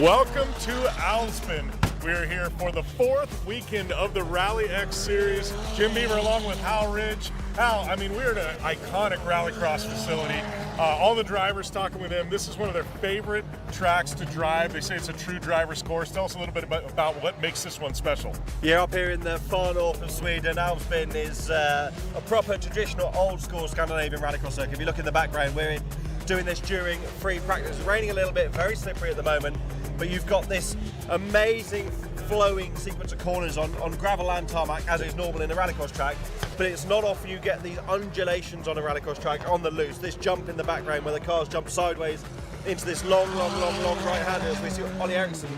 Welcome to Älvsbyn. We're here for the fourth weekend of the Rallyx series. Jim Beaver along with Hal Ridge. Hal, I mean, we're at an iconic rallycross facility. All the drivers talking with them. This is one of their favorite tracks to drive. They say it's a true driver's course. Tell us a little bit about what makes this one special. Yeah, up here in the far north of Sweden, Älvsbyn is a proper traditional old school Scandinavian rallycross circuit. If you look in the background, we're doing this during free practice. It's raining a little bit, very slippery at the moment, but you've got this amazing flowing sequence of corners on gravel and tarmac, as is normal in a rallycross track, but it's not often you get these undulations on a rallycross track on the loose. This jump in the background where the cars jump sideways into this long right-hander, as we see Ollie Eriksson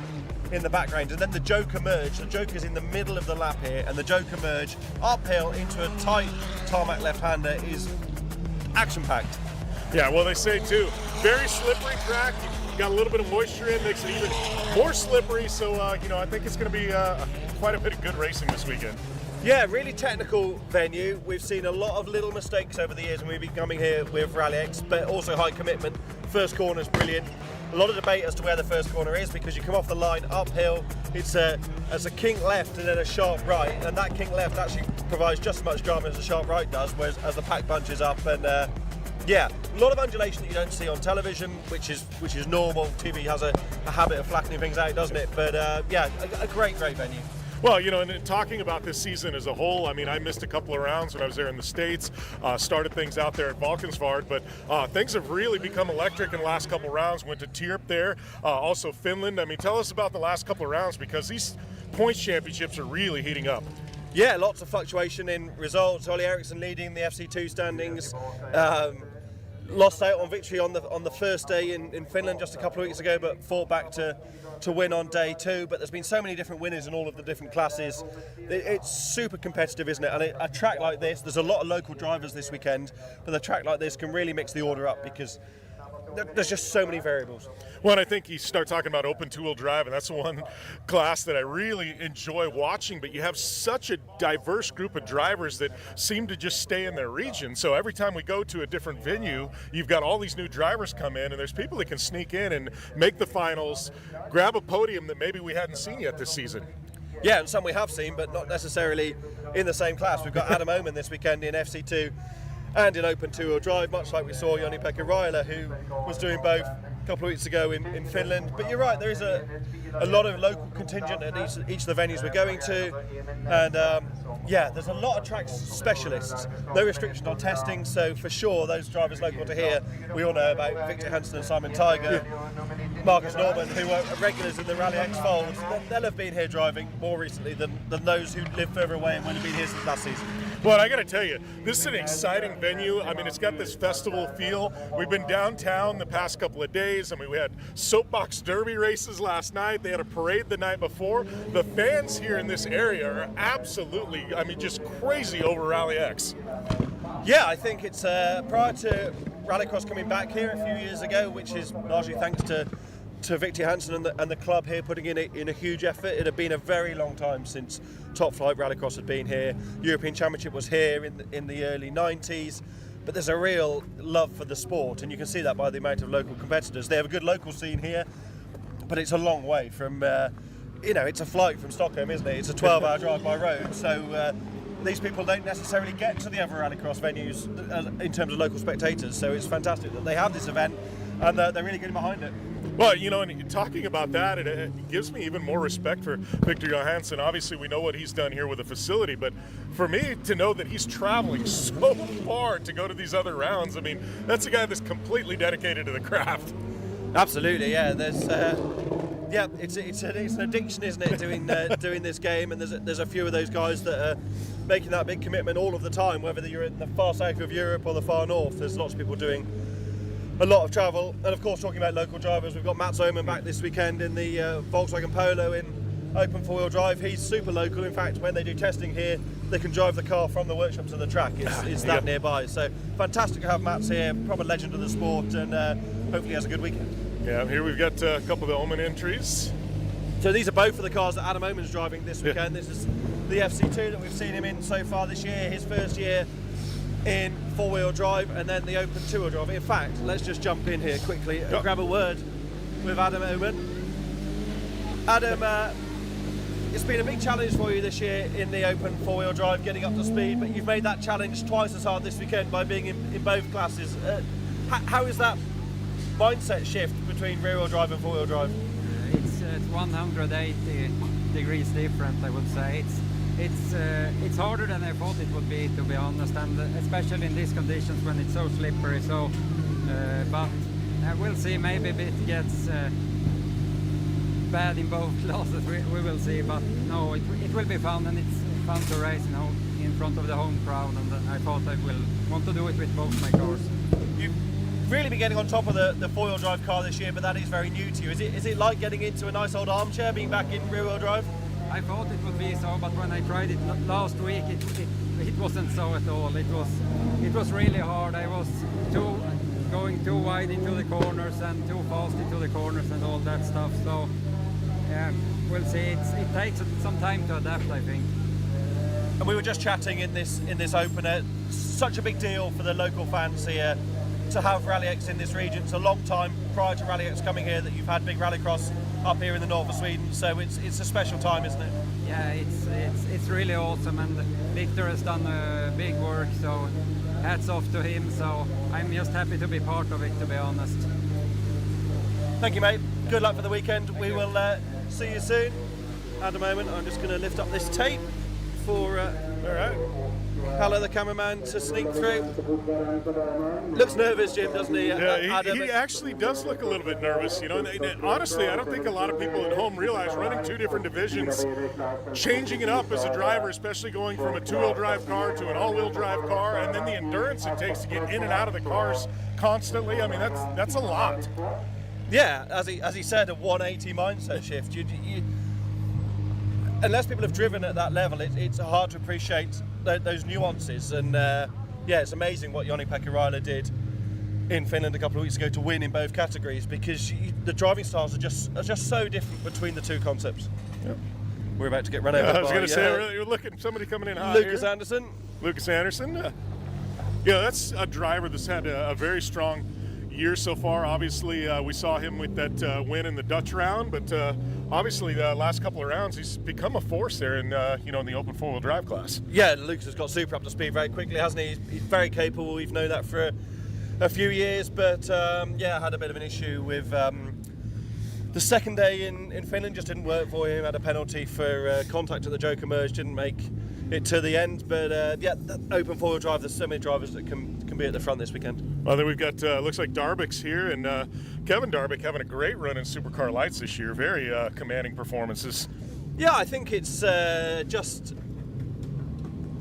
in the background, and then the Joker merge. The Joker's in the middle of the lap here, and the Joker merge uphill into a tight tarmac left-hander is action-packed. Yeah, well, they say too, very slippery track. You got a little bit of moisture in, makes it even more slippery. So, you know, I think it's going to be quite a bit of good racing this weekend. Yeah, really technical venue. We've seen a lot of little mistakes over the years when we've been coming here with Rallyx, but also high commitment. First corner's brilliant. A lot of debate as to where the first corner is, because you come off the line uphill, it's a kink left and then a sharp right, and that kink left actually provides just as much drama as the sharp right does, whereas as the pack bunches up, and yeah, a lot of undulation that you don't see on television, which is normal. TV has a habit of flattening things out, doesn't it? But yeah, a great venue. Well, you know, and talking about this season as a whole, I mean, I missed a couple of rounds when I was there in the States, started things out there at Valkensvard, but things have really become electric in the last couple of rounds. Went to Tierp there, also Finland. I mean, tell us about the last couple of rounds, because these points championships are really heating up. Yeah, lots of fluctuation in results. Ollie Eriksson leading the FC2 standings. Lost out on victory on the first day in Finland just a couple of weeks ago, but fought back to win on day two. But there's been so many different winners in all of the different classes. It's super competitive, isn't it? And a track like this, there's a lot of local drivers this weekend, but a track like this can really mix the order up, because there's just so many variables. Well, and I think you start talking about open two-wheel drive, and that's the one class that I really enjoy watching, but you have such a diverse group of drivers that seem to just stay in their region. So every time we go to a different venue, you've got all these new drivers come in, and there's people that can sneak in and make the finals, grab a podium that maybe we hadn't seen yet this season. Yeah, and some we have seen, but not necessarily in the same class. We've got Adam Oman this weekend in FC2 and in open two-wheel drive, much like we saw Joni-Pekka Raila, who was doing both a couple of weeks ago in Finland. But you're right, there is a lot of local contingent at each of the venues we're going to, and yeah, there's a lot of track specialists. No restriction on testing, so for sure those drivers local to here, we all know about Victor Hansen and Simon Tiger, Marcus Norman, who are regulars in the Rallyx fold. They'll have been here driving more recently than those who live further away and won't have been here since last season. Well, I got to tell you, this is an exciting venue. I mean, it's got this festival feel. We've been downtown the past couple of days. I mean, we had soapbox derby races last night. They had a parade the night before. The fans here in this area are absolutely, I mean, just crazy over Rallyx. Yeah, I think it's prior to Rallycross coming back here a few years ago, which is largely thanks to Victor Hansen and the club here putting in a huge effort. It had been a very long time since Top Flight Rallycross had been here. European Championship was here in the early 90s, but there's a real love for the sport, and you can see that by the amount of local competitors. They have a good local scene here, but it's a long way from, you know, it's a flight from Stockholm, isn't it? It's a 12-hour drive by road, so these people don't necessarily get to the other rallycross venues in terms of local spectators, so it's fantastic that they have this event, and they're really getting behind it. Well, you know, and talking about that, it gives me even more respect for Victor Johansson. Obviously, we know what he's done here with the facility, but for me to know that he's traveling so far to go to these other rounds, I mean, that's a guy that's completely dedicated to the craft. Absolutely, yeah. There's, yeah, it's an addiction, isn't it, doing this game, and there's a few of those guys that are making that big commitment all of the time, whether you're in the far south of Europe or the far north. There's lots of people doing a lot of travel, and of course, talking about local drivers, we've got Mats Oman back this weekend in the Volkswagen Polo in open four-wheel drive. He's super local. In fact, when they do testing here, they can drive the car from the workshop to the track. It's that nearby. So fantastic to have Mats here, proper legend of the sport, and hopefully has a good weekend. Yeah, here we've got a couple of the Oman entries. So these are both of the cars that Adam Oman's driving this weekend. This is the FC2 that we've seen him in so far this year, his first year in four-wheel drive, and then the open two-wheel drive. In fact, let's just jump in here quickly and grab a word with Adam Oman. Adam, it's been a big challenge for you this year in the open four-wheel drive, getting up to speed, but you've made that challenge twice as hard this weekend by being in both classes. How is that mindset shift between rear-wheel drive and four-wheel drive? It's 180 degrees different, I would say. It's harder than I thought it would be, to be honest, and especially in these conditions when it's so slippery. So, but we'll see. Maybe it gets bad in both classes. We will see. But no, it will be fun, and it's fun to race in front of the home crowd. And I thought I will want to do it with both my cars. You've really been getting on top of the four-wheel drive car this year, but that is very new to you. Is it like getting into a nice old armchair, being back in rear-wheel drive? I thought it would be so, but when I tried it last week, it wasn't so at all. It was really hard. I was going too wide into the corners and too fast into the corners and all that stuff. So we'll see. It takes some time to adapt, I think. And we were just chatting in this opener. Such a big deal for the local fans here to have Rallyx in this region. It's a long time prior to Rallyx coming here that you've had big rallycross up here in the north of Sweden. So it's a special time, isn't it? Yeah, it's really awesome, and Victor has done big work. So hats off to him. So I'm just happy to be part of it, to be honest. Thank you, mate. Good luck for the weekend. We will see you soon. At the moment, I'm just going to lift up this tape for Hello, the cameraman, to sneak through. Looks nervous, Jim, doesn't he? Yeah, he actually does look a little bit nervous. You know, and honestly, I don't think a lot of people at home realize running two different divisions, changing it up as a driver, especially going from a two-wheel drive car to an all-wheel drive car, and then the endurance it takes to get in and out of the cars constantly. I mean, that's a lot. Yeah, as he said, a 180 mindset shift. You, unless people have driven at that level, it's hard to appreciate those nuances. And yeah, it's amazing what Joni-Pekka Raila did in Finland a couple of weeks ago to win in both categories, because the driving styles are just so different between the two concepts. Yep. We're about to get run over by, I was going to say, you're looking at somebody coming in hot Lucas here. Anderson. Lucas Anderson. Yeah, that's a driver that's had a very strong year so far. Obviously, we saw him with that win in the Dutch round, but obviously the last couple of rounds he's become a force there in in the open four-wheel drive class. Yeah, Lucas has got super up to speed very quickly, hasn't he? He's very capable. We've known that for a few years, but yeah, had a bit of an issue with the second day in Finland. Just didn't work for him. Had a penalty for contact at the Joker merge. Didn't make it to the end, but yeah, that open four-wheel drive. There's so many drivers that can be at the front this weekend. Well, then we've got looks like Darbick's here, and Kevin Darbick having a great run in Supercar Lights this year. Very commanding performances. Yeah, I think it's just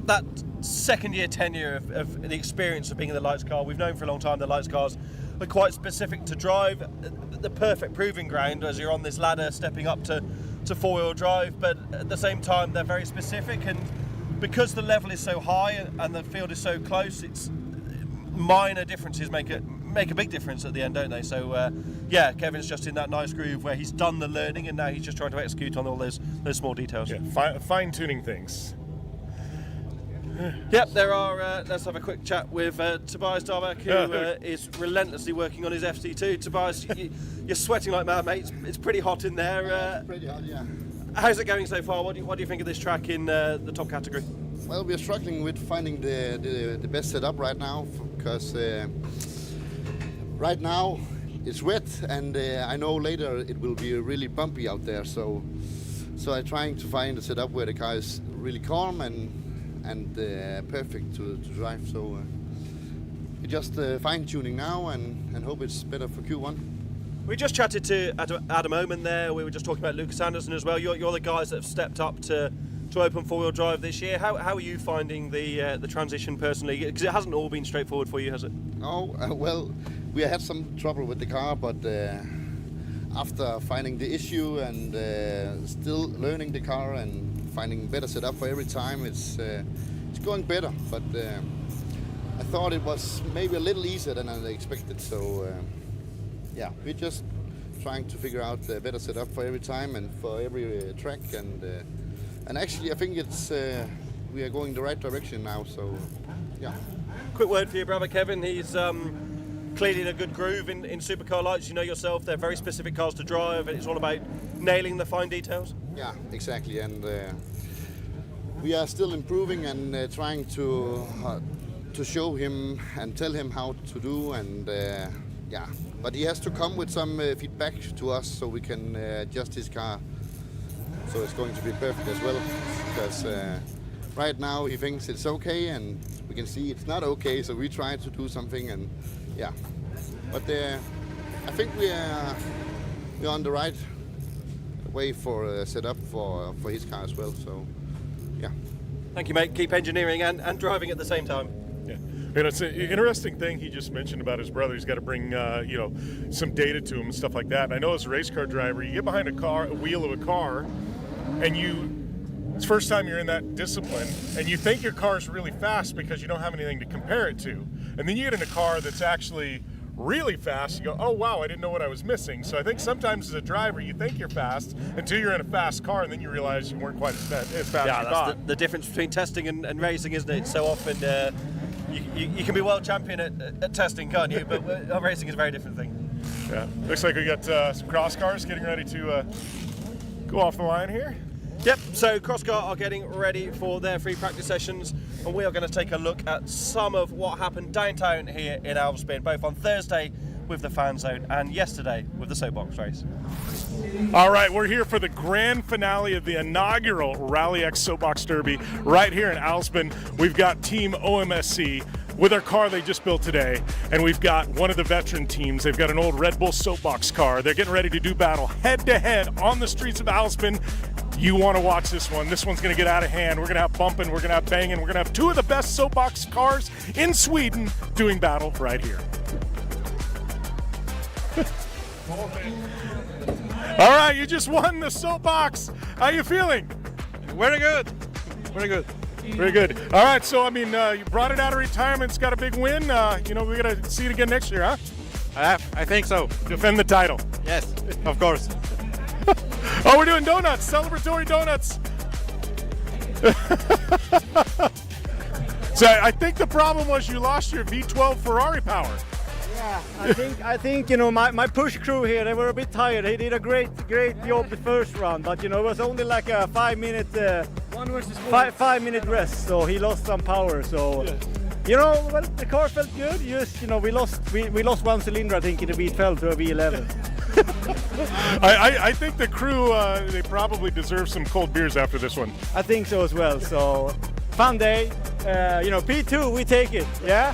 that second-year tenure of the experience of being in the Lights car. We've known for a long time the Lights cars are quite specific to drive, the perfect proving ground as you're on this ladder stepping up to four-wheel drive, but at the same time they're very specific, and because the level is so high and the field is so close, it's minor differences make a big difference at the end, don't they? So yeah, Kevin's just in that nice groove where he's done the learning and now he's just trying to execute on all those small details. Yeah, fine-tuning things. Yep, there are. Let's have a quick chat with Tobias Darbeck, who is relentlessly working on his FT2. Tobias, you're sweating like mad, mate. It's pretty hot in there. Pretty hot, yeah. How's it going so far? What do you think of this track in the top category? Well, we're struggling with finding the best setup right now, because right now it's wet, and I know later it will be really bumpy out there. So I'm trying to find a setup where the car is really calm and perfect to drive. So we're just fine-tuning now and hope it's better for Q1. We just chatted to Adam Oman there. We were just talking about Lucas Anderson as well. You're the guys that have stepped up to open four-wheel drive this year. How are you finding the transition personally? Because it hasn't all been straightforward for you, has it? Oh, well, we had some trouble with the car, but after finding the issue and still learning the car and finding better setup for every time, it's going better. But I thought it was maybe a little easier than I expected. So yeah, we're just trying to figure out a better setup for every time and for every track. And actually, I think it's we are going the right direction now. So yeah. Quick word for your brother Kevin. He's clearly in a good groove in supercar lights. You know yourself, they're very specific cars to drive, and it's all about nailing the fine details. Yeah, exactly. And we are still improving and trying to show him and tell him how to do. And yeah, but he has to come with some feedback to us so we can adjust his car. So it's going to be perfect as well, because right now he thinks it's okay, and we can see it's not okay. So we try to do something, and yeah. But I think we're on the right way for setup for his car as well. So yeah. Thank you, mate. Keep engineering and driving at the same time. Yeah, and it's an interesting thing he just mentioned about his brother. He's got to bring you know, some data to him and stuff like that. And I know as a race car driver, you get behind a wheel of a car, and it's the first time you're in that discipline, and you think your car is really fast because you don't have anything to compare it to. And then you get in a car that's actually really fast, you go, oh wow, I didn't know what I was missing. So I think sometimes as a driver, you think you're fast until you're in a fast car, and then you realize you weren't quite as fast as you that's thought. the difference between testing and racing, isn't it? So often you can be world champion at testing, can't you? But racing is a very different thing. Yeah, looks like we got some cross cars getting ready to go off the line here. Yep, so Crosscar are getting ready for their free practice sessions, and we are going to take a look at some of what happened downtown here in Älvsbyn, both on Thursday with the fan zone and yesterday with the soapbox race. All right, we're here for the grand finale of the inaugural Rallyx Soapbox Derby right here in Älvsbyn. We've got Team OMSC with our car they just built today, and we've got one of the veteran teams. They've got an old Red Bull Soapbox car. They're getting ready to do battle head-to-head on the streets of Älvsbyn. You want to watch this one. This one's going to get out of hand. We're going to have bumping, we're going to have banging, we're going to have two of the best soapbox cars in Sweden doing battle right here. All right, you just won the soapbox. How you feeling? Very good. Very good. Very good. All right, so I mean, you brought it out of retirement. It's got a big win. You know, we're going to see it again next year, huh? I think so. Defend the title. Yes, of course. Oh, we're doing donuts, celebratory donuts. So I think the problem was you lost your V12 Ferrari power. Yeah, I think you know my push crew here, they were a bit tired. He did a great job the first round, but you know it was only like a 5 minute 5 minute rest, so he lost some power. So you know, well, the car felt good. Just you know, we lost one cylinder, I think, in the V12 to a V11. I think the crew they probably deserve some cold beers after this one. I think so as well. So fun day. You know, P2, we take it. Yeah.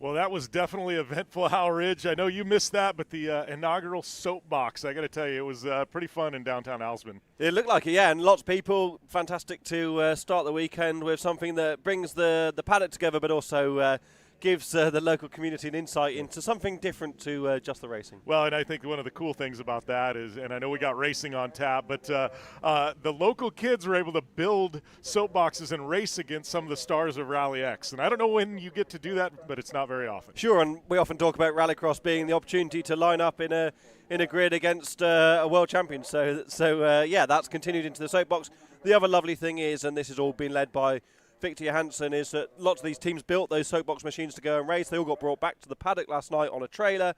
Well, that was definitely eventful, Hal Ridge. I know you missed that, but the inaugural soapbox, I got to tell you, it was pretty fun in downtown Älvsbyn. It looked like it, yeah, and lots of people. Fantastic to start the weekend with something that brings the paddock together, but also gives the local community an insight into something different to just the racing. Well, and I think one of the cool things about that is, and I know we got racing on tap, but the local kids were able to build soapboxes and race against some of the stars of Rallyx. And I don't know when you get to do that, but it's not very often. Sure, and we often talk about Rallycross being the opportunity to line up in a grid against a world champion. So yeah, that's continued into the soapbox. The other lovely thing is, and this has all been led by Victor Johansson, is that lots of these teams built those soapbox machines to go and race. They all got brought back to the paddock last night on a trailer,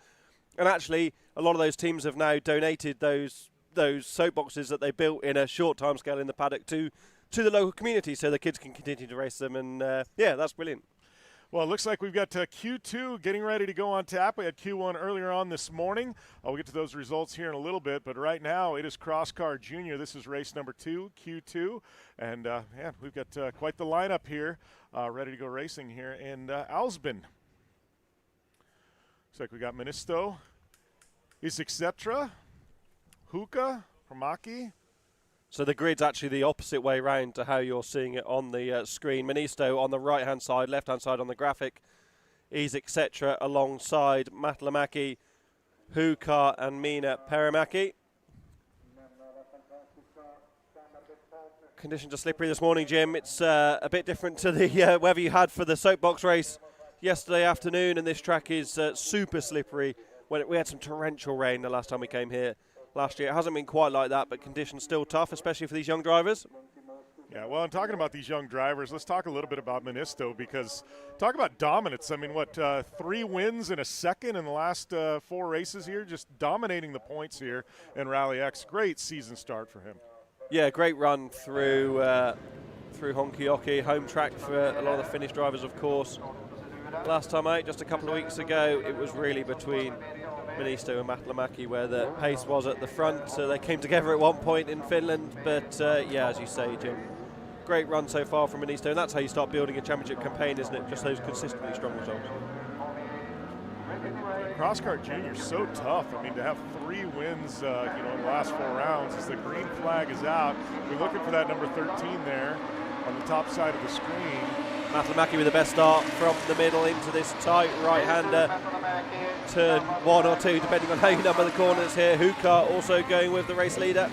and actually a lot of those teams have now donated those soapboxes that they built in a short time scale in the paddock to the local community, so the kids can continue to race them. And yeah, that's brilliant. Well, it looks like we've got Q2 getting ready to go on tap. We had Q1 earlier on this morning. We'll get to those results here in a little bit, but right now it is Cross Car Junior. This is race number 2, Q2, and yeah, we've got quite the lineup here, ready to go racing here in Älvsbyn. Looks like we got Ministo, Isexetra, Huka, Hermaki. So the grid's actually the opposite way round to how you're seeing it on the screen. Manisto on the right-hand side, left-hand side on the graphic is etc. alongside Matlamaki, Hukar and Mina Perimaki. Conditions are slippery this morning, Jim. It's a bit different to the weather you had for the soapbox race yesterday afternoon, and this track is super slippery. We had some torrential rain the last time we came here last year. It hasn't been quite like that, but conditions still tough, especially for these young drivers. Yeah, well, and talking about these young drivers, let's talk a little bit about Ministo, because talk about dominance. I mean, 3 wins in a second in the last 4 races here, just dominating the points here in Rallyx. Great season start for him. Yeah, great run through Honky-Ocky, home track for a lot of the Finnish drivers, of course. Last time out, just a couple of weeks ago, it was really between Ministo and Mähtlämäki where the pace was at the front. So they came together at one point in Finland, but yeah, as you say, Jim, great run so far from Ministo, and that's how you start building a championship campaign, isn't it? Just those consistently strong results. Crosskart Junior so tough. I mean, to have 3 wins, in the last 4 rounds as the green flag is out. We're looking for that number 13 there on the top side of the screen. Mähtlämäki with the best start from the middle into this tight right-hander. Turn 1 or 2, depending on how you number the corners here. Hukar also going with the race leader.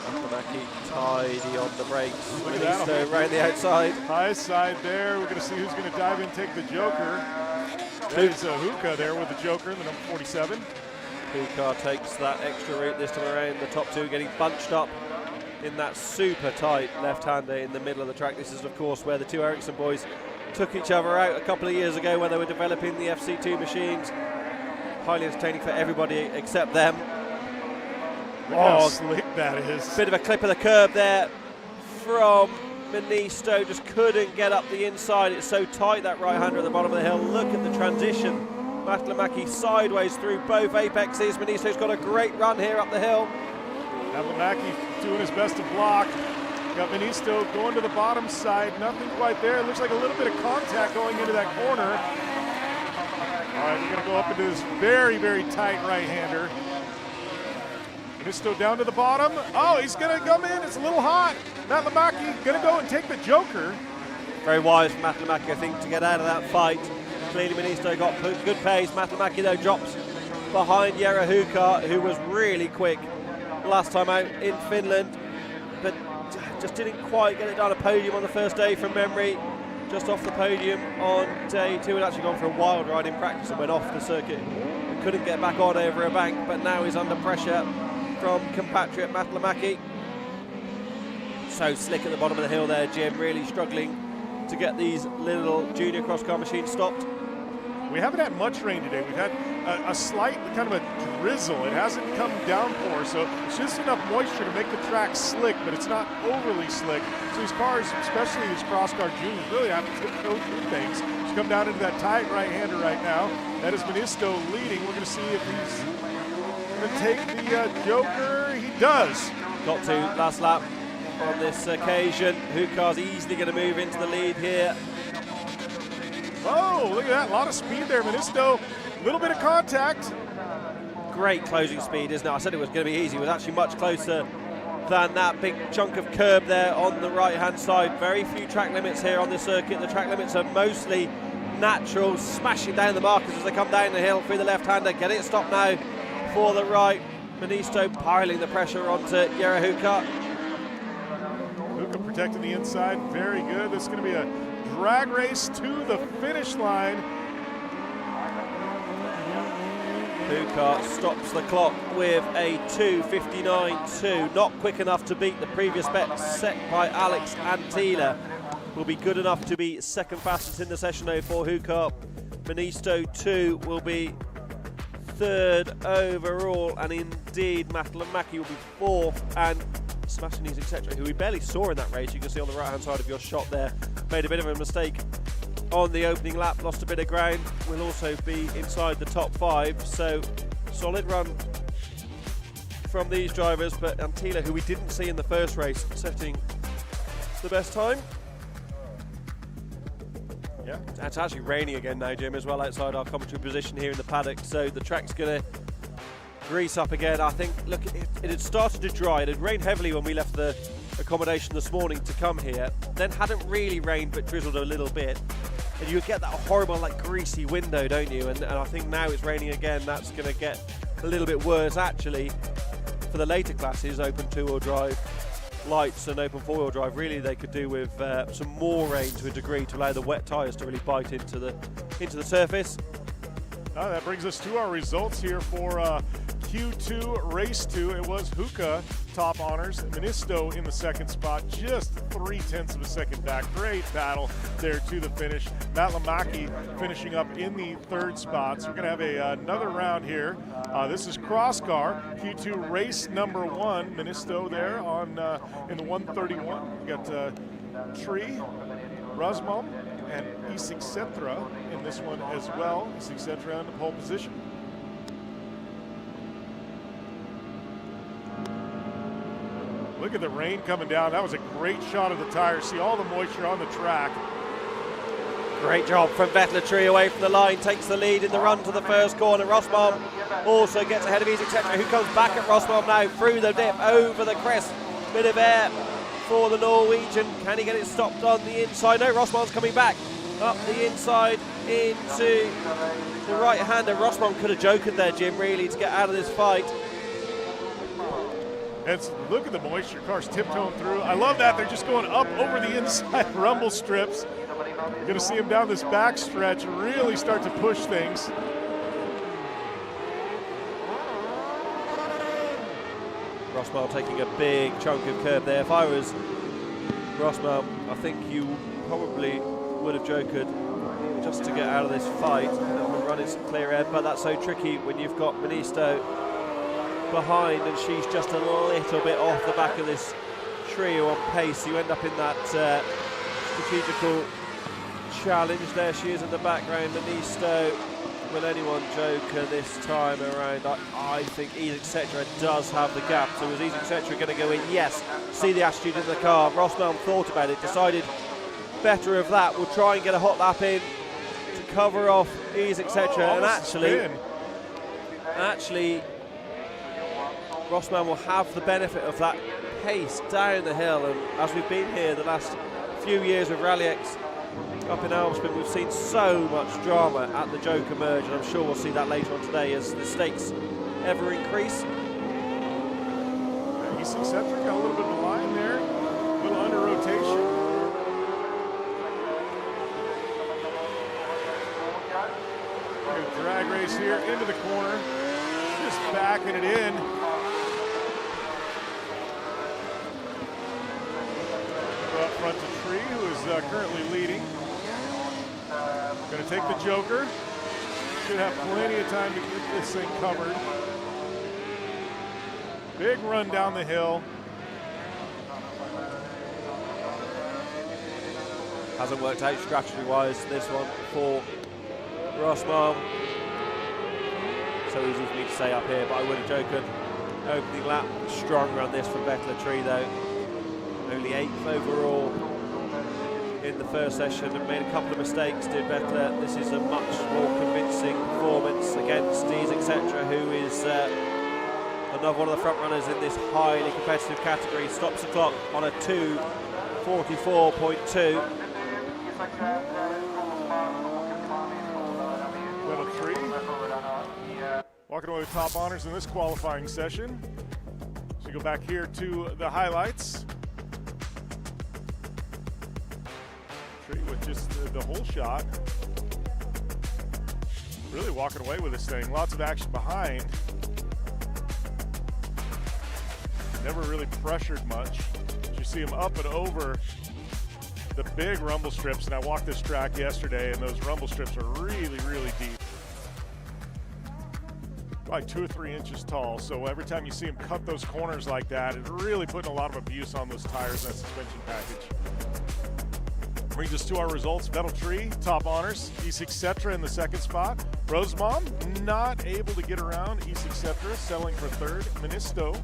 Mähtlämäki tidy on the brakes. Ministo around the outside. High side there. We're going to see who's going to dive in, take the Joker. There's Hukar there with the Joker, the number 47. Hukar takes that extra route this time around. The top 2 getting bunched up in that super tight left-hander in the middle of the track. This is, of course, where the 2 Ericsson boys took each other out a couple of years ago when they were developing the FC2 machines. Highly entertaining for everybody except them. Look how slick that is. Bit of a clip of the curb there from Ministo. Just couldn't get up the inside. It's so tight, that right-hander at the bottom of the hill. Look at the transition. Mähtlämäki sideways through both apexes. Ministo's got a great run here up the hill. Mähtlämäki doing his best to block. Got Ministo going to the bottom side. Nothing quite there. It looks like a little bit of contact going into that corner. All right, we're going to go up into this very, very tight right-hander. Ministo down to the bottom. Oh, he's going to come in. It's a little hot. Mähtlämäki going to go and take the Joker. Very wise from Mähtlämäki, I think, to get out of that fight. Clearly, Ministo got good pace. Mähtlämäki, though, drops behind Jere Hukar, who was really quick last time out in Finland, but just didn't quite get it down a podium on the first day from memory. Just off the podium on day 2. Had actually gone for a wild ride in practice and went off the circuit and couldn't get back on over a bank, but now he's under pressure from compatriot Mähtlämäki. So slick at the bottom of the hill there, Jim, really struggling to get these little junior cross-car machines stopped. We haven't had much rain today. We've had a slight kind of a drizzle. It hasn't come downpour, so it's just enough moisture to make the track slick, but it's not overly slick. So these cars, especially these cross-car juniors, really have to tiptoe through things. Just come down into that tight right-hander right now. That is Ministo leading. We're going to see if he's going to take the Joker. He does. Got to last lap on this occasion. Hukar's easily going to move into the lead here. Oh, look at that. A lot of speed there. Ministo, a little bit of contact. Great closing speed, isn't it? I said it was going to be easy. It was actually much closer than that big chunk of curb there on the right-hand side. Very few track limits here on this circuit. The track limits are mostly natural, smashing down the markers as they come down the hill through the left-hander. Get it stopped now for the right. Ministo piling the pressure onto Jere Hukar. Hukar protecting the inside. Very good. This is going to be a drag race to the finish line. Hukar stops the clock with a 2:59.2. Not quick enough to beat the previous bet set by Alex Antila. Will be good enough to be second fastest in the session though for Hukar. Ministo 2 will be third overall, and indeed Mähtlämäki will be fourth, and Smashinis, etc., who we barely saw in that race. You can see on the right-hand side of your shot there, made a bit of a mistake on the opening lap, lost a bit of ground, will also be inside the top 5. So solid run from these drivers, but Antila, who we didn't see in the first race, setting the best time. Yeah, it's actually raining again now, Jim, as well, outside our commentary position here in the paddock, so the track's going to grease up again. I think, look, it had started to dry. It had rained heavily when we left the accommodation this morning to come here, then hadn't really rained but drizzled a little bit, and you get that horrible, like, greasy window, don't you? And I think now it's raining again. That's going to get a little bit worse, actually, for the later classes, open two-wheel drive lights and open four-wheel drive. Really, they could do with some more rain to a degree to allow the wet tyres to really bite into the surface. That brings us to our results here for Q2, race 2, it was Hookah top honors. Ministo in the second spot, just 0.3 of a second back. Great battle there to the finish. Matt Lamaki finishing up in the third spot. So we're going to have another round here. This is cross car, Q2 race number 1. Ministo there on in the 131. We got Tree, Rosmom, and Isik Setra in this one as well. Isik Setra in the pole position. Look at the rain coming down. That was a great shot of the tires. See all the moisture on the track. Great job from Vettel away from the line, takes the lead in the run to the first corner. Rosmom also gets ahead of Isik Setra, who comes back at Rosmom now through the dip, over the crest. Bit of air for the Norwegian. Can he get it stopped on the inside? No, Rosmom's coming back up the inside into the right-hander. Rosmom could have joked there, Jim, really, to get out of this fight. Look at the moisture, cars tiptoeing through. I love that, they're just going up over the inside rumble strips. You're gonna see them down this back stretch really start to push things. Rosmom taking a big chunk of curb there. If I was Rosmom, I think you probably would have joked just to get out of this fight and run it clear air, but that's so tricky when you've got Ministo behind and she's just a little bit off the back of this trio on pace. You end up in that strategical challenge. There she is in the background. Ministo, will anyone joke this time around? I think Isik Setra does have the gap. So is Isik Setra going to go in? Yes. See the attitude in the car. Rosmom thought about it, decided better of that. We'll try and get a hot lap in to cover off Isik Setra. And actually, Rosmom will have the benefit of that pace down the hill. And as we've been here the last few years with Rallyx up in Älvsbyn, we've seen so much drama at the Joker merge, and I'm sure we'll see that later on today as the stakes ever increase. Isik Setra got a little bit of a line there, a little under rotation. Good drag race here into the corner, just backing it in. Up front to Tree, who is currently leading. Going to take the Joker. Should have plenty of time to get this thing covered. Big run down the hill. Hasn't worked out strategy-wise, this one for Rosmom. So easy for me to say up here, but I would have joked. Opening lap, stronger on this from Vettel Tree though. Only 8th overall in the first session and made a couple of mistakes, did Vettel. This is a much more convincing performance against Isik Setra, who is another one of the front runners in this highly competitive category. Stops the clock on a 2:44.2. Vettel Tree walking away with top honors in this qualifying session. So you go back here to the highlights. With just the whole shot, really walking away with this thing. Lots of action behind. Never really pressured much. You see him up and over the big rumble strips, and I walked this track yesterday, and those rumble strips are really, really deep. Like 2 or 3 inches tall, so every time you see him cut those corners like that, it's really putting a lot of abuse on those tires and that suspension package. Brings us to our results. Vettel Tree, top honors. Isik Setra in the second spot. Rosmom not able to get around. Isik Setra settling for third. Ministo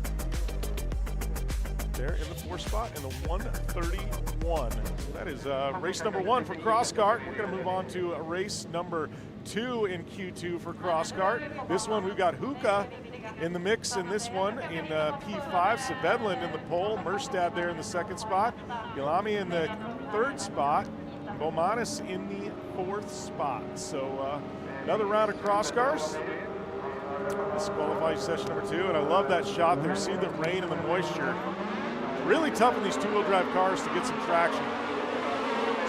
there in the fourth spot in the 131. That is race number 1 for cross kart. We're going to move on to race number 2 in Q2 for cross kart. This one we've got Hookah in the mix in this one in P5. Svedlund in the pole. Merstad there in the second spot. Yalami in the third spot. Bomanis in the fourth spot. So another round of cross cars. This qualifying session number 2, and I love that shot there. See the rain and the moisture. Really tough in these 2-wheel drive cars to get some traction.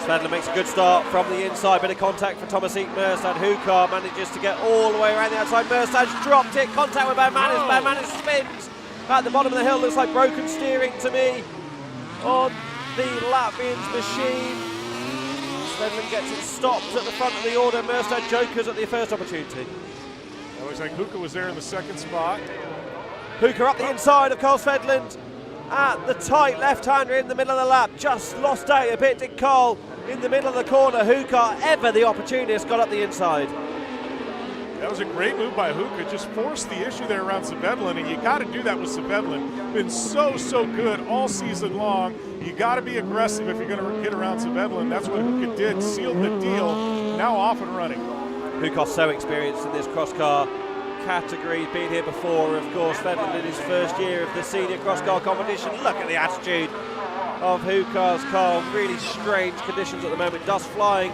Svedler makes a good start from the inside, bit of contact for Thomas Eek Merstad. Hukar manages to get all the way around the outside. Merstad's dropped it, contact with Baumanis. Baumanis spins at the bottom of the hill, looks like broken steering to me on the Latvian's machine. Svedlin gets it stopped at the front of the order. Merstad jokers at the first opportunity. It looks like Hukar was there in the second spot. Hukar up the inside of Carl Svedlund at the tight left-hander in the middle of the lap. Just lost out a bit, did Carl, in the middle of the corner. Hukar, ever the opportunist, got up the inside. That was a great move by Hukar, just forced the issue there around Svedlin, and you got to do that with Svedlin. Been so good all season long. You got to be aggressive if you're going to get around Svedlin. That's what Hukar did, sealed the deal, now off and running. Hukar's so experienced in this cross-car category, he's been here before, of course. Svedlin in his first year of the senior cross-car competition. Look at the attitude of Hukar's car. Really strange conditions at the moment. Dust flying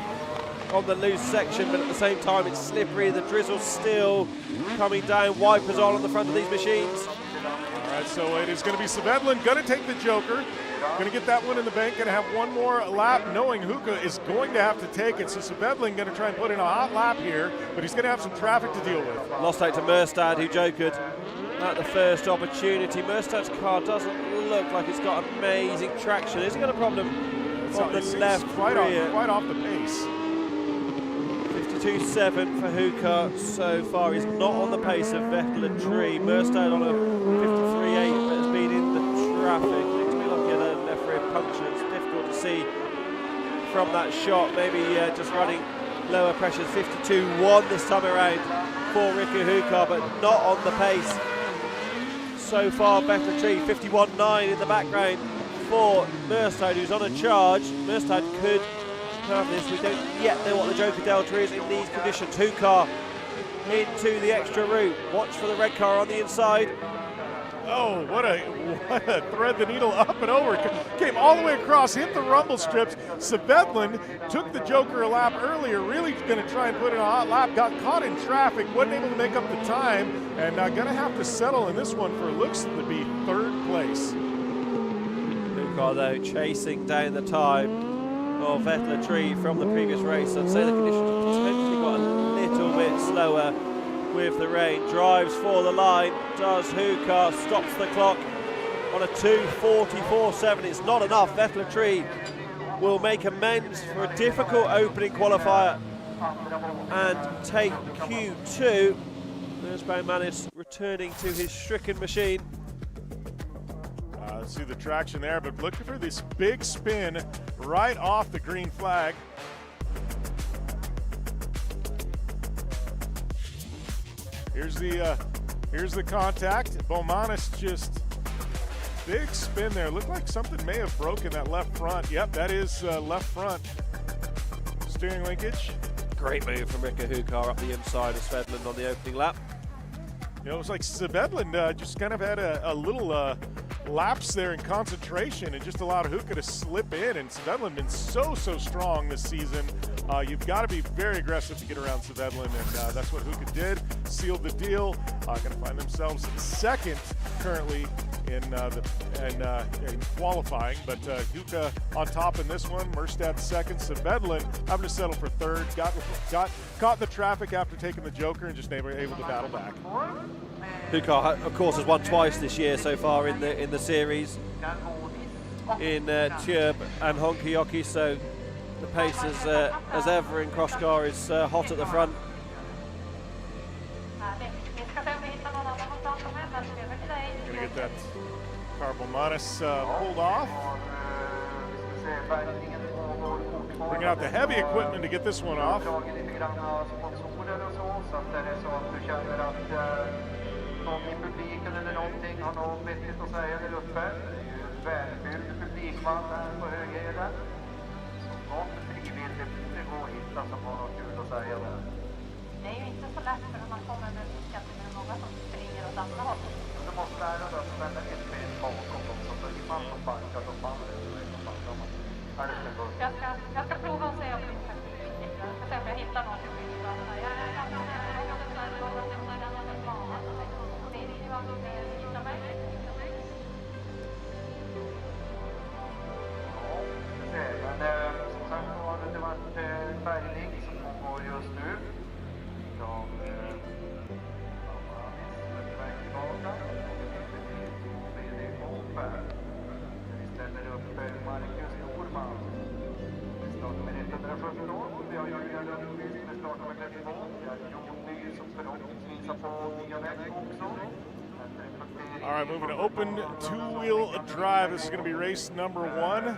on the loose section, but at the same time it's slippery. The drizzle's still coming down. Wipers on the front of these machines. All right, so it is going to be Svedlin, going to take the Joker. Going to get that one in the bank, going to have one more lap, knowing Hukar is going to have to take it. So Svedlin going to try and put in a hot lap here, but he's going to have some traffic to deal with. Lost out to Merstad, who jokered at the first opportunity. Merstad's car doesn't look like it's got amazing traction. Is he got a problem on the left rear? Quite off the pace. 52.7 for Hukar so far. He's not on the pace of Vettel and Tree. Merstad on a 53.8 but has been in the traffic. Puncture. It's difficult to see from that shot. Maybe just running lower pressures. 52.1 this time around for Ricky Hukar, but not on the pace so far. Better Tree 51.9 in the background for Merstad, who's on a charge. Merstad could have this. We don't yet know what the Joker Delta is in these conditions. Hukar into the extra route. Watch for the red car on the inside. Oh, what a thread the needle up and over. Came all the way across, hit the rumble strips. Svedlin took the Joker a lap earlier, really going to try and put in a hot lap, got caught in traffic, wasn't able to make up the time, and going to have to settle in this one for looks to be third place. Hukar, though, chasing down the time of Vettel Tree from the previous race. I'd say the conditions potentially got a little bit slower with the rain. Drives for the line, does Hukar, stops the clock on a 2:44.7. It's not enough. Vettel Tree will make amends for a difficult opening qualifier and take Q2. There's Baumanis returning to his stricken machine. Let's see the traction there, but looking for this big spin right off the green flag. Here's the contact. Baumanis just big spin there. Looked like something may have broken that left front. Yep, that is left front steering linkage. Great move from Ricky Hukar up the inside of Svedlin on the opening lap. You know, it was like Svedlin just kind of had a little lapse there in concentration and just allowed Hukar to slip in. And Svedlin been so strong this season. You've got to be very aggressive to get around Svedlin, and that's what Hukar did. Sealed the deal. Going to find themselves second currently in qualifying, but Hukar on top in this one. Merstad second. Svedlin having to settle for third. Got caught in the traffic after taking the Joker and just able to battle back. Hukar, of course, has won twice this year so far in the series in Tjörb and Honkajoki, so the pace as ever in cross car is hot at the front. Gonna get that Baumanis pulled off. Bringing out the heavy equipment to get this one off. Det är ju inte så lätt för man kommer med kanske med många som springer åt andra hållet. Du måste lära dig att spänna ett ben bakom dem så att det man som bankar som faller. Jag ska prova och se om jag ska se om jag hittar något. Men som sagt Rallyx som pågår just nu. De är väg tillbaka och det är Beaver. Vi ställer upp Marcus Norman. Vi startar med 117. Vi har Jörgen Lundqvist med startnummer 32. Vi har Jon Ny som förhoppningsvis har på nya väg också. All right, moving to open two-wheel drive. This is going to be race number 1.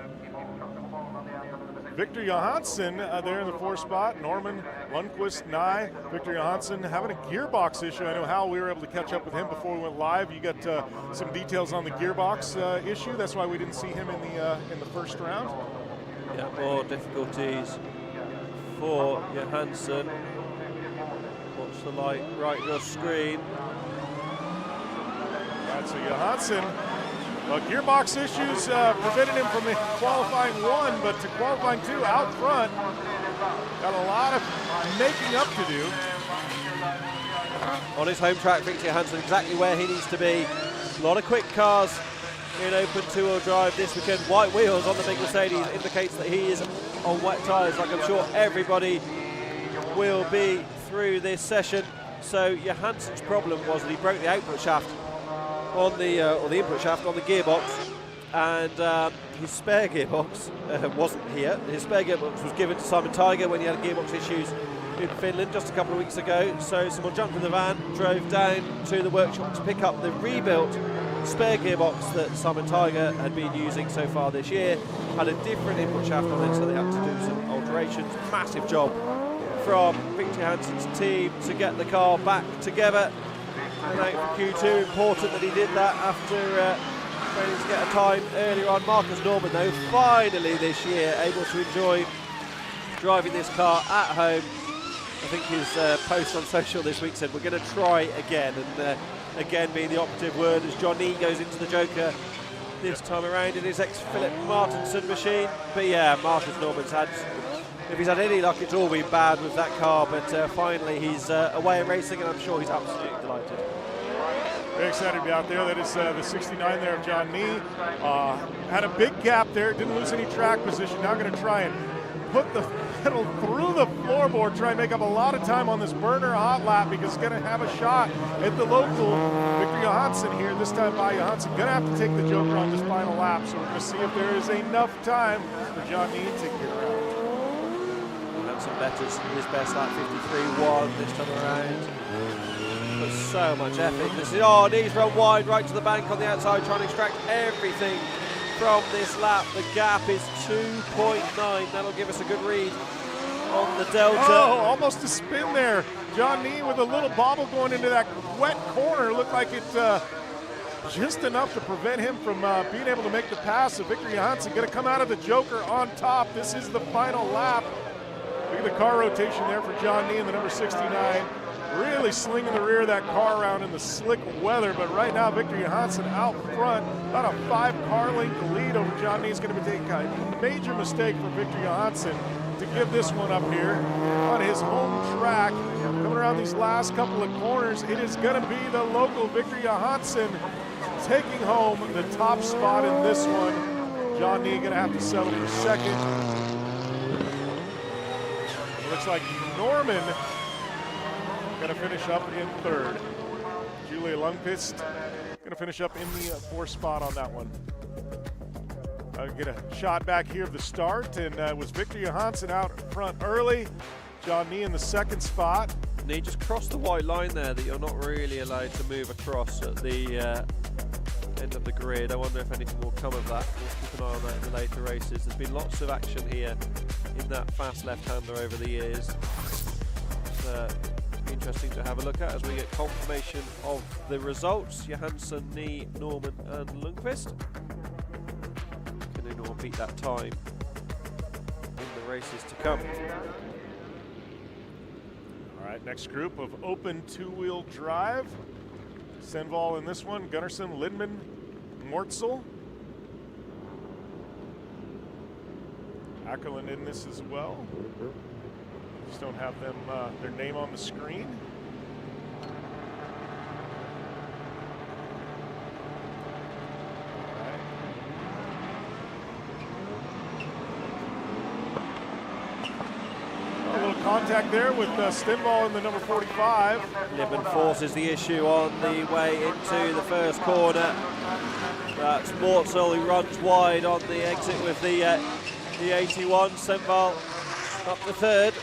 Victor Johansson there in the 4th spot. Norman Lundqvist, Nye. Victor Johansson having a gearbox issue. I know, Hal, we were able to catch up with him before we went live. You got some details on the gearbox issue. That's why we didn't see him in the first round. Yeah, more difficulties for Johansson. Watch the light right on your screen. All right, so Johansson, well, gearbox issues prevented him from qualifying 1, but to qualifying 2 out front, got a lot of making up to do. On his home track, Victor Johansson exactly where he needs to be. A lot of quick cars in open two-wheel drive this weekend. White wheels on the big Mercedes indicates that he is on wet tyres, like I'm sure everybody will be through this session. So Johansson's problem was that he broke the output shaft on the or the input shaft on the gearbox, and his spare gearbox wasn't here. His spare gearbox was given to Simon Tiger when he had gearbox issues in Finland just a couple of weeks ago. So someone jumped in the van, drove down to the workshop to pick up the rebuilt spare gearbox that Simon Tiger had been using so far this year. Had a different input shaft on it, so they had to do some alterations. Massive job from Victor Johansson's team to get the car back together. And out for Q2, important that he did that after failing to get a time earlier on. Marcus Norman, though, finally this year able to enjoy driving this car at home. I think his post on social this week said, we're going to try again, and again being the operative word as Johnny goes into the Joker this time around in his ex-Philip Martinson machine. But yeah, Marcus Norman's had, if he's had any luck, it's all been bad with that car, but finally he's away and racing, and I'm sure he's absolutely delighted. Very excited to be out there. That is the 69 there of John Nee. Had a big gap there, didn't lose any track position. Now going to try and put the pedal through the floorboard, try and make up a lot of time on this burner hot lap, because he's going to have a shot at the local Victor Johansson here. This time by Johansson. Going to have to take the Joker on this final lap, so we're going to see if there is enough time for John Nee to get around. Johansson betters his best lap, 53.1 this time around. But so much effort. This is, oh, knees run wide right to the bank on the outside, trying to extract everything from this lap. The gap is 2.9. That'll give us a good read on the Delta. Oh, almost a spin there. John Nee with a little bobble going into that wet corner. Looked like it just enough to prevent him from being able to make the pass. So Victor Johansson going to come out of the Joker on top. This is the final lap. Look at the car rotation there for John Nee in the number 69. Really slinging the rear of that car around in the slick weather, but right now Victor Johansson out front, about a 5-car length lead over John Nee. Is going to take a major mistake for Victor Johansson to give this one up here on his home track. Coming around these last couple of corners, it is going to be the local Victor Johansson taking home the top spot in this one. John Nee going to have to settle for second. It looks like Norman going to finish up in third. Julia Lundqvist going to finish up in the 4th spot on that one. I'll get a shot back here of the start, and it was Victor Johansson out front early. John Nee in the 2nd spot. Nee just crossed the white line there that you're not really allowed to move across at the end of the grid. I wonder if anything will come of that. We'll keep an eye on that in the later races. There's been lots of action here in that fast left-hander over the years. Interesting to have a look at as we get confirmation of the results. Johansson, Nee, Norman and Lundqvist. Can anyone beat that time in the races to come? All right, next group of open two-wheel drive. Senval in this one, Gunnarsson, Lindman, Mortzel. Ackerland in this as well. Just don't have them their name on the screen. contact there with Stenvall in the number 45. Libman forces the issue on the way into the first corner. That's Mortzel who runs wide on the exit with the 81. Stenvall up the third.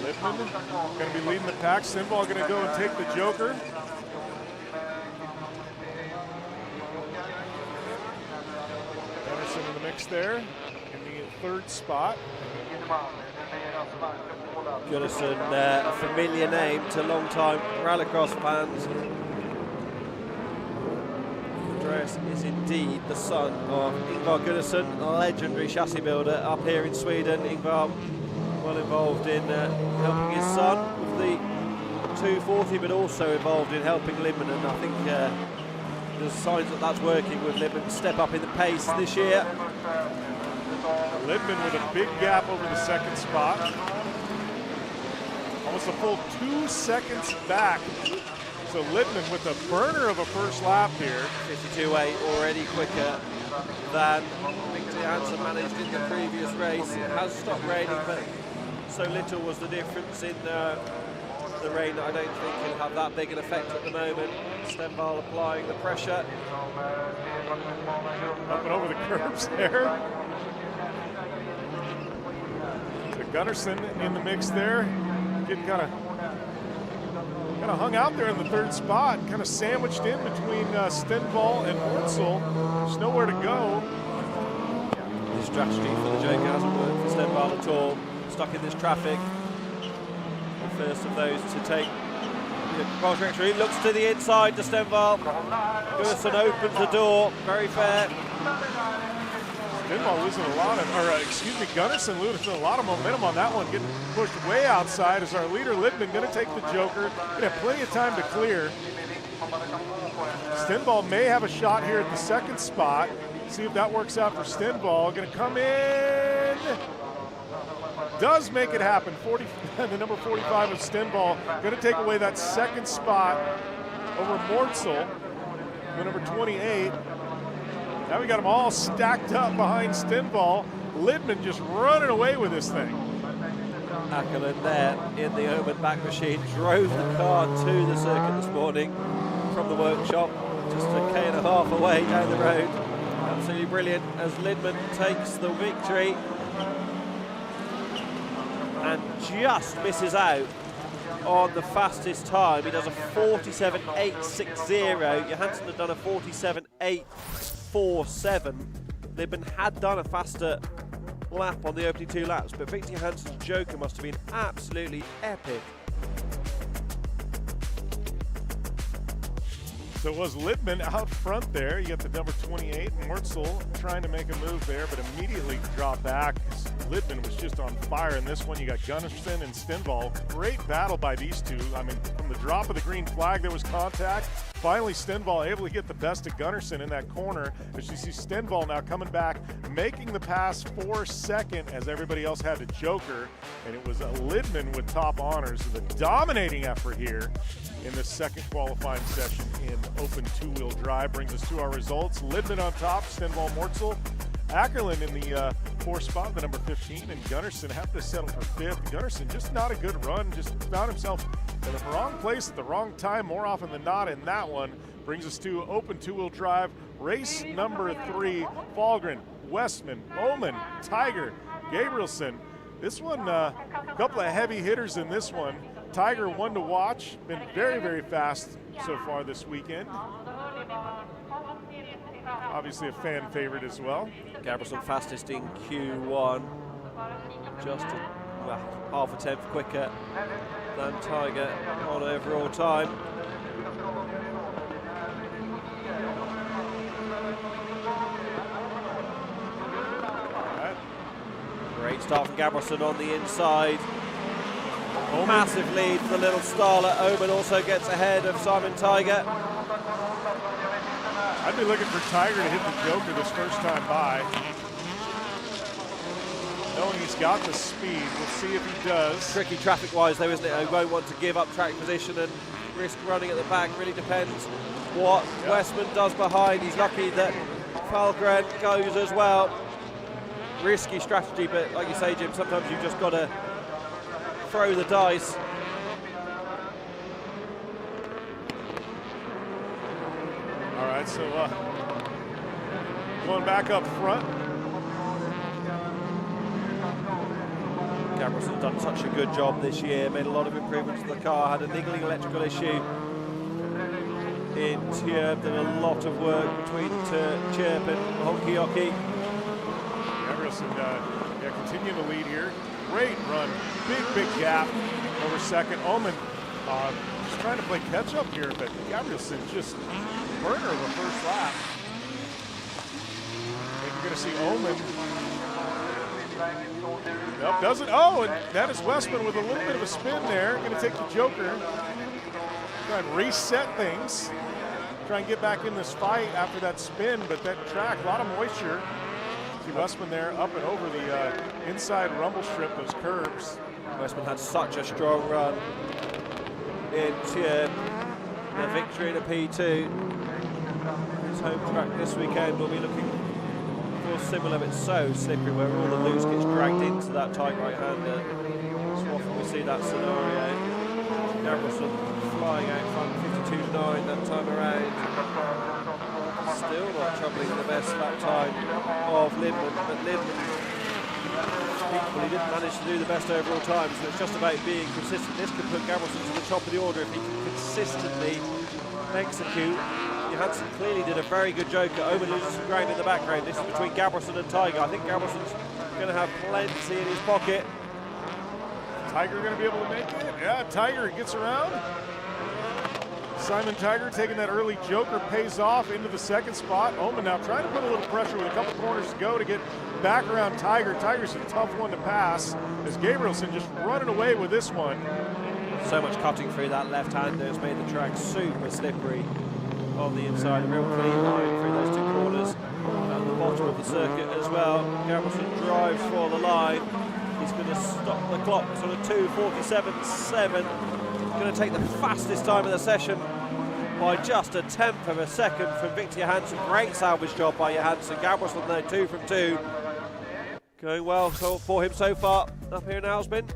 Libman going to be leading the pack. Stenvall going to go and take the Joker. Anderson in the mix there in the third spot. Gunnarsson, a familiar name to long-time Rallycross fans. Andreas is indeed the son of Ingvar Gunnarsson, a legendary chassis builder up here in Sweden. Ingvar well involved in helping his son with the 240, but also involved in helping Libman, and I think there's signs that that's working with Libman. Step up in the pace this year. Libman with a big gap over the second spot. Almost a full 2 seconds back. So Libman with a burner of a first lap here. 52.8 already quicker than Victor Hansen managed in the previous race. It has stopped raining, but so little was the difference in the rain that I don't think will have that big an effect at the moment. Stenvall applying the pressure. Up and over the curbs there. So Gunnarsson in the mix there. Getting kind of hung out there in the third spot, kind of sandwiched in between Stenvall and Mortzel. There's nowhere to go. The strategy for the Joker hasn't worked for Stenvall at all. Stuck in this traffic. The first of those to take the cross trajectory. Looks to the inside to Stenvall. Gunnarsson opens the door. Very fair. Stenvall losing a lot of, Gunnarsson losing a lot of momentum on that one, getting pushed way outside as our leader Libman going to take the Joker. Going to have plenty of time to clear. Stenvall may have a shot here at the second spot. See if that works out for Stenvall. Going to come in. Does make it happen. The number 45 of Stenvall going to take away that second spot over Mortzel, the number 28. Now we got them all stacked up behind Stenvall. Libman just running away with this thing. Ackerland there in the Omen back machine drove the car to the circuit this morning from the workshop, just a K.5 away down the road. Absolutely brilliant as Libman takes the victory and just misses out on the fastest time. He does a 47.860. Johansson had done a 47.847. Libman had done a faster lap on the opening 2 laps, but Victor Johansson's Joker must have been absolutely epic. So it was Libman out front there. You got the number 28, Mortzel trying to make a move there, but immediately dropped back. Libman was just on fire in this one. You got Gunnarsson and Stenvall. Great battle by these two. I mean, from the drop of the green flag, there was contact. Finally, Stenvall able to get the best of Gunnarsson in that corner. As you see Stenvall now coming back, making the pass for second as everybody else had the Joker. And it was Libman with top honors. The dominating effort here in the second qualifying session in open two-wheel drive brings us to our results. Libman on top, Stenvall, Mortzel. Ackerland in the 4th spot, the number 15, and Gunnarsson have to settle for 5th. Gunnarsson just not a good run, just found himself in the wrong place at the wrong time more often than not in that one. Brings us to open two-wheel drive, race number 3, Fahlgren, Westman, Bowman, Tiger, Gabrielson. This one, a couple of heavy hitters in this one. Tiger, one to watch, been very, very fast so far this weekend. Obviously a fan favorite as well. Gabrielson fastest in Q1, just half a tenth quicker than Tiger on overall time. Great start from Gabrielson on the inside. Omen. Massive lead for the little starlet. Omen also gets ahead of Simon Tiger. I'd be looking for Tiger to hit the Joker this first time by. Knowing he's got the speed, we'll see if he does. Tricky traffic-wise though, isn't it? He won't want to give up track position and risk running at the back. Really depends what Westman does behind. He's lucky that Fahlgren goes as well. risky strategy, but like you say, Jim, sometimes you've just got to throw the dice. All right, so going back up front. Gabrielson's done such a good job this year, made a lot of improvements to the car, had a niggling electrical issue in Tjerp, did a lot of work between Tjerp and Honky-Yoki. Gabrielson continuing to lead here. Great run, big gap over second. Omen just trying to play catch up here, but Gabrielson just burner of the first lap. I think you're going to see Omen. Nope, doesn't. Oh, and that is Westman with a little bit of a spin there. Going to take the Joker. Try and reset things. Try and get back in this fight after that spin, but that track, a lot of moisture. See Westman there up and over the inside rumble strip, those curves. Westman had such a strong run in Tjerp. The victory in a P2. His home track this weekend will be looking for similar, but so slippery where all the loose gets dragged into that tight right-hander. So often we see that scenario. Gabrielson flying out front, 52.9 that time around. Still not troubling the best lap time of Lindman, but Lindman equally didn't manage to do the best overall time, so it's just about being consistent. This could put Gabrielson to the top of the order if he can consistently execute. Johansson clearly did a very good Joker. Omen loses some ground in the background. This is between Gabrielson and Tiger. I think Gabrielson's going to have plenty in his pocket. Tiger going to be able to make it? Yeah, Tiger gets around. Simon Tiger taking that early Joker pays off into the second spot. Omen now trying to put a little pressure with a couple corners to go to get back around Tiger. Tiger's a tough one to pass as Gabrielson just running away with this one. So much cutting through that left-hander has made the track super slippery on the inside. A real clean line through those two corners at the bottom of the circuit as well. Gabrielson drives for the line. He's going to stop the clock sort of 2:47.7. Going to take the fastest time of the session by just a tenth of a second from Victor Johansson. Great salvage job by Johansson. Gabrielson there 2 from 2. Going well for him so far up here in Älvsbyn.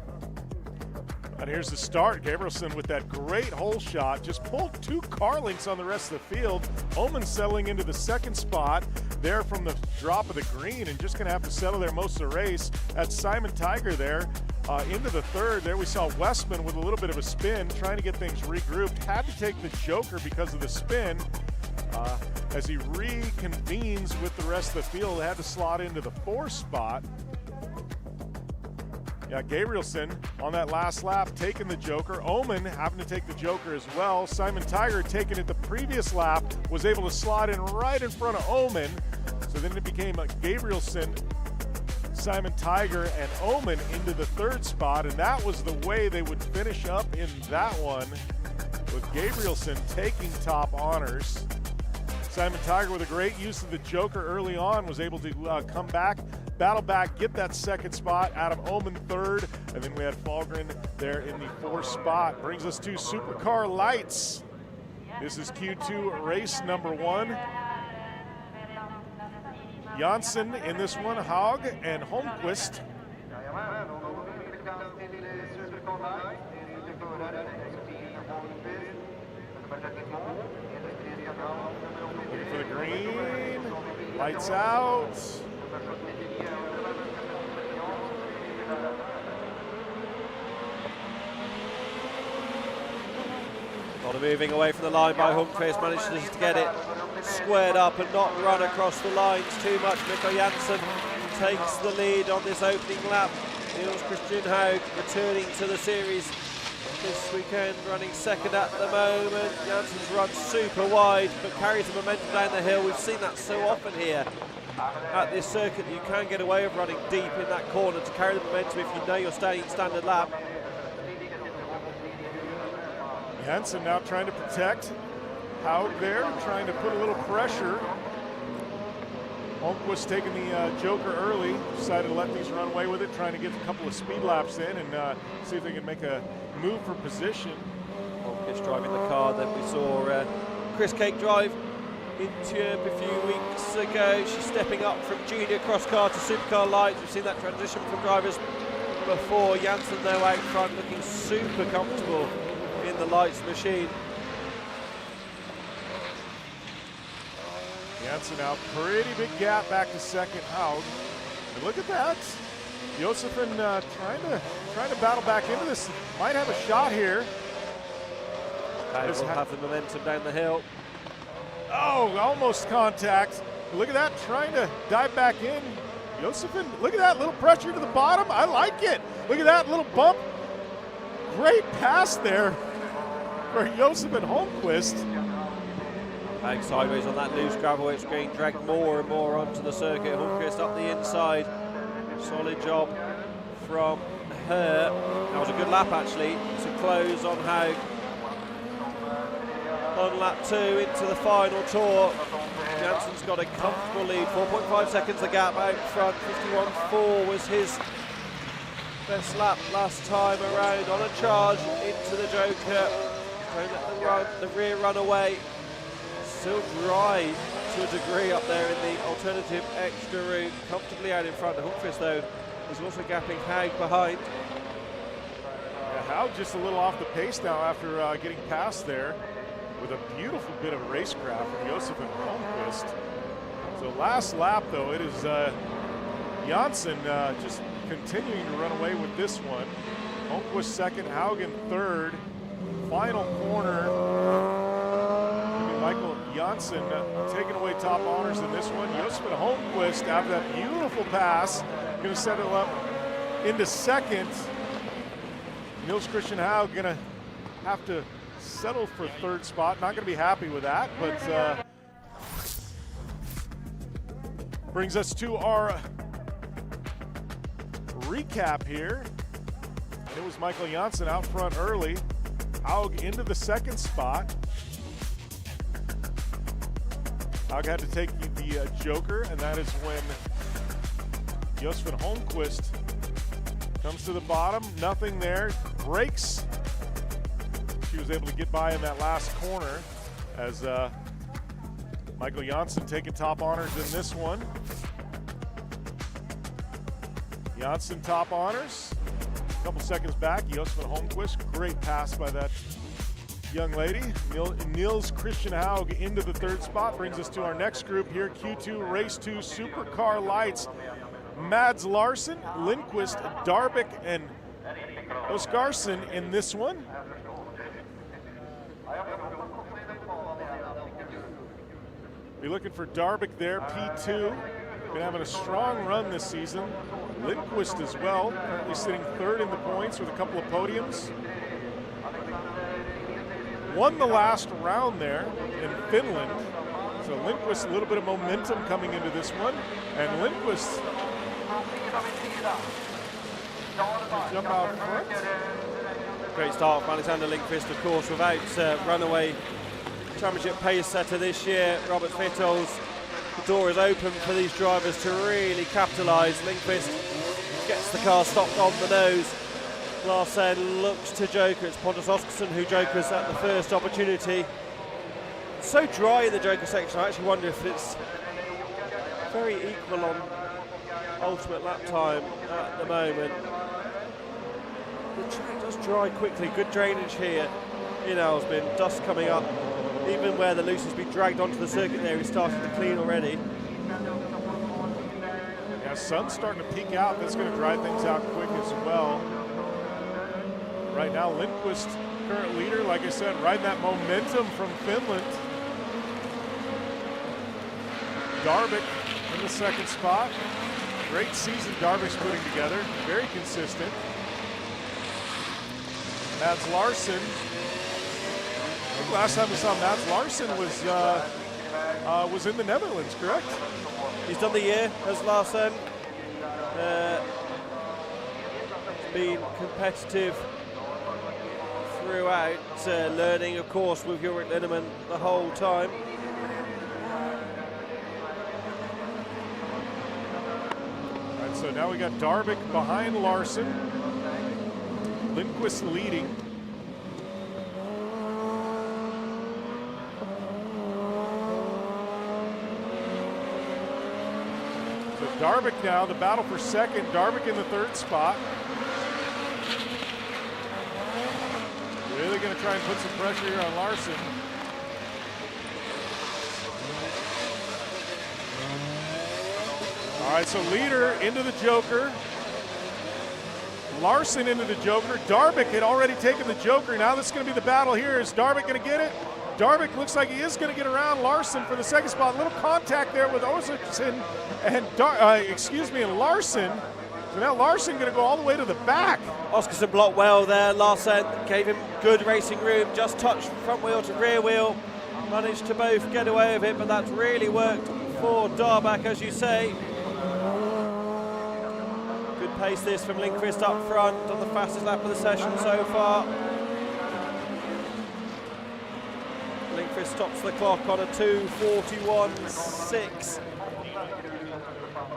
And here's the start. Gabrielson with that great hole shot. Just pulled 2 car links on the rest of the field. Omen settling into the second spot there from the drop of the green and just going to have to settle there most of the race. That's Simon Tiger there into the third. There we saw Westman with a little bit of a spin trying to get things regrouped. Had to take the Joker because of the spin. As he reconvenes with the rest of the field, had to slot into the 4th spot. Yeah, Gabrielson on that last lap taking the Joker. Omen having to take the Joker as well. Simon Tiger taking it the previous lap, was able to slot in right in front of Omen. So then it became Gabrielson, Simon Tiger, and Omen into the 3rd spot, and that was the way they would finish up in that one, with Gabrielson taking top honors. Simon Tiger with a great use of the Joker early on was able to come back, battle back, get that 2nd spot. Adam Omen 3rd, and then we had Fahlgren there in the 4th spot. Brings us to Supercar Lights. This is Q2 race number 1. Janssen in this one, Haug and Holmqvist. Looking for the green, lights out. A lot of moving away from the line by Holmqvist, manages to get it squared up and not run across the lines too much. Mikko Janssen takes the lead on this opening lap. Niels Christian Haug returning to the series this weekend, running 2nd at the moment. Janssen's run super wide but carries the momentum down the hill. We've seen that so often here at this circuit. You can get away with running deep in that corner to carry the momentum if you know you're staying standard lap. Janssen now trying to protect Haug there, trying to put a little pressure. Holmqvist taking the Joker early, decided to let these run away with it, trying to get a couple of speed laps in and see if they can make a move for position. Holmqvist driving the car, then we saw Chris Cake drive in Tube a few weeks ago. She's stepping up from junior cross-car to supercar lights. We've seen that transition from drivers before. Janssen, though, out front, looking super comfortable in the lights machine. Janssen now, pretty big gap back to second. Haug. And look at that. Josefin trying to battle back into this. Might have a shot here. Will have the momentum down the hill. Oh, almost contact. Look at that, trying to dive back in. Josefin, look at that little pressure to the bottom. I like it. Look at that little bump. Great pass there for Josefin Holmqvist. Back sideways on that loose gravel. It's getting dragged more and more onto the circuit. Holmqvist up the inside. Solid job from her. That was a good lap actually to close on Haug. On lap 2 into the final tour. Janssen's got a comfortable lead, 4.5 seconds the gap out front. 51.4 was his best lap last time around on a charge into the Joker. Don't let the rear run away. Still dry to a degree up there in the alternative extra route. Comfortably out in front. Holmqvist though is also gapping Haug behind. Yeah, Haug just a little off the pace now after getting past there, with a beautiful bit of racecraft from Josefin Holmqvist. So last lap though, it is Janssen just continuing to run away with this one. Holmqvist second, Haug in third. Final corner. Michael Janssen taking away top honors in this one. Josefin Holmqvist, after that beautiful pass, going to set it up into second. Nils Christian Haug going to have to settle for third spot. Not going to be happy with that, but brings us to our recap here. It was Michael Janssen out front early. Haug into the second spot. Haug had to take the Joker, and that is when Josefin Holmqvist comes to the bottom. Nothing there. Brakes. She was able to get by in that last corner as Michael Janssen taking top honors in this one. Janssen top honors. A couple seconds back, Josefin Holmqvist. Great pass by that young lady. Nils Christian Haug into the third spot. Brings us to our next group here, Q2 Race 2 Supercar Lights. Mads Larsen, Lindqvist, Darvik, and Oskarsson in this one. Be looking for Darvik there, P2. Been having a strong run this season. Lindqvist as well, currently sitting third in the points with a couple of podiums. Won the last round there in Finland. So Lindqvist, a little bit of momentum coming into this one. And Lindqvist jump out front. Great start from Alexander Lindqvist, of course, without runaway championship pace setter this year, Robert Fittles. The door is open for these drivers to really capitalise. Lindqvist gets the car stopped on the nose. Larsen looks to Joker. It's Pontus Oskarsson who jokers at the first opportunity. It's so dry in the Joker section, I actually wonder if it's very equal on ultimate lap time at the moment. The track does dry quickly. Good drainage here in Älvsbyn. Dust coming up. Even where the loose has been dragged onto the circuit there, it's starting to clean already. Yeah, sun's starting to peek out. That's going to dry things out quick as well. Right now, Lindqvist, current leader, like I said, riding that momentum from Finland. Darvik in the second spot. Great season Darvik's putting together, very consistent. Mads Larsen. I think last time we saw Mads Larsen was in the Netherlands, correct? He's done the year as Larsen. Been competitive throughout, learning, of course, with Ulrich Linnemann the whole time. All right, so now we got Darvik behind Larsen. Lindqvist leading. Darvik now, the battle for second. Darvik in the third spot. Really going to try and put some pressure here on Larson. All right, so leader into the Joker. Larson into the Joker. Darvik had already taken the Joker. Now this is going to be the battle here. Is Darvik going to get it? Darvik looks like he is going to get around Larson for the second spot. A little contact there with Oserson and and Larson. So now Larson going to go all the way to the back. Oskarsson blocked well there. Larson gave him good racing room. Just touched front wheel to rear wheel. Managed to both get away with it, but that's really worked for Darvik, as you say. Good pace this from Lindqvist up front on the fastest lap of the session so far. Lindqvist stops the clock on a 2:41.6.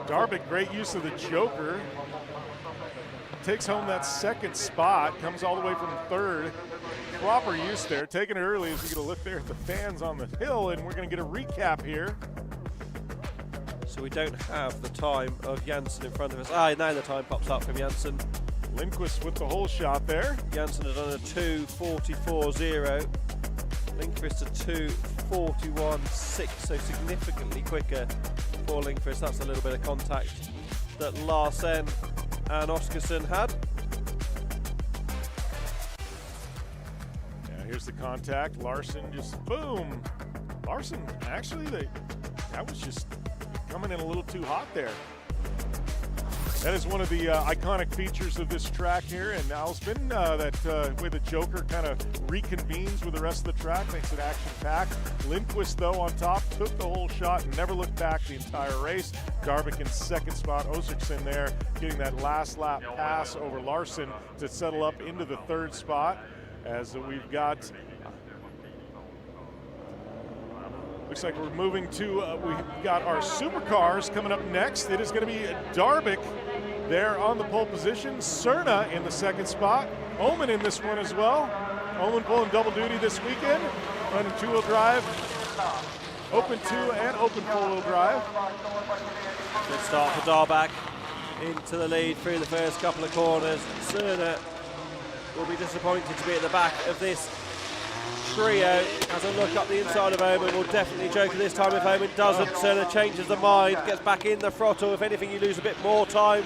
Darvik, great use of the Joker. Takes home that second spot, comes all the way from third. Proper use there, taking it early as we get a look there at the fans on the hill, and we're going to get a recap here. So we don't have the time of Janssen in front of us. Now the time pops up from Janssen. Lindqvist with the whole shot there. Janssen had done a 2:44.0. Lindqvist a 2:41.6, so significantly quicker for Lindqvist. That's a little bit of contact that Larsen and Oskarsson had. Yeah, here's the contact. Larson just boom. Larson, actually, that was just coming in a little too hot there. That is one of the iconic features of this track here in Älvsbyn, that way the Joker kind of reconvenes with the rest of the track, makes it action-packed. Lindqvist, though, on top, took the whole shot and never looked back the entire race. Darvik in second spot, Oserson there, getting that last lap pass over Larson to settle up into the third spot, as we've got looks like we're moving to, we've got our supercars coming up next. It is going to be Darvik there on the pole position. Cerna in the second spot. Omen in this one as well. Omen pulling double duty this weekend, running two-wheel drive, open two and open four-wheel drive. Good start for Darvik into the lead through the first couple of corners. Cerna will be disappointed to be at the back of this trio. As a look up the inside of Omen, will definitely Joker this time. If Omen doesn't, Cerna changes the mind, gets back in the throttle. If anything, you lose a bit more time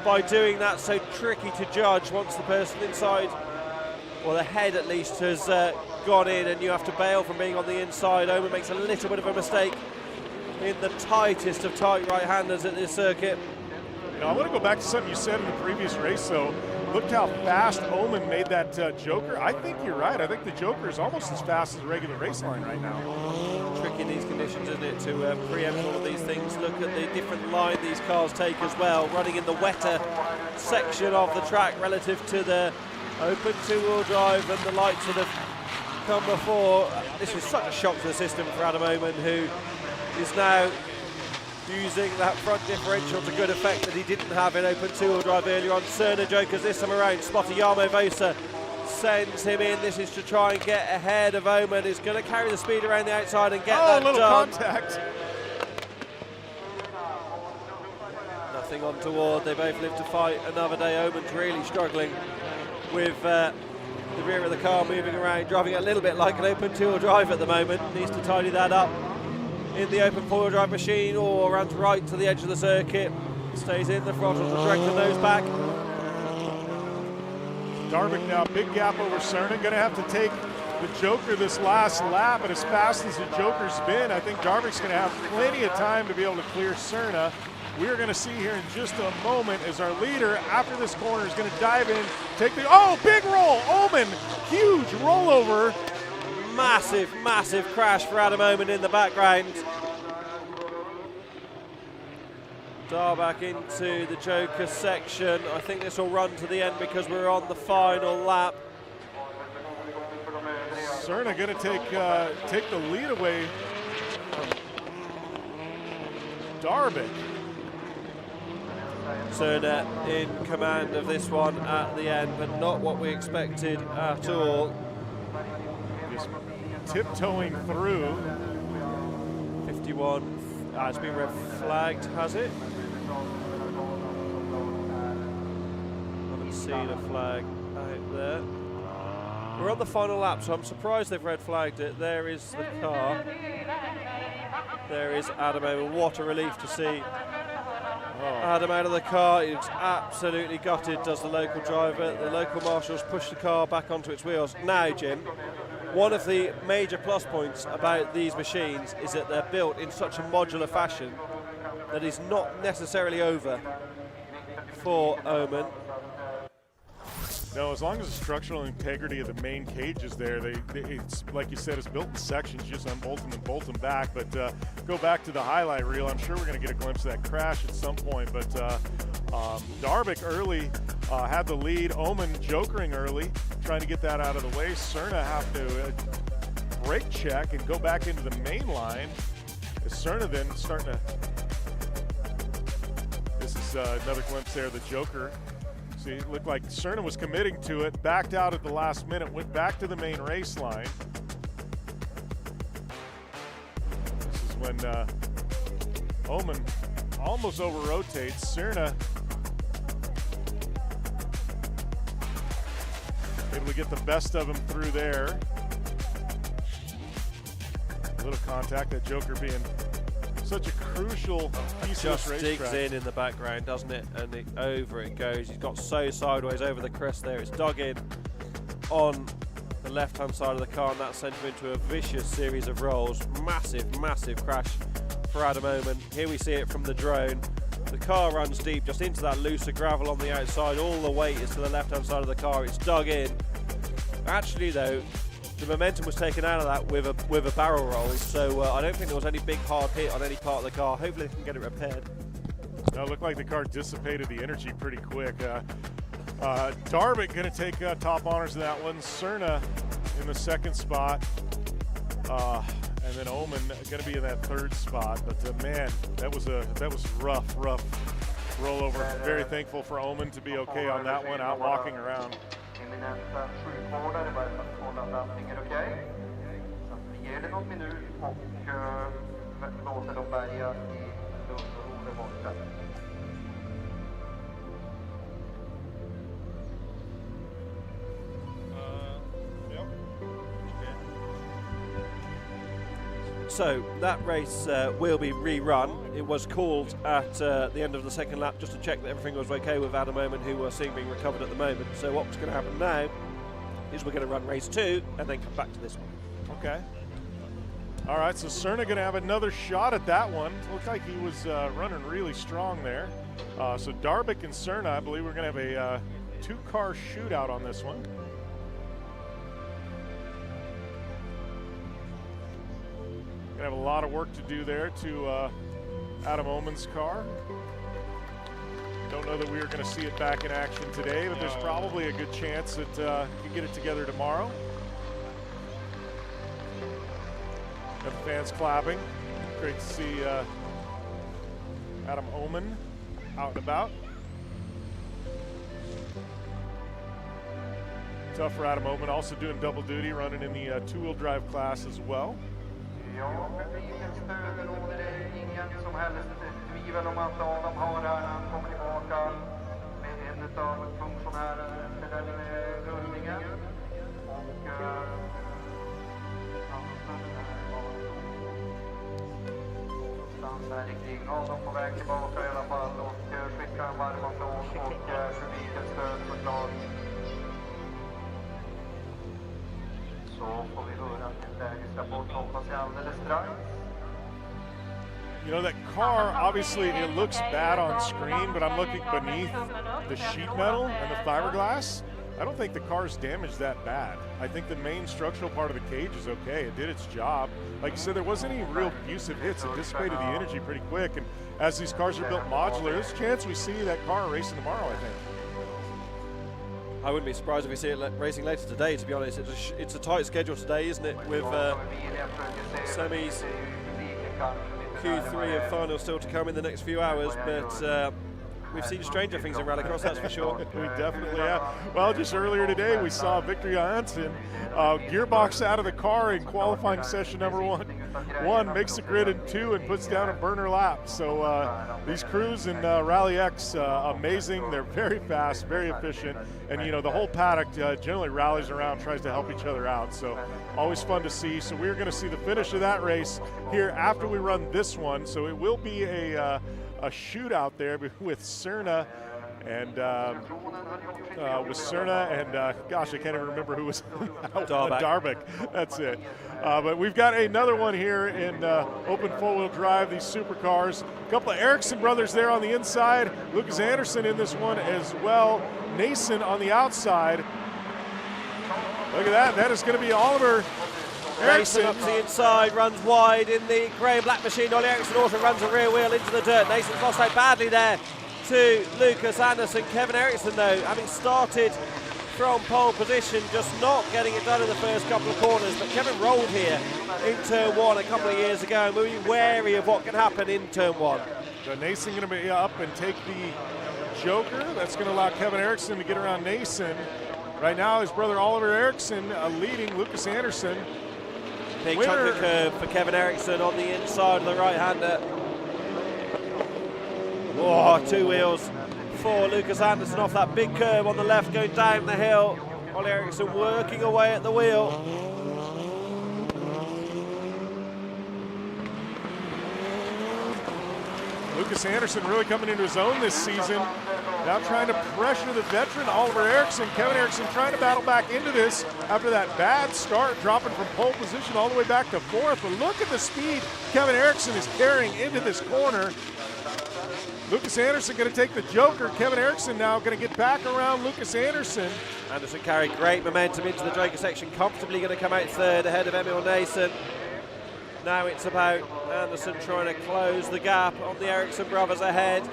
by doing that. So tricky to judge once the person inside, or the head at least, has gone in, and you have to bail from being on the inside. Omen makes a little bit of a mistake in the tightest of tight right-handers at this circuit. You know, I want to go back to something you said in the previous race, though. Looked how fast Omen made that Joker. I think you're right. I think the Joker is almost as fast as a regular race line right now. Tricky in these conditions, isn't it, to preempt all of these things. Look at the different line these cars take as well, running in the wetter section of the track relative to the open two-wheel drive and the lights that have come before. This was such a shock to the system for Adam Omen, who is now using that front differential to good effect that he didn't have in open two-wheel drive earlier on. Cerna Jokers this time around. Spotter Jarmo Vosa sends him in. This is to try and get ahead of Omen. He's going to carry the speed around the outside and get that little done. Contact. Nothing untoward. They both live to fight another day. Omen's really struggling with the rear of the car moving around, driving a little bit like an open two-wheel drive at the moment. Needs to tidy that up in the open four-wheel drive machine, or runs right to the edge of the circuit. Stays in the throttle to direct the nose back. Darvik now, big gap over Cerna. Going to have to take the Joker this last lap, but as fast as the Joker's been, I think Darvik's going to have plenty of time to be able to clear Cerna. We are going to see here in just a moment as our leader, after this corner, is going to dive in, take the, big roll, Omen, huge rollover. Massive, massive crash for Adam Omen in the background. Darvik into the Joker section. I think this will run to the end because we're on the final lap. Cerna going to take the lead away from Darvik. Cerna in command of this one at the end, but not what we expected at all. Just tiptoeing through. 51, it's been red flagged, has it? Haven't seen a flag out there. We're on the final lap, so I'm surprised they've red flagged it. There is the car. There is Adam Omen. What a relief to see Adam out of the car. He looks absolutely gutted, does the local driver. The local marshals push the car back onto its wheels. Now, Jim, one of the major plus points about these machines is that they're built in such a modular fashion that is not necessarily over for Omen. No, as long as the structural integrity of the main cage is there, it's like you said, it's built in sections. You just unbolt them and bolt them back. But go back to the highlight reel. I'm sure we're going to get a glimpse of that crash at some point. But Darvik early had the lead. Omen jokering early, trying to get that out of the way. Cerna have to brake check and go back into the main line. Cerna then starting to. This is another glimpse there of the joker. See, it looked like Cerna was committing to it, backed out at the last minute, went back to the main race line. This is when Omen almost over-rotates. Cerna able to get the best of him through there. A little contact, that joker being such a crucial piece of this racetrack. Just digs in the background, doesn't it? And over it goes. He's got so sideways over the crest there. It's dug in on the left-hand side of the car, and that sent him into a vicious series of rolls. Massive, massive crash for Adam Omen. Here we see it from the drone. The car runs deep just into that looser gravel on the outside. All the weight is to the left-hand side of the car. It's dug in. Actually, though, the momentum was taken out of that with a barrel roll, so I don't think there was any big hard hit on any part of the car. Hopefully they can get it repaired. No, it looked like the car dissipated the energy pretty quick. Darvik going to take top honors in that one. Cerna in the second spot, and then Omen going to be in that third spot. But man, that was rough rollover. Very thankful for Omen to be okay on that one, out walking around. Eminenta sjukvårdare bara för att kolla att allting är okej. Så att vi ger det någon minut och låter dem bärga i lugn och ro där borta. So that race will be rerun. It was called at the end of the second lap just to check that everything was okay with Adam Omen, who we're seeing being recovered at the moment. So what's going to happen now is we're going to run race 2 and then come back to this one. Okay. All right, so Cerna going to have another shot at that one. Looked like he was running really strong there. So Darvik and Cerna, I believe we're going to have a two-car shootout on this one. Gonna have a lot of work to do there to Adam Omen's car. Don't know that we are going to see it back in action today, but there's probably a good chance that he can get it together tomorrow. Got the fans clapping. Great to see Adam Omen out and about. Tough for Adam Omen, also doing double duty, running in the two-wheel drive class as well. Ja, publiken stöder råder det ingen som helst tvivel om att Adam har här när han kommer tillbaka med en av funktionärerna efter den rullningen. Och någonstans här kring Adam på väg tillbaka i alla fall och skickar en varm applåd och publikens stöd såklart. Så får vi höra en lägesrapport hoppas jag alldeles strax. You know, that car, obviously it looks bad on screen, but I'm looking beneath the sheet metal and the fiberglass. I don't think the car's damaged that bad. I think the main structural part of the cage is okay. It did its job. Like you said, there wasn't any real abusive hits. It dissipated the energy pretty quick. And as these cars are built modular, there's a chance we see that car racing tomorrow, I think. I wouldn't be surprised if we see it racing later today, to be honest. It's a tight schedule today, isn't it, with semis, Q3 and final still to come in the next few hours, but we've seen stranger things in Rallycross, that's for sure. We definitely have. Well, just earlier today we saw Victory Hansen gearbox out of the car in qualifying session number 1. 1 makes the grid in 2 and puts down a burner lap. So these crews in Rallyx, amazing. They're very fast, very efficient, and you know the whole paddock generally rallies around, tries to help each other out. So always fun to see. So we're going to see the finish of that race here after we run this one. So it will be a shootout there with Cerna and gosh, I can't even remember who was Darbeck. That's it. But we've got another one here in open four-wheel drive, these supercars. A couple of Ericsson brothers there on the inside. Lucas Anderson in this one as well. Nason on the outside. Look at that. That is going to be Oliver Ericsson. Nason up to the inside, runs wide in the grey and black machine. Ollie Ericsson also runs a rear wheel into the dirt. Nason's lost out badly there to Lucas Anderson. Kevin Ericsson, though, having started from pole position, just not getting it done in the first couple of corners. But Kevin rolled here in turn 1 a couple of years ago, and we'll be wary of what can happen in turn 1. So Nason going to be up and take the Joker. That's going to allow Kevin Ericsson to get around Nason. Right now, his brother Oliver Ericsson leading Lucas Anderson. Big chunk of curve for Kevin Ericsson on the inside of the right-hander. Oh, 2 wheels for Lucas Anderson off that big curve on the left, going down the hill. Ollie Ericsson working away at the wheel. Lucas Anderson really coming into his own this season. Now trying to pressure the veteran Oliver Ericsson. Kevin Ericsson trying to battle back into this after that bad start, dropping from pole position all the way back to 4th. But look at the speed Kevin Ericsson is carrying into this corner. Lucas Anderson going to take the Joker. Kevin Ericsson now going to get back around Lucas Anderson. Anderson carried great momentum into the Joker section, comfortably going to come out 3rd ahead of Emil Nason. Now it's about Anderson trying to close the gap on the Ericsson brothers ahead.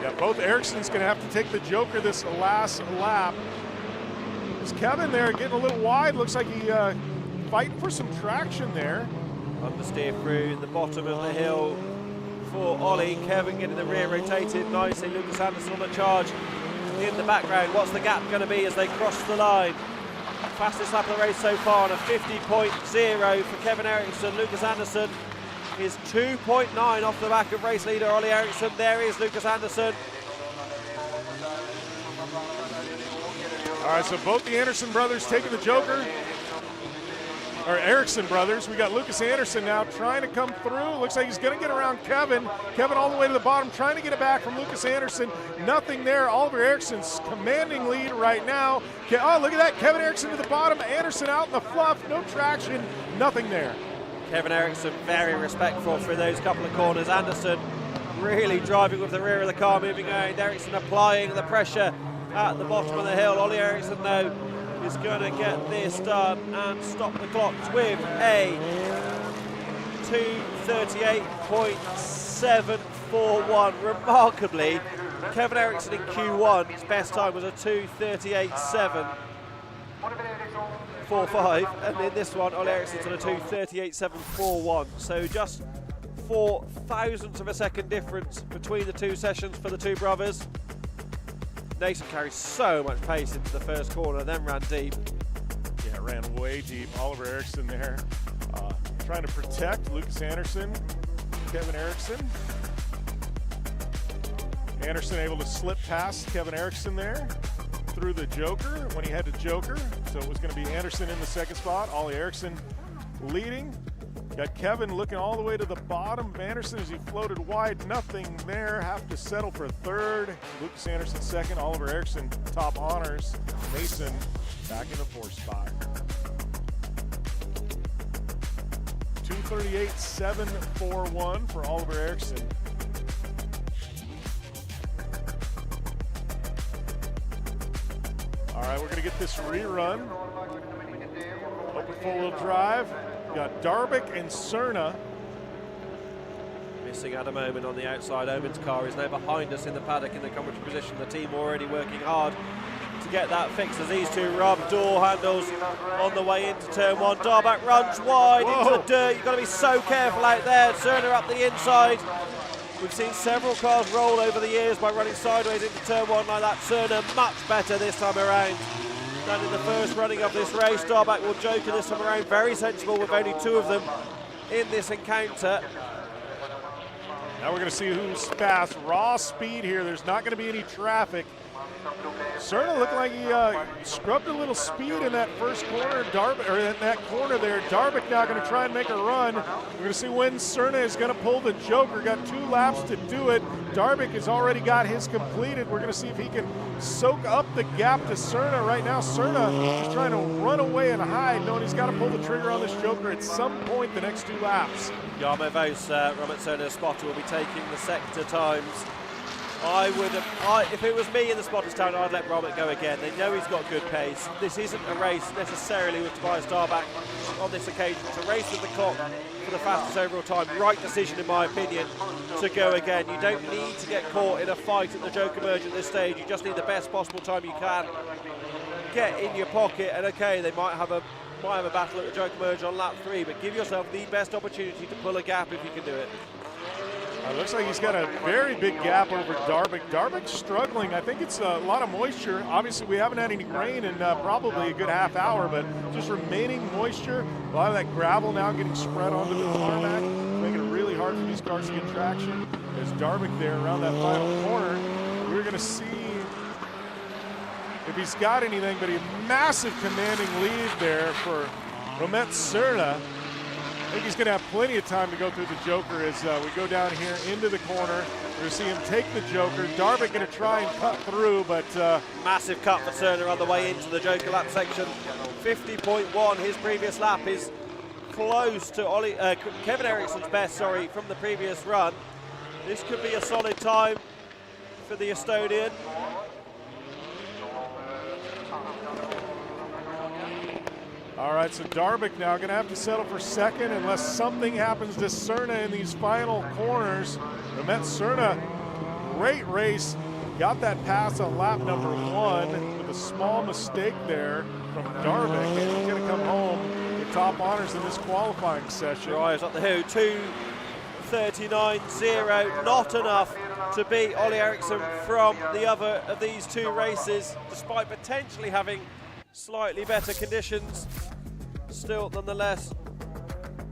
Yeah, both Ericsson's going to have to take the Joker this last lap. Is Kevin there getting a little wide? Looks like he fighting for some traction there. Understeer through the bottom of the hill for Ollie. Kevin getting the rear rotated nicely. Lucas Anderson on the charge in the background. What's the gap going to be as they cross the line? Fastest lap of the race so far on a 50.0 for Kevin Ericsson. Lucas Anderson is 2.9 off the back of race leader Ollie Ericsson. There is Lucas Anderson. All right, so both the Anderson brothers taking the Joker. Or Ericsson brothers. We got Lucas Anderson now trying to come through. Looks like he's going to get around Kevin. Kevin all the way to the bottom, trying to get it back from Lucas Anderson. Nothing there. Oliver Ericsson's commanding lead right now. Oh, look at that. Kevin Ericsson to the bottom. Anderson out in the fluff. No traction. Nothing there. Kevin Ericsson very respectful through those couple of corners. Anderson really driving with the rear of the car, moving around. Ericsson applying the pressure at the bottom of the hill. Ollie Ericsson, though, is going to get this done and stop the clocks with a 2:38.741. Remarkably, Kevin Ericsson in Q1, his best time was a 2:38.745, and in this one, Ollie Ericsson's on a 2:38.741. So just 4 thousandths of a second difference between the two sessions for the two brothers. Nason carries so much pace into the first corner, then ran deep. Yeah, ran way deep. Oliver Ericsson there trying to protect Lucas Anderson, Kevin Ericsson. Anderson able to slip past Kevin Ericsson there through the Joker when he had to Joker. So it was going to be Anderson in the second spot, Ollie Ericsson leading. Got Kevin looking all the way to the bottom. Anderson, as he floated wide, nothing there. Have to settle for 3rd. Lucas Anderson 2nd. Oliver Ericsson top honors. Nason back in the 4th spot. 2:38.741 for Oliver Ericsson. All right, we're going to get this rerun. Open four-wheel drive. Got Darbeck and Cerna. Missing out a moment on the outside. Owen's car is now behind us in the paddock in the commentary position. The team already working hard to get that fixed as these two rub door handles on the way into turn 1. Darbeck runs wide into the dirt. You've got to be so careful out there. Cerna up the inside. We've seen several cars roll over the years by running sideways into turn 1 like that. Cerna much better this time around. done in the first running of this race. Darback will joker this time around, very sensible with only 2 of them in this encounter. Now we're going to see who's fast. Raw speed here. There's not going to be any traffic. Serna looked like he scrubbed a little speed in that first corner. In that corner there. Darbic now going to try and make a run. We're going to see when Serna is going to pull the joker. Got 2 laps to do it. Darbic has already got his completed. We're going to see if he can soak up the gap to Serna. Right now, Serna is trying to run away and hide, knowing he's got to pull the trigger on this joker at some point the next 2 laps. Jarmo Vos, Robert Serna's spotter, will be taking the sector times. If it was me in the spotter's town, I'd let Robert go again. They know he's got good pace. This isn't a race necessarily with Tobias Darback on this occasion. It's a race with the clock for the fastest overall time. Right decision, in my opinion, to go again. You don't need to get caught in a fight at the Joker Merge at this stage. You just need the best possible time you can get in your pocket. And okay, they might have a battle at the Joker Merge on lap 3, but give yourself the best opportunity to pull a gap if you can do it. Looks like he's got a very big gap over Darbic. Darbic's struggling. I think it's a lot of moisture. Obviously, we haven't had any rain in probably a good half hour, but just remaining moisture. A lot of that gravel now getting spread onto the tarmac, making it really hard for these cars to get traction. There's Darbic there around that final corner. We're going to see if he's got anything, but a massive commanding lead there for Romet Serna. I think he's going to have plenty of time to go through the joker as we go down here into the corner. We're going to see him take the joker. Darbic going to try and cut through, but... massive cut for Serna on the way into the joker lap section. 50.1, his previous lap is close to Kevin Eriksson's best, from the previous run. This could be a solid time for the Estonian. All right, so Darbic now going to have to settle for second unless something happens to Serna in these final corners. Romet Serna, great race. Got that pass on lap number 1 with a small mistake there from Darbic. And he's going to come home with top honors in this qualifying session. Drives up the hill, 2:39.0. Not enough to beat Ollie Eriksson from the other of these 2 races, despite potentially having slightly better conditions. Still, nonetheless,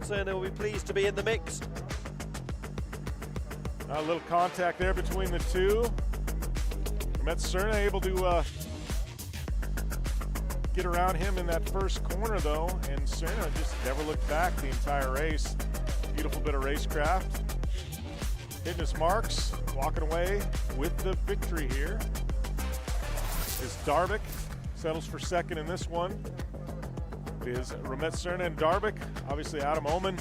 Serna will be pleased to be in the mix. A little contact there between the 2. Romet Serna able to get around him in that first corner, though, and Serna just never looked back the entire race. Beautiful bit of racecraft. Hitting his marks, walking away with the victory here. Is Darbic. Settles for second in this one. It is Romet Serna and Darbic. Obviously, Adam Omen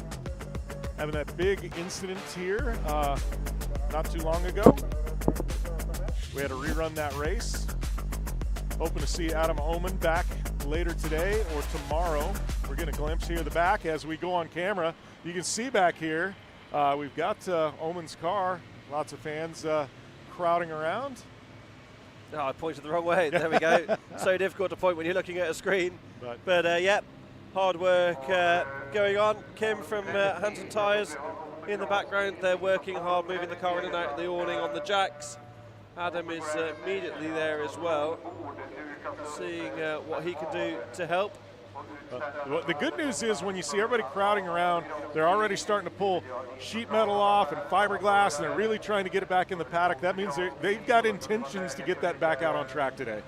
having that big incident here not too long ago. We had to rerun that race. Hoping to see Adam Omen back later today or tomorrow. We're getting a glimpse here of the back as we go on camera. You can see back here, we've got Omen's car. Lots of fans crowding around. Oh, I pointed the wrong way. There we go. So difficult to point when you're looking at a screen. But yeah, hard work going on. Kim from Hanson Tyres in the background. They're working hard, moving the car in and out of the awning on the jacks. Adam is immediately there as well, seeing what he can do to help. The good news is when you see everybody crowding around, they're already starting to pull sheet metal off and fiberglass, and they're really trying to get it back in the paddock. That means they've got intentions to get that back out on track today.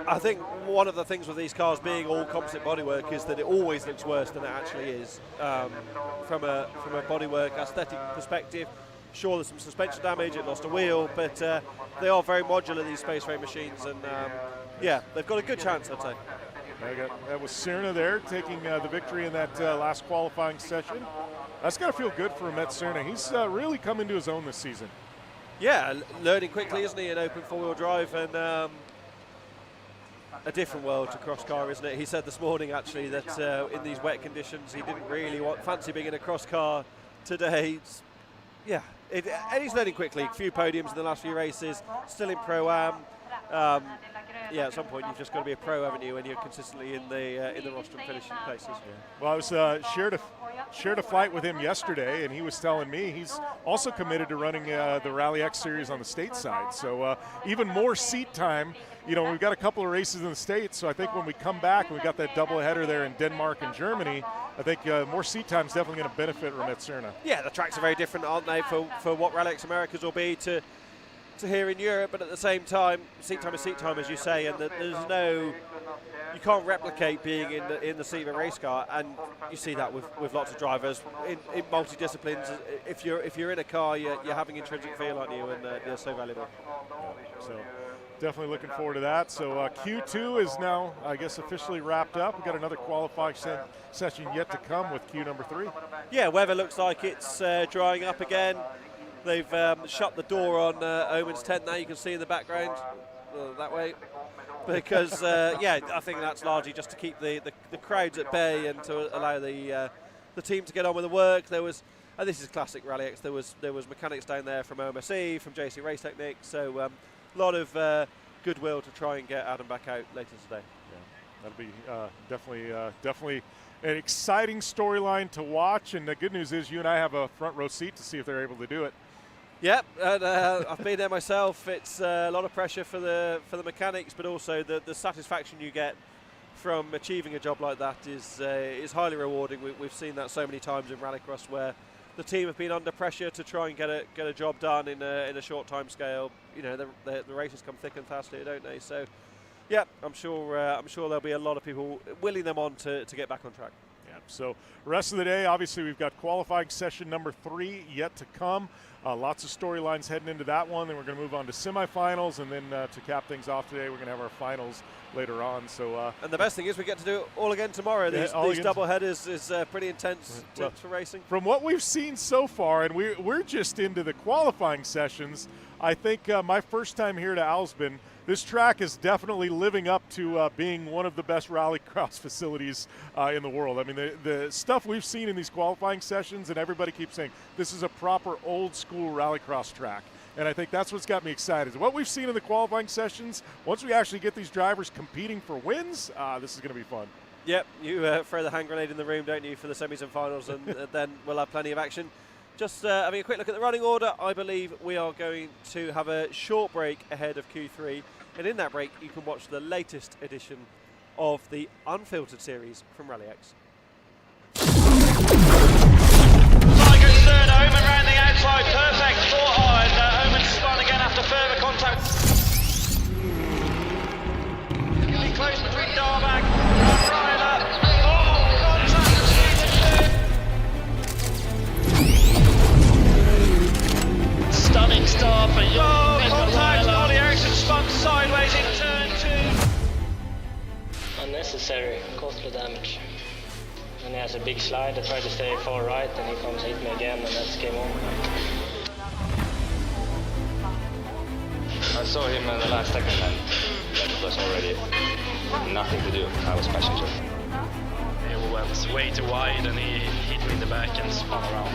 I think one of the things with these cars being all composite bodywork is that it always looks worse than it actually is. From a bodywork aesthetic perspective, sure there's some suspension damage, it lost a wheel, but they are very modular, these Space Rain machines, and yeah, they've got a good chance, I'd say. That was Serna there taking the victory in that last qualifying session. That's got to feel good for Romet Serna. He's really come into his own this season. Yeah, learning quickly, isn't he, in open four-wheel drive, and a different world to cross car, isn't it? He said this morning, actually, that in these wet conditions, he didn't really fancy being in a cross car today. Yeah, and he's learning quickly. A few podiums in the last few races, still in Pro-Am. yeah, at some point you've just got to be a pro, haven't you, when you're consistently in the roster and finishing places. Well, I was shared a flight with him yesterday, and he was telling me he's also committed to running the Rallyx series on the state side. So even more seat time. You know, we've got a couple of races in the States, so I think when we come back and we've got that doubleheader there in Denmark and Germany, I think more seat time is definitely going to benefit Ramit-Cerna. Yeah, the tracks are very different, aren't they, for what Rallyx Americas will be to here in Europe, but at the same time, seat time is seat time, as you say, and you can't replicate being in the seat of a race car, and you see that with lots of drivers in multi-disciplines. If you're in a car, you're having intrinsic feel, aren't you, and they're so valuable. So definitely looking forward to that. So Q2 is now, I guess, officially wrapped up. We've got another qualifying session yet to come with Q number 3. Yeah, weather looks like it's drying up again. They've shut the door on Omen's tent now. You can see in the background that way. Because, yeah, I think that's largely just to keep the crowds at bay and to allow the team to get on with the work. There was, and this is classic Rallyx, there was mechanics down there from OMSE, from JC Race Techniques, so a lot of goodwill to try and get Adam back out later today. Yeah, that'll be definitely an exciting storyline to watch, and the good news is you and I have a front row seat to see if they're able to do it. Yep, and I've been there myself. It's a lot of pressure for the mechanics, but also the satisfaction you get from achieving a job like that is highly rewarding. We've seen that so many times in Rallycross where the team have been under pressure to try and get a job done in a short time scale. You know, the races come thick and fast here, don't they? So, yeah, I'm sure there'll be a lot of people willing them on to get back on track. Yeah. So rest of the day, obviously, we've got qualifying session number 3 yet to come. Lots of storylines heading into that one. Then we're going to move on to semifinals, and then to cap things off today, we're going to have our finals later on. So and the best thing is we get to do it all again tomorrow. These double headers is pretty intense for racing. From what we've seen so far, and we're just into the qualifying sessions, I think my first time here to Älvsbyn, this track is definitely living up to being one of the best rallycross facilities in the world. I mean, the stuff we've seen in these qualifying sessions, and everybody keeps saying this is a proper old school rallycross track. And I think that's what's got me excited. What we've seen in the qualifying sessions, once we actually get these drivers competing for wins, this is going to be fun. Yep, you throw the hand grenade in the room, don't you, for the semis and finals, and then we'll have plenty of action. Just having a quick look at the running order, I believe we are going to have a short break ahead of Q3, and in that break you can watch the latest edition of the Unfiltered series from Rallyx. Tiger's third, Omen round the outside, perfect for and Omen spun again after further contact. Getting close between Darback and Ryler. Stunning start for young contact, Ollie Eriksson spun sideways in turn 2. Unnecessary, costly damage. And he has a big slide, I tried to stay far right and he comes hit me again and that's game on. I saw him in the last second and that was already nothing to do. I was passenger. He went way too wide and he hit me in the back and spun around.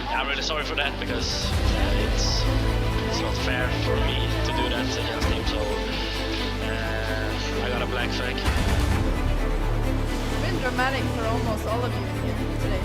I'm really sorry for that because it's not fair for me to do that against him, so I got a black flag. It's been dramatic for almost all of you here today.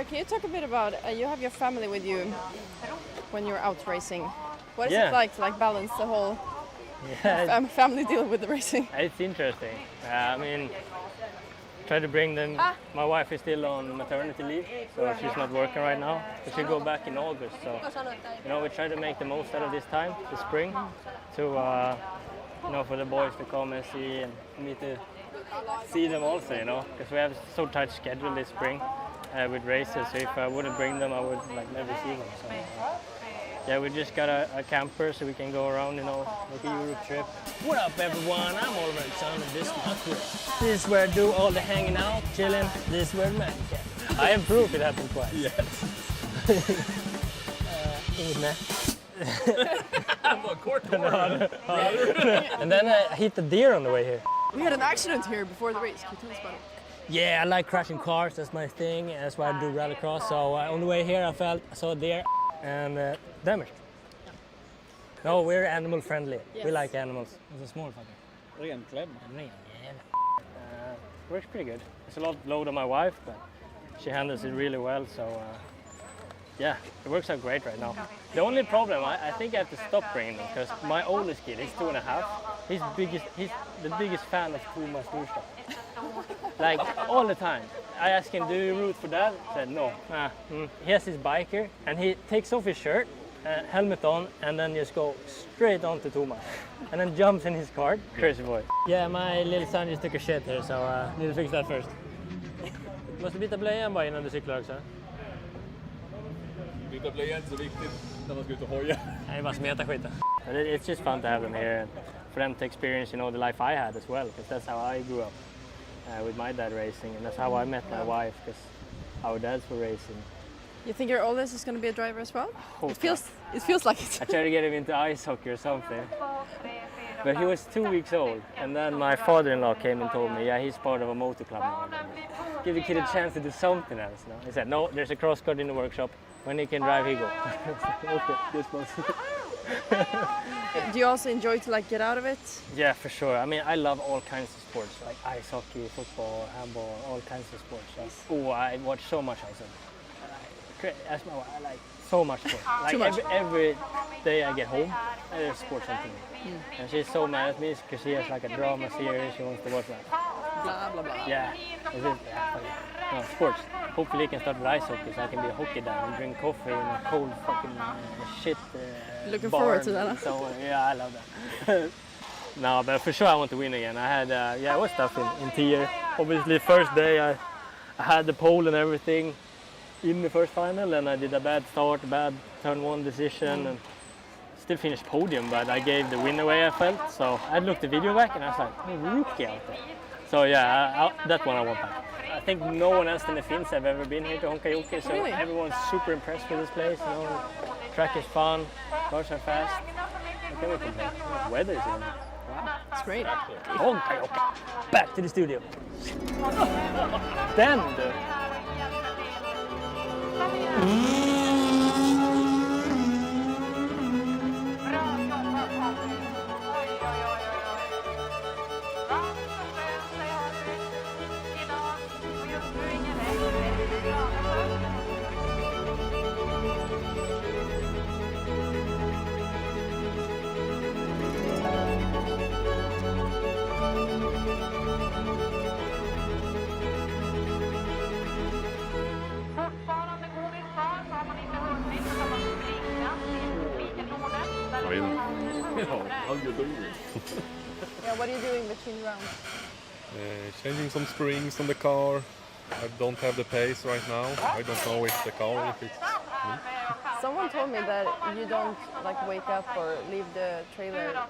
Can you talk a bit about, you have your family with you when you're out racing. What is it like to balance the whole family deal with the racing? It's interesting. I mean, try to bring them. My wife is still on maternity leave, so she's not working right now. But she'll go back in August. So, we try to make the most out of this time, the spring, to, for the boys to come and see and for me to see them also, because we have so tight schedule this spring. with races. So if I wouldn't bring them, I would like never see them. So yeah, we just got a camper so we can go around, you know, like a Europe trip. What up, everyone? I'm Oliver Alexander. This is my crib. This is where I do all the hanging out, chilling. This is where the man can. I am proof it happened twice. Yes. And then I hit the deer on the way here. We had an accident here before the race. Can you tell us about it? Yeah, I like crashing cars. That's my thing. That's why I do rallycross. So on the way here, I saw a deer and damaged. No, we're animal friendly. Yes. We like animals. It's a small fucker. Renklädd. Works pretty good. It's a lot load on my wife, but she handles it really well. So yeah, it works out great right now. The only problem, I think I have to stop bringing them because my oldest kid, he's 2.5. He's the biggest fan of Thomas Nordström. Like all the time. I asked him, do you root for Dad? He said no. He has his bike here and he takes off his shirt, helmet on, and then just go straight on to Thomas. And then jumps in his car. Crazy boy. Yeah, my little son just took a shit here, so need to fix that first. Måste byta blöjan bara innan du cyklar också. Byta blöja är inte så viktigt när man ska ut och hoja. Nej, bara smeta skiten. It's just fun to have them here and for them to experience, you know, the life I had as well, because that's how I grew up with my dad racing, and that's how I met my wife, because our dads were racing. You think your oldest is going to be a driver as well? Oh, It feels like it. I tried to get him into ice hockey or something, but he was 2 weeks old, and then my father-in-law came and told me, yeah, he's part of a motor club now. Give the kid a chance to do something else. No? He said, no, there's a cross cut in the workshop. When he can drive, he go. Okay, this was. Do you also enjoy to like get out of it? Yeah, for sure. I mean, I love all kinds of sports, like ice hockey, football, handball, all kinds of sports. Oh, I watch so much ice hockey. That's my wife. I like so much sport. Like every day I get home, there's sports on TV. And she's so mad at me because she has like a drama series. She wants to watch that. Blah blah blah. Yeah, no, sports. Hopefully I can start with ice hockey so I can be a hockey dad and drink coffee in a cold fucking shit Looking barn. forward to that. So yeah, I love that. No, but for sure I want to win again. I had, it was tough in tier. Obviously first day I had the pole and everything in the first final, and I did a bad start, bad turn one decision, and still finished podium, but I gave the win away, I felt. So I looked the video back and I was like, oh, rookie out there. So yeah, that one I want back. I think no one else than the Finns have ever been here to Honkajoki, so Really? everyone's super impressed with this place. You know, track is fun, cars are fast. What can we complain? The weather is even. Wow. It's great. Honkajoki. Back to the studio. Den du! Yeah, what are you doing between rounds? Changing some springs on the car. I don't have the pace right now. I don't know if the car, if it's me. Someone told me that you don't like wake up or leave the trailer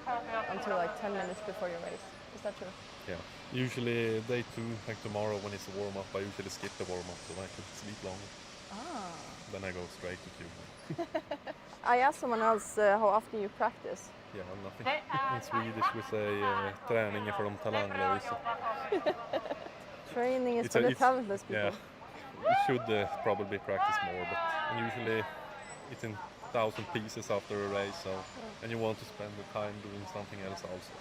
until like 10 minutes before your race. Is that true? Yeah. Usually day 2, like tomorrow when it's a warm-up, I usually skip the warm-up so I can sleep longer. Ah. Then I go straight to Q. I asked someone else how often you practice. Yeah, nothing. In Swedish we say träning är för de talanglösa. Training is for the talentless people. Yeah, you should probably practice more, but usually it's in 1,000 pieces after a race, so and you want to spend the time doing something else also.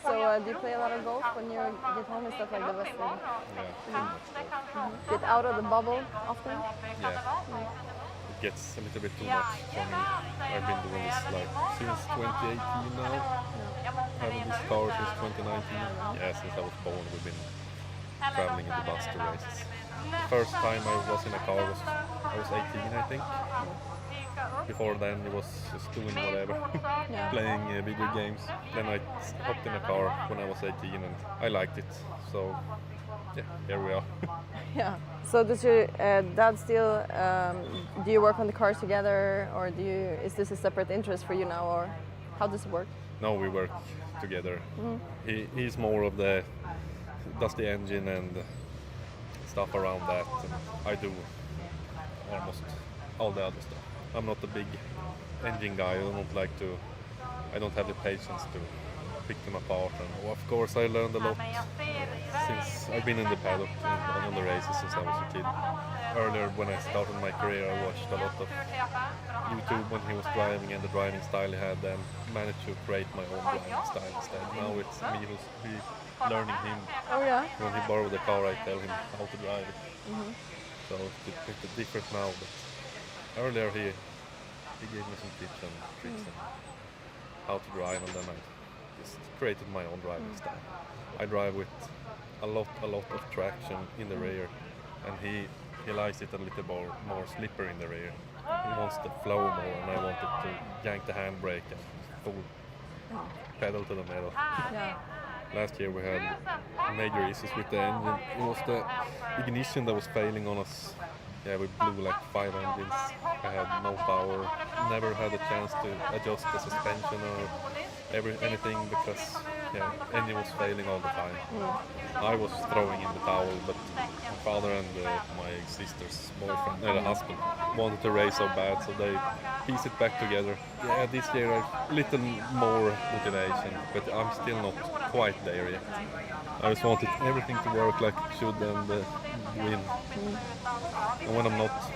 So do you play a lot of golf when you get home and stuff like the Western? Yeah, too much golf. Get out of the bubble often? Yeah. It gets a little bit too much for me. I've been doing this like since 2018 now. Having this car since 2019. Yeah, since I was born we've been traveling in the bus to races. The first time I was in a car I was 18 I think. Before then it was just doing whatever, playing video games. Then I hopped in a car when I was 18 and I liked it. So yeah, here we are. Yeah. So does your dad still? Do you work on the cars together, or is this a separate interest for you now, or how does it work? No, we work together. He's more of does the engine and stuff around that, and I do almost all the other stuff. I'm not a big engine guy. I don't have the patience to pick them apart. And of course, I learned a lot since I've been in the paddock and on the races since I was a kid. Earlier, when I started my career, I watched a lot of YouTube when he was driving and the driving style he had, and managed to create my own driving style instead. Now it's me who's learning him. Oh yeah. When he borrows the car, I tell him how to drive it. So it's different now, but earlier he gave me some tips and tricks and how to drive, and then I just created my own driving style. I drive with a lot of traction in the rear, and he likes it a little more slippery in the rear. He wants the flow more, and I wanted to yank the handbrake and full pedal to the metal. Yeah. Last year we had major issues with the engine. It was the ignition that was failing on us. Yeah, we blew like 5 engines. I had no power, never had a chance to adjust the suspension or anything because engine was failing all the time. I was throwing in the towel, but my father and my sister's boyfriend, the husband, wanted to race so bad, so they pieced it back together. Yeah, this year a little more motivation, but I'm still not quite there yet. I just wanted everything to work like it should and win. And when I'm not,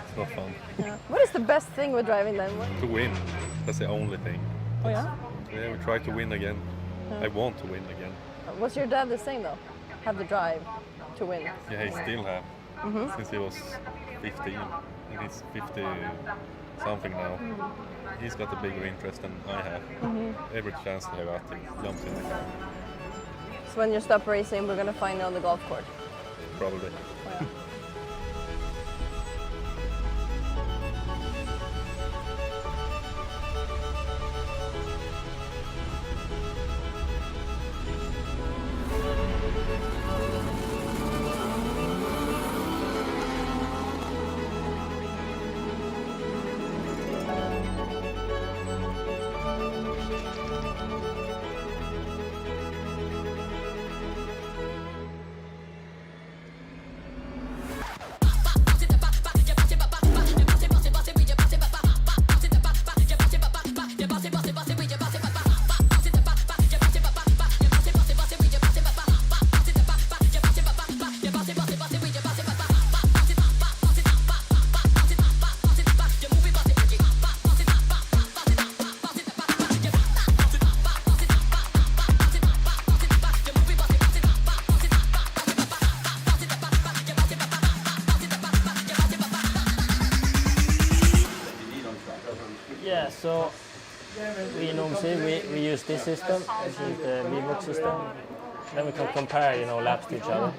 it's not fun. Yeah. What is the best thing with driving then? To win, that's the only thing. Oh yeah? Yeah, we try to win again. Yeah. I want to win again. Was your dad the same though? Have the drive to win? Yeah, he still have. Since he was 15, and he's 50 something now. He's got a bigger interest than I have. Every chance I got, he jumps in the car. So when you stop racing, we're gonna find you on the golf course? Probably. Oh, yeah. Yeah, so we normally we use this system, which is the Beaver system. Then we can compare, laps to each other.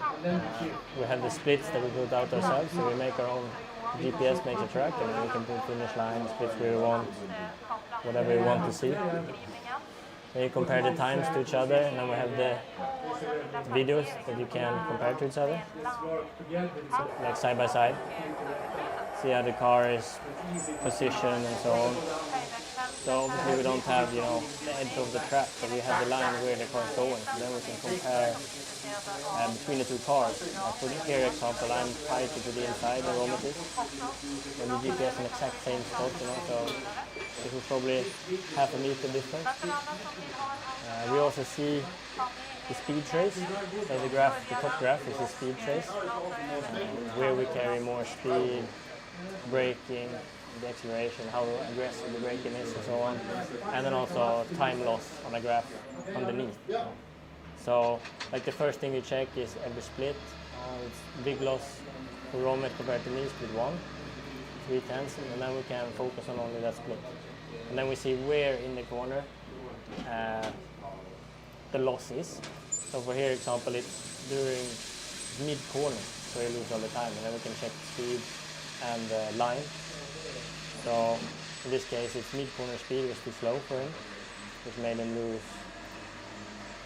We have the splits that we put out ourselves, so we make our own. GPS makes a track, and then we can put finish line, splits where we want, whatever we want to see. Then you compare the times to each other, and then we have the videos that you can compare to each other, so, like side by side. See how the car is positioned and so on. So obviously we don't have, the edge of the track, but we have the line where the car is going. So then we can compare between the two cars. Like for here example, I'm tied to the inside, the barometer, and the GPS in exact same spot, so this is probably half a meter difference. We also see the speed trace. So the top graph is the speed trace, where we carry more speed, braking, the acceleration, how aggressive the braking is and so on, and then also time loss on a graph underneath. So like the first thing we check is every split. It's big loss for Romet compared to me, split 1, 3/10, and then we can focus on only that split. And then we see where in the corner the loss is. So for here example, it's during mid-corner, so you lose all the time, and then we can check the speed and the line. So in this case, its mid-corner speed was too slow for him, which made him lose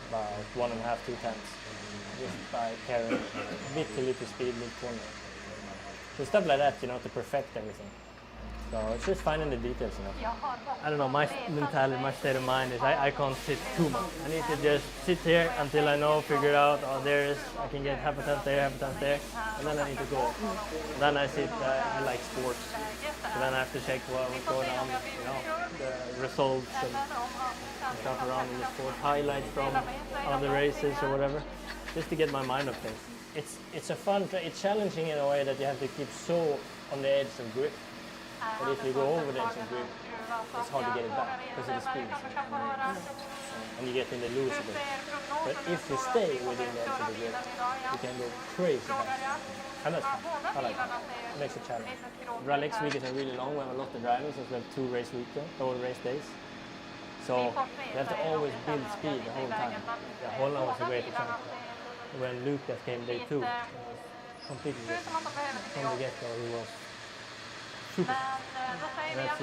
about 1.5–2 tenths. just by carrying a bit too little speed mid-corner. So stuff like that, to perfect everything. So it's just finding the details, I don't know, my mentality, my state of mind is I can't sit too much. I need to just sit here until I know, figure out, I can get half a tenth there, half a tenth there, and then I need to go. And then I sit, I like sports. So then I have to check what's going on, the results and stuff around in the sport, highlights from other races or whatever, just to get my mind off things. It's a fun, it's challenging in a way that you have to keep so on the edge of grip. But if you go over the edge of grip, it's hard to get it back because of the speeds. And you get in the loose a bit. But if you stay within the edge of the grip, you can go crazy fast. And that's fun. I like that. It makes a challenge. Rallyx weekends are really long. We have a lot of driving since we have 2 race weekends, or race days. So you have to always build speed the whole time. The Holland was a great example. When Lucas came day 2, completely different. From the get-go, he was super. And that's,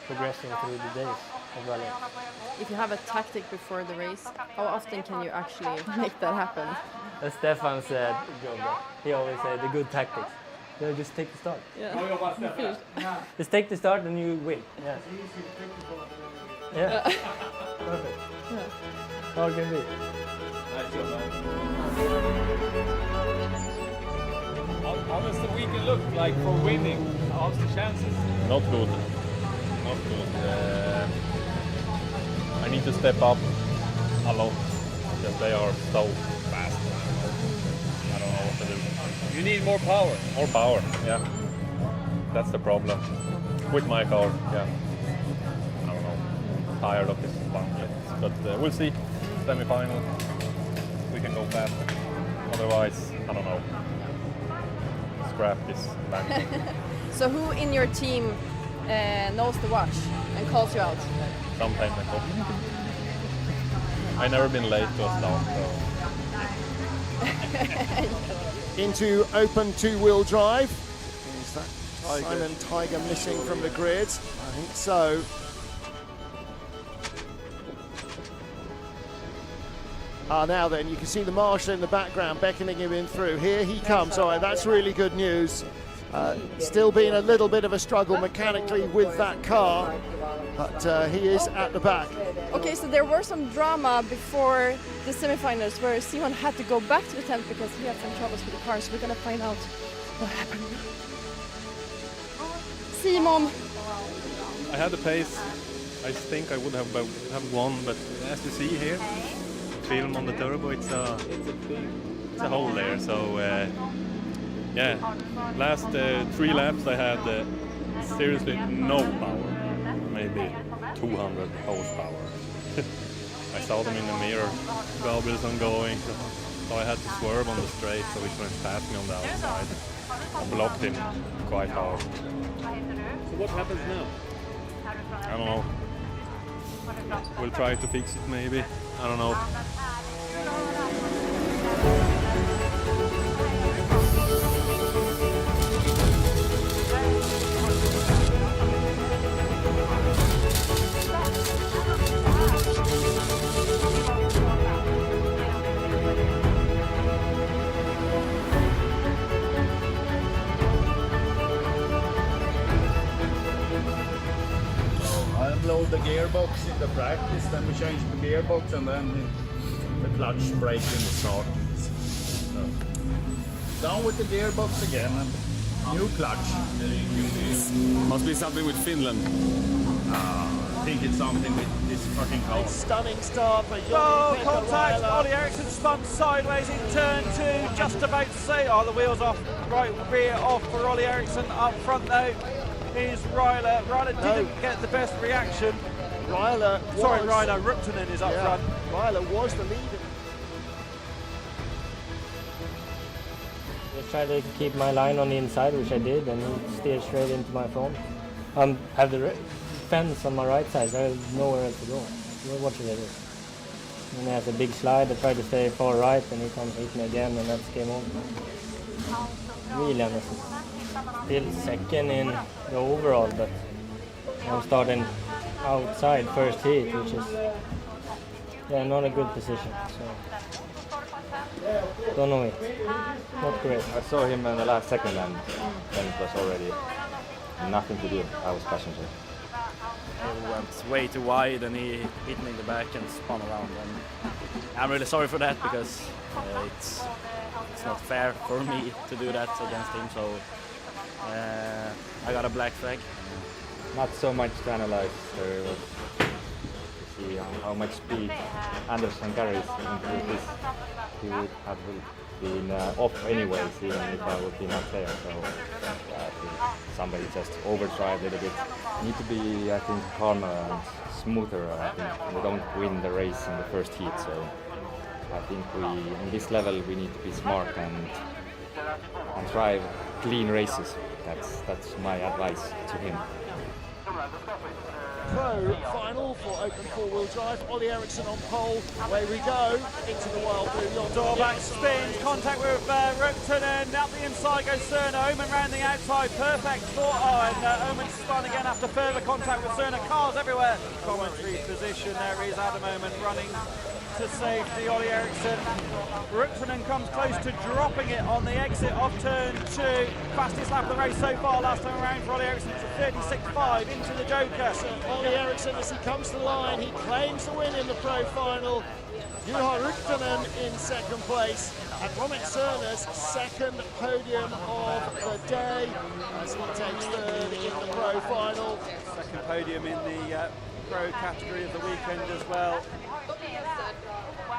progressing through the days of rally. If you have a tactic before the race, how often can you actually make that happen? That's Stefan's job. He always said the good tactics. Just take the start. Yeah. Just take the start and you win. Yeah. Yeah. Perfect. Yeah. How it can be. How does the weekend look like for winning? How's the chances? Not good. Not good. I need to step up a lot because they are so fast. I don't know what to do. You need more power. More power, yeah. That's the problem. With my car, yeah. I don't know. I'm tired of this one yet. But we'll see. Semi-final. We can go faster. Otherwise, I don't know. Scrap this bank. So who in your team knows the watch and calls you out? Sometimes I call. I've never been late to a start, so. Into open 2-wheel drive. Is that Simon Tiger missing from the grid? I think so. Now then, you can see the marshal in the background beckoning him in through. Here he comes. All right, that's really good news. Still being a little bit of a struggle mechanically with that car, but he is at the back. Okay, so there were some drama before the semifinals where Simon had to go back to the tent because he had some troubles with the car, so we're going to find out what happened. Simon! I had the pace. I think I would have won, but as you see here, film on the turbo, it's a hole there. So yeah, last 3 laps I had seriously no power, maybe 200 horsepower. I saw them in the mirror, bubbles on going, so I had to swerve on the straight so he couldn't pass me on the outside. I blocked him quite hard. So what happens now? I don't know. We'll try to fix it maybe. I don't know. Load the gearbox in the practice, then we change the gearbox and then the clutch brake in the start. So, down with the gearbox again and new clutch. Must be something with Finland. I think it's something with this fucking car. Stunning start for Oh, contact! Ollie Eriksson spun sideways in turn 2, just about to say, the wheel's off, right rear off for Ollie Eriksson. Up front though is Ryler. Ryler didn't get the best reaction. Ryler Ruptunen is up front. Ryler was the leader. Just try to keep my line on the inside, which I did, and steer straight into my front. I have the fence on my right side, so I have nowhere else to go. What should I do? And he has a big slide. I tried to stay far right, and he comes hit me again, and that's game over. Really unnecessary. Still second in the overall, but I'm starting outside first heat, which is not a good position. So Don't know it. Not great. I saw him in the last second and then it was already nothing to do. I was passenger. He went way too wide and he hit me in the back and spun around. And I'm really sorry for that because it's not fair for me to do that against him. So I got a black flag. Not so much to analyze. There was to see how much speed Anderson carries into this. He would have been off anyways, even if I would be not there. So I think somebody just overdrive a little bit. Need to be, I think, calmer and smoother. I think we don't win the race in the first heat, so I think in this level we need to be smart and drive clean races. That's my advice to him. Pro final for open four-wheel drive. Ollie Eriksson on pole. Away we go into the wild blue yonder. Dorback spins, contact with Ruktunen, up the inside goes Cerner, Oman round the outside, perfect thought, and Oman spun again after further contact with Cerner, cars everywhere. Commentary position, there is Adam Oman running to safety, Ollie Eriksson. Ruktunen comes close to dropping it on the exit of turn 2. Fastest lap of the race so far last time around for Ollie Eriksson. It's a 36.5 into the Joker. So Ollie Eriksson, as he comes to the line, he claims the win in the pro final. Juha Ruktunen in second place, and Robert Cerner's second podium of the day as he takes third in the pro final. Second podium in the pro category of the weekend as well.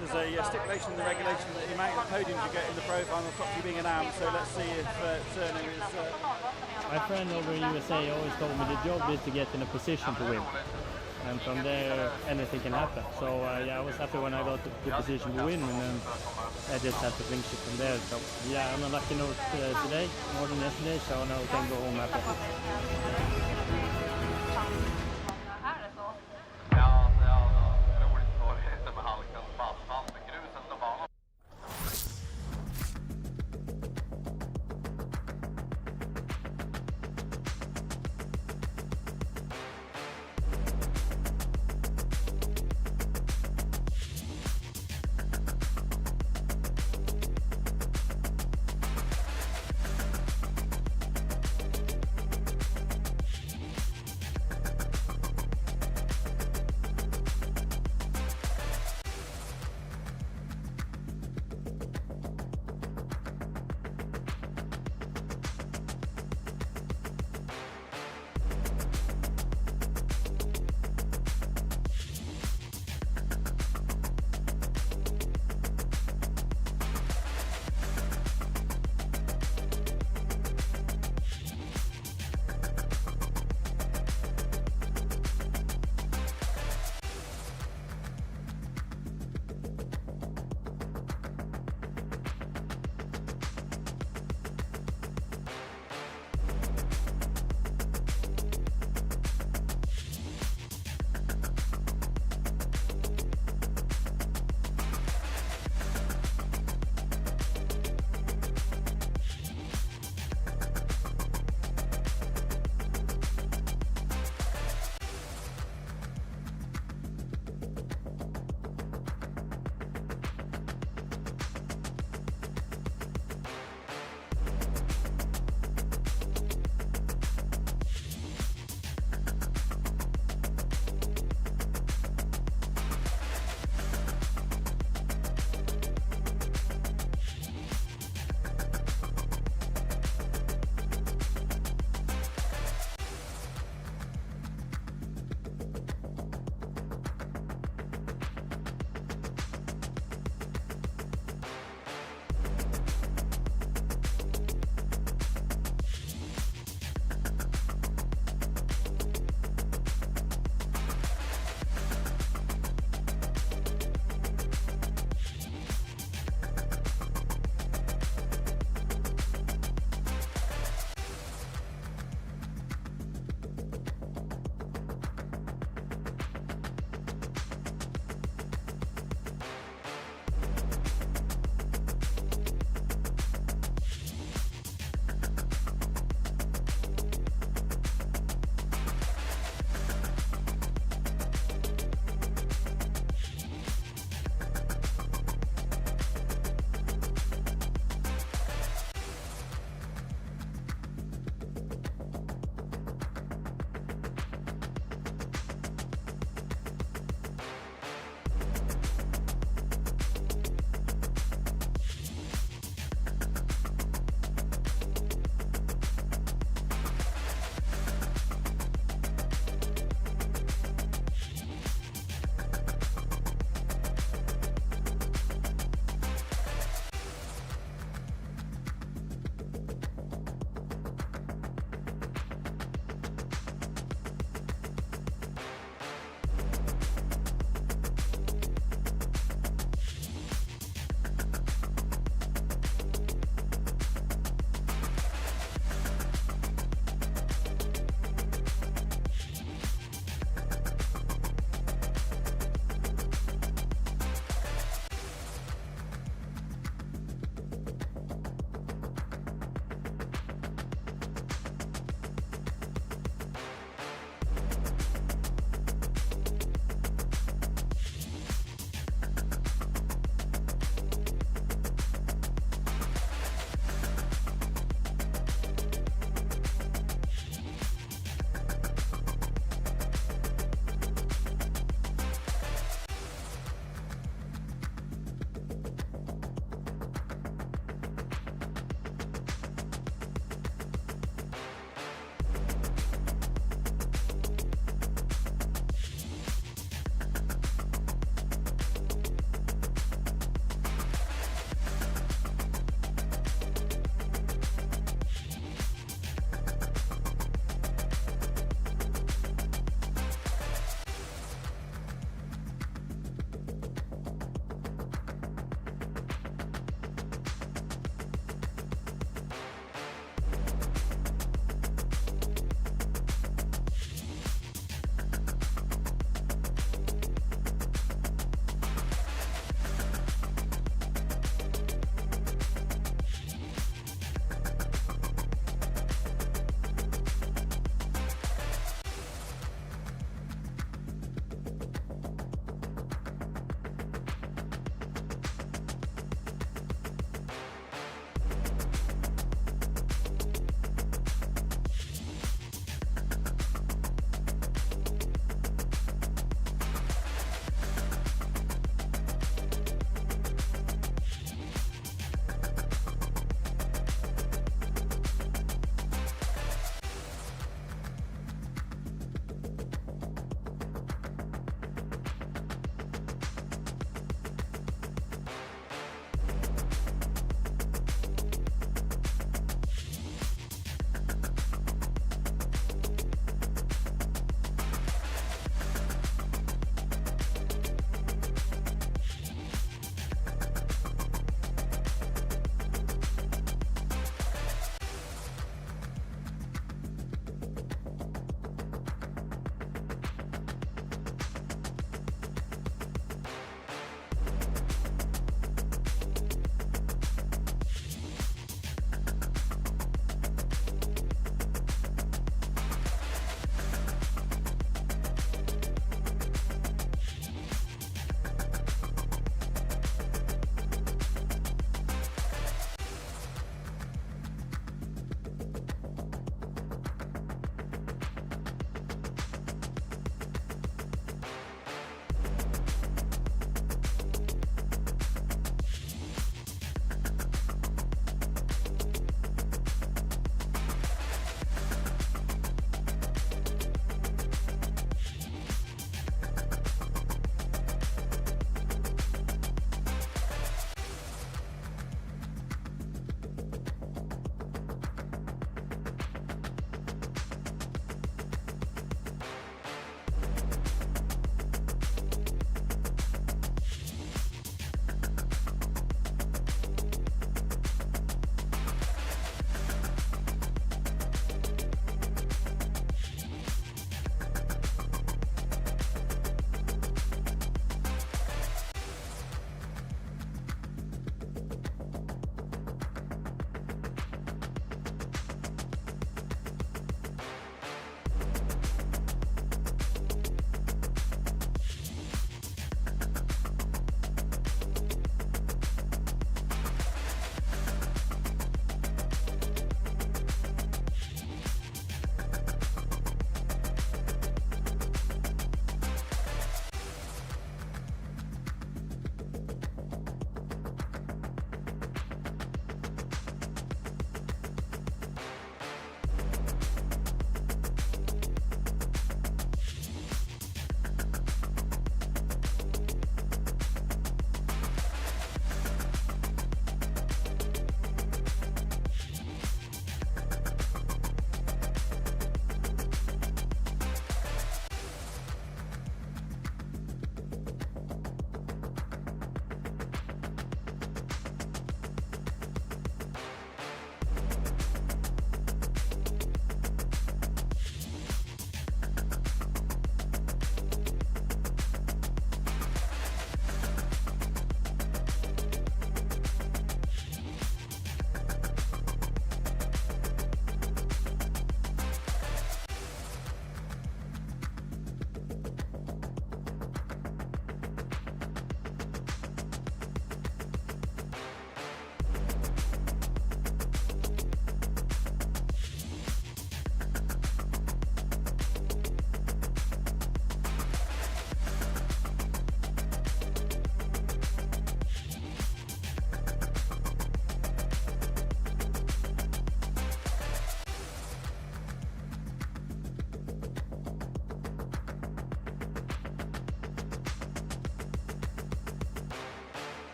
There's a stipulation in the regulation that the amount of podiums you get in the pro final stops you being announced, so let's see if Cerner is... My friend over in USA always told me the job is to get in a position to win, and from there anything can happen. So yeah, I was happy when I got the position to win, and then I just had to clinch it from there. So yeah, I'm a lucky note today, more than yesterday, so now I can go home happy.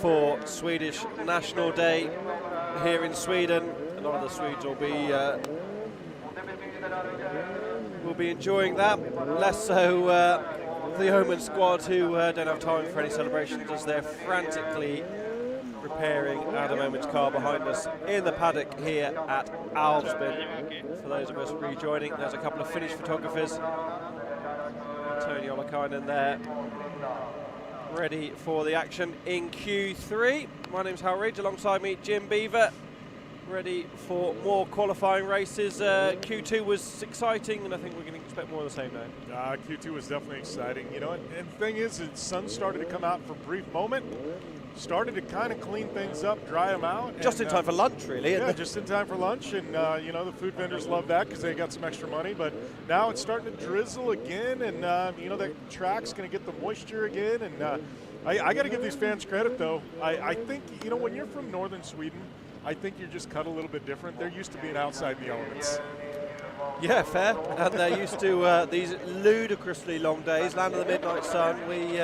for Swedish National Day here in Sweden. A lot of the Swedes will be enjoying that. Less so the Omen squad, who don't have time for any celebrations as they're frantically preparing Adam Omen's car behind us in the paddock here at Älvsbyn. For those of us rejoining, there's a couple of Finnish photographers. Tony Olakainen there, ready for the action in Q3. My name's Hal Ridge, alongside me Jim Beaver, ready for more qualifying races. Q2 was exciting, and I think we're going to expect more of the same now. Q2 was definitely exciting, you know, and the thing is, the sun started to come out for a brief moment, started to kind of clean things up, dry them out. Just in time for lunch, really. Yeah, just in time for lunch, and you know, the food vendors love that because they got some extra money, but now it's starting to drizzle again, and you know, the track's going to get the moisture again, and I got to give these fans credit, though. I think, you know, when you're from northern Sweden, I think you're just cut a little bit different. They're used to being outside in the elements. Yeah, fair. And they're used to these ludicrously long days. Land of the midnight sun. We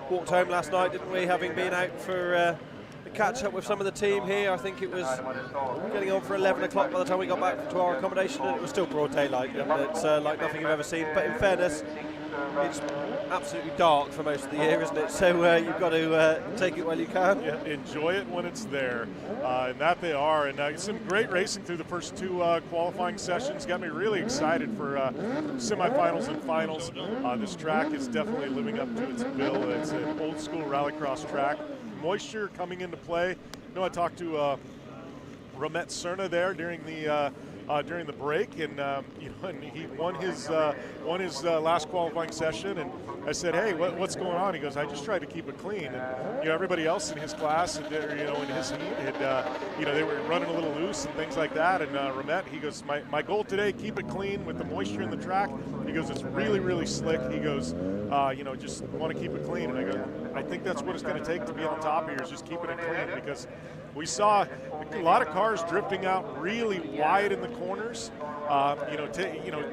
walked home last night, didn't we, having been out for a catch up with some of the team here. I think it was getting on for 11 o'clock by the time we got back to our accommodation, and it was still broad daylight. And it's like nothing you've ever seen. But in fairness, it's absolutely dark for most of the year, isn't it? So you've got to take it while you can. Yeah, enjoy it when it's there, and that they are. And some great racing through the first two qualifying sessions. Got me really excited for semifinals and finals. This track is definitely living up to its bill. It's an old school rallycross track. Moisture coming into play. You know, I talked to Romet Cerna there during the break, and you know, and he won his last qualifying session, and I said, hey, what's going on? He goes, I just tried to keep it clean, and you know, everybody else in his class, and you know, in his heat, you know, they were running a little loose and things like that, and Romet, he goes, my goal today, keep it clean with the moisture in the track. He goes, it's really slick. He goes, you know, just want to keep it clean, and I go, I think that's what it's going to take to be on top here, is just keeping it clean, because we saw a lot of cars drifting out really wide in the corners, you know,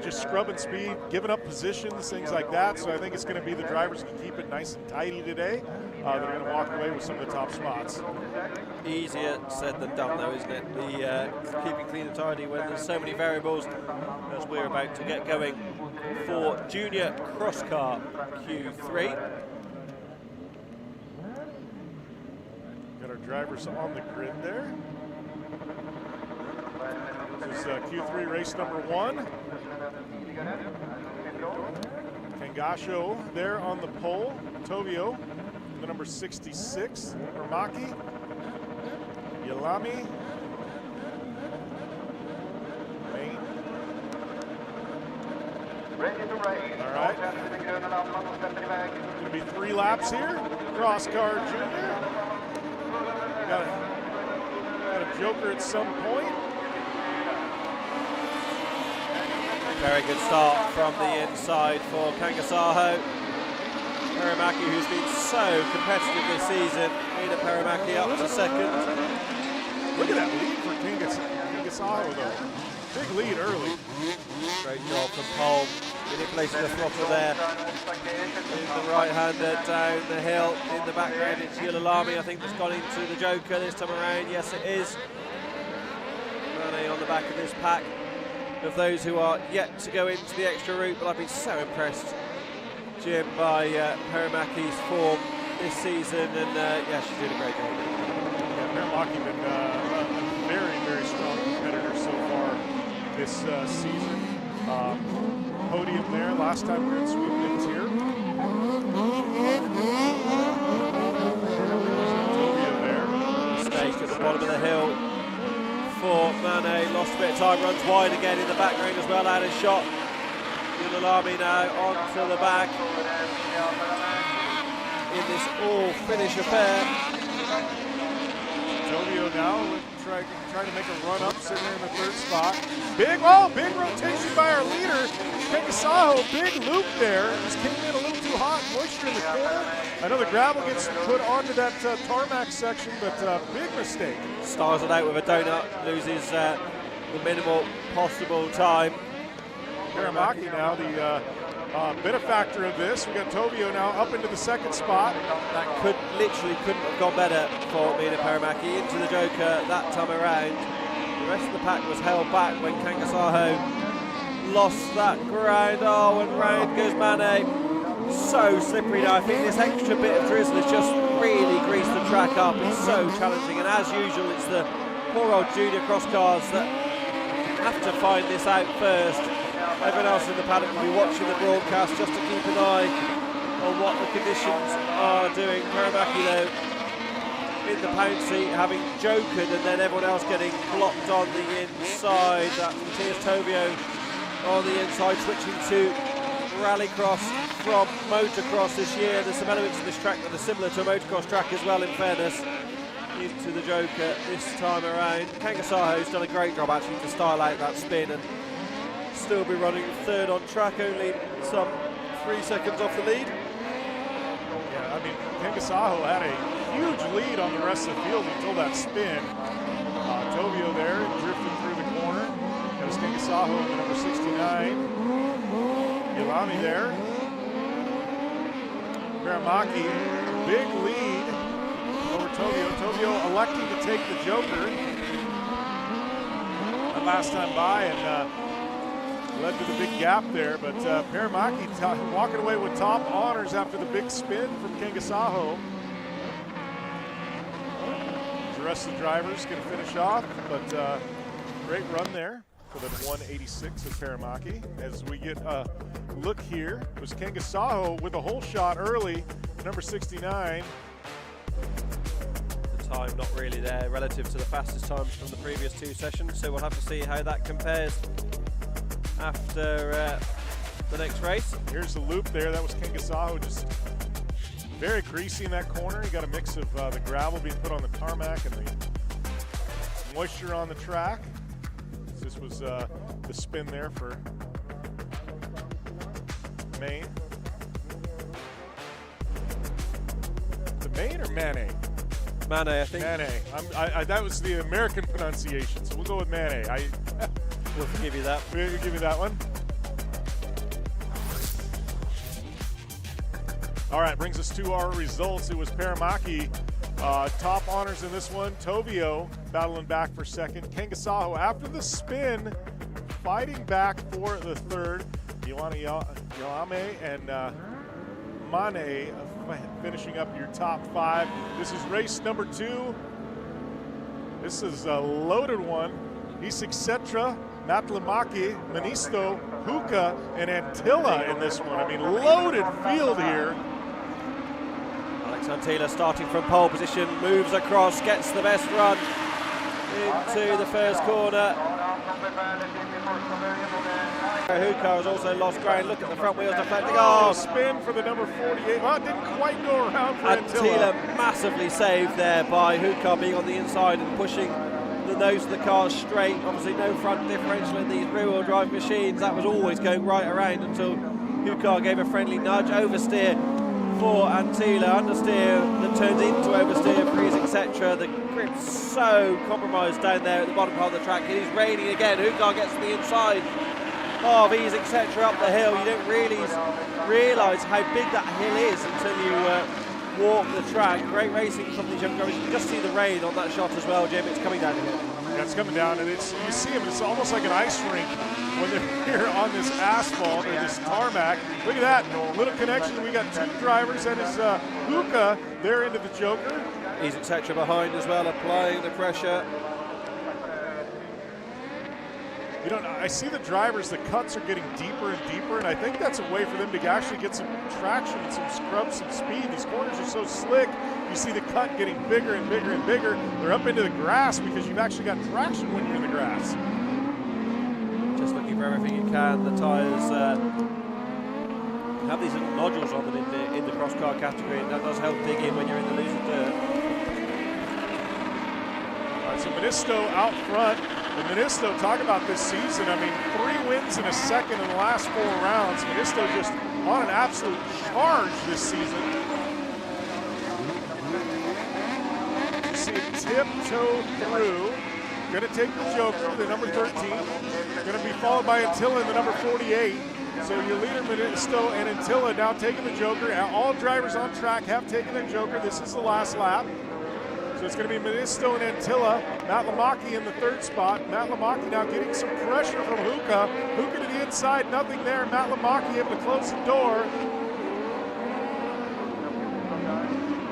just scrubbing speed, giving up positions, things like that. So I think it's going to be the drivers who keep it nice and tidy today that are going to walk away with some of the top spots. Easier said than done, though, isn't it? The keeping clean and tidy when there's so many variables, as we're about to get going for Junior Cross Car Q3. Got our drivers on the grid there. This is Q3 race number 1. Kangasho there on the pole. Tovio, the number 66. Ramaki. Yalami. Main. All right. Going to be 3 laps here. Cross car junior. Got a joker at some point. Very good start from the inside for Kangasaho. Paramaki, who's been so competitive this season. Nina Paramaki up to second. Look at that lead for Kangasaho, though. Big lead early. Great job from Paul. Manipulating the throttle there. In the right-hander down the hill. In the background, it's Yulalami, I think, that's gone into the joker this time around. Yes, it is. Mane on the back of this pack of those who are yet to go into the extra route, but I've been so impressed, Jim, by Paramaki's form this season, and yeah, she's doing a great job. Yeah, Paramaki been a very strong competitor so far this season. Podium there last time we were in Sweden, it's here. Tovia there. Mistake at the bottom of the hill for Mane, lost a bit of time, runs wide again in the background as well, out of shot. Yulalami now onto the back in this all-finish affair. Tovio now trying to make a run up, sitting there in the 3rd spot. Big rotation by our leader, Kangasaho, big loop there. Just came in a little too hot, moisture in the corner. I know the gravel gets put onto that tarmac section, but big mistake. Stars it out with a donut, loses the minimal possible time. Paramaki now, benefactor of this. We got Tovio now up into the second spot. That literally couldn't have gone better for Mina Paramäki into the Joker that time around. The rest of the pack was held back when Kangasaho lost that ground. Oh, and round goes Mane. So slippery now. I think this extra bit of drizzle has just really greased the track up. It's so challenging, and as usual, it's the poor old junior cross cars that have to find this out first. Everyone else in the paddock will be watching the broadcast just to keep an eye on what the conditions are doing. Paramäki though in the pound seat, having jokered, and then everyone else getting blocked on the inside. That's Matthias Tovio on the inside, switching to rallycross from motocross this year. There's some elements of this track that are similar to a motocross track as well, in fairness. Into the Joker this time around. Kangasaho's done a great job actually to style out that spin and still be running third on track, only some 3 seconds off the lead. Yeah, I mean, Kangasaho had a huge lead on the rest of the field until that spin. Tovio there, drifting through the corner. That was Kangasaho in the number 69. Ilami there. Paramäki, big lead over Tovio. Tovio electing to take the Joker. The last time by, and led to the big gap there, but Paramäki walking away with top honors after the big spin from Kangasaho. The rest of the drivers going to finish off, but great run there for the 186 of Paramäki. As we get a look here, it was Kangasaho with a whole shot early, number 69. The time not really there relative to the fastest times from the previous 2 sessions, so we'll have to see how that compares after the next race. Here's the loop there. That was Kangasaho, just very greasy in that corner. You got a mix of the gravel being put on the tarmac and the moisture on the track. This was the spin there for Maine. The Maine or Mane? Mane, I think. Mane. That was the American pronunciation, so we'll go with Mane. We'll forgive you that. We'll give you that one. All right, brings us to our results. It was Paramäki top honors in this one. Tovio battling back for second. Kangasaho after the spin, fighting back for the third. Yalame and Mane finishing up your top 5. This is race number 2. This is a loaded one. Isik Setra, Matlamaki, Manisto, Huka, and Antilla in this one. I mean, loaded field here. Alex Antilla starting from pole position, moves across, gets the best run into the first corner. Huka has also lost ground. Look at the front wheels deflecting. Oh, spin for the number 48. Well, it didn't quite go around for Antilla. Massively saved there by Huka being on the inside and pushing the nose of the car straight. Obviously no front differential in these rear-wheel drive machines. That was always going right around until Huka gave a friendly nudge. Oversteer for Antilla, understeer that turns into oversteer for Isik Setra. The grip's so compromised down there at the bottom part of the track. It is raining again. Huka gets to the inside of Isik Setra up the hill. You don't really realise how big that hill is until you walk the track. Great racing from these young drivers. You can just see the rain on that shot as well, Jim. It's coming down again. Yeah, it's coming down, and you see them. It's almost like an ice rink when they're here on this asphalt or this tarmac. Look at that little connection. We got 2 drivers. That is Huka there into the Joker. Isik Setra behind as well, applying the pressure. You know, I see the drivers, the cuts are getting deeper and deeper, and I think that's a way for them to actually get some traction and some scrub, some speed. These corners are so slick. You see the cut getting bigger and bigger and bigger. They're up into the grass because you've actually got traction when you're in the grass. Just looking for everything you can. The tyres have these little nodules on them in the cross car category, and that does help dig in when you're in the loose dirt. All right, so Manisto out front. And Manisto, talk about this season. I mean, 3 wins in a second in the last 4 rounds. Manisto just on an absolute charge this season. You see it tiptoe through. Going to take the Joker, the number 13. Going to be followed by Antilla in the number 48. So your leader Ministo and Antilla now taking the Joker. All drivers on track have taken the Joker. This is the last lap. So it's going to be Ministo and Antilla. Matt Lamaki in the third spot. Matt Lamaki now getting some pressure from Hookah. Hookah to the inside, nothing there. Matt Lamaki able to close the door.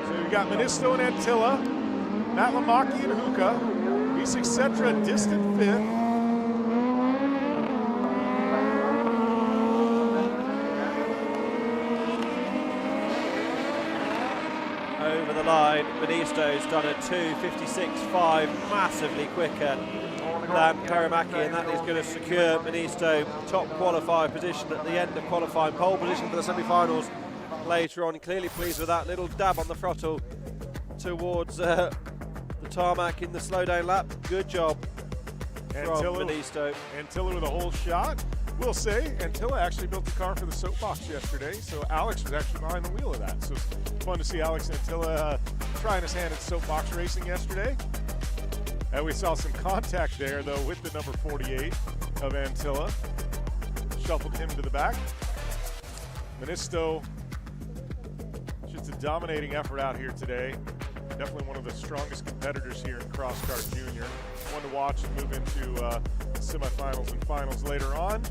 So you've got Ministo and Antilla, Matt Lamaki and Hookah. Isaac Cetra distant fifth. Over the line, Ministo's done a 2:56.5, massively quicker than Perimaki, and that is going to secure Ministo top qualifier position at the end of qualifying, pole position for the semi-finals later on. Clearly pleased with that little dab on the throttle towards the tarmac in the slowdown lap. Good job from Ministo. Antilla with a whole shot. We'll say Antilla actually built the car for the soapbox yesterday, so Alex was actually behind the wheel of that. So it's fun to see Alex and Antilla trying his hand at soapbox racing yesterday. And we saw some contact there, though, with the number 48 of Antilla. Shuffled him to the back. Ministo, just a dominating effort out here today. Definitely one of the strongest competitors here in CrossCar Junior. One to watch and move into semifinals and finals later on.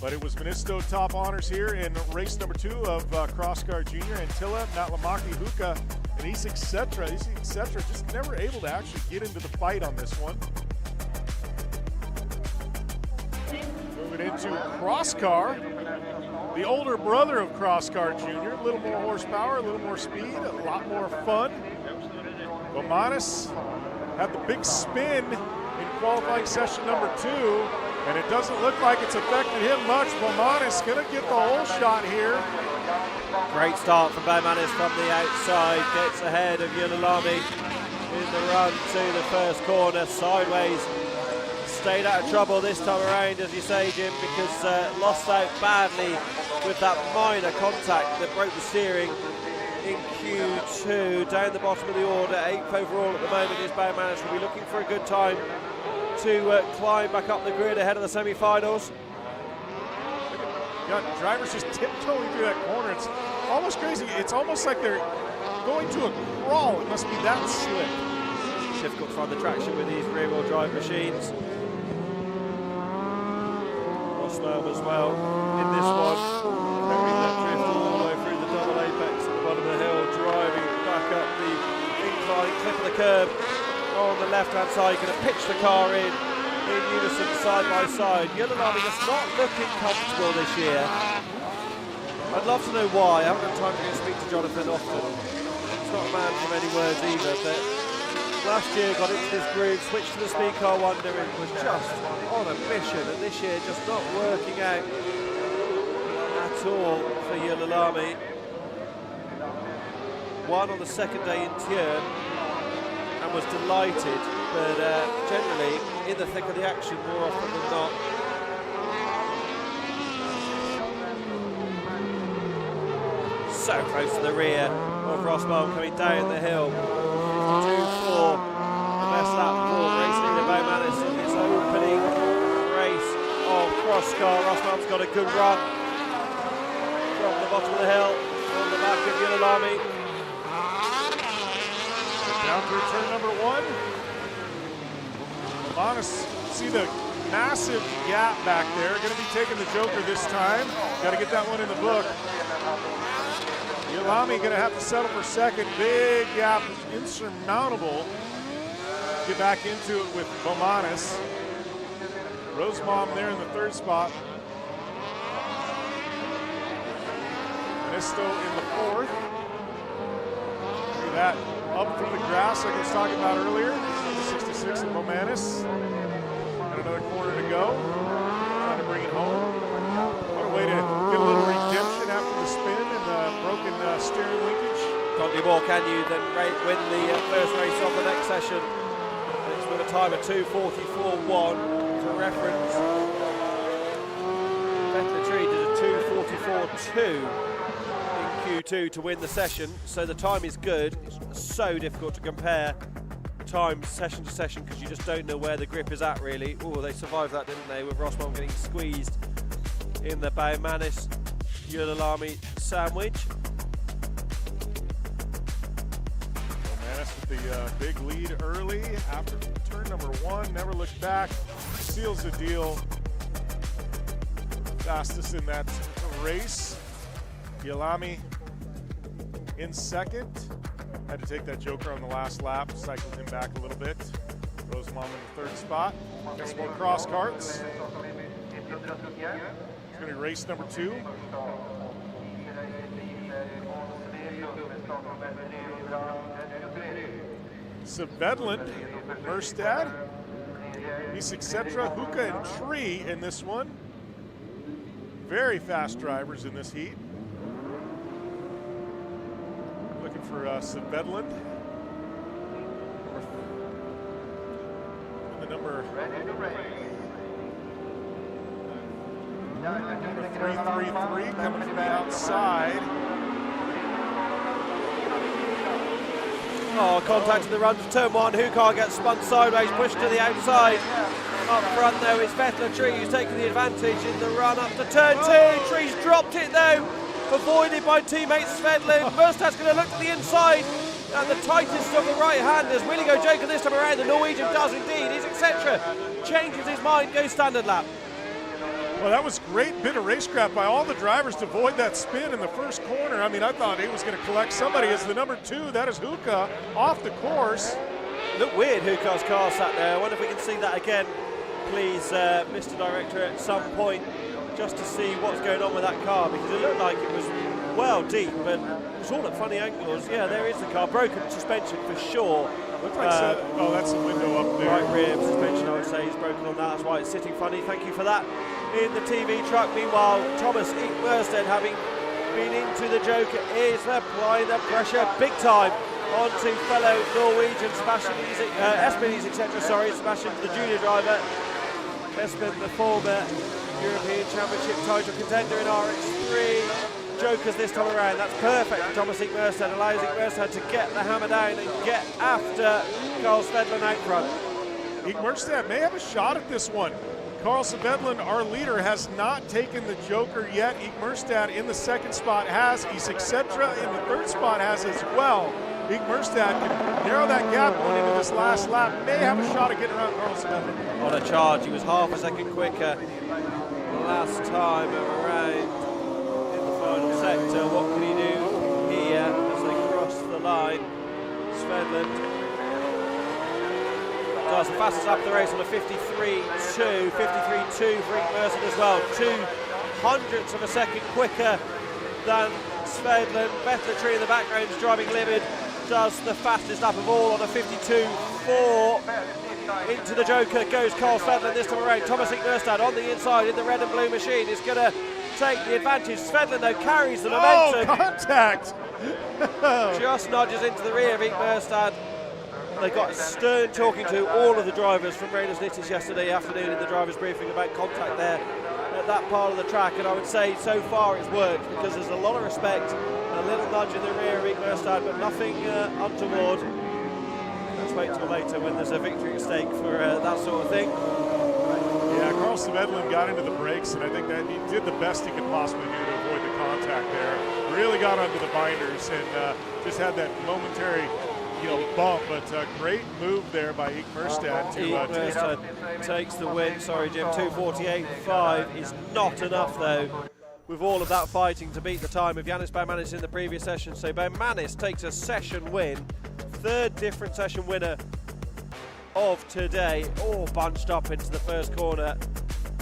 But it was Ministo top honors here in race number 2 of CrossCar Junior. Antilla, Matt Lamaki, Hookah, and Isaac Cetra. Isaac Cetra just never able to actually get into the fight on this one. Moving into CrossCar, the older brother of CrossCar Junior. A little more horsepower, a little more speed, a lot more fun. Bomanis had the big spin in qualifying session number 2, and it doesn't look like it's affected him much. Bomanis gonna get the whole shot here. Great start from Bomanis from the outside, gets ahead of Yulalami in the run to the first corner, sideways. Stayed out of trouble this time around, as you say, Jim, because lost out badly with that minor contact that broke the steering in Q2. Down the bottom of the order, 8th overall at the moment is Bomanis. Will be looking for a good time to climb back up the grid ahead of the semi-finals. Got drivers just tiptoeing through that corner. It's almost crazy. It's almost like they're going to a crawl. It must be that slick. It's difficult to find the traction with these rear-wheel drive machines. Roswell as well in this one. Carrying that drift all the way through the double apex at the bottom of the hill, driving back up the incline, clip of the curb on the left-hand side. Going to pitch the car in unison, side by side. Yulalami just not looking comfortable this year. I'd love to know why. I haven't had time to go speak to Jonathan often. He's not a man from any words either, but last year got into this groove, switched to the Speed Car Wonder and was just on a mission, and this year just not working out at all for Yulalami. Won on the second day in Tierne and was delighted, but generally in the thick of the action more often than not. So close to the rear of Rosbaum coming down the hill. 52.4, the best lap for race leader Bomanis in this opening race of CrossCar. Rosbaum's got a good run from the bottom of the hill on the back of Yulalami. Down through turn number 1. Bomanis, see the massive gap back there. Going to be taking the Joker this time. Got to get that one in the book. Yulalami going to have to settle for second. Big gap, insurmountable. Get back into it with Bomanis. Rosenbaum there in the third spot. Ministo in the fourth. Look at that. Up through the grass like I was talking about earlier. 66 and Bomanis. Got another corner to go. Trying to bring it home. What a way to get a little redemption after the spin and the broken steering linkage. Can't do more, can you, than win the first race of the next session. It's with a time of 2:44.1 for reference. Vetlatry did a 2:44.2 in Q2 to win the session, so the time is good. It's so difficult to compare times session to session because you just don't know where the grip is at, really. Oh, they survived that, didn't they, with Rosbaum getting squeezed in the Baumanis Gyulilami sandwich. Manis with the big lead early after turn number 1, never looked back, seals the deal. Fastest in that race. Gyulilami in second. Had to take that joker on the last lap, cycled him back a little bit. Rosemont in the 3rd spot. Got some more cross carts. It's going to be race number 2. Svedlund, Merstad, Isicsetra, Huka, and Tree in this one. Very fast drivers in this heat. Looking for Svedlund. The number 333 coming from the outside. Oh, contact in the run to turn 1. Hukar gets spun sideways, pushed to the outside. Up front though, it's Vettel Tree who's taking the advantage in the run up to turn 2. Tree's dropped it though, avoided by teammate Svedlund. Merstad's going to look to the inside and the tightest of the right handers. Will he go joker this time around? The Norwegian does indeed. He's etc. Changes his mind, goes standard lap. Well, that was great bit of racecraft by all the drivers to avoid that spin in the first corner. I mean, I thought he was going to collect somebody as the number 2. That is Huka off the course. Looked weird, Hukar's car sat there. I wonder if we can see that again, please, Mr. Director, at some point, just to see what's going on with that car, because it looked like it was well deep, but it was all at funny angles. Yeah, there is the car. Broken suspension for sure. Looks like oh, that's the window up there. Right rear suspension, I would say, is broken on that. That's why it's sitting funny. Thank you for that. In the TV truck, meanwhile, Thomas Ekmerstedt, having been into the joker, is applying the pressure big time onto fellow Norwegian Espen, etc. Sorry, smashing the junior driver. Espen, the former European Championship title contender in RX3. Jokers this time around. That's perfect for Thomas Ekmerstedt, allows Ekmerstedt to get the hammer down and get after Carl Svedlund out front. Ekmerstedt may have a shot at this one. Carl Svedlund, our leader, has not taken the joker yet. Ekmerstedt in the 2nd spot has. Isicsetra in the 3rd spot has as well. Ekmerstedt can narrow that gap going into this last lap. May have a shot at getting around Carl Svedlund. On a charge, he was half a second quicker last time around. Final sector, what can he do here as they cross the line? Svedlund does the fastest lap of the race on a 53.2, 53.2 for Ekmerstedt as well, 0.02 of a second quicker than Svedlund. Vettel Tree in the background is driving livid, does the fastest lap of all on a 52.4. Into the joker goes Carl Svedlund this time around. Thomas Ekmerstedt on the inside in the red and blue machine is going to take the advantage. Svedlund though carries the momentum. Oh, contact! Just nudges into the rear of Ekmerstedt. They got stern talking to all of the drivers from Raiders Nittis yesterday afternoon in the drivers briefing about contact there at that part of the track, and I would say so far it's worked because there's a lot of respect, a little nudge in the rear of Ekmerstedt, but nothing untoward. Let's wait till later when there's a victory at stake for that sort of thing. Yeah, Carl Svedlund got into the brakes, and I think that he did the best he could possibly do to avoid the contact there. Really got under the binders and just had that momentary, bump. But great move there by Ekmerstedt. Ekmerstedt takes the win. Sorry, Jim. 2:48.5 is not enough though. With all of that fighting to beat the time of Yannis Baumanis in the previous session. So Baumanis takes a session win, 3rd different session winner of today, all bunched up into the first corner.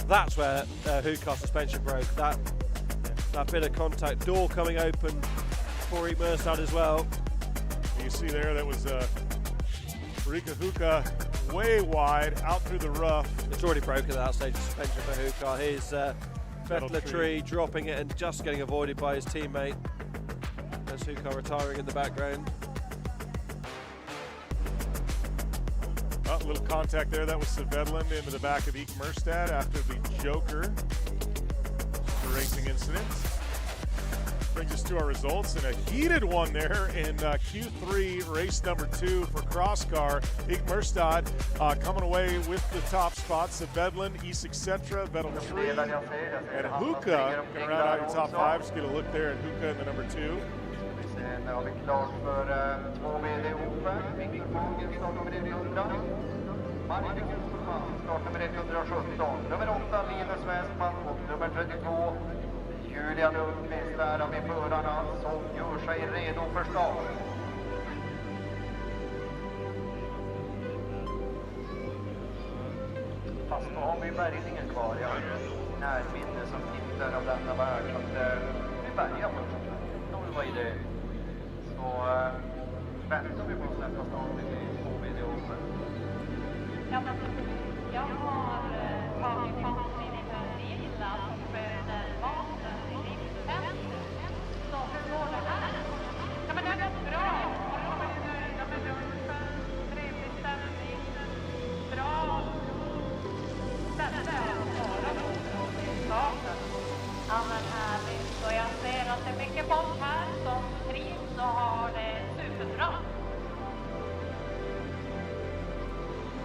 That's where Hukar's suspension broke. That bit of contact, door coming open for Ekmerstedt as well. You see there, that was Rika Huka way wide out through the rough. It's already broken at that stage of suspension for Hukar. Here's Vettel Tree dropping it and just getting avoided by his teammate. There's Hukar retiring in the background. A little contact there. That was Svedlund into the back of Ekmerstedt after the joker. The racing incident. Brings us to our results and a heated one there in Q3 race number 2 for cross car. Ik Merstad coming away with the top spots. Vedlin, Isak Setra, Vettel 3, and Huka can round out your top 5. Just get a look there at Huka in the number 2. Sen har vi klart för 2VD Open. Viktor Fagen startnummer 100. Martin Gustafsson startnummer 117. Nummer 8 Linus Westman och nummer 32 Julia Lundqvist är med förarna som gör sig redo för start. Fast då har vi bärgningen kvar. Jag har närminne som tittar av denna värld. Så att vi bärgar först. Vad är det? Så väntar vi på att släppa starten i OVD Open. Jag har tagit fast i den lilla för den basen i livsfältet. Så hur går det här? Ja, men det är bra. De är nöjda med lunchen. Trevlig stämning. Bra. Ställe att vara på starten. Ja, men härligt. Så jag ser att det är mycket folk här som trivs och har det superbra.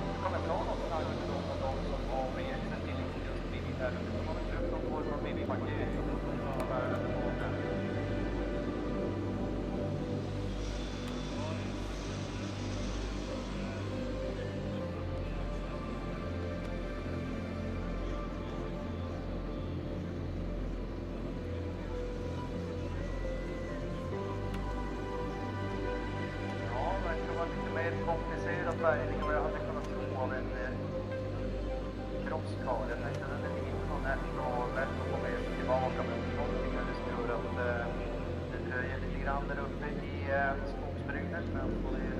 Det kommer bra något här med de som har regeln till just Beaver. De har väl köpt någon form av minipaket som har världen på den. Komplicerad bärgning och jag hade kunnat tro av en crosskar. Jag tänkte att den är lite lätt att få med sig tillbaka, men någonting hade gjort att det dröjer lite grann där uppe i skogsbrynet. Men på det är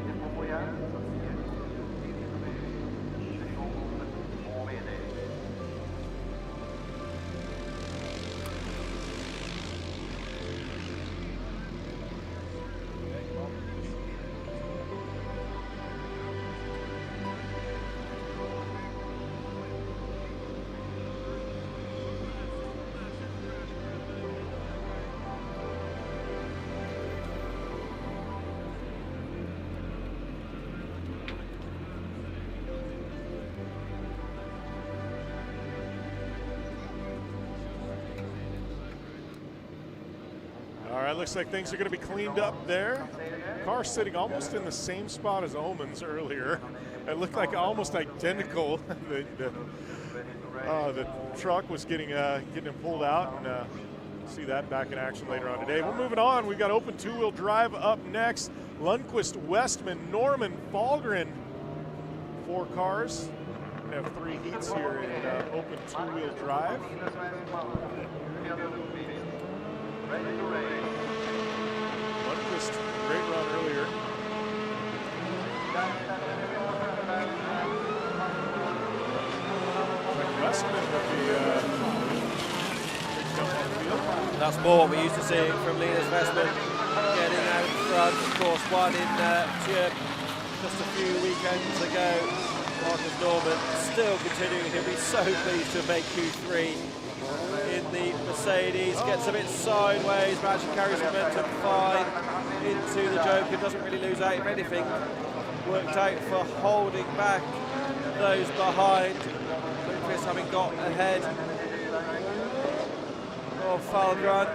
lite på igen. Så att vi är igång på VD. All right, looks like things are going to be cleaned up there. Car sitting almost in the same spot as Omen's earlier. It looked like almost identical. The truck was getting pulled out, and see that back in action later on today. We're moving on. We've got open two-wheel drive up next. Lundqvist, Westman, Norman, Fahlgren. 4 cars. We have 3 heats here in open two-wheel drive. Lundqvist, great run earlier. Westman with the big jump on the field. That's more what we used to see from Linus Westman getting out front. Of course, one in Chirp just a few weekends ago. Marcus Norman still continuing. He'll be so pleased to make Q3 in the Mercedes. Gets a bit sideways, but actually carries momentum fine into the Joker. Doesn't really lose out. If anything, worked out for holding back those behind. Lundqvist having got ahead of Fahlgren.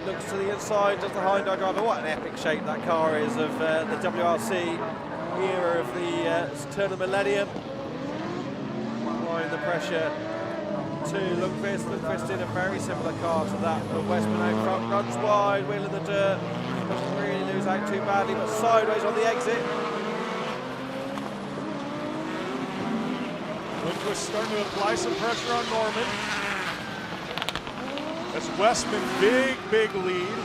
Looks to the inside, does the Hyundai driver. What an epic shape that car is of the WRC era of the turn of the millennium. Applying the pressure to Lundqvist. Lundqvist in a very similar car to that of Westman out front. Runs wide, wheel in the dirt. Doesn't really lose out too badly, but sideways on the exit. Lundqvist starting to apply some pressure on Norman. That's Westman, big lead.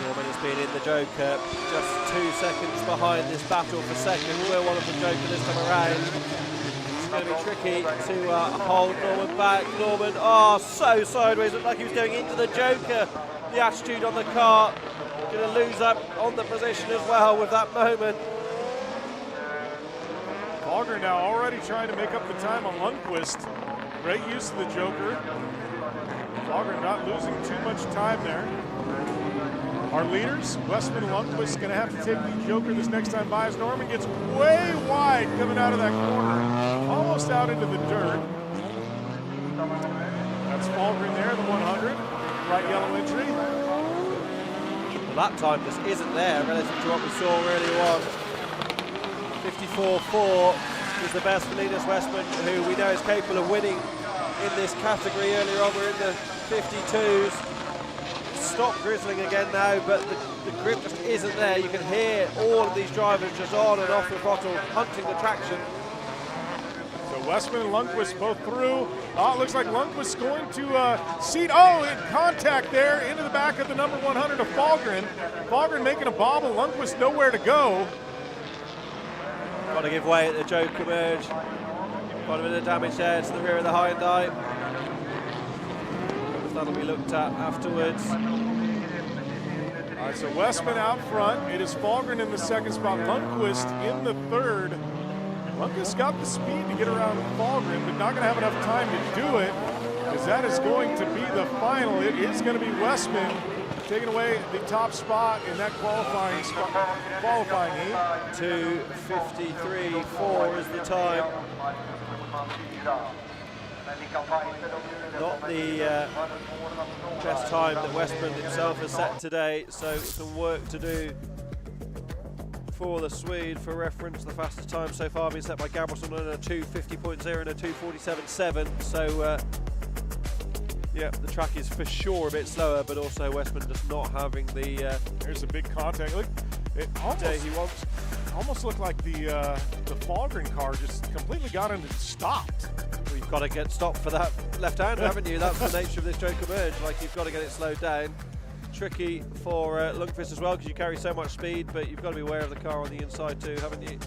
Norman has been in the Joker, just 2 seconds behind this battle for second. We're one of the Joker this time around. It's going to be tricky to hold Norman back. Norman, so sideways, looked like he was going into the Joker. The attitude on the car, going to lose up on the position as well with that moment. Fahlgren now already trying to make up the time on Lundqvist. Great use of the joker. Fahlgren not losing too much time there. Our leaders, Westman and Lundqvist, going to have to take the joker this next time by as Norman gets way wide coming out of that corner, almost out into the dirt. That's Fahlgren there, the 100, right yellow entry. The lap time just isn't there relative to what we saw earlier on. 54.4 is the best for Linus Westman, who we know is capable of winning in this category. Earlier on we're in the 52s. Stop drizzling again now, but the grip just isn't there. You can hear all of these drivers just on and off the throttle, hunting the traction. So Westman and Lundqvist both through. Oh, it looks like Lundqvist's going to seat. Oh, in contact there into the back of the number 100 of Fahlgren. Fahlgren making a bobble. Lundqvist nowhere to go. Got to give way at the joker merge. Quite a bit of damage there to the rear of the Hyundai. That'll be looked at afterwards. All right, so Westman out front. It is Fahlgren in the second spot. Lundqvist in the third. Lundqvist got the speed to get around Fahlgren, but not going to have enough time to do it, because that is going to be the final. It is going to be Westman taking away the top spot in that qualifying heat. 2:53.4 is the time. Not the best time that Westman himself has set today, so some work to do for the Swede. For reference, the fastest time so far being set by Gabrielson on a 2:50.0 and a 2:47.7. So yeah, the track is for sure a bit slower, but also Westman just not having the. There's a big contact. Look, it day he wants. Almost looked like the Fahlgren car just completely got him and stopped. Well, you've got to get stopped for that left-hander, haven't you? That's the nature of this joker merge. Like, you've got to get it slowed down. Tricky for Lundqvist as well, because you carry so much speed, but you've got to be aware of the car on the inside too, haven't you?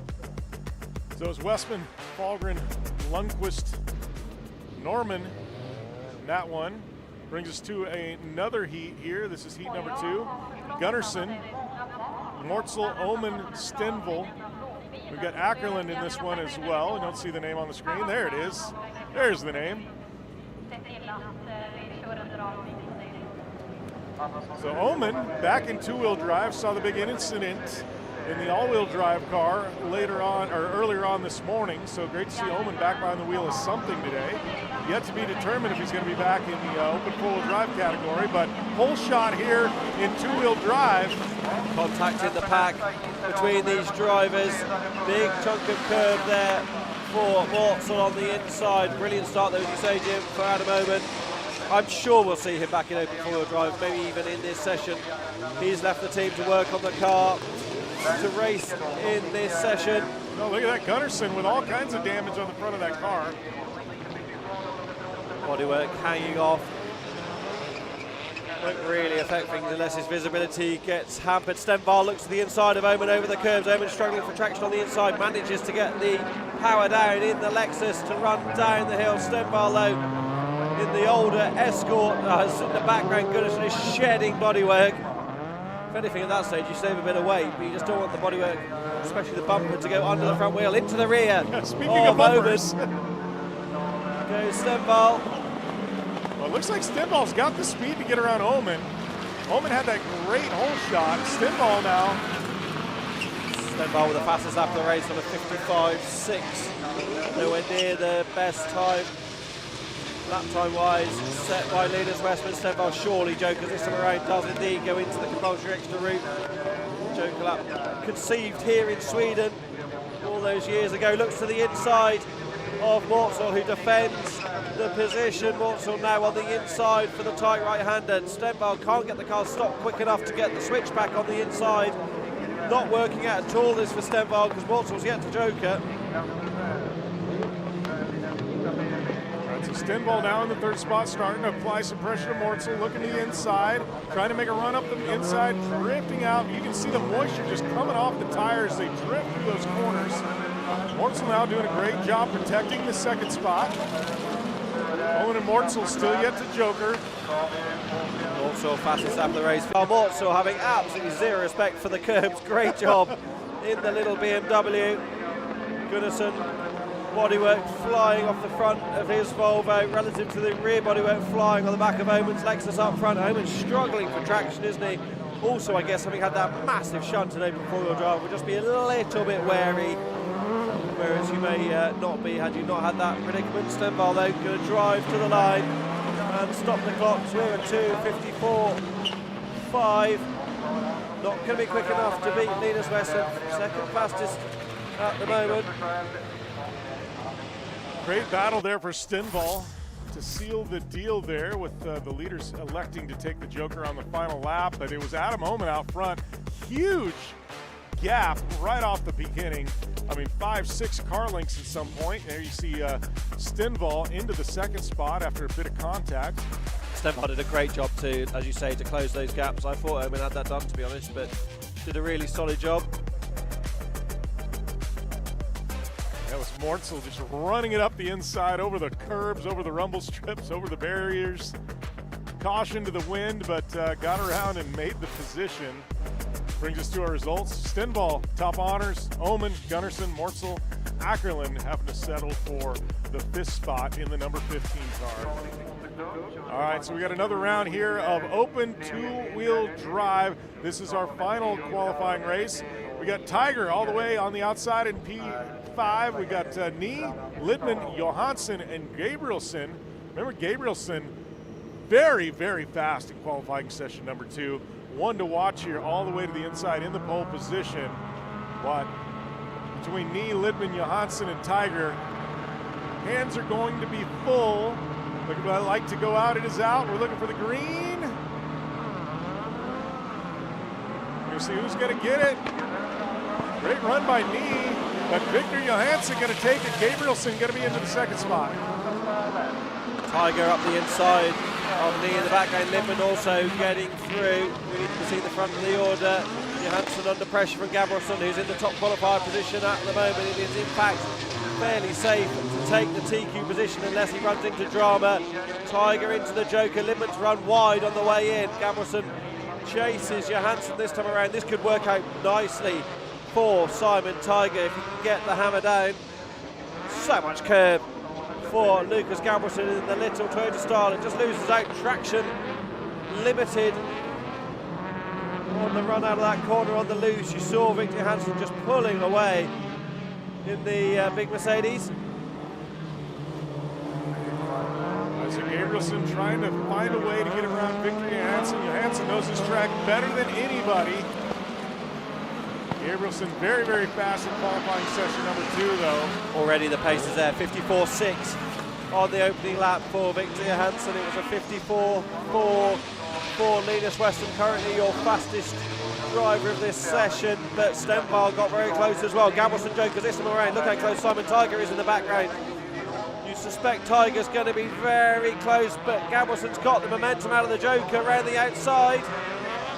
So it's Westman, Fahlgren, Lundqvist, Norman. That one brings us to another heat here. This is heat number 2. Gunnarsson, Mortzel, Oman, Stenvall. We've got Ackerland in this one as well. I don't see the name on the screen. There it is. There's the name. So Oman back in two-wheel drive, saw the big incident in the all-wheel drive car later on, or earlier on this morning. So great to see Oman back behind the wheel of something today. Yet to be determined if he's going to be back in the open four-wheel drive category, but whole shot here in two-wheel drive. Contact in the pack between these drivers. Big chunk of curb there for Mortzel on the inside. Brilliant start though, as you say, Jim, for Adam Oman. I'm sure we'll see him back in open four-wheel drive, maybe even in this session. He's left the team to work on the car to race in this session. Oh, look at that, Gunnarsson with all kinds of damage on the front of that car. Bodywork hanging off. Won't really affect things unless his visibility gets hampered. Stenvall looks to the inside of Oman over the curbs. Oman struggling for traction on the inside, manages to get the power down in the Lexus to run down the hill. Stenvall though in the older Escort has in the background. Gunnarsson is shedding bodywork. If anything at that stage you save a bit of weight, but you just don't want the bodywork, especially the bumper, to go under the front wheel into the rear. Speaking of bumpers. Goes Stenvall. Well, it looks like Stenvall's got the speed to get around Oman. Oman had that great hole shot. Stenvall now. Stenvall with the fastest lap of the race on a 55.6. Nowhere near the best time, lap time wise, set by Linus Westman. Stenvall surely, Jokers this time around does indeed go into the compulsory extra route. Joker lap conceived here in Sweden all those years ago. Looks to the inside of Mortzel, who defends the position. Mortzel now on the inside for the tight right-hander. Stenvall can't get the car stopped quick enough to get the switch back on the inside. Not working out at all this for Stenvall, because Mortzel's yet to joker. Right, so Stenvall now in the third spot, starting to apply some pressure to Mortzel, looking to the inside, trying to make a run up the inside, drifting out. You can see the moisture just coming off the tires. They drift through those corners. Mortzel now doing a great job protecting the second spot. Owen and Mortzel still yet to joker. Mortzel fastest lap of the race. Mortzel having absolutely zero respect for the curbs. Great job in the little BMW. Gunnarsson, bodywork flying off the front of his Volvo relative to the rear bodywork flying on the back of Oman's Lexus up front. Oman's struggling for traction, isn't he? Also, I guess, having had that massive shunt today from four-wheel drive, would just be a little bit wary, whereas you may not be had you not had that predicament. Stenvall, though, going to drive to the line and stop the clocks. We're at 2:54.5. Not going to be quick enough to beat Linus Western, second fastest at the moment. Great battle there for Stenvall to seal the deal there with the leaders electing to take the Joker on the final lap, but it was Adam Oman out front. Huge gap right off the beginning. I mean, 5-6 car lengths at some point. There you see Stenvall into the second spot after a bit of contact. Stenvall did a great job to, as you say, to close those gaps. I thought Oman had that done, to be honest, but did a really solid job. That was Mortzel just running it up the inside, over the curbs, over the rumble strips, over the barriers. Caution to the wind, but got around and made the position. Brings us to our results. Stenvall, top honors. Oman, Gunnarsson, Mortzel, Ackerland having to settle for the 5th spot in the number 15 car. All right, so we got another round here of open two-wheel drive. This is our final qualifying race. We got Tiger all the way on the outside in P5. We got Nee, Lidman, Johansson, and Gabrielson. Remember, Gabrielson, very, very fast in qualifying session number 2. One to watch here all the way to the inside in the pole position. But between Nee, Lidman, Johansson, and Tiger, hands are going to be full. Look at what I like to go out. It is out. We're looking for the green. We'll see who's going to get it. Great run by Nee, but Victor Johansson going to take it. Gabrielson going to be into the second spot. Tiger up the inside of Nee in the background. Lidman also getting through. We need to see the front of the order. Johansson under pressure from Gabrielson, who's in the top qualified position at the moment. It is in fact fairly safe to take the TQ position unless he runs into drama. Tiger into the Joker. Lidman's run wide on the way in. Gabrielson chases Johansson this time around. This could work out nicely for Simon Tiger if he can get the hammer down. So much curb for Lucas Gabrielson in the little Toyota style. It just loses out. Traction limited on the run out of that corner on the loose. You saw Victor Johansson just pulling away in the big Mercedes. So Gabrielson trying to find a way to get around Victor Johansson. Johansson knows his track better than anybody. Gabrielson very, very fast in qualifying session number 2, though. Already the pace is there, 54.6 on the opening lap for Victor Johansson. It was a 54.4 for Linus Western, currently your fastest driver of this session, but Stenvall got very close as well. Gabrielson Joker this time around. Look how close Simon Tiger is in the background. You suspect Tiger's going to be very close, but Gabrielson's got the momentum out of the Joker around the outside.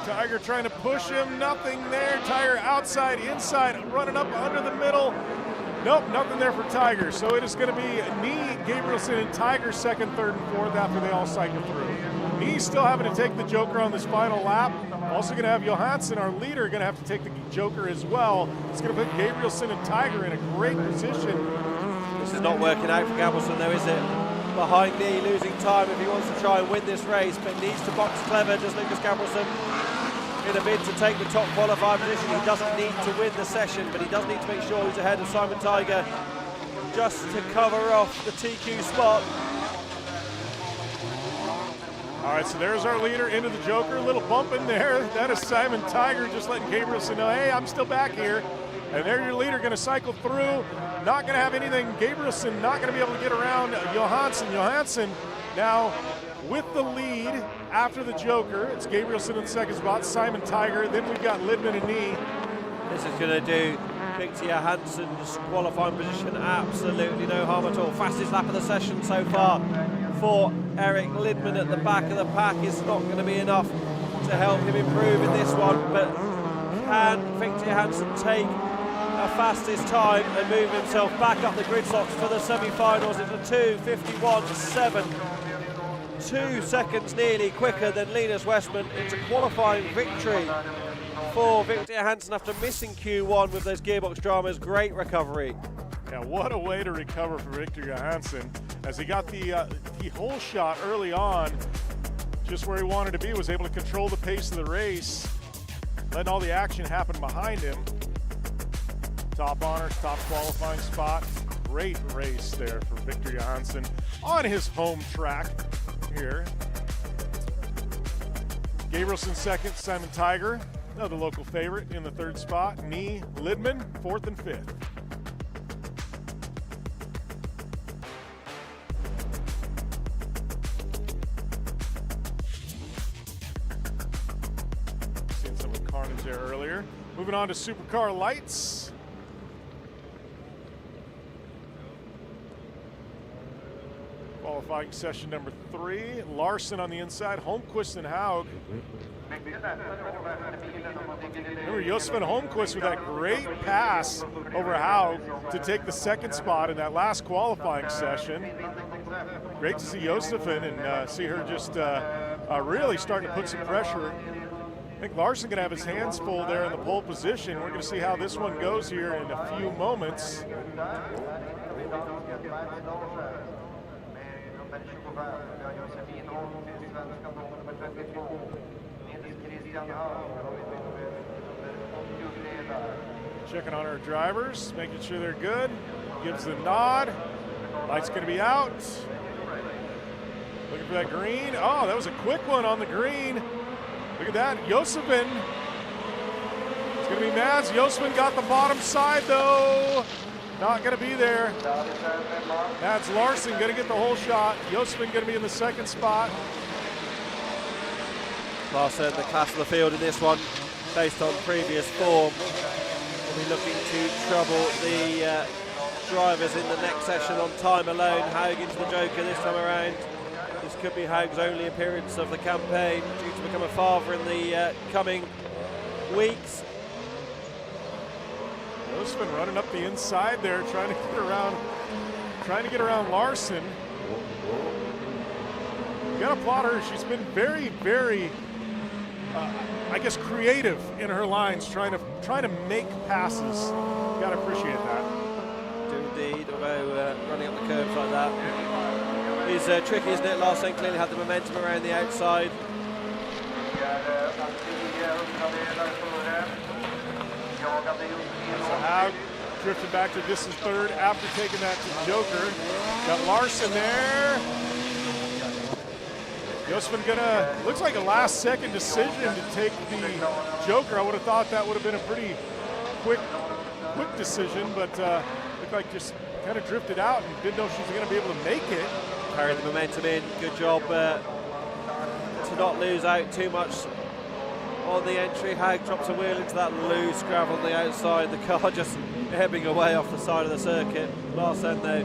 Tiger trying to push him, nothing there. Tiger outside, inside, running up under the middle. Nope, nothing there for Tiger. So it is going to be Nee, Gabrielson, and Tiger second, third, and fourth after they all cycle through. Nee's still having to take the Joker on this final lap. Also going to have Johansson, our leader, going to have to take the Joker as well. It's going to put Gabrielson and Tiger in a great position. This is not working out for Gabrielson though, is it? Behind Nee, losing time if he wants to try and win this race, but needs to box clever, does Lucas Gabrielson, in a bid to take the top qualified position. He doesn't need to win the session, but he does need to make sure he's ahead of Simon Tiger just to cover off the TQ spot. All right, so there's our leader into the Joker. A little bump in there. That is Simon Tiger just letting Gabrielson know, hey, I'm still back here. And there your leader going to cycle through. Not going to have anything. Gabrielson not going to be able to get around Johansson. Johansson now with the lead after the Joker. It's Gabrielson in the second spot, Simon Tiger. Then we've got Lidman and Nee. This is going to do Victor Johansson's qualifying position absolutely no harm at all. Fastest lap of the session so far for Eric Lidman at the back of the pack is not going to be enough to help him improve in this one, but can Victor Johansson take a fastest time and move himself back up the grid slots for the semi-finals? It's a 2:51.7, 2 seconds nearly quicker than Linus Westman. It's a qualifying victory for Victor Johansson after missing Q1 with those gearbox dramas. Great recovery. Yeah, what a way to recover for Victor Johansson, as he got the whole shot early on, just where he wanted to be, was able to control the pace of the race, letting all the action happen behind him. Top honors, top qualifying spot. Great race there for Victor Johansson on his home track here. Gabrielson second, Simon Tiger, another local favorite in the third spot. Nee Lidman, fourth and fifth. Seeing some of the carnage there earlier. Moving on to Supercar Lights. Qualifying session number 3. Larson on the inside, Holmquist and Haug. Remember Josefin Holmquist with that great pass over Haug to take the second spot in that last qualifying session. Great to see Josefin and see her just really starting to put some pressure. I think Larson going to have his hands full there in the pole position. We're going to see how this one goes here in a few moments. Checking on our drivers, making sure they're good. Gives the nod. Light's going to be out. Looking for that green. Oh, that was a quick one on the green. Look at that, Josefin. It's going to be Mads. Josefin got the bottom side though. Not going to be there. Mads Larson going to get the whole shot. Josefin going to be in the second spot. Larson, the class of the field in this one, based on previous form, will be looking to trouble the drivers in the next session on time alone. Haug into the Joker this time around. This could be Haug's only appearance of the campaign, due to become a father in the coming weeks. Josefin running up the inside there, trying to get around Larson. You gotta applaud her. She's been very, very, I guess, creative in her lines, trying to make passes. You gotta appreciate that. Do indeed, although running up the curves like that is tricky, isn't it? Larson clearly had the momentum around the outside. So Haug drifted back to distance third after taking that to Joker. Got Larson there. Josefin looks like a last second decision to take the Joker. I would have thought that would have been a pretty quick decision, but looked like just kind of drifted out and didn't know she was going to be able to make it. Carrying the momentum in, good job to not lose out too much on the entry. Haug drops a wheel into that loose gravel on the outside. The car just ebbing away off the side of the circuit. Larson though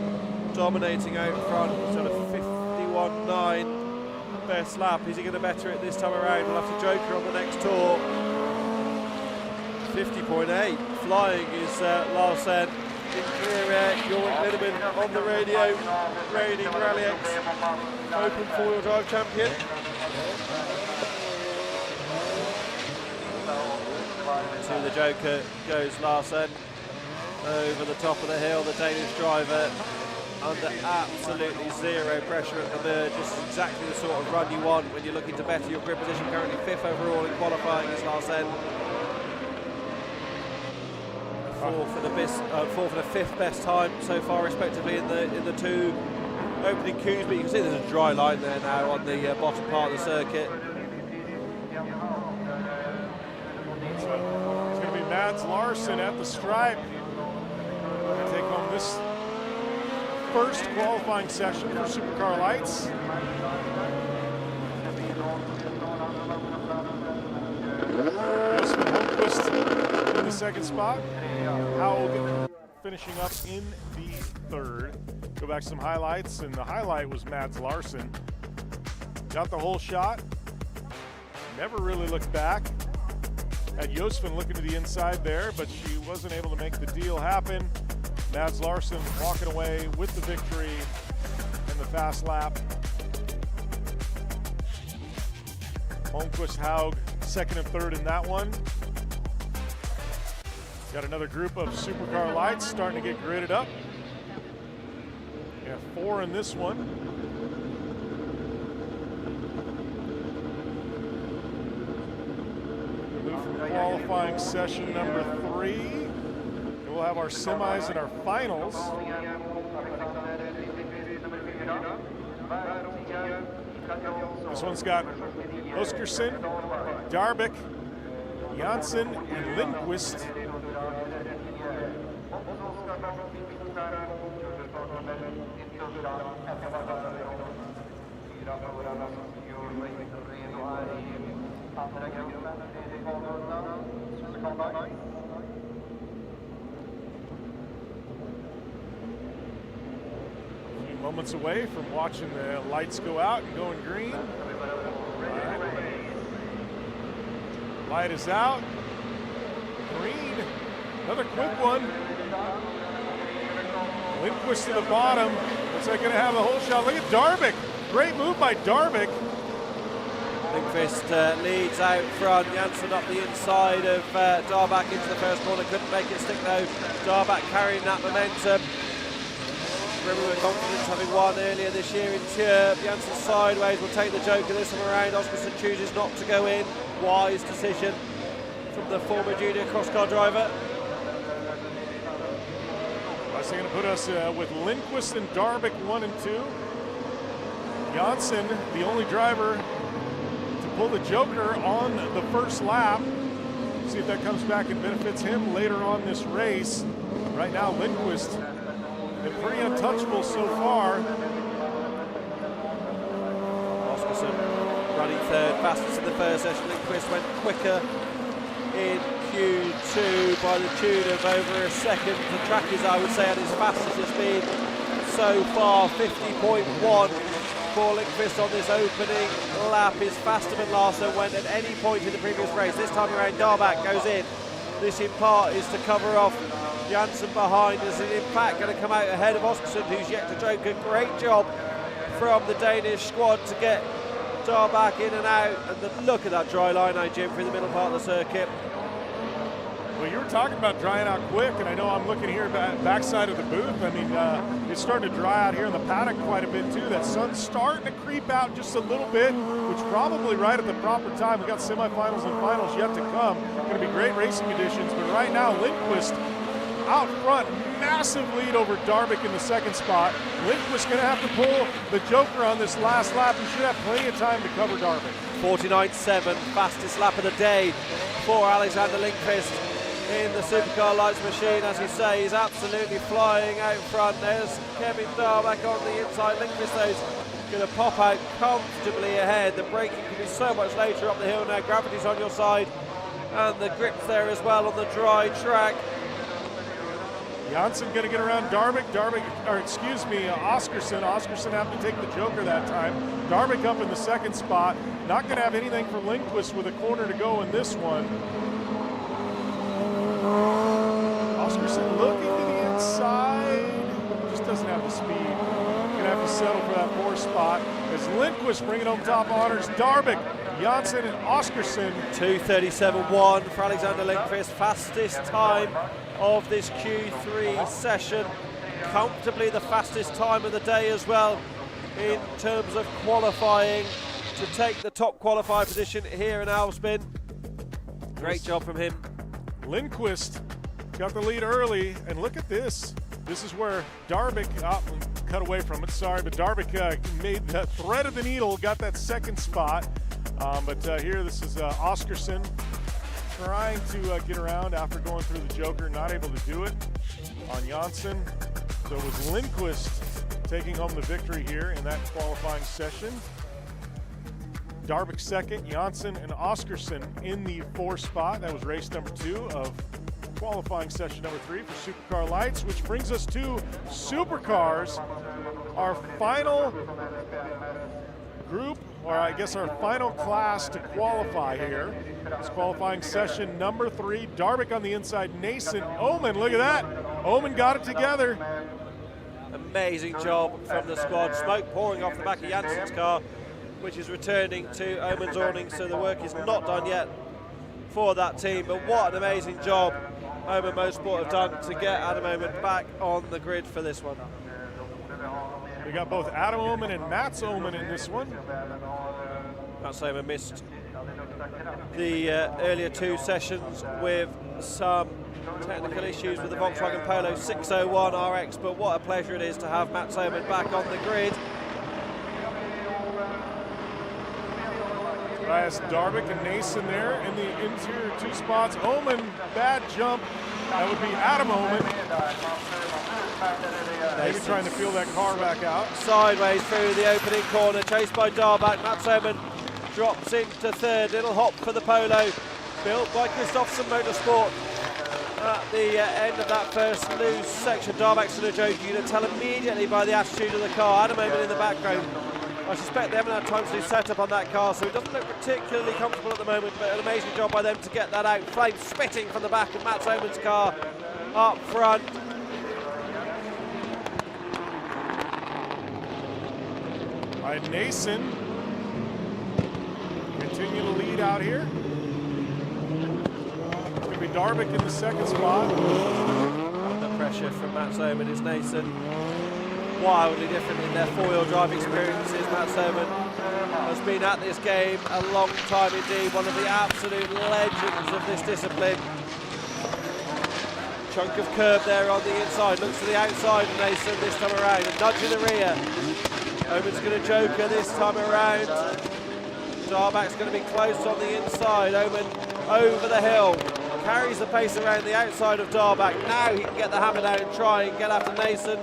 dominating out front, sort of 51.9 best lap. Is he going to better it this time around? We'll have to Joker on the next tour. 50.8 flying is Larson. In clear air, Jorgen Lindemann on the radio, reigning Rallyx Open 4-wheel drive champion. To the Joker goes Larson over the top of the hill. The Danish driver under absolutely zero pressure at the merge. This is exactly the sort of run you want when you're looking to better your grid position. Currently 5th overall in qualifying is Larson. Fourth for the 5th best time so far, respectively, in the two opening coups. But you can see there's a dry line there now on the bottom part of the circuit. It's going to be Mads Larson at the stripe. Going to take home this first qualifying session for Supercar Lights. Holmquist in the second spot. Haug finishing up in the third. Go back to some highlights, and the highlight was Mads Larson. Got the whole shot. Never really looked back. Had Josefin looking to the inside there, but she wasn't able to make the deal happen. Mads Larson walking away with the victory in the fast lap. Holmquist, Haug, second and third in that one. Got another group of Supercar Lights starting to get gridded up. got 4 in this one. Move from qualifying session number 3. And we'll have our semis and our finals. This one's got Oskarsson, Darvik, Janssen, and Lindquist. A few moments away from watching the lights go out and going green. Light is out. Green. Another quick one. Lindquist to the bottom. Looks like going to have the whole shot. Look at Darvik. Great move by Darvik. Lindquist leads out front. Janssen up the inside of Darbach into the first corner. Couldn't make it stick though. Darbach carrying that momentum. Remember with confidence, having won earlier this year in Tjörp. Janssen sideways will take the joker this time around. Oskarsson chooses not to go in. Wise decision from the former junior cross-car driver. That's going to put us with Lindquist and Darvik 1 and 2. Janssen, the only driver to pull the joker on the first lap. See if that comes back and benefits him later on this race. Right now, Lindquist been pretty untouchable so far. Oskarsson running third, fastest in the first session. Lindquist went quicker in Q2 by the tune of over a second. The track is, I would say, at its fastest it's been so far. 50.1 for Lindquist on this opening lap is faster than Larsson went at any point in the previous race. This time around, Darbach goes in. This in part is to cover off Janssen behind, is in fact going to come out ahead of Oskarsson, who's yet to joke. A great job from the Danish squad to get Darbach in and out. And look at that dry line now, Jim, through the middle part of the circuit. Well, you were talking about drying out quick, and I know I'm looking here backside of the booth. I mean, it's starting to dry out here in the paddock quite a bit too. That sun's starting to creep out just a little bit, which probably right at the proper time. We got semifinals and finals yet to come. Going to be great racing conditions, but right now Lindquist out front, massive lead over Darvik in the second spot. Lindquist going to have to pull the joker on this last lap. He should have plenty of time to cover Darvik. 49.7, fastest lap of the day for Alexander Lindquist in the Supercar Lights machine. As you say, he's absolutely flying out front. There's Kevin Darbach on the inside. Lindquist though going to pop out comfortably ahead. The braking can be so much later up the hill now. Gravity's on your side, and the grip's there as well on the dry track. Janssen going to get around Oskarsson. Oskarsson having to take the joker that time. Darvik up in the second spot. Not going to have anything for Lindquist with a corner to go in this one. Oskarsson looking to the inside. Just doesn't have the speed. Going to have to settle for that 4th spot. As Lindquist bringing home top honors. Darvik, Janssen, and Oskarsson. 2:37.1 for Alexander Lindquist. Fastest time of this Q3 session. Comfortably the fastest time of the day as well in terms of qualifying to take the top qualified position here in Älvsbyn. Great job from him. Lindquist got the lead early, and look at this. This is where Darvik, cut away from it, sorry, but Darvik made the thread of the needle, got that second spot. But here, this is Oskarsson trying to get around after going through the joker, not able to do it on Janssen. So it was Lindquist taking home the victory here in that qualifying session. Darvik second, Janssen and Oskarsson in the 4th spot. That was race number 2 of qualifying session number 3 for Supercar Lights, which brings us to Supercars, our final group, or I guess our final class to qualify here. It's qualifying session number 3. Darvik on the inside, Nason, Oman, look at that. Oman got it together. Amazing job from the squad. Smoke pouring off the back of Janssen's car, which is returning to Oman's awning, so the work is not done yet for that team. But what an amazing job Oman Motorsport have done to get Adam Oman back on the grid for this one. We got both Adam Omen and Mats Omen in this one. Mats Omen missed the earlier two sessions with some technical issues with the Volkswagen Polo 601 RX, but what a pleasure it is to have Mats Omen back on the grid. Tobias Darvik and Nason there in the interior two spots. Omen, bad jump. That would be Adam Omen. Maybe trying to feel that car back out. Sideways through the opening corner, chased by Darvik. Mats Omen drops into third. Little hop for the Polo, built by Kristoffersen Motorsport. At the end of that first loose section, Darvik's going to joke. You can tell immediately by the attitude of the car. Adam Omen in the background. I suspect they haven't had time to do setup on that car, so it doesn't look particularly comfortable at the moment, but an amazing job by them to get that out. Flames spitting from the back of Mats Omen's car up front. By Nason. Continue to lead out here. It's going to be Darvik in the second spot. Under pressure from Mats Omen is Nason. Wildly different in their four-wheel drive experiences. Mats Omen has been at this game a long time indeed, one of the absolute legends of this discipline. Chunk of curb there on the inside, looks to the outside of Nason this time around, a nudge in the rear. Omen's going to joker this time around. Darvik's going to be close on the inside. Omen over the hill, carries the pace around the outside of Darvik. Now he can get the hammer down and try and get after Nason.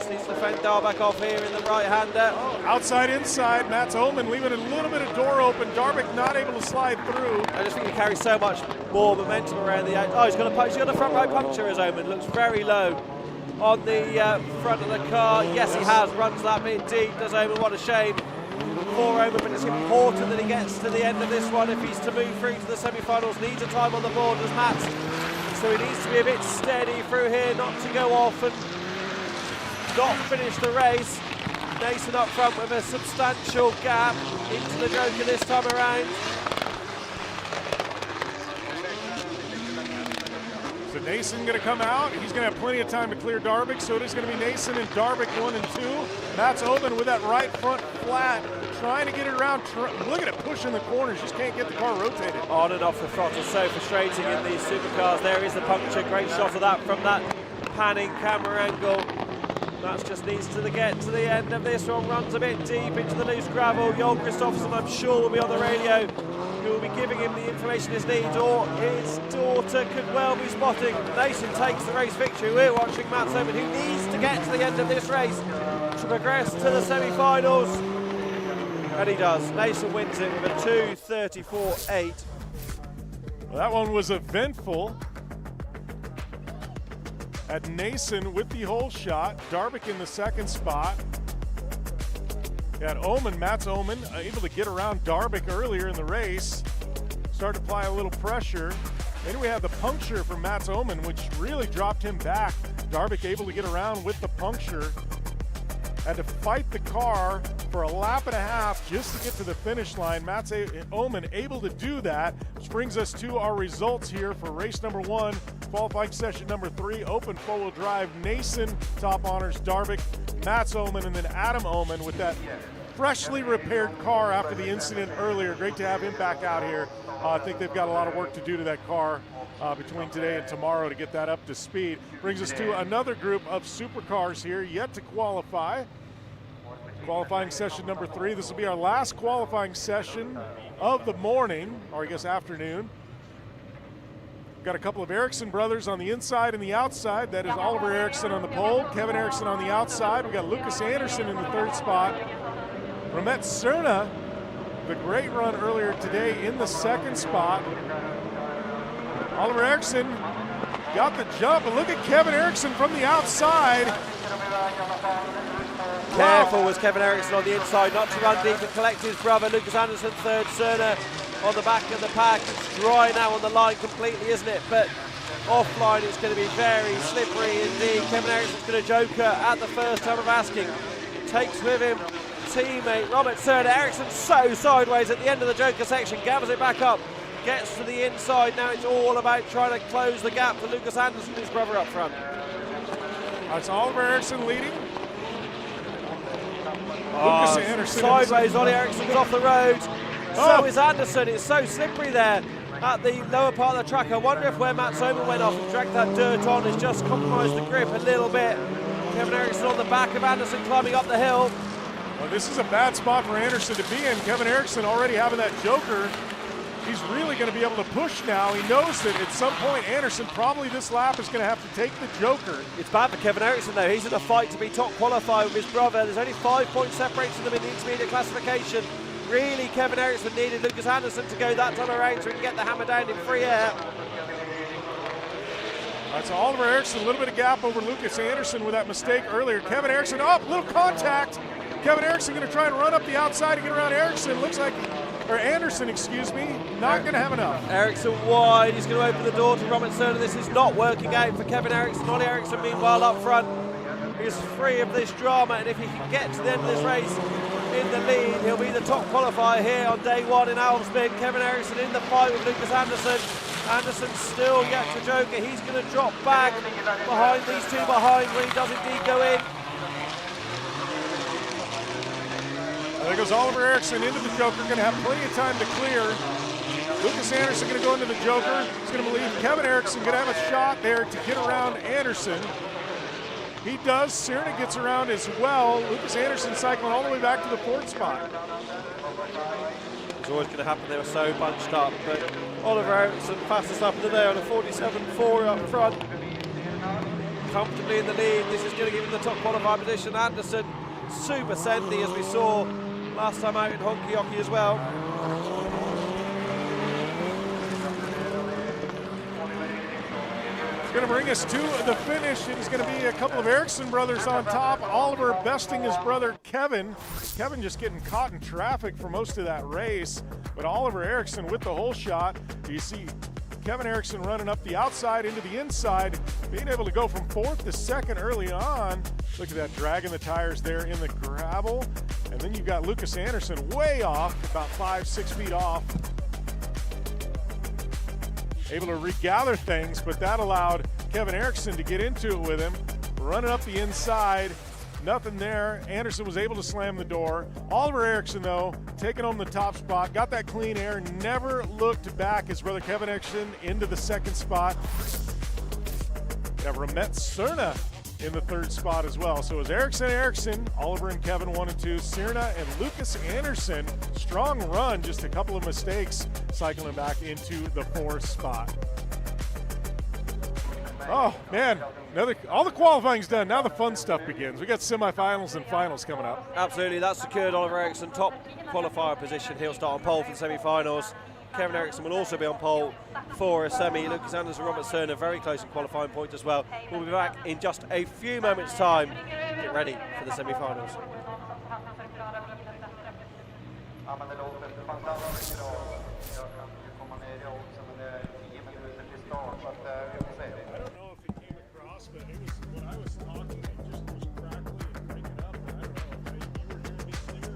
Needs to fend Darvik off here in the right-hander. Outside, inside, Mats Omen leaving a little bit of door open. Darvik not able to slide through. I just think he carries so much more momentum around the outside. Oh, he's got a front row puncture as Omen. Looks very low on the front of the car. Yes, he has. Runs that bit deep, does Omen. What a shame for Omen, but it's important that he gets to the end of this one if he's to move through to the semi-finals. Needs a time on the board as Mats. So he needs to be a bit steady through here, not to go off and not finish the race. Nason up front with a substantial gap into the joker this time around. So Nason going to come out. He's going to have plenty of time to clear Darvik, so it is going to be Nason and Darvik 1 and 2. Mats Omen with that right front flat, trying to get it around. Look at it pushing the corners, just can't get the car rotated. On and off the throttle, so frustrating in these supercars. There is the puncture, great shot of that from that panning camera angle. Mats just needs to get to the end of this one, runs a bit deep into the loose gravel. Joel Kristoffersen, I'm sure, will be on the radio, who will be giving him the information he needs, or his daughter could well be spotting. Nason takes the race victory. We're watching Mats Omen, who needs to get to the end of this race to progress to the semi-finals. And he does. Nason wins it with a 2:34.8. Well, that one was eventful. At Nason with the hole shot, Darvik in the second spot. You had Omen, Mats Omen, able to get around Darvik earlier in the race. Start to apply a little pressure. Then we have the puncture from Mats Omen, which really dropped him back. Darvik able to get around with the puncture. Had to fight the car for a lap and a half just to get to the finish line. Mats Omen able to do that, which brings us to our results here for race number 1, qualifying session number 3, open four-wheel drive. Nason top honors Darvik, Mats Omen, and then Adam Omen with that freshly repaired car after the incident earlier. Great to have him back out here. I think they've got a lot of work to do to that car between today and tomorrow to get that up to speed. Brings us to another group of supercars here yet to qualify. Qualifying session number 3. This will be our last qualifying session of the morning, or I guess afternoon. Got a couple of Eriksson brothers on the inside and the outside. That is Oliver Eriksson on the pole, Kevin Eriksson on the outside. We got Lucas Anderson in the third spot. Romet Cerna, the great run earlier today, in the second spot. Oliver Eriksson got the jump, but look at Kevin Eriksson from the outside. Careful was Kevin Eriksson on the inside, not to run deep and collect his brother. Lucas Anderson third, Cerna on the back of the pack. It's dry now on the line completely, isn't it? But offline it's going to be very slippery indeed. Kevin Eriksson's going to joker at the first time of asking. Takes with him teammate Robert Cerna. Eriksson so sideways at the end of the joker section, gathers it back up, gets to the inside. Now it's all about trying to close the gap to Lucas Anderson, his brother up front. That's Oliver Eriksson leading. Lucas Anderson. Sideways, Ollie Eriksson's off the road. So is Anderson. It's so slippery there at the lower part of the track. I wonder if where Mats Oman went off and dragged that dirt on has just compromised the grip a little bit. Kevin Eriksson on the back of Anderson climbing up the hill. Well, this is a bad spot for Anderson to be in. Kevin Eriksson already having that joker. He's really going to be able to push now. He knows that at some point Anderson probably this lap is going to have to take the joker. It's bad for Kevin Eriksson though. He's in a fight to be top qualifier with his brother. There's only 5 points separating them in the intermediate classification. Really, Kevin Eriksson needed Lucas Anderson to go that time around so he can get the hammer down in free air. That's Oliver Eriksson, a little bit of gap over Lucas Anderson with that mistake earlier. Kevin Eriksson up, little contact. Kevin Eriksson going to try and run up the outside to get around Eriksson. Looks like, or Anderson, excuse me, not going to have enough. Eriksson wide, he's going to open the door to Robert Cerner. This is not working out for Kevin Eriksson. Ollie Eriksson, meanwhile, up front, is free of this drama, and if he can get to the end of this race in the lead, he'll be the top qualifier here on day one in Älvsbyn. Kevin Eriksson in the fight with Lucas Anderson. Anderson still yet to joker. He's going to drop back behind these two behind when he does indeed go in. There goes Oliver Eriksson into the joker, going to have plenty of time to clear. Lucas Anderson going to go into the joker. He's going to believe Kevin Eriksson going to have a shot there to get around Anderson. He does. Cerner gets around as well. Lucas Anderson cycling all the way back to the 4th spot. It's always going to happen. They were so bunched up, but Oliver Eriksson fastest up in the day on a 47.4 up front. Comfortably in the lead. This is going to give him the top qualifier position. Anderson super sendy as we saw last time out in Honky Hockey as well. It's going to bring us to the finish. It is going to be a couple of Eriksson brothers on top. Oliver besting his brother Kevin. Kevin just getting caught in traffic for most of that race, but Oliver Eriksson with the whole shot. You see Kevin Eriksson running up the outside into the inside, being able to go from 4th to 2nd early on. Look at that, dragging the tires there in the gravel. And then you've got Lucas Anderson way off, about 5-6 feet off. Able to regather things, but that allowed Kevin Eriksson to get into it with him. Running up the inside, nothing there. Anderson was able to slam the door. Oliver Eriksson, though, taking home the top spot, got that clean air, never looked back. His brother Kevin Eriksson into the 2nd spot. We have Ramet Cerna in the 3rd spot as well. So it was Eriksson, Oliver and Kevin 1 and 2, Cerna and Lucas Anderson. Strong run, just a couple of mistakes, cycling back into the 4th spot. Oh man, all the qualifying's done. Now the fun stuff begins. We got semifinals and finals coming up. Absolutely, that's secured Oliver Eriksson top qualifier position. He'll start on pole for the semi-finals. Kevin Eriksson will also be on pole for a semi. Lucas Anderson, Robert Cerner, very close in qualifying point as well. We'll be back in just a few moments' time. Get ready for the semi-finals. I don't know if it came across, but it was when I was talking, it just was crackly and breaking up. I don't know if you were hearing me clear.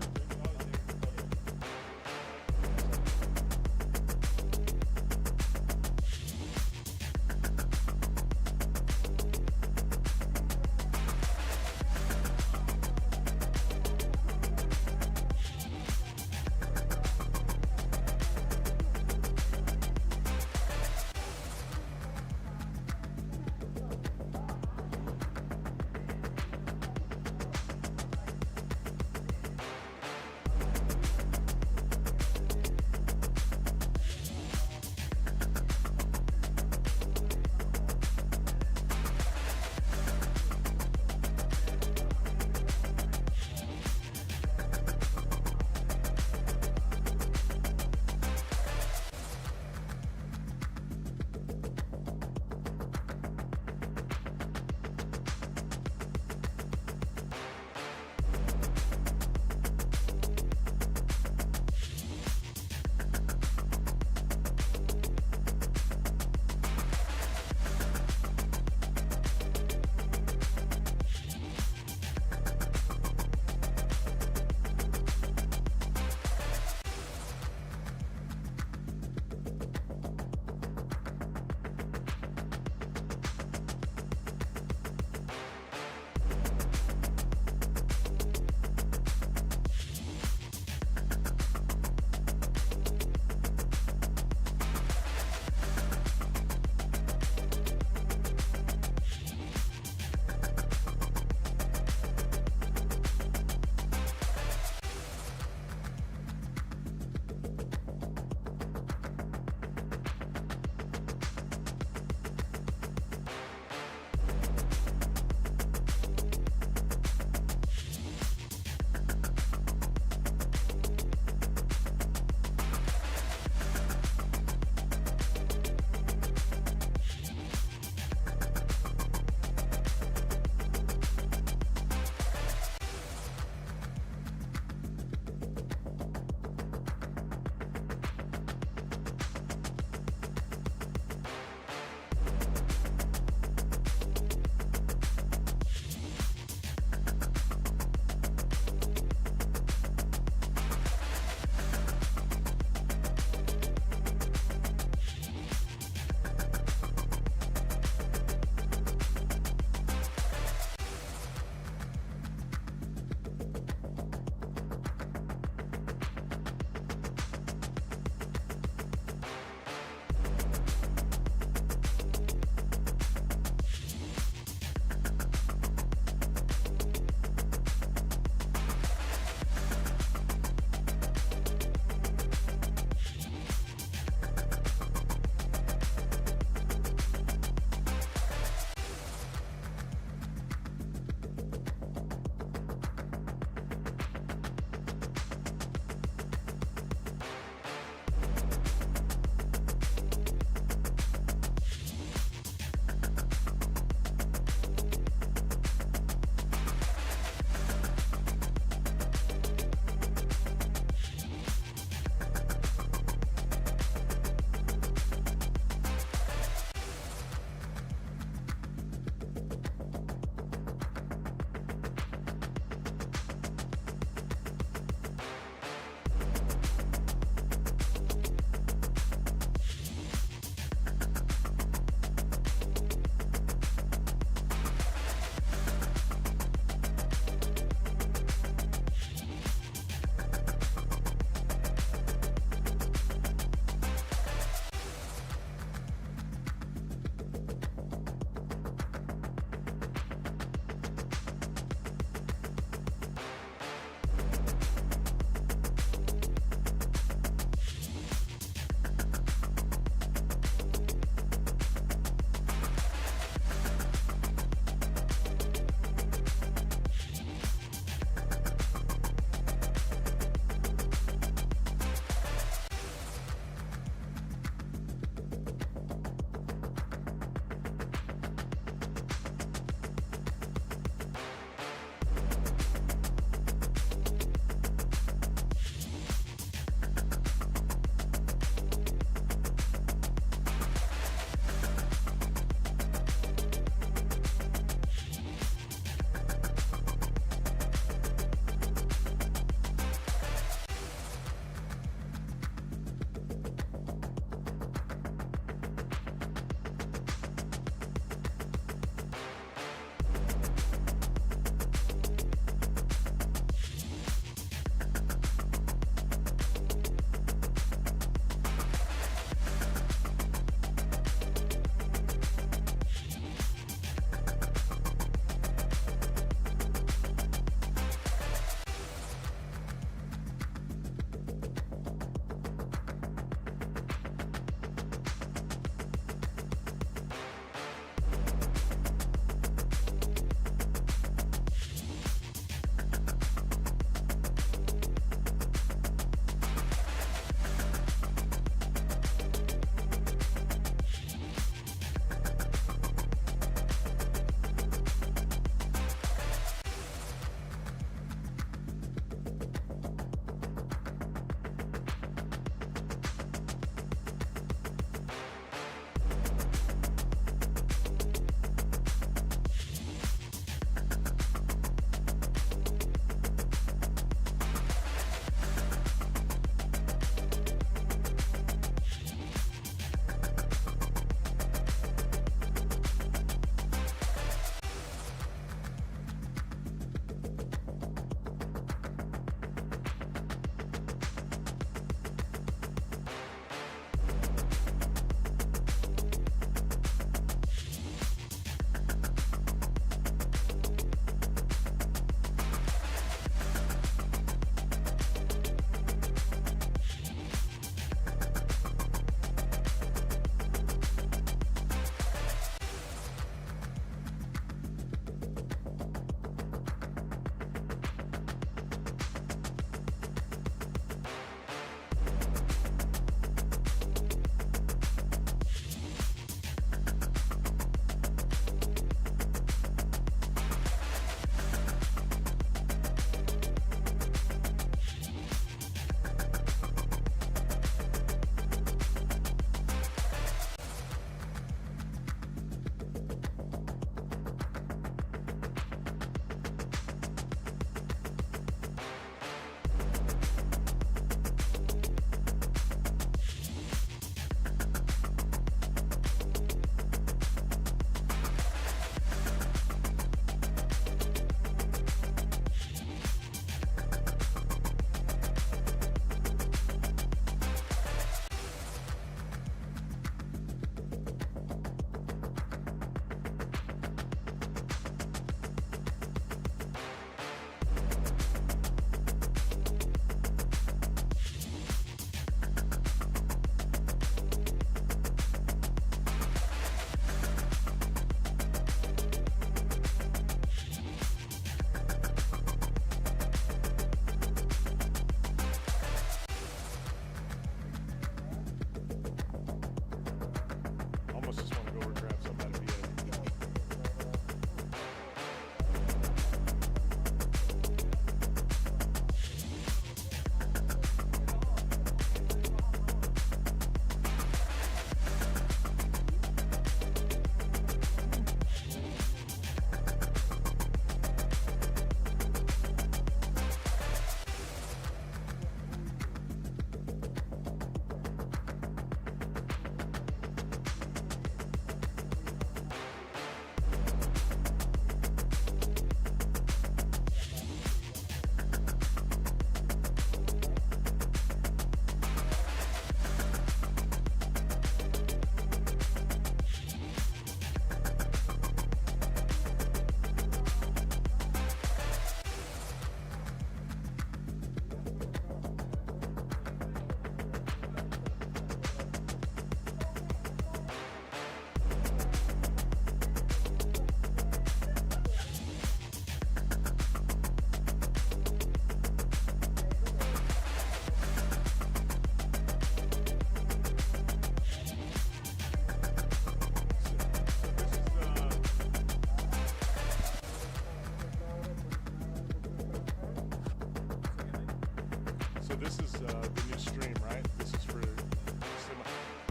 So this is the new stream, right? This is for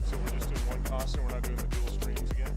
so we're just doing one constant, we're not doing the dual streams again?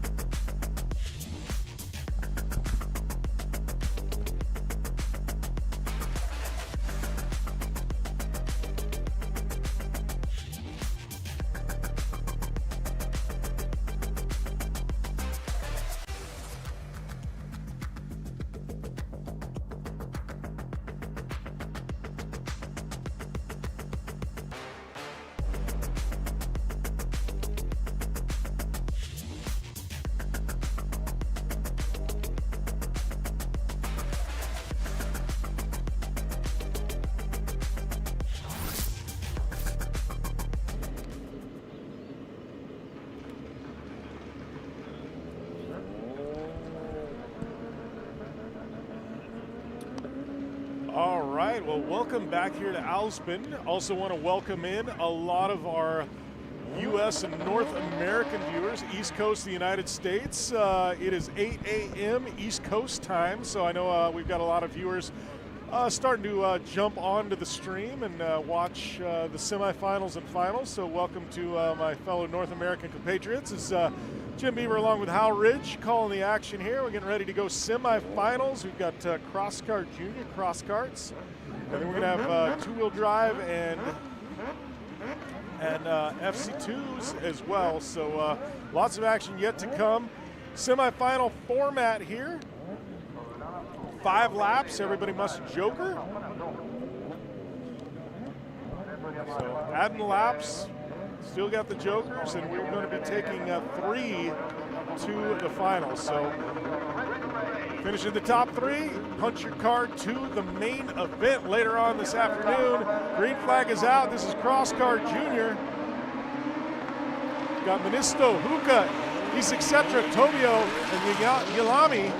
All right, well, welcome back here to Älvsbyn. Also want to welcome in a lot of our U.S. and North American viewers, East Coast of the United States. It is 8 a.m. East Coast time, so I know we've got a lot of viewers starting to jump onto the stream and watch the semifinals and finals. So welcome to my fellow North American compatriots. It's Jim Beaver along with Hal Ridge calling the action here. We're getting ready to go semifinals. We've got cross kart junior cross karts, and then we're going to have two-wheel drive and FC2s as well. So lots of action yet to come. Semifinal format here. 5 laps, everybody must joker. So adding laps, still got the jokers, and we're going to be taking 3 to the finals. So finishing the top 3, punch your card to the main event later on this afternoon. Green flag is out. This is Cross Kart Junior. Got Ministo, Huka, Isicsetra, Tobio, and Yalami.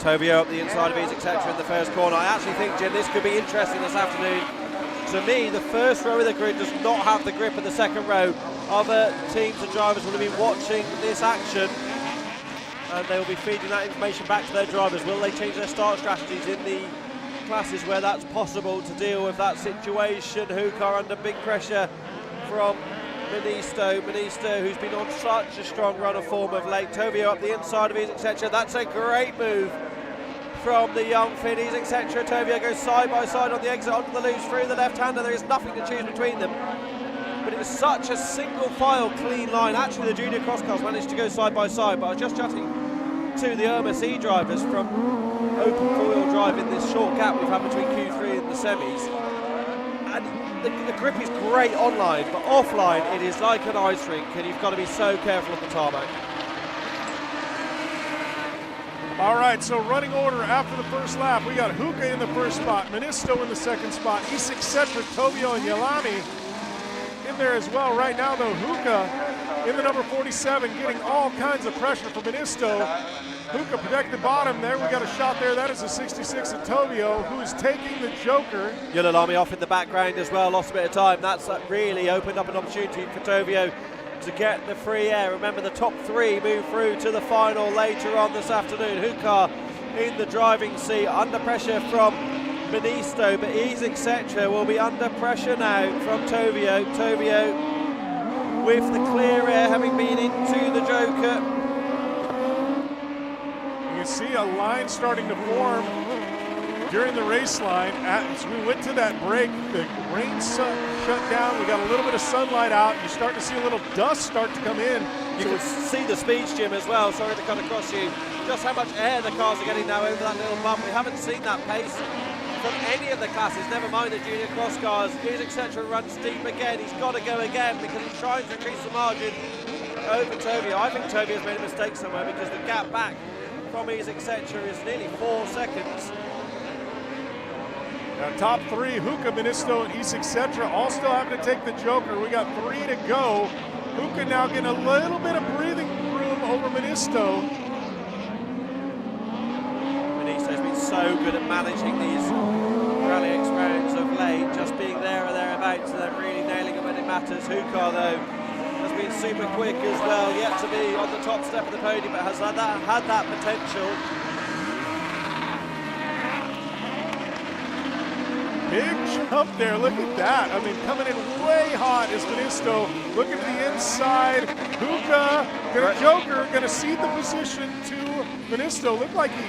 Tobio up the inside of his etc. in the first corner. I actually think, Jim, this could be interesting this afternoon. To me, the first row of the grid does not have the grip of the second row. Other teams and drivers will have been watching this action, and they will be feeding that information back to their drivers. Will they change their start strategies in the classes where that's possible to deal with that situation? Hukar under big pressure from Ministo, who's been on such a strong run of form of late. Tobio up the inside of his etc. That's a great move from the young Finnies etc. Tobio goes side by side on the exit onto the loose through the left-hander. There is nothing to choose between them. But it was such a single file clean line. Actually the junior cross cars managed to go side by side, but I was just chatting to the Irma C drivers from open four-wheel drive in this short gap we've had between Q3 and the semis. And the grip is great online, but offline it is like an ice rink, and you've got to be so careful of the tarmac. All right, so running order after the first lap. We got Huka in the first spot, Ministo in the second spot, Isicsetra, Tobio, and Yalami in there as well. Right now, though, Huka in the number 47, getting all kinds of pressure from Ministo. Huka protect the bottom there. We got a shot there. That is a 66 of Tobio, who is taking the joker. Yalami off in the background as well, lost a bit of time. That's really opened up an opportunity for Tobio to get the free air. Remember, the top 3 move through to the final later on this afternoon. Hukar in the driving seat, under pressure from Ministo, but Ease etc. will be under pressure now from Tobio. Tobio with the clear air, having been into the joker. You can see a line starting to form during the race line. As we went to that break, the rain shut down. We got a little bit of sunlight out. You're starting to see a little dust start to come in. You can see the speeds, Jim, as well. Sorry to cut across you. Just how much air the cars are getting now over that little bump. We haven't seen that pace from any of the classes, never mind the junior cross cars. Here's etc. runs deep again. He's got to go again because he's trying to increase the margin over Tobio. I think Tobio's made a mistake somewhere because the gap back from his etc. is nearly 4 seconds. Now, top 3, Huka, Ministo, and Isicsetra all still having to take the joker. We got 3 to go. Huka now getting a little bit of breathing room over Ministo. Ministo's been so good at managing these Rallyx rounds of late, just being there or thereabouts and then really nailing it when it matters. Hukar, though, has been super quick as well, yet to be on the top step of the podium, but has had that potential. Big jump there, look at that. I mean, coming in way hot is Ministo. Looking to the inside, Huka, Joker, gonna cede the position to Ministo. Looked like he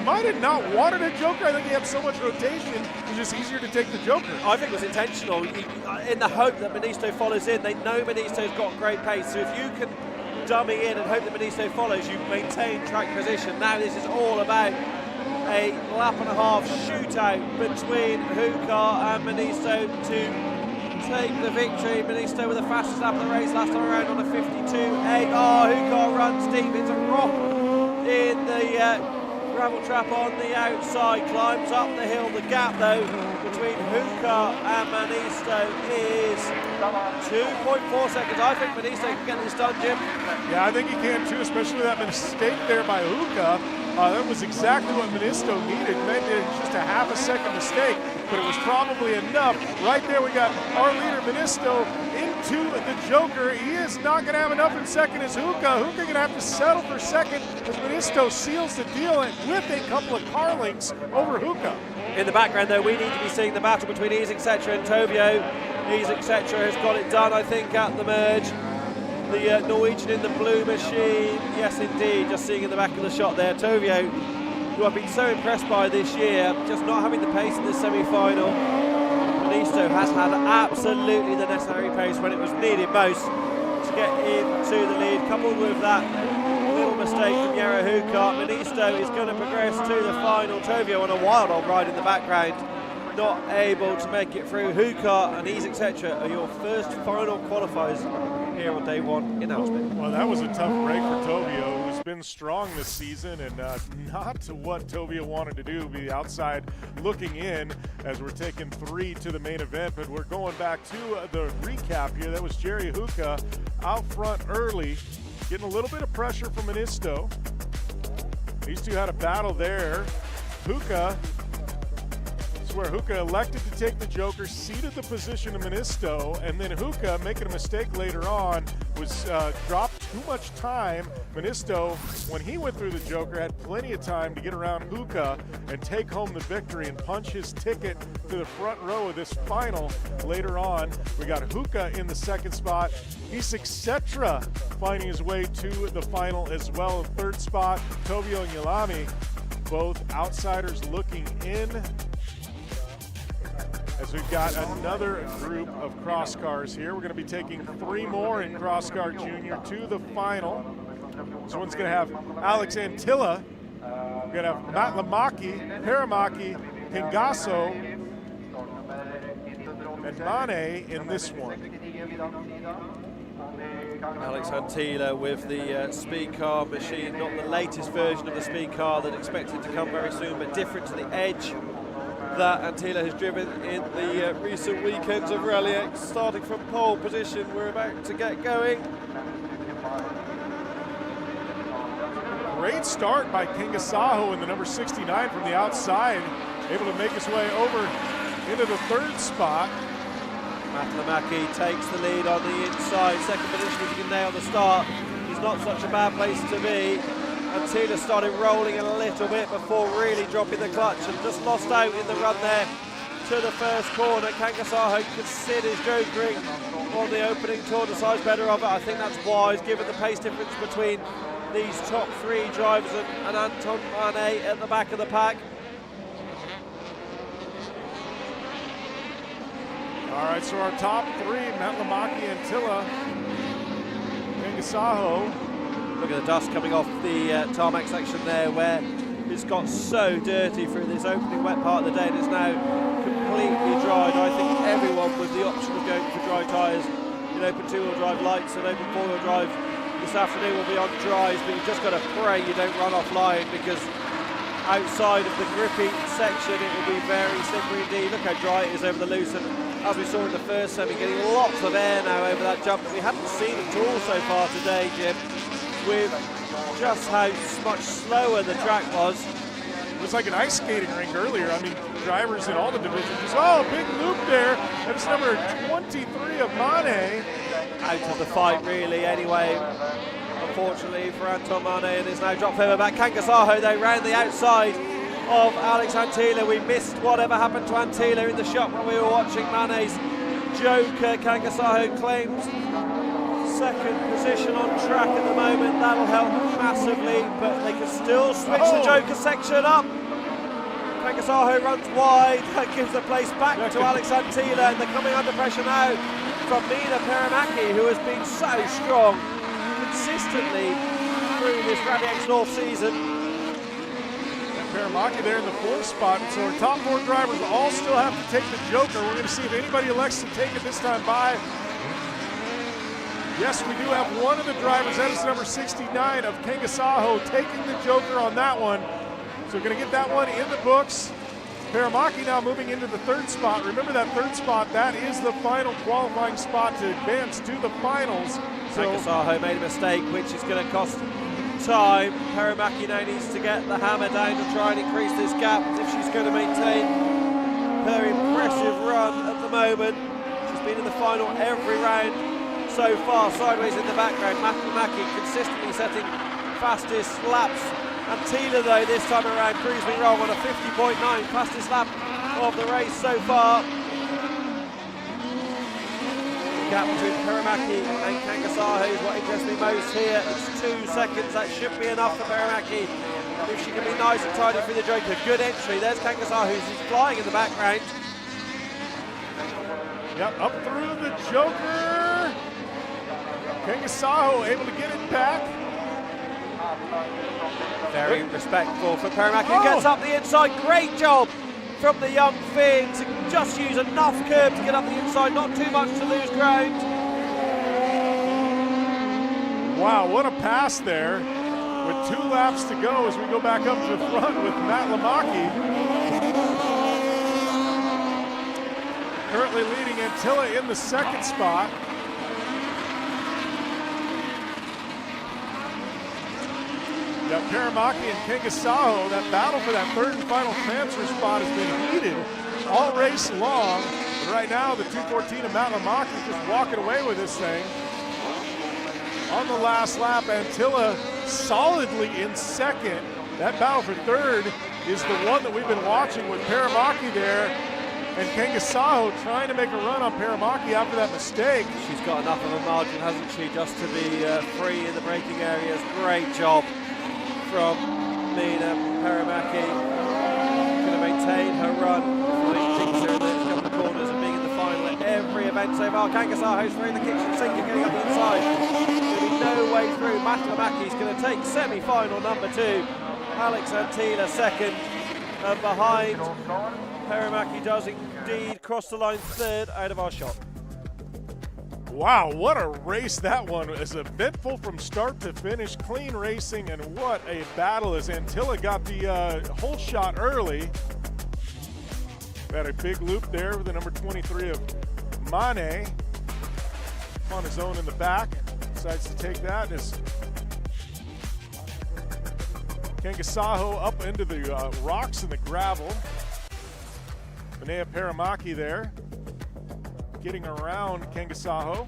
might have not wanted a Joker. I think he had so much rotation, it was just easier to take the Joker. I think it was intentional, in the hope that Ministo follows in. They know Ministo's got great pace, so if you can dummy in and hope that Ministo follows, you maintain track position. Now this is all about a lap and a half shootout between Huka and Ministo to take the victory. Ministo with the fastest lap of the race last time around on a 52.8. Huka runs deep into rock in the gravel trap on the outside, climbs up the hill. The gap though between Huka and Ministo is 2.4 seconds. I think Ministo can get this done, Jim. Yeah, I think he can too, especially that mistake there by Huka. That was exactly what Ministo needed. Maybe just a half a second mistake, but it was probably enough. Right there we got our leader Ministo into the Joker. He is not going to have enough in second as Huka. Huka going to have to settle for second as Ministo seals the deal with a couple of car lengths over Huka. In the background though, we need to be seeing the battle between Älvsbyn and Tovio. Älvsbyn has got it done, I think, at the merge. The Norwegian in the blue machine, yes indeed, just seeing in the back of the shot there. Tovio, who I've been so impressed by this year, just not having the pace in the semi-final. Ministo has had absolutely the necessary pace when it was needed most to get into the lead, coupled with that little mistake from Jaro Huka. Ministo is going to progress to the final. Tovio on a wild old ride in the background, not able to make it through. Huka and Älvsbyn are your first final qualifiers here on day one in Älvsbyn. Well, that was a tough break for Tovio, who's been strong this season, and not to what Tovio wanted to do, be outside looking in as we're taking 3 to the main event. But we're going back to the recap here. That was Jerry Huka out front early, getting a little bit of pressure from Ministo. These two had a battle there. Huka, where Huka elected to take the Joker, ceded the position to Ministo, and then Huka, making a mistake later on, was dropped too much time. Ministo, when he went through the Joker, had plenty of time to get around Huka and take home the victory and punch his ticket to the front row of this final later on. We got Huka in the second spot. Älvsbyn finding his way to the final as well in third spot. Tovio and Yalami, both outsiders looking in, as we've got another group of cross cars here. We're going to be taking 3 more in cross car junior to the final. This one's going to have Alex Antilla. We're going to have Matt Lamaki, Paramaki, Pingasso, and Mane in this one. Alex Antilla with the speed car machine, not the latest version of the speed car that expected to come very soon, but different to the Edge that Antilla has driven in the recent weekends of Rallyx. Starting from pole position, we're about to get going. Great start by Kingasaho in the number 69 from the outside, able to make his way over into the third spot. Matt Lamaki takes the lead on the inside. Second position, if he can nail the start, is not such a bad place to be. Antilla started rolling a little bit before really dropping the clutch and just lost out in the run there to the first corner. Kangasaho considers jokering on the opening tour, decides better of it. I think that's wise given the pace difference between these top 3 drivers and Anton Mane at the back of the pack. All right, so our top 3, Matt Lamaki, Antilla, Kangasaho. Look at the dust coming off the tarmac section there, where it's got so dirty through this opening wet part of the day and is now completely dried. I think everyone with the option of going for dry tyres in open 2-wheel drive lights and open 4-wheel drive this afternoon will be on dries, but you've just got to pray you don't run offline, because outside of the grippy section it will be very slippery indeed. Look how dry it is over the loose, and as we saw in the first semi, getting lots of air now over that jump that we haven't seen at all so far today, Jim, with just how much slower the track was. It was like an ice skating rink earlier. I mean, drivers in all the divisions. Oh, big loop there. That's number 23 of Mane. Out of the fight, really, anyway. Unfortunately for Anton Mane, and is now dropped further back. Kangasaho, though, round the outside. of Alex Antila. We missed whatever happened to Antila in the shot when we were watching Mane's Joker. Kangasaho claims second position on track at the moment. That'll help massively, but they can still switch the Joker section up. Kangasaho runs wide, that gives the place back to Alex Antila, and they're coming under pressure now from Mina Perimaki, who has been so strong consistently through this Rallyx North season. Perimaki there in the fourth spot, so our top 4 drivers all still have to take the Joker. We're going to see if anybody elects to take it this time by. Yes, we do have one of the drivers, that is number 69 of Kangasaho, taking the Joker on that one. So we're going to get that one in the books. Perimaki now moving into the 3rd spot. Remember that 3rd spot, that is the final qualifying spot to advance to the finals. So Kangasaho made a mistake, which is going to cost time. Perimaki now needs to get the hammer down to try and increase this gap if she's going to maintain her impressive run at the moment. She's been in the final every round so far. Sideways in the background, Perimaki consistently setting fastest laps. Antila though this time around cruising wrong on a 50.9, fastest lap of the race so far. The gap between Perimaki and Kangasaho is what interests me most here. It's 2 seconds, that should be enough for Perimaki if she can be nice and tidy through the Joker. Good entry, there's Kangasaho who's flying in the background. Yep, up through the Joker. Kangasaho able to get it back. Very respectful for Perimaki, who gets up the inside. Great job from the young Finn to just use enough curb to get up the inside, not too much to lose ground. Wow, what a pass there. With 2 laps to go as we go back up to the front with Matt Lamaki. Currently leading Antila in the 2nd spot. Got Perimaki and Kangasaho. That battle for that 3rd and final transfer spot has been heated all race long. But right now, the 2:14 of Matt Lamaki just walking away with this thing. On the last lap, Antila solidly in 2nd. That battle for 3rd is the one that we've been watching with Perimaki there. And Kangasaho trying to make a run on Perimaki after that mistake. She's got enough of a margin, hasn't she, just to be free in the braking areas. Great job from Mina Perimaki. Going to maintain her run. Jinx her in the next couple of corners and being in the final at every event so far. Kangasaho's through the kitchen sink and getting up the inside. There'll be no way through. Matt Lamaki's going to take semi-final number 2. Alex Antila 2nd. And behind, Perimaki does indeed cross the line 3rd out of our shot. Wow, what a race that one is. Eventful from start to finish, clean racing, and what a battle as Antila got the whole shot early. Had a big loop there with the number 23 of Mane on his own in the back. Decides to take that as Kangasaho up into the rocks and the gravel. Minea Perimaki there, getting around Kangasaho.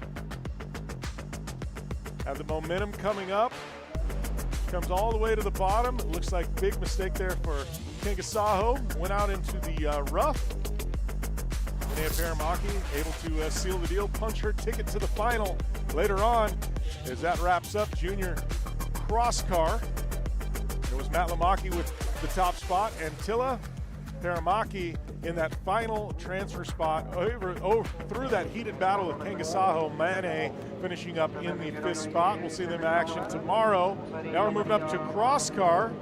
Have the momentum coming up. Comes all the way to the bottom. It looks like big mistake there for Kangasaho. Went out into the rough. Minea Perimaki able to seal the deal, punch her ticket to the final later on as that wraps up junior cross car. It was Matt Lamaki with the top spot, and Antila Perimaki in that final transfer spot over through that heated battle with Kangasaho. Mane finishing up in the 5th spot. We'll see them in action tomorrow. Now we're moving up to cross car.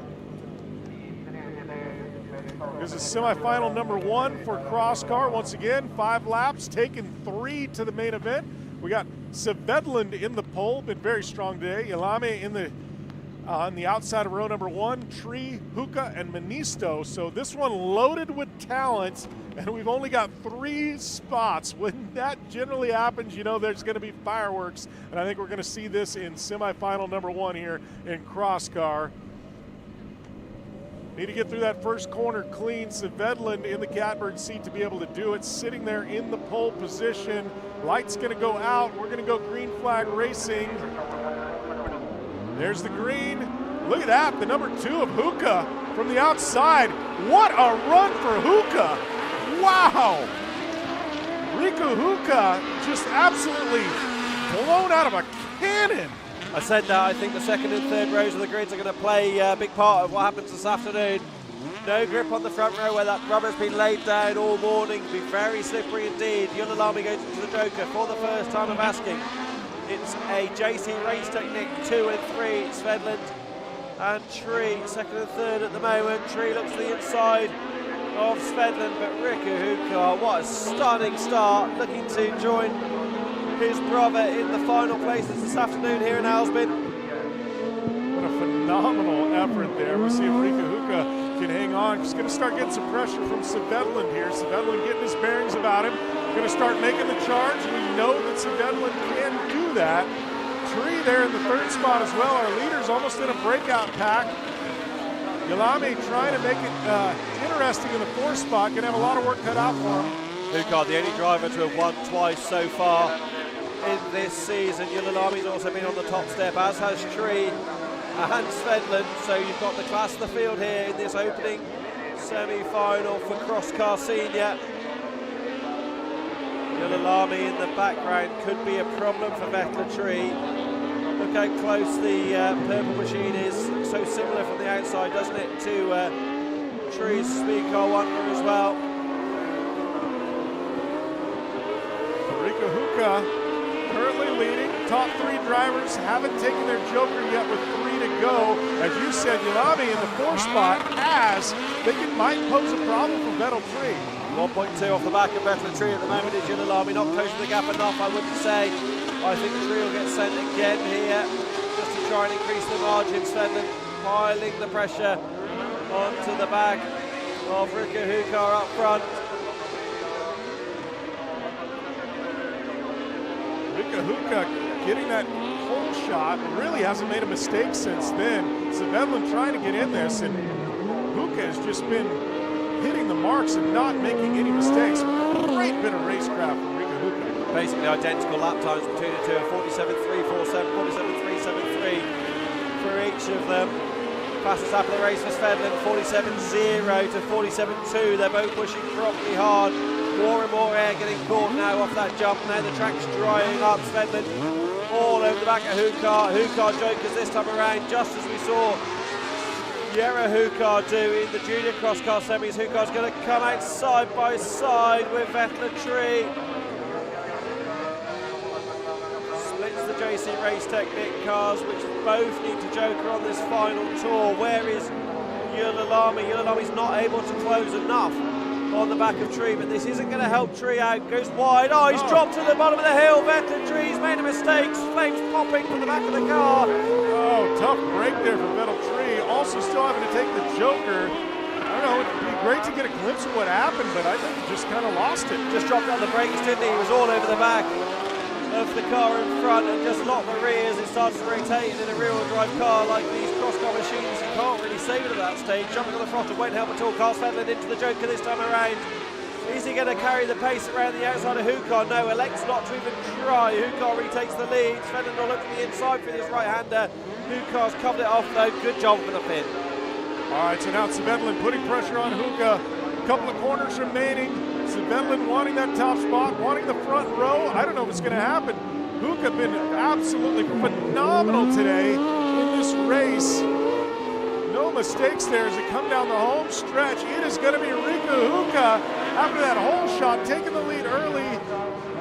This is semifinal number 1 for cross car. Once again, 5 laps, taking 3 to the main event. We got Svedland in the pole, been very strong today. Ilame in the on the outside of row number 1, Tree, Hookah, and Manisto. So this one loaded with talent, and we've only got 3 spots. When that generally happens, you know there's going to be fireworks, and I think we're going to see this in semifinal number 1 here in cross car. Need to get through that first corner clean. Svedland in the catbird seat to be able to do it, sitting there in the pole position. Light's going to go out. We're going to go green flag racing. There's the green. Look at that, the number 2 of Hookah from the outside. What a run for Hookah. Wow. Riku Hookah just absolutely blown out of a cannon. I said that I think the second and third rows of the grids are going to play a big part of what happens this afternoon. No grip on the front row where that rubber's been laid down all morning. Be very slippery indeed. Yulalami goes into the Joker for the first time of asking. It's a JC race technique, 2 and 3. Svedland and Tree, second and third at the moment. Tree looks to the inside of Svedland, but Riku Hookah, what a stunning start, looking to join his brother in the final places this afternoon here in Älvsbyn. What a phenomenal effort there. We'll see if Riku Hookah can hang on. Just going to start getting some pressure from Svedland here. Svedland getting his bearings about him. Going to start making the charge. We know that Svedland can do that. Tree there in the third spot as well. Our leader's almost in a breakout pack. Yalami trying to make it interesting in the fourth spot. Going to have a lot of work cut out for him. Hookah, the only driver to have won twice so far in this season. Yulalami's also been on the top step, as has Tree and Svedland. So you've got the class of the field here in this opening semi-final for Crosscar Senior. Yulalami in the background could be a problem for Vettel Tree. Look how close the purple machine is. So similar from the outside, doesn't it, to Tree's speed car wonder as well. Riku Hookah currently leading. Top 3 drivers haven't taken their Joker yet with 3 to go. As you said, Yalami in the 4th spot as they might pose a problem for Vettel Tree. 1.2 off the back of Vettel Tree at the moment is Yulalami, not closing the gap enough, I wouldn't say. I think Tree will get sent again here just to try and increase the margin. Svedland piling the pressure onto the back of Riku Hookah up front. Riku Hookah getting that hole shot, really hasn't made a mistake since then. Svedland trying to get in this, and Hookah has just been hitting the marks and not making any mistakes. Great bit of racecraft from Riku Hookah. Basically identical lap times between the two, 47.347, 47.373 for each of them. Fastest lap of the race for Svedland, 47.0 to 47.2. They're both pushing properly hard. More and more air getting caught now off that jump. Now the track's drying up. Svedland all over the back of Hookah. Hookah Jokers this time around, just as we saw Yera Hookah do in the junior crosscar semis. Hookah's going to come out side by side with Vettel Tree. Splits the JC Race Technique cars, which both need to Joker on this final tour. Where is Yulalami? Yulalami's not able to close enough on the back of Tree, but this isn't going to help Tree out. Goes wide. Oh, he's dropped to the bottom of the hill. Vettel Tree's made a mistake. Flames popping from the back of the car. Oh, tough break there for Vettel Tree. Also still having to take the Joker. I don't know, it'd be great to get a glimpse of what happened, but I think he just kind of lost it. Just dropped on the brakes, didn't he? He was all over the back of the car in front and just locked the rear as it starts to rotate. And in a rear-wheel drive car like these cross-car machines, you can't really save it at that stage. Jumping on the throttle won't help at all. Carl Svedland into the Joker this time around. Is he going to carry the pace around the outside of Hookah? No, elects not to even try. Hookah retakes the lead. Svedland will look to the inside for this right-hander. Hookah's covered it off though. Good job for the pin. All right, so now Svedland putting pressure on Hookah. A couple of corners remaining. Svedland wanting that top spot, wanting the front row. I don't know if it's going to happen. Hookah been absolutely phenomenal today in this race. No mistakes there as they come down the home stretch. It is going to be Riku Hookah after that hole shot, taking the lead early.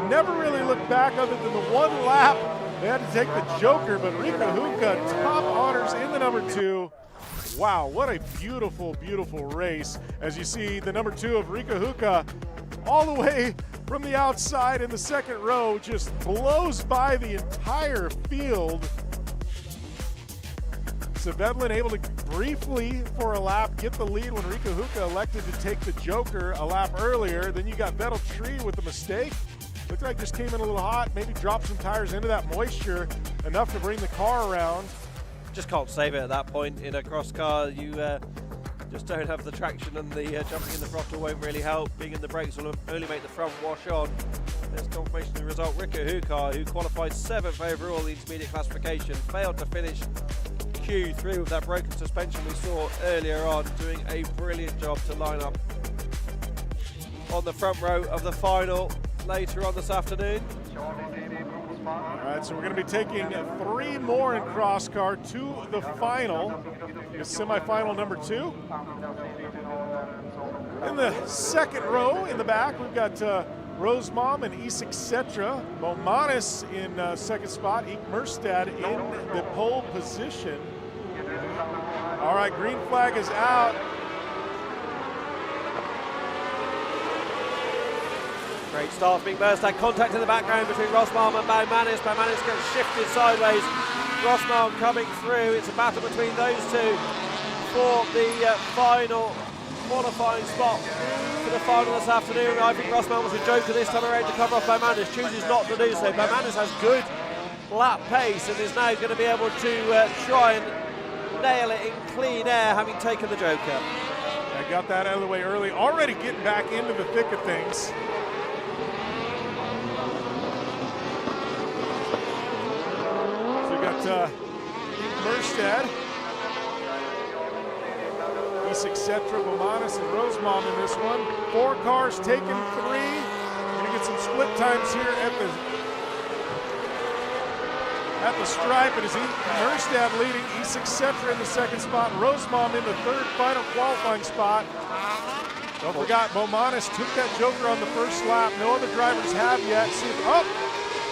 Never really looked back other than the one lap. They had to take the Joker, but Riku Hookah top honors in the number 2. Wow, what a beautiful, beautiful race. As you see, the number 2 of Riku Hookah all the way from the outside in the second row just blows by the entire field. Svedland able to briefly for a lap get the lead when Riku Hookah elected to take the Joker a lap earlier. Then you got Vettel Tree with the mistake. Looked like just came in a little hot, maybe dropped some tires into that moisture, enough to bring the car around. Just can't save it at that point in a cross car. You just don't have the traction, and the jumping in the throttle won't really help. Being in the brakes will only make the front wash on. There's confirmation of the result. Riku Hookah, who qualified 7th overall in the intermediate classification, failed to finish HQ through with that broken suspension we saw earlier on, doing a brilliant job to line up on the front row of the final later on this afternoon. All right, so we're going to be taking 3 more in cross car to the final, the semi-final number 2. In the second row in the back, we've got Rosemom and Isak Setra, Momanis in second spot, Ike Merstad in the pole position. All right, green flag is out. Great start from Ike Merstad. Contact in the background between Rosemom and Baumanis. Baumanis gets shifted sideways. Rosemom coming through. It's a battle between those two for the final qualifying spot for the final this afternoon. I think Rosemom was a joker this time around to cover off Baumanis. Chooses not to do so. Baumanis has good lap pace and is now going to be able to try and nail it in clean air, having taken the joker. I got that out of the way early. Already getting back into the thick of things. Merstad, Isak Setra, Bomanis, and Rosemom in this one. 4 cars taken 3. Gonna get some split times here at the stripe. It is Merstad leading, Isak Setra in the second spot, Rosemom in the third final qualifying spot. Don't forget, Bomanis took that joker on the first lap. No other drivers have yet.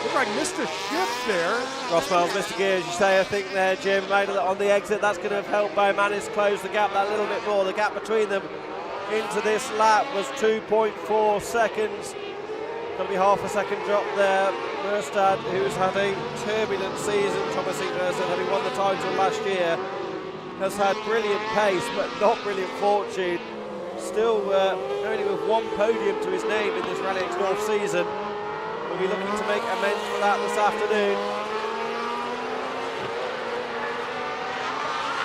Looked like missed a shift there. Rosswell's missed a gear, as you say, I think there, Jim, made it on the exit. That's going to have helped Baumanis close the gap that little bit more. The gap between them into this lap was 2.4 seconds. Going to be half a second drop there. Merstad, who's had a turbulent season, Thomas Ike Merstad, having won the title last year, has had brilliant pace, but not brilliant fortune. Still only with 1 podium to his name in this Rallyx North season. We'll be looking to make amends for that this afternoon.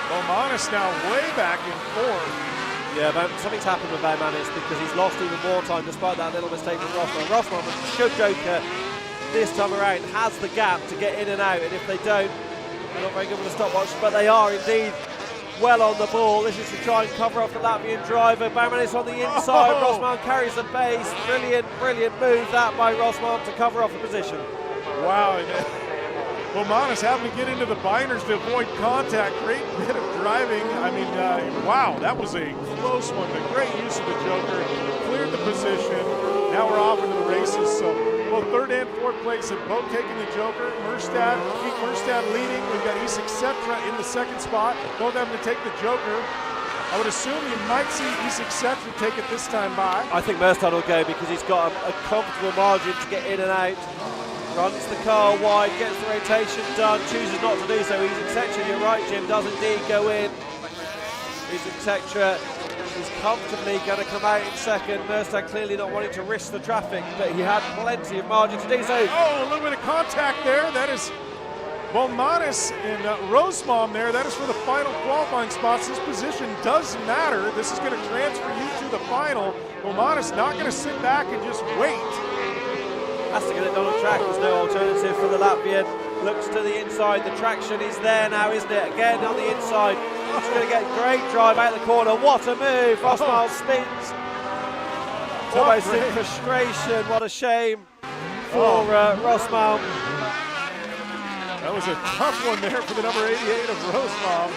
Bomanis now way back in form. Yeah, but something's happened with Baumanis because he's lost even more time despite that little mistake from Rossman. Rossman should joker this time around, has the gap to get in and out, and if they don't, they're not very good with the stopwatch, but they are indeed well on the ball. This is to try and cover off the Latvian driver. Baumanis on the inside. Rossman carries the pace. Brilliant move that by Rossman to cover off the position. Wow. Bomanis having to get into the binders to avoid contact. Great bit of driving. I mean, wow, that was a close one, but great use of the joker. Cleared the position. Now we're off into the races. So both third and fourth place have both taken the joker. Ike Merstad leading. We've got Isak Setra in the second spot. Both having to take the joker. I would assume you might see Isak Setra take it this time by. I think Merstad will go because he's got a comfortable margin to get in and out. Runs the car wide, gets the rotation done, chooses not to do so. Isak Setra, you're right, Jim, does indeed go in. Isak Setra is comfortably going to come out in second. Merstad clearly not wanting to risk the traffic, but he had plenty of margin to do so. Oh, a little bit of contact there. That is Bomanis and Rosemom there. That is for the final qualifying spots. This position does matter. This is going to transfer you to the final. Bomanis not going to sit back and just wait. Has to get it done on track. There's no alternative for the Latvian. Looks to the inside. The traction is there now, isn't it? Again on the inside. He's going to get great drive out of the corner. What a move. Rossmal spins. Almost in frustration. What a shame for Rossmal. That was a tough one there for the number 88 of Rosemom.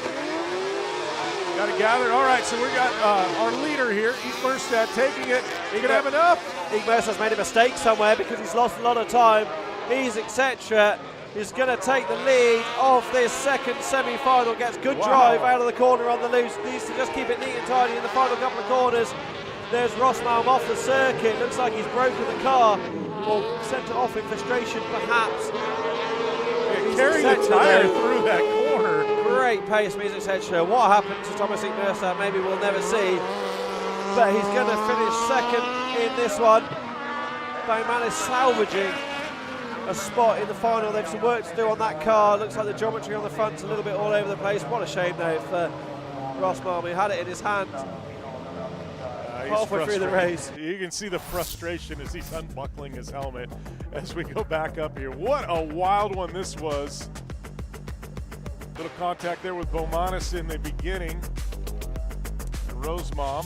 Got to gather. All right, so we got our leader here, Ike Merstad, taking it. He gonna have enough. Ike Merstad's made a mistake somewhere because he's lost a lot of time. Isak Setra is going to take the lead of this second semi-final. Gets good drive out of the corner on the loose. Needs to just keep it neat and tidy in the final couple of corners. There's Rossmalm off the circuit. Looks like he's broken the car or sent it off in frustration, perhaps. Carrying the tire through that corner. Great pace from Isak Setra. What happened to Thomas Ike Merstad, maybe we'll never see. But he's going to finish second in this one. Baumanis salvaging a spot in the final. They've some work to do on that car. Looks like the geometry on the front's a little bit all over the place. What a shame though for Rossmalm. He had it in his hand halfway through the race. You can see the frustration as he's unbuckling his helmet as we go back up here. What a wild one this was. Little contact there with Beaumanis in the beginning. And Rosemom.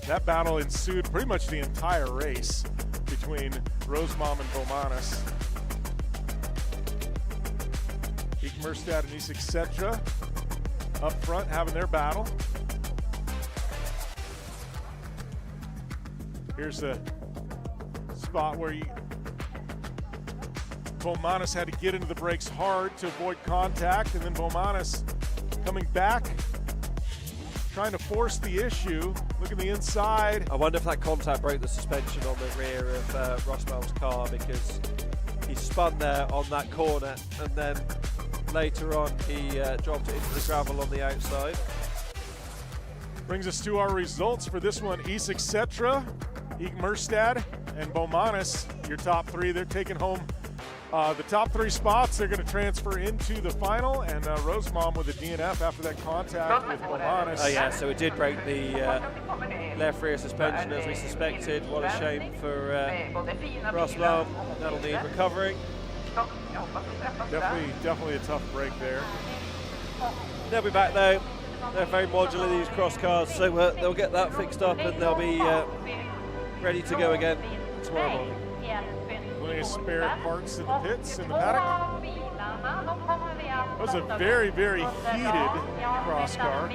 That battle ensued pretty much the entire race between Rosemom and Beaumanis. Merstad and Isak Setra up front having their battle. Here's a spot where Beaumanis had to get into the brakes hard to avoid contact, and then Beaumanis coming back, trying to force the issue. Look at the inside. I wonder if that contact broke the suspension on the rear of Roswell's car, because he spun there on that corner, and then later on he dropped it into the gravel on the outside. Brings us to our results for this one. Isak Setra, Ig Merstad, and Beaumanis, your top three. They're taking home the top three spots. They're going to transfer into the final, and Rosemom with a DNF after that contact with Beaumanis. Oh yeah, so it did break the left rear suspension as we suspected. What a shame for Rosemom. That'll need recovering. Definitely a tough break there. They'll be back though. They're very modular, these cross cars, so they'll get that fixed up and they'll be ready to go again tomorrow morning. Plenty of spare parts in the pits, in the paddock. That was a very, very heated cross car.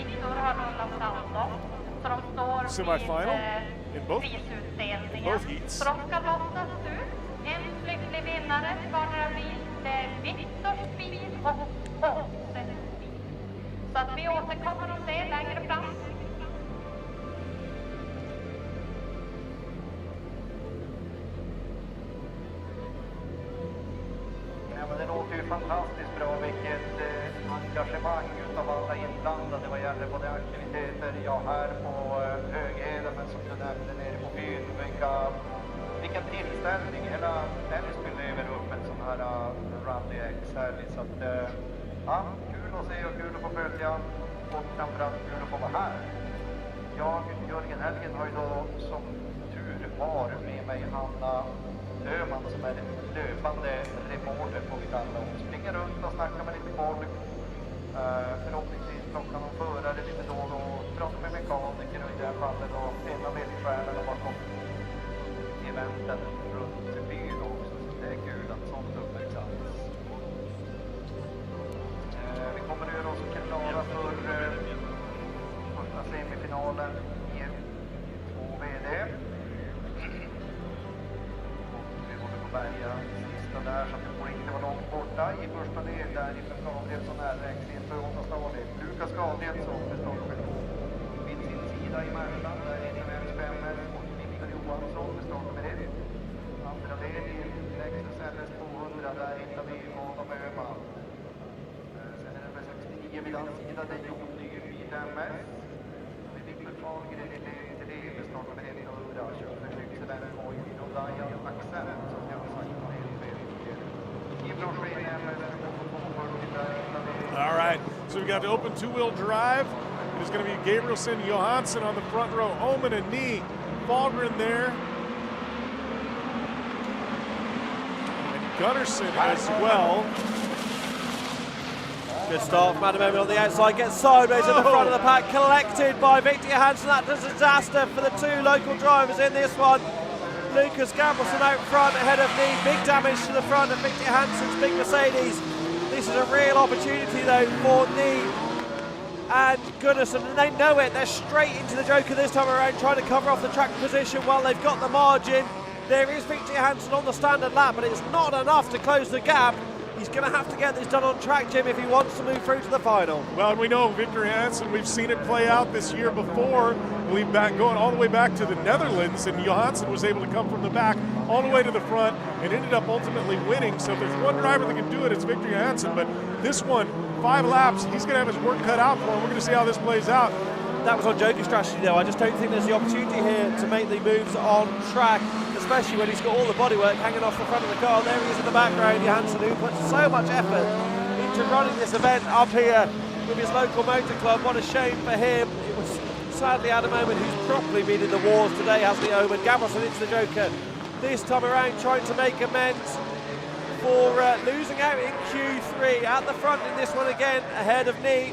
Semi-final in both heats. En lycklig vinnare var Viktors bil och Åses bil. Så att vi återkommer att se längre fram. Ja, men det låter ju fantastiskt bra, vilket engagemang utav alla inblandade vad gäller både aktiviteter, här på Högheden, men som du nämnde nere på byn. Vilken tillställning, hela Älvsbyn lever upp en sån här Rallyx härlig, så att kul att se och kul att få följa och framförallt kul att få vara här. Jag, Jörgen Helgen, har ju då som tur var med mig Hanna Öhman som är löpande reporter på mitt alla. Hon springer runt och snackar med lite folk, förhoppningsvis plockar någon förare lite då och pratar med mekaniker och i det här fallet då en av ledstjärnorna bakom eventen runt byn också, så det är kul att sånt uppmärksammas. Vi kommer att göra oss klara för första semifinalen i 2VD. Och vi håller på att bärga sista där, så att det får inte vara långt borta i första led där ifrån Gabrielsson Rallyx inför 8:e hållet. Lukas Gabrielsson består vid sin sida i Märsta, där är det vänsterspänner. Johansson med startnummer 1. Andra led i Lexus LS 200, där hittar vi Adam Öhman. Sen är det nummer 69 vid hans sida, det är Jon Nyby MS. Vi Viktor Fahlgren i led till det med startnummer 100. Kör för Lycksele och Dajan Axel som jag har sagt på All right, so we've got the open two-wheel drive. There's going to be Gabrielson, Johansson on the front row, Omen and Nee. Fahlgren there, and Gunnarsson as well. Good start from Adam Omen on the outside, gets sideways in the front of the pack, collected by Victor Johansson. That's a disaster for the two local drivers in this one. Lucas Gabrielson out front ahead of Nee, big damage to the front of Victor Johansson's big Mercedes. This is a real opportunity though for Nee and Gunnarsson, and they know it. They're straight into the Joker this time around, trying to cover off the track position while they've got the margin. There is Victor Johansson on the standard lap, but it's not enough to close the gap. He's going to have to get this done on track, Jim, if he wants to move through to the final. Well, and we know Victor Johansson, we've seen it play out this year before. We've going all the way back to the Netherlands, and Johansson was able to come from the back all the way to the front and ended up ultimately winning. So if there's one driver that can do it, it's Victor Johansson. But this one, 5 laps, he's going to have his work cut out for him. We're going to see how this plays out. That was on Joker strategy though. I just don't think there's the opportunity here to make the moves on track, especially when he's got all the bodywork hanging off the front of the car. There he is in the background, Johansson, who puts so much effort into running this event up here with his local motor club. What a shame for him. It was sadly Adam Omen who's properly been in the wars today, hasn't he, Omen? Gabrielson into the Joker this time around, trying to make amends for losing out in Q3. At the front in this one again, ahead of Knee.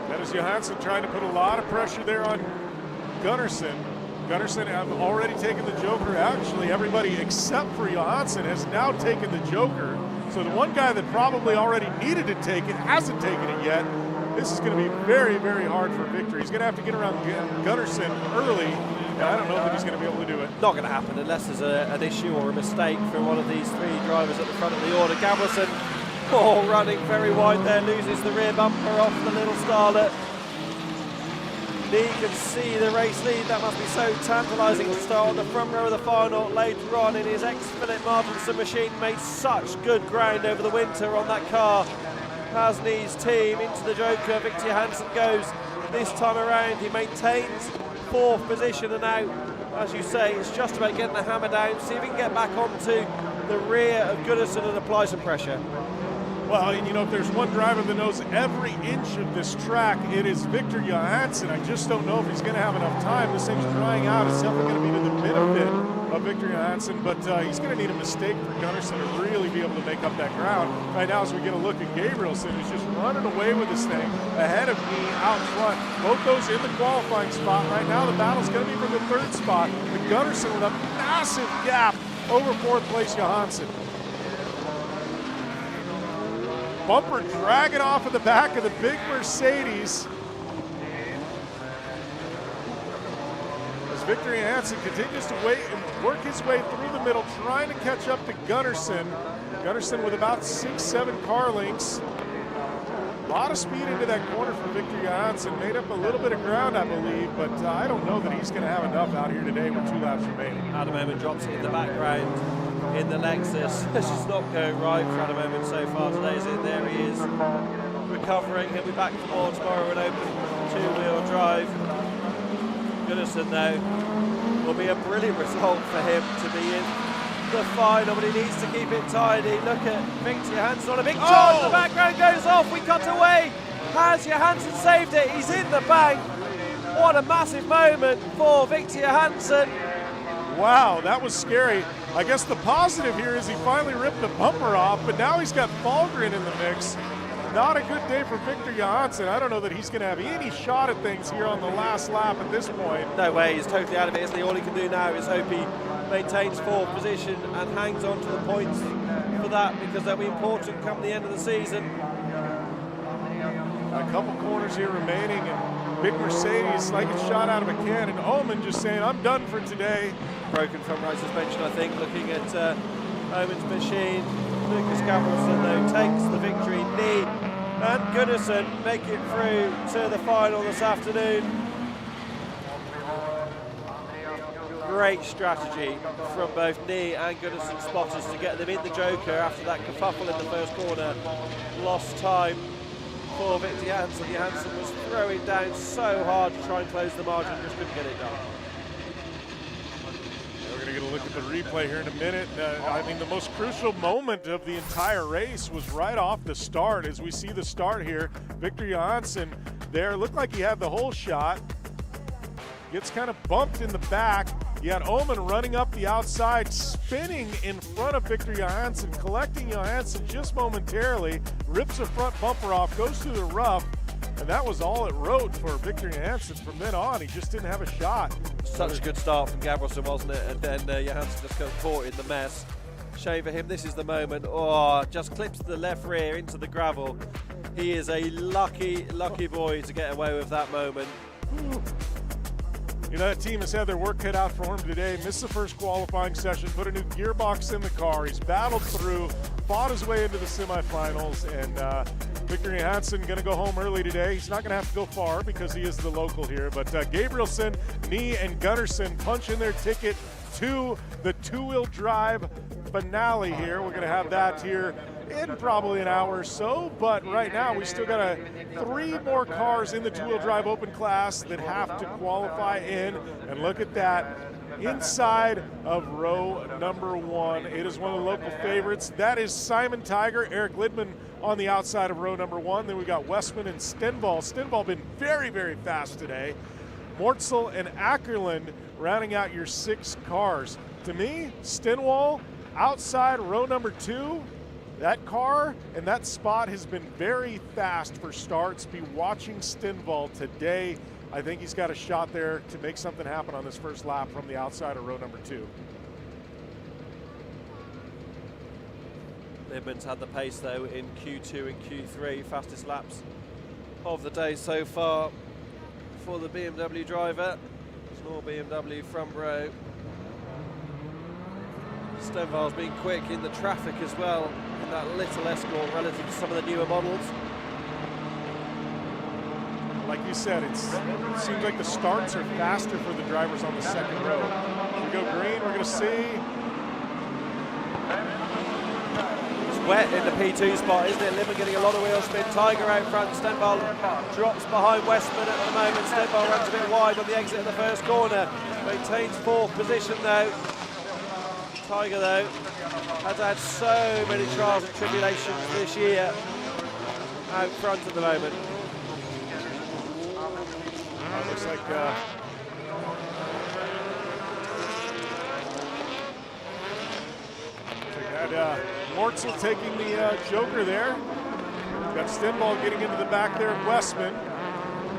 That is Johansson trying to put a lot of pressure there on Gunnarsson. Gunnarsson have already taken the Joker. Actually, everybody except for Johansson has now taken the Joker. So the one guy that probably already needed to take it hasn't taken it yet. This is going to be very, very hard for victory. He's going to have to get around Gunnarsson early, and I don't know that he's going to be able to do it. Not going to happen unless there's an issue or a mistake from one of these three drivers at the front of the order. Gabrielsen, running very wide there, loses the rear bumper off the little Starlet. Lee can see the race lead. That must be so tantalising to start on the front row of the final. Later on in his ex-Philip Martinson machine, made such good ground over the winter on that car. Hasney's team into the Joker. Victor Johansson goes this time around. He maintains 4th position, and now, as you say, it's just about getting the hammer down, see if he can get back onto the rear of Gunnarsson and apply some pressure. Well, and if there's one driver that knows every inch of this track, it is Victor Johansson. I just don't know if he's going to have enough time. This thing's drying out. It's definitely going to be to the benefit of Victor Johansson, but he's going to need a mistake for Gunnarsson to really be able to make up that ground. Right now, as we get a look at Gabrielsen, who's just running away with this thing ahead of me out front. Both those in the qualifying spot. Right now, the battle's going to be for the 3rd spot. But Gunnarsson with a massive gap over 4th place Johansson. Bumper dragging off of the back of the big Mercedes. As Victor Johansson continues to wait and work his way through the middle, trying to catch up to Gunnarsson. Gunnarsson with about 6-7 car lengths. A lot of speed into that corner for Victor Johansson. Made up a little bit of ground, I believe, but I don't know that he's going to have enough out here today with 2 laps remaining. Adam Omen drops it in the background in the Lexus. This is not going right for Adam Omen so far today. Is in there he is recovering. He'll be back for more tomorrow and open 2-wheel drive. Gunnarsson though will be a brilliant result for him to be in the final, but he needs to keep it tidy. Look at Victor Johansson on a big charge. The background goes off. We cut away. Has Johansson saved it? He's in the bank. What a massive moment for Victor Johansson. Wow, that was scary. I guess the positive here is he finally ripped the bumper off, but now he's got Fahlgren in the mix. Not a good day for Victor Johansson. I don't know that he's going to have any shot at things here on the last lap at this point. No way, he's totally out of it, isn't he? All he can do now is hope he maintains 4th position and hangs on to the points for that, because they'll be important come the end of the season. A couple corners here remaining, and big Mercedes like it's shot out of a can, and Omen just saying, I'm done for today. Broken front right suspension, I think, looking at Omen's machine. Lucas Gabrielsen, though, takes the victory. Knee and Gunnarsson make it through to the final this afternoon. Great strategy from both Knee and Gunnarsson spotters to get them in the Joker after that kerfuffle in the first corner. Lost time for Victor Johansson. Johansson was throwing down so hard to try and close the margin, just couldn't get it done. We're going to get a look at the replay here in a minute. I mean, the most crucial moment of the entire race was right off the start. As we see the start here, Victor Johansson there looked like he had the whole shot. Gets kind of bumped in the back. You had Omen running up the outside, spinning in front of Victor Johansson, collecting Johansson just momentarily, rips a front bumper off, goes through the rough, and that was all it wrote for Victor Johansson. From then on, he just didn't have a shot. Such a good start from Gabrielsen, wasn't it? And then Johansson just got caught in the mess. Shame for him, this is the moment. Oh, just clips the left rear into the gravel. He is a lucky, lucky boy to get away with that moment. You know, that team has had their work cut out for him today. Missed the first qualifying session, put a new gearbox in the car. He's battled through, fought his way into the semifinals, and Victor Johansson going to go home early today. He's not going to have to go far because he is the local here. But Gabrielsen, Knee, and Gunnarsson punch in their ticket to the 2-wheel drive finale here. We're going to have that here in probably an hour or so, but right now we still got 3 more cars in the 2-wheel drive open class that have to qualify in, and look at that. Inside of row number 1, it is one of the local favorites. That is Simon Tiger, Eric Lidman on the outside of row number 1. Then we got Westman and Stenvall. Stenvall been very, very fast today. Mortzel, and Ackerland rounding out your 6 cars. To me, Stenwall, outside row number 2, that car and that spot has been very fast for starts. Be watching Stenwall today. I think he's got a shot there to make something happen on this first lap from the outside of row number 2. Libman's had the pace though in Q2 and Q3, fastest laps of the day so far for the BMW driver. Small BMW front row. Stenvall's been quick in the traffic as well in that little Escort relative to some of the newer models. Like you said, it seems like the starts are faster for the drivers on the second row. We go green, we're going to see. It's wet in the P2 spot, isn't it? Libman getting a lot of wheel spin. Tiger out front. Stenvall drops behind Westman at the moment. Stenvall runs a bit wide on the exit of the first corner. Maintains 4th position though. Tiger though has had so many trials and tribulations this year. Out front at the moment. Looks like Mortzel taking the Joker there. We've got Stenvall getting into the back there of Westman.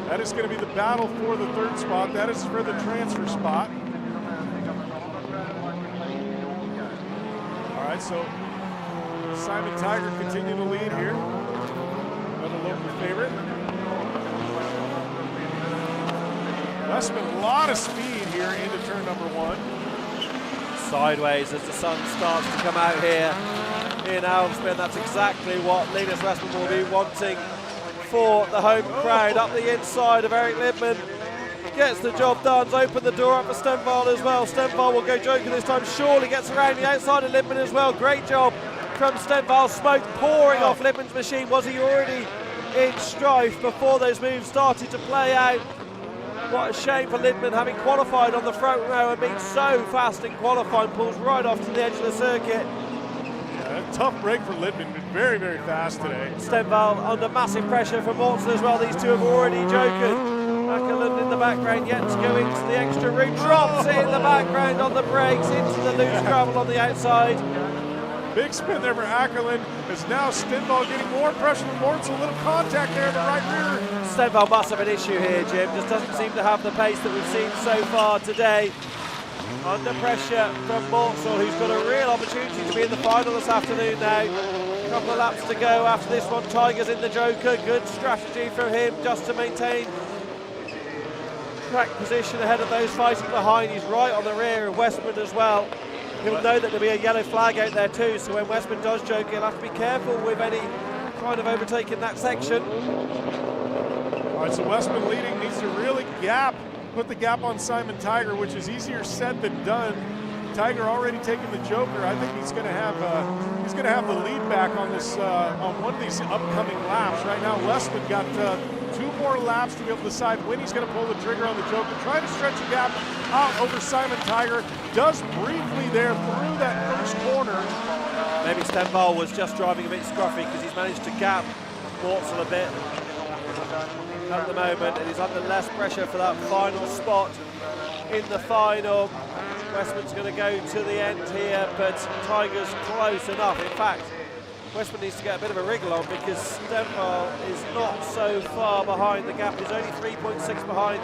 That is going to be the battle for the 3rd spot. That is for the transfer spot. All right, so Simon Tiger continuing to lead here. Another local favorite. Westman, a lot of speed here into turn number 1. Sideways as the sun starts to come out here in Älvsbyn. That's exactly what Linus Westman will be wanting for the home crowd. Up the inside of Eric Libman. Gets the job done, open the door up for Stenvall as well. Stenvall will go Joker this time, surely gets around the outside of Libman as well. Great job from Stenvall, smoke pouring off Libman's machine. Was he already in strife before those moves started to play out? What a shame for Libman, having qualified on the front row and being so fast in qualifying, pulls right off to the edge of the circuit. Yeah, a tough break for Libman, been very, very fast today. Stenvall under massive pressure from Mortzel as well. These two have already jokered. Ackerland in the background, yet to go into the extra route, drops it in the background on the brakes, into the loose gravel on the outside. Big spin there for Ackerland, as now Stenvall getting more pressure from Mortzel, a little contact there in the right rear. Stenvall must have an issue here, Jim, just doesn't seem to have the pace that we've seen so far today. Under pressure from Mortzel, who's got a real opportunity to be in the final this afternoon now. A couple of laps to go after this one. Tiger's in the Joker, good strategy from him just to maintain track position ahead of those fighting behind. He's right on the rear of Westman as well. He'll know that there'll be a yellow flag out there too, so when Westman does joke, he'll have to be careful with any kind of overtaking that section. All right, so Westman leading, needs to really put the gap on Simon Tiger, which is easier said than done. Tiger already taking the Joker. I think he's going to have the lead back on this on one of these upcoming laps. Right now, Westman got 2 more laps to be able to decide when he's going to pull the trigger on the Joker. Trying to stretch the gap out over Simon Tiger. Does briefly there through that first corner. Maybe Stenvall was just driving a bit scruffy because he's managed to gap Mortzel a bit at the moment, and he's under less pressure for that final spot in the final. Westman's going to go to the end here, but Tiger's close enough. In fact, Westman needs to get a bit of a wriggle on because Stenvall is not so far behind. The gap is only 3.6 behind.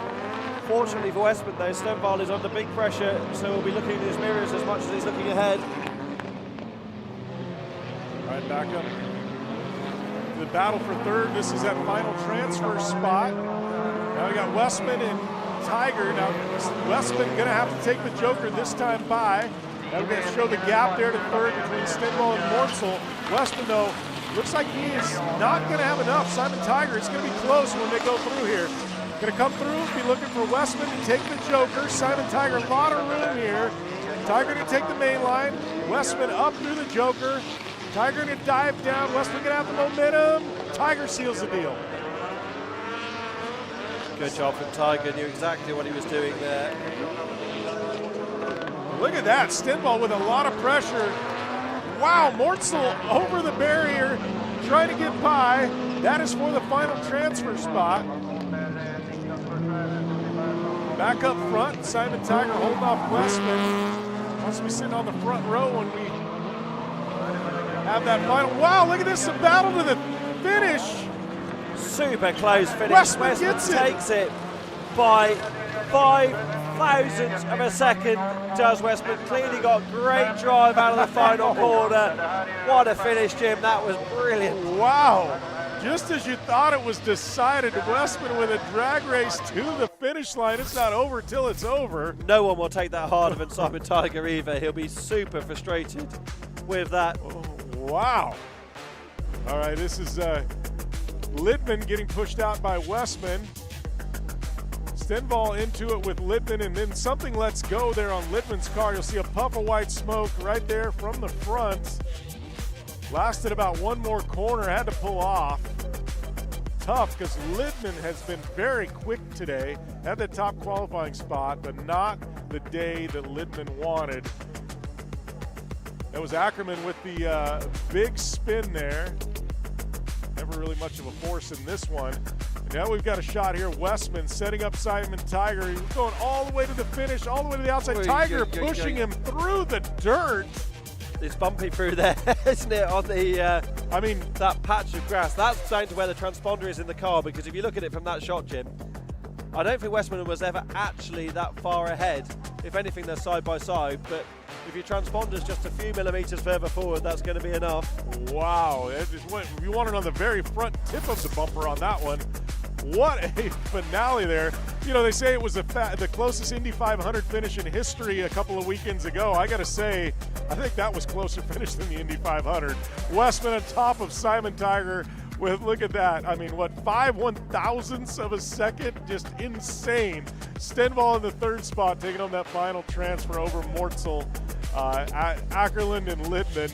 Fortunately for Westman though, Stenvall is under big pressure, so he'll be looking in his mirrors as much as he's looking ahead. All right, back up. The battle for 3rd. This is that final transfer spot. Now we got Westman and Tiger. Now Westman going to have to take the Joker this time by. That'll going to show the gap there to 3rd between Stenvall and Mortzel. Westman though, looks like he is not going to have enough. Simon Tiger is going to be close when they go through here. Going to come through, be looking for Westman to take the Joker. Simon Tiger, a lot of room here. Tiger to take the main line. Westman up through the Joker. Tiger to dive down. Westman going to have the momentum. Tiger seals the deal. Good job from Tiger, knew exactly what he was doing there. Look at that, Stenvall with a lot of pressure. Wow, Mortzel over the barrier, trying to get by. That is for the final transfer spot. Back up front, Simon Tiger holding off Westman. Wants to be sitting on the front row when we have that final. Wow, look at this, a battle to the finish. Super close finish. Westman gets it. Takes it by 5,000ths of a second, does Westman. Clearly got great drive out of the final corner. What a finish, Jim. That was brilliant. Wow. Just as you thought it was decided, Westman with a drag race to the finish line. It's not over till it's over. No one will take that harder than Simon Tiger either. He'll be super frustrated with that. Oh, wow. All right, this is Lidman getting pushed out by Westman. Stenvall into it with Lidman, and then something lets go there on Lidman's car. You'll see a puff of white smoke right there from the front. Lasted about one more corner, had to pull off. Tough, because Lidman has been very quick today. Had the top qualifying spot, but not the day that Lidman wanted. That was Ackerman with the big spin there. Never really much of a force in this one. And now we've got a shot here. Westman setting up Simon Tiger. He's going all the way to the finish, all the way to the outside. Tiger pushing him through the dirt. It's bumpy through there, isn't it, on the, that patch of grass. That's down to where the transponder is in the car, because if you look at it from that shot, Jim, I don't think Westman was ever actually that far ahead. If anything, they're side by side, but if your transponder's just a few millimetres further forward, that's going to be enough. Wow, it just went, you wanted on the very front tip of the bumper on that one. What a finale there. You know, they say it was the closest Indy 500 finish in history a couple of weekends ago. I got to say, I think that was closer finish than the Indy 500. Westman on top of Simon Tiger with, look at that. I mean, what, 5/1000ths of a second? Just insane. Stenvall in the third spot, taking on that final transfer over Mortzel. Ackerland and Lidman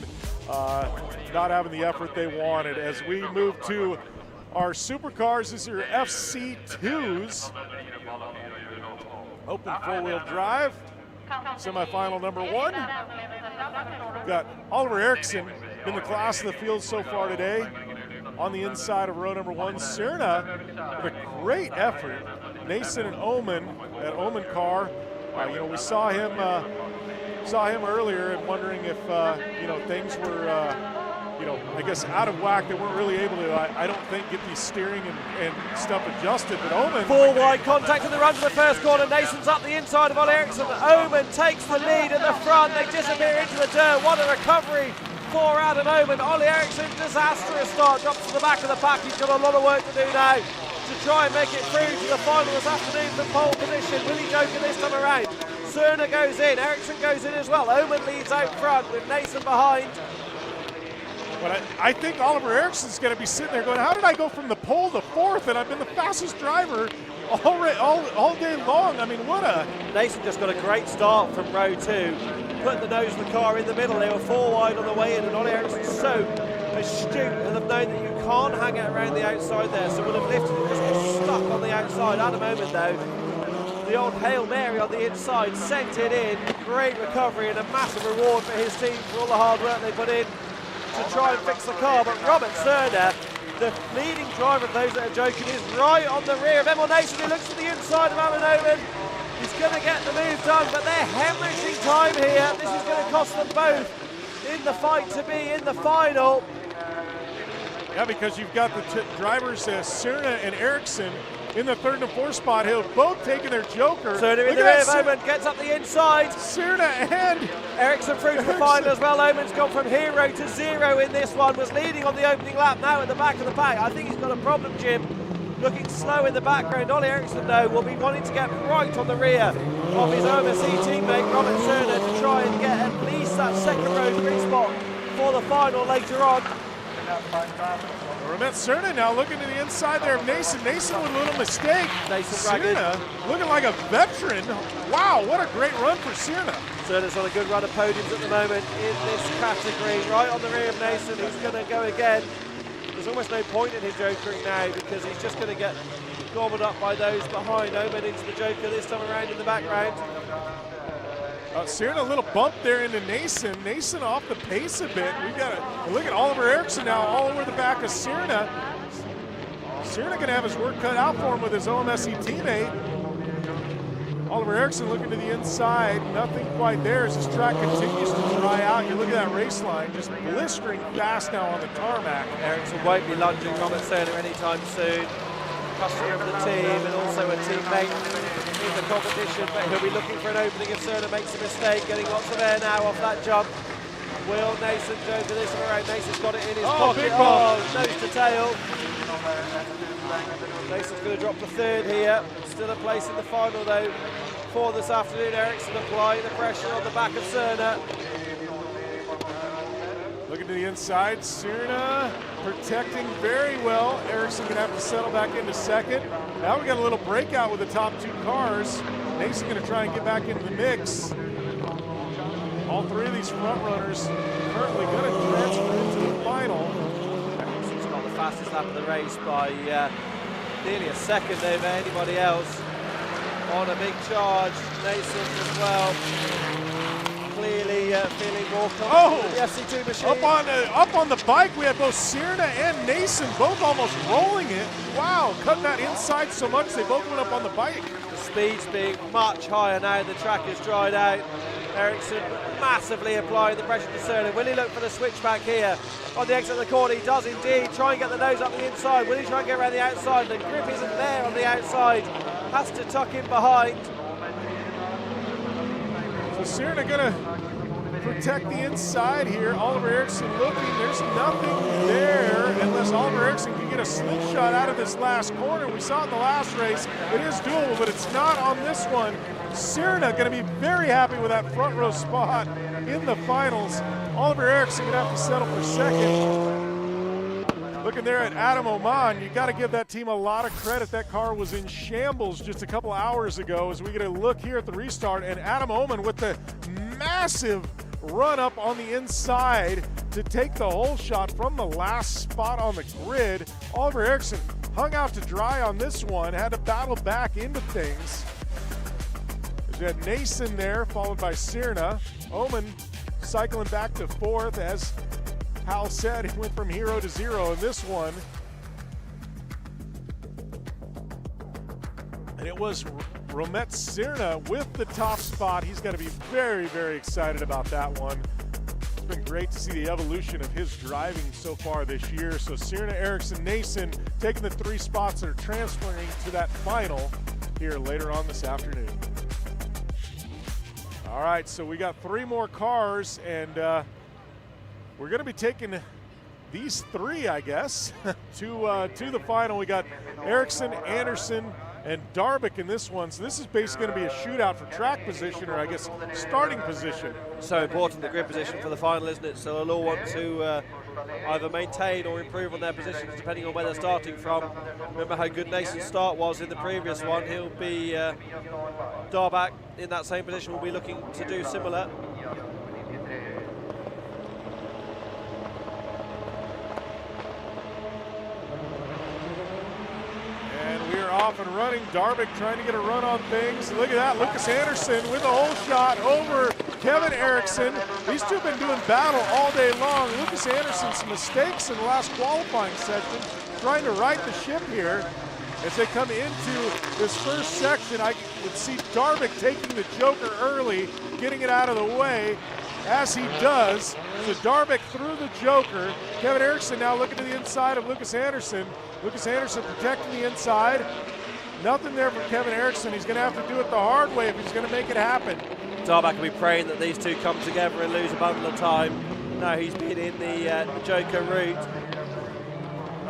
not having the effort they wanted. As we move to our supercars, this is your FC2s. Open four-wheel drive. Semi-final number one. We've got Oliver Eriksson in the class of the field so far today. On the inside of row number one, Serna with a great effort. Nason and Oman, that Oman car. You know, we saw him earlier and wondering if things were I guess out of whack. They weren't really able to, I don't think, get the steering and stuff adjusted. But Oman, full wide contact in the run to the first corner. Nason's up the inside of Ollie Eriksson. Oman takes the lead at the front. They disappear into the dirt. What a recovery for Adam Oman. Ollie Eriksson, disastrous start, drops to the back of the pack. He's got a lot of work to do now to try and make it through to the final this afternoon for pole position. Will he joker this time around? Serna goes in, Eriksson goes in as well. Oman leads out front with Nason behind. But I think Oliver Eriksson's going to be sitting there going, how did I go from the pole to fourth, and I've been the fastest driver all day long? I mean, what a... Nason just got a great start from row two. Put the nose of the car in the middle. They were four wide on the way in, and Ollie Eriksson's so astute and have known that you can't hang it around the outside there, so would have lifted it, just got stuck on the outside. Adam Oman, though, the old Hail Mary on the inside, sent it in. Great recovery and a massive reward for his team for all the hard work they put in to try and fix the car. But Robert Serna, the leading driver of those that are joking, is right on the rear of Emil Nason, who looks to the inside of Alan Oman. He's going to get the move done, but they're hemorrhaging time here. This is going to cost them both in the fight to be in the final. Yeah, because you've got the drivers, Serna and Eriksson, in the third and fourth spot. He'll both taking their joker. Serna in the rear of Oman, gets up the inside. Serna and Eriksson through to the final as well. Oman's gone from hero to zero in this one, was leading on the opening lap, now at the back of the pack. I think he's got a problem, Jim. Looking slow in the background. Ollie Eriksson, though, will be wanting to get right on the rear of his OMSC teammate, Robert Serna, to try and get at least that second row grid spot for the final later on. Romet Serna now looking to the inside there of Nason. Nason with a little mistake. Serna looking like a veteran. Wow, what a great run for Serna. Serna's on a good run of podiums at the moment in this category. Right on the rear of Nason, who's going to go again. There's almost no point in him jokering now because he's just going to get gobbled up by those behind. Oman into the joker this time around in the background. Serna a little bump there into Nason. Nason off the pace a bit. We've got to look at Oliver Eriksson now all over the back of Serna. Serna going to have his work cut out for him with his OMSC teammate. Oliver Eriksson looking to the inside, nothing quite there as this track continues to dry out. You look at that race line, just blistering fast now on the tarmac. Eriksson won't be lunging from at Cerner anytime soon. Customer of the team and also a teammate in the competition, but he'll be looking for an opening if Cerner makes a mistake, getting lots of air now off that jump. Will Nason go for this one around? Nason's got it in his pocket. Nose to tail. Nason's going to drop the third here. Still a place in the final though for this afternoon. Eriksson applying the pressure on the back of Cerner. Looking to the inside, Cerner protecting very well. Eriksson gonna have to settle back into second. Now we got a little breakout with the top two cars. Nason gonna try and get back into the mix. All three of these front runners currently gonna transfer into the final. Eriksson's got the fastest lap of the race by nearly a second over anybody else. On a big charge, Nason as well. Clearly feeling more confident with the FC2 machine. Up on the bike, we had both Cerner and Nason both almost rolling it. Wow, cutting that inside so much they both went up on the bike. The speed's being much higher now the track is dried out. Eriksson massively applying the pressure to Cerner. Will he look for the switchback here on the exit of the corner? He does indeed. Try and get the nose up the inside. Will he try and get around the outside? The grip isn't there on the outside. Has to tuck in behind. So Cerner gonna protect the inside here. Oliver Eriksson looking, there's nothing there unless Oliver Eriksson can get a slingshot out of this last corner. We saw it in the last race. It is doable, but it's not on this one. Cerner gonna be very happy with that front row spot in the finals. Oliver Eriksson gonna have to settle for second. Looking there at Adam Oman, you got to give that team a lot of credit. That car was in shambles just a couple hours ago as we get a look here at the restart. And Adam Oman with the massive run up on the inside to take the whole shot from the last spot on the grid. Oliver Eriksson hung out to dry on this one, had to battle back into things. You had Nason there, followed by Cerner. Oman cycling back to fourth as Hal said he went from hero to zero in this one. And it was Romet Cerner with the top spot. He's got to be very, very excited about that one. It's been great to see the evolution of his driving so far this year. So Cerner, Eriksson, Nason taking the three spots that are transferring to that final here later on this afternoon. All right, so we got three more cars, and we're going to be taking these three, I guess, to the final. We got Eriksson, Anderson, and Darbic in this one. So this is basically going to be a shootout for track position, or I guess starting position. So important, the grid position for the final, isn't it? So they'll all want to either maintain or improve on their positions depending on where they're starting from. Remember how good Nason's start was in the previous one. He'll be Darbic in that same position will be looking to do similar. Off and running. Darbic trying to get a run on things. Look at that. Lucas Anderson with a whole shot over Kevin Eriksson. These two have been doing battle all day long. Lucas Anderson, some mistakes in the last qualifying session, trying to right the ship here. As they come into this first section, I would see Darbic taking the Joker early, getting it out of the way, as he does. So Darbic through the Joker. Kevin Eriksson now looking to the inside of Lucas Anderson. Lucas Anderson protecting the inside. Nothing there for Kevin Eriksson. He's going to have to do it the hard way if he's going to make it happen. Darbic will be praying that these two come together and lose a bundle of time. No, he's been in the Joker route.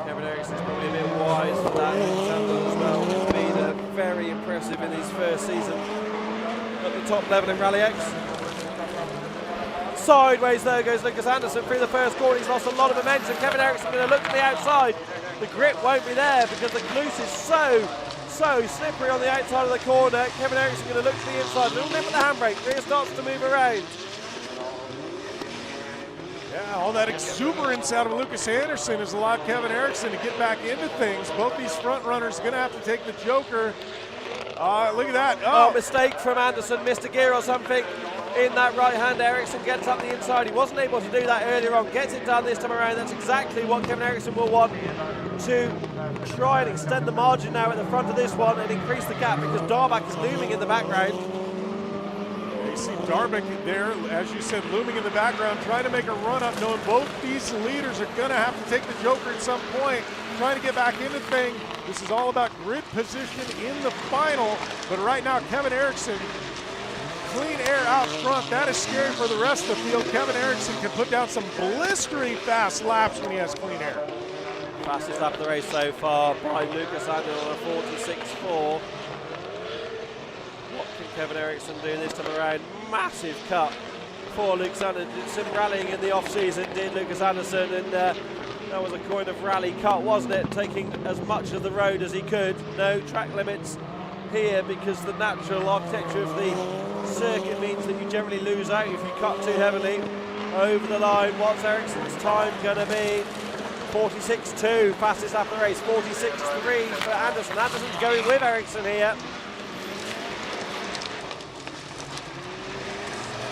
Kevin Eriksson's probably a bit wise for that as well. He's been very impressive in his first season at the top level in Rallyx. Sideways there goes Lucas Anderson through the first corner. He's lost a lot of momentum. Kevin Eriksson going to look to the outside. The grip won't be there because the glue is so slippery on the outside of the corner. Kevin Eriksson going to look to the inside. A little nip of the handbrake. Rear starts to move around. Yeah, all that exuberance out of Lucas Anderson has allowed Kevin Eriksson to get back into things. Both these front runners are going to have to take the Joker. Look at that. Oh, mistake from Anderson. Missed a gear or something. in that right hand. Ericsson gets up the inside. He wasn't able to do that earlier on. Gets it done this time around. That's exactly what Kevin Ericsson will want, to try and extend the margin now at the front of this one and increase the gap, because Darbeck is looming in the background. You see Darbeck there, as you said, looming in the background, trying to make a run up, knowing both these leaders are going to have to take the Joker at some point, trying to get back into thing. This is all about grid position in the final, but right now Kevin Ericsson, clean air out front. That is scary for the rest of the field. Kevin Ericsson can put down some blistering fast laps when he has clean air. Fastest lap of the race so far by Lucas Anderson on a 46.4. What can Kevin Ericsson do this time around? Massive cut for Lucas Anderson. Did some rallying in the off-season, did Lucas Anderson, and that was a kind of rally cut, wasn't it? Taking as much of the road as he could. No track limits here, because the natural architecture of the circuit means that you generally lose out if you cut too heavily. Over the line, what's Ericsson's time going to be? 46.2, fastest lap of the race. 46.3 for Anderson. Anderson's going with Ericsson here.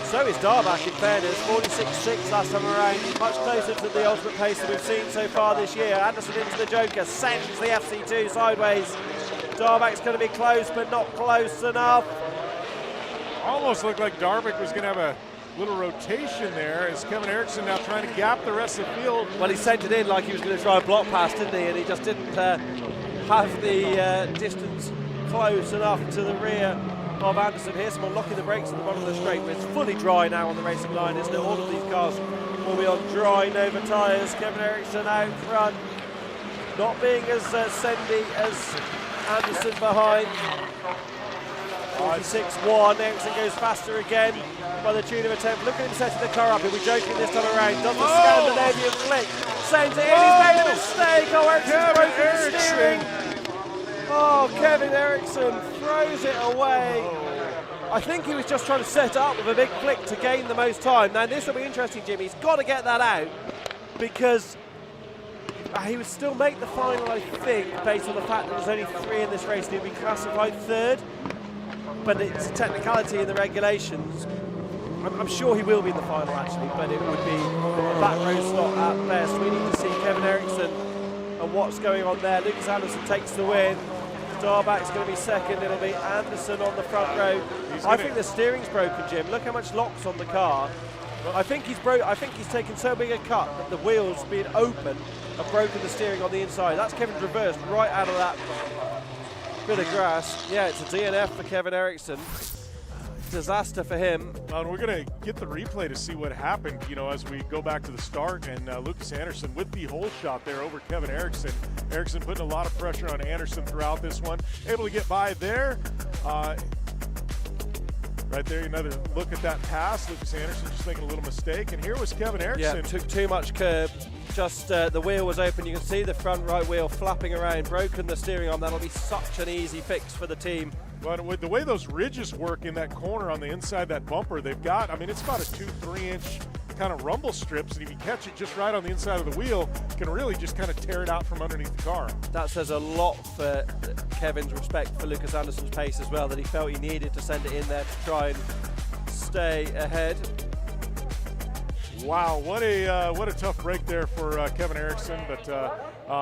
So is Darbeck, in fairness. 46.6 last time around, much closer to the ultimate pace that we've seen so far this year. Anderson into the Joker, sends the FC2 sideways. Darbeck's going to be close, but not close enough. Almost looked like Darbeck was going to have a little rotation there, as Kevin Ericsson now trying to gap the rest of the field. Well, he sent it in like he was going to try a block pass, didn't he? And he just didn't have the distance close enough to the rear of Anderson. Here's someone locking the brakes at the bottom of the straight, but it's fully dry now on the racing line, isn't it? All of these cars will be on dry Nova tyres. Kevin Ericsson out front, not being as sendy as Anderson behind. 46.1, Ericsson goes faster again by the tune of a tenth. Look at him setting the car up. He'll be joking this time around. Does the Scandinavian flick. Sends it in. He's made a mistake. Oh, Ericsson's broken the steering. Oh, Kevin Ericsson throws it away. I think he was just trying to set it up with a big flick to gain the most time. Now, this will be interesting, Jimmy. He's got to get that out, because he would still make the final, I think, based on the fact that there's only 3 in this race, and he'll be classified 3rd. But it's a technicality in the regulations. I'm sure he will be in the final, actually, but it would be a back row slot at best. We need to see Kevin Ericsson and what's going on there. Lucas Anderson takes the win. Darbeck's going to be second. It'll be Anderson on the front row. I think the steering's broken, Jim. Look how much lock's on the car. I think he's taken so big a cut that the wheels being open have broken the steering on the inside. That's Kevin's reversed right out of that bit of grass. Yeah, it's a DNF for Kevin Ericsson. Disaster for him. And we're going to get the replay to see what happened, as we go back to the start. And Lucas Anderson with the hole shot there over Kevin Ericsson. Ericsson putting a lot of pressure on Anderson throughout this one. Able to get by there. Right there, another look at that pass. Lucas Anderson just making a little mistake. And here was Kevin Ericsson. Yeah, took too much curb. Just the wheel was open. You can see the front right wheel flapping around, broken the steering arm. That'll be such an easy fix for the team. But with the way those ridges work in that corner on the inside that bumper, they've got, it's about a 2-3 inch kind of rumble strips, and if you catch it just right on the inside of the wheel, you can really just kind of tear it out from underneath the car. That says a lot for Kevin's respect for Lucas Anderson's pace as well, that he felt he needed to send it in there to try and stay ahead. Wow, what a tough break there for Kevin Ericsson. But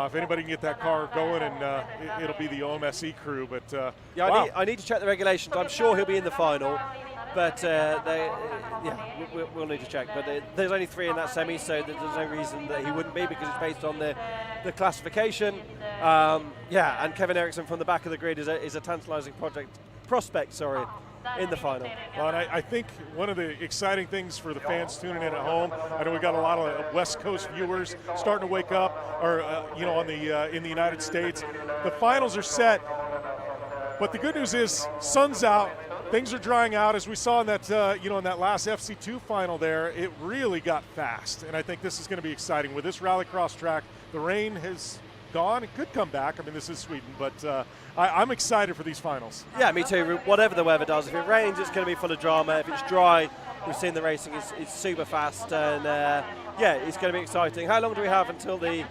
if anybody can get that car going, and it'll be the OMSE crew. But yeah, wow. I need to check the regulations. I'm sure he'll be in the final, but we'll need to check. But there's only 3 in that semi, so there's no reason that he wouldn't be, because it's based on the classification. And Kevin Ericsson from the back of the grid is a tantalising prospect. In the final. Well, and I think one of the exciting things for the fans tuning in at home, I know we got a lot of West Coast viewers starting to wake up, or on the in the United States. The finals are set, but the good news is sun's out. Things are drying out, as we saw in that in that last FC2 final there. It really got fast, and I think this is going to be exciting with this rallycross track. The rain has gone. It could come back. This is Sweden, but I'm excited for these finals. Yeah, me too. Whatever the weather does, if it rains, it's going to be full of drama. If it's dry, we've seen the racing is super fast, and it's going to be exciting. How long do we have until the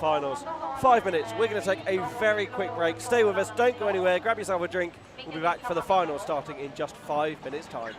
finals? 5 minutes. We're going to take a very quick break. Stay with us. Don't go anywhere. Grab yourself a drink. We'll be back for the finals starting in just 5 minutes' time.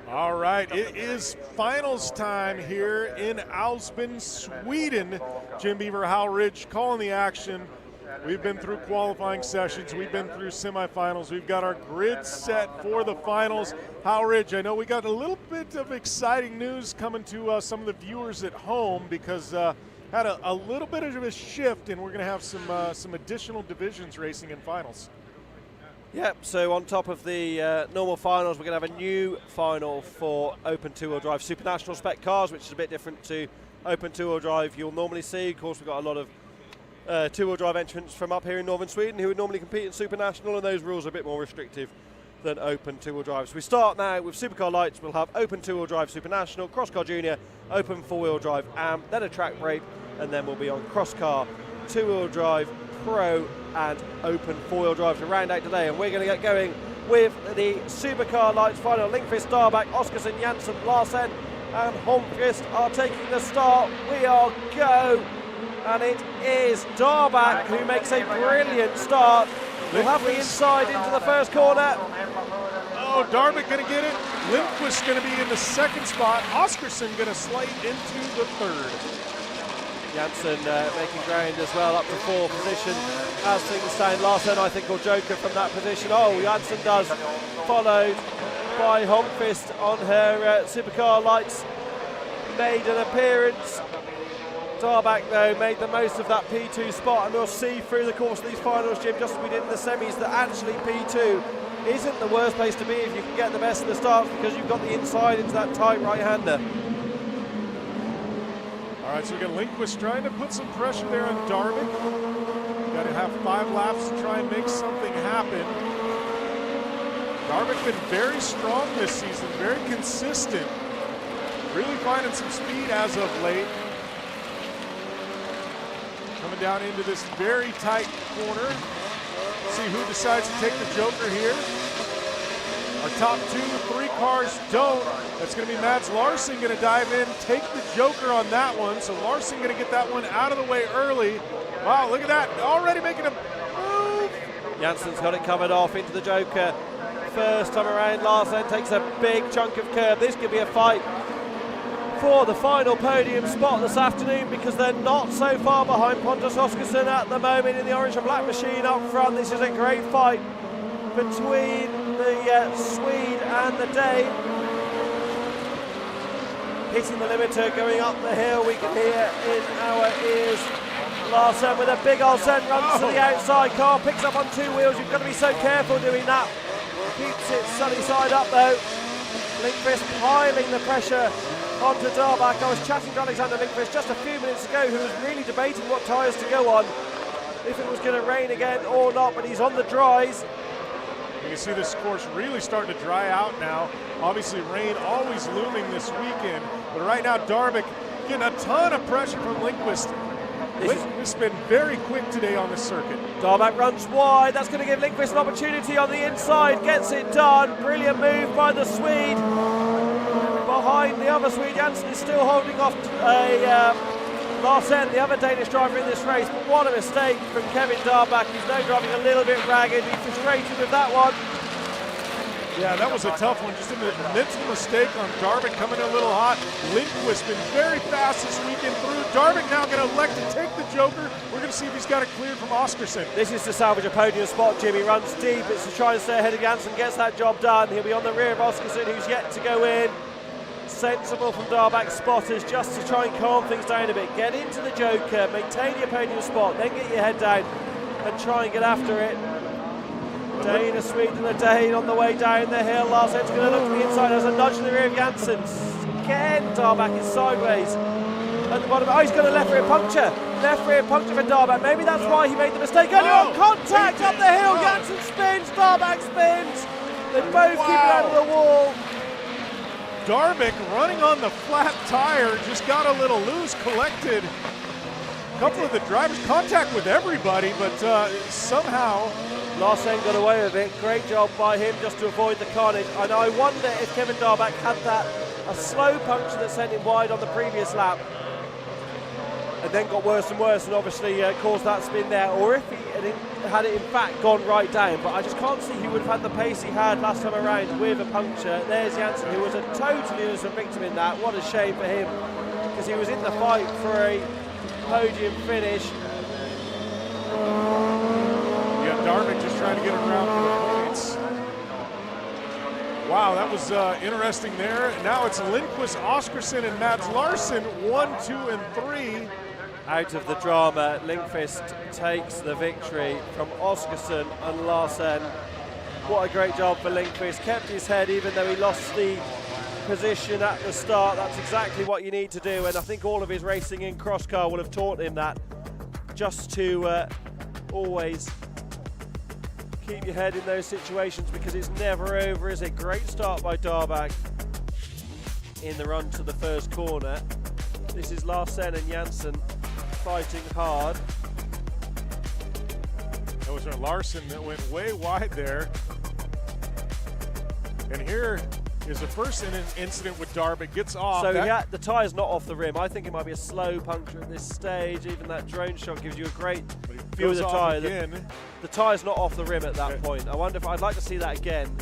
All right, it is finals time here in Älvsbyn, Sweden. Jim Beaver, Hal Ridge calling the action. We've been through qualifying sessions. We've been through semifinals. We've got our grid set for the finals. Hal Ridge, I know we got a little bit of exciting news coming to some of the viewers at home because had a little bit of a shift, and we're going to have some additional divisions racing in finals. Yep, so on top of the normal finals, we're going to have a new final for Open Two-Wheel Drive Super National Spec cars, which is a bit different to Open Two-Wheel Drive you'll normally see. Of course, we've got a lot of two-wheel drive entrants from up here in northern Sweden who would normally compete in Super National, and those rules are a bit more restrictive than Open Two-Wheel Drive. So we start now with Supercar Lights. We'll have Open Two-Wheel Drive Super National, Cross Car Junior, Open Four-Wheel Drive AM, then a track break, and then we'll be on Cross Car, Two-Wheel Drive, Pro and Open Four-Wheel Drive to round out today. And we're going to get going with the Supercar Lights final. Lindqvist, Darback, Oscarsson, Janssen, Larsen and Holmqvist are taking the start. We are go, and it is Darback who makes a brilliant start. We'll have the inside into the first corner. Oh, Darback going to get it. Lindqvist going to be in the second spot. Oscarsson going to slide into the third. Janssen making ground as well, up to fourth position as things stand. Larsen, I think, will joker from that position. Oh, Janssen does, followed by Holmqvist on her Supercar Lights maiden appearance. Darback, though, made the most of that P2 spot, and we'll see through the course of these finals, Jim, just as we did in the semis, that actually P2 isn't the worst place to be if you can get the best of the starts, because you've got the inside into that tight right-hander. All right, so we've got Lindqvist trying to put some pressure there on Darback. Got to have 5 laps to try and make something happen. Darback's been very strong this season, very consistent. Really finding some speed as of late. Coming down into this very tight corner. See who decides to take the joker here. Our top 2, 3 cars don't. That's going to be Mads Larsen going to dive in, take the joker on that one. So Larsen going to get that one out of the way early. Wow, look at that. Already making a move. Janssen's got it covered off into the joker. First time around, Larsen takes a big chunk of curb. This could be a fight for the final podium spot this afternoon, because they're not so far behind Pontus Oscarsson at the moment in the orange and black machine up front. This is a great fight between the Swede and the Dane. Hitting the limiter, going up the hill, we can hear in our ears. Larsen with a big old send, runs to the outside, car picks up on 2 wheels. You've got to be so careful doing that. Keeps it sunny side up though. Lindqvist piling the pressure onto Darback. I was chatting to Alexander Lindqvist just a few minutes ago, who was really debating what tyres to go on, if it was going to rain again or not, but he's on the dries. You can see this course really starting to dry out now. Obviously rain always looming this weekend, but right now Darback getting a ton of pressure from Lindqvist. Lindqvist's been very quick today on the circuit. Darback runs wide, that's going to give Lindqvist an opportunity on the inside, gets it done. Brilliant move by the Swede. Behind the other Swede, Janssen is still holding off Larsen, the other Danish driver in this race, but what a mistake from Kevin Darback. He's now driving a little bit ragged, he's frustrated with that one. Yeah, that was a tough one, just a mental mistake on Darback coming in a little hot. Lindqvist been very fast this weekend through. Darback now going to elect to take the joker. We're going to see if he's got it cleared from Oscarsson. This is to salvage a podium spot, Jimmy. Runs deep, it's to try and stay ahead of Janssen, gets that job done. He'll be on the rear of Oscarsson, who's yet to go in. Sensible from Darback's spotters just to try and calm things down a bit. Get into the joker, maintain your podium spot, then get your head down and try and get after it. Dane, a Swede and a Dane on the way down the hill. Larsen's going to look to the inside, has a nudge in the rear of Janssen. Again, Darback is sideways at the bottom. Oh, he's got a left rear puncture. Left rear puncture for Darback. Maybe that's why he made the mistake. Only on contact up the hill. Janssen spins, Darback spins. They both keep it out of the wall. Darback running on the flat tire, just got a little loose, collected a couple of the drivers, contact with everybody, but somehow Larsen got away with it. Great job by him just to avoid the carnage. And I wonder if Kevin Darback had a slow puncture that sent him wide on the previous lap. and then got worse and worse, and obviously caused that spin there. Or if he had it in fact gone right down, but I just can't see he would have had the pace he had last time around with a puncture. There's Janssen, who was a totally innocent victim in that. What a shame for him, because he was in the fight for a podium finish. Yeah, Darvik just trying to get around for the points. Wow, that was interesting there. Now it's Lindqvist, Oscarsson, and Mads Larsson, 1, 2, and 3. Out of the drama, Lindqvist takes the victory from Oscarsson and Larsson. What a great job for Lindqvist. Kept his head even though he lost the position at the start. That's exactly what you need to do, and I think all of his racing in cross car will have taught him that. Just to always keep your head in those situations, because it's never over, is it? Great start by Darvik in the run to the first corner. This is Larsson and Janssen fighting hard. That was Larsson that went way wide there. And here is the first incident with Darvik, gets off. So yeah, the tyre's not off the rim. I think it might be a slow puncture at this stage. Even that drone shot gives you a great view of the tyre. The tyre's not off the rim at that point. I wonder if I'd like to see that again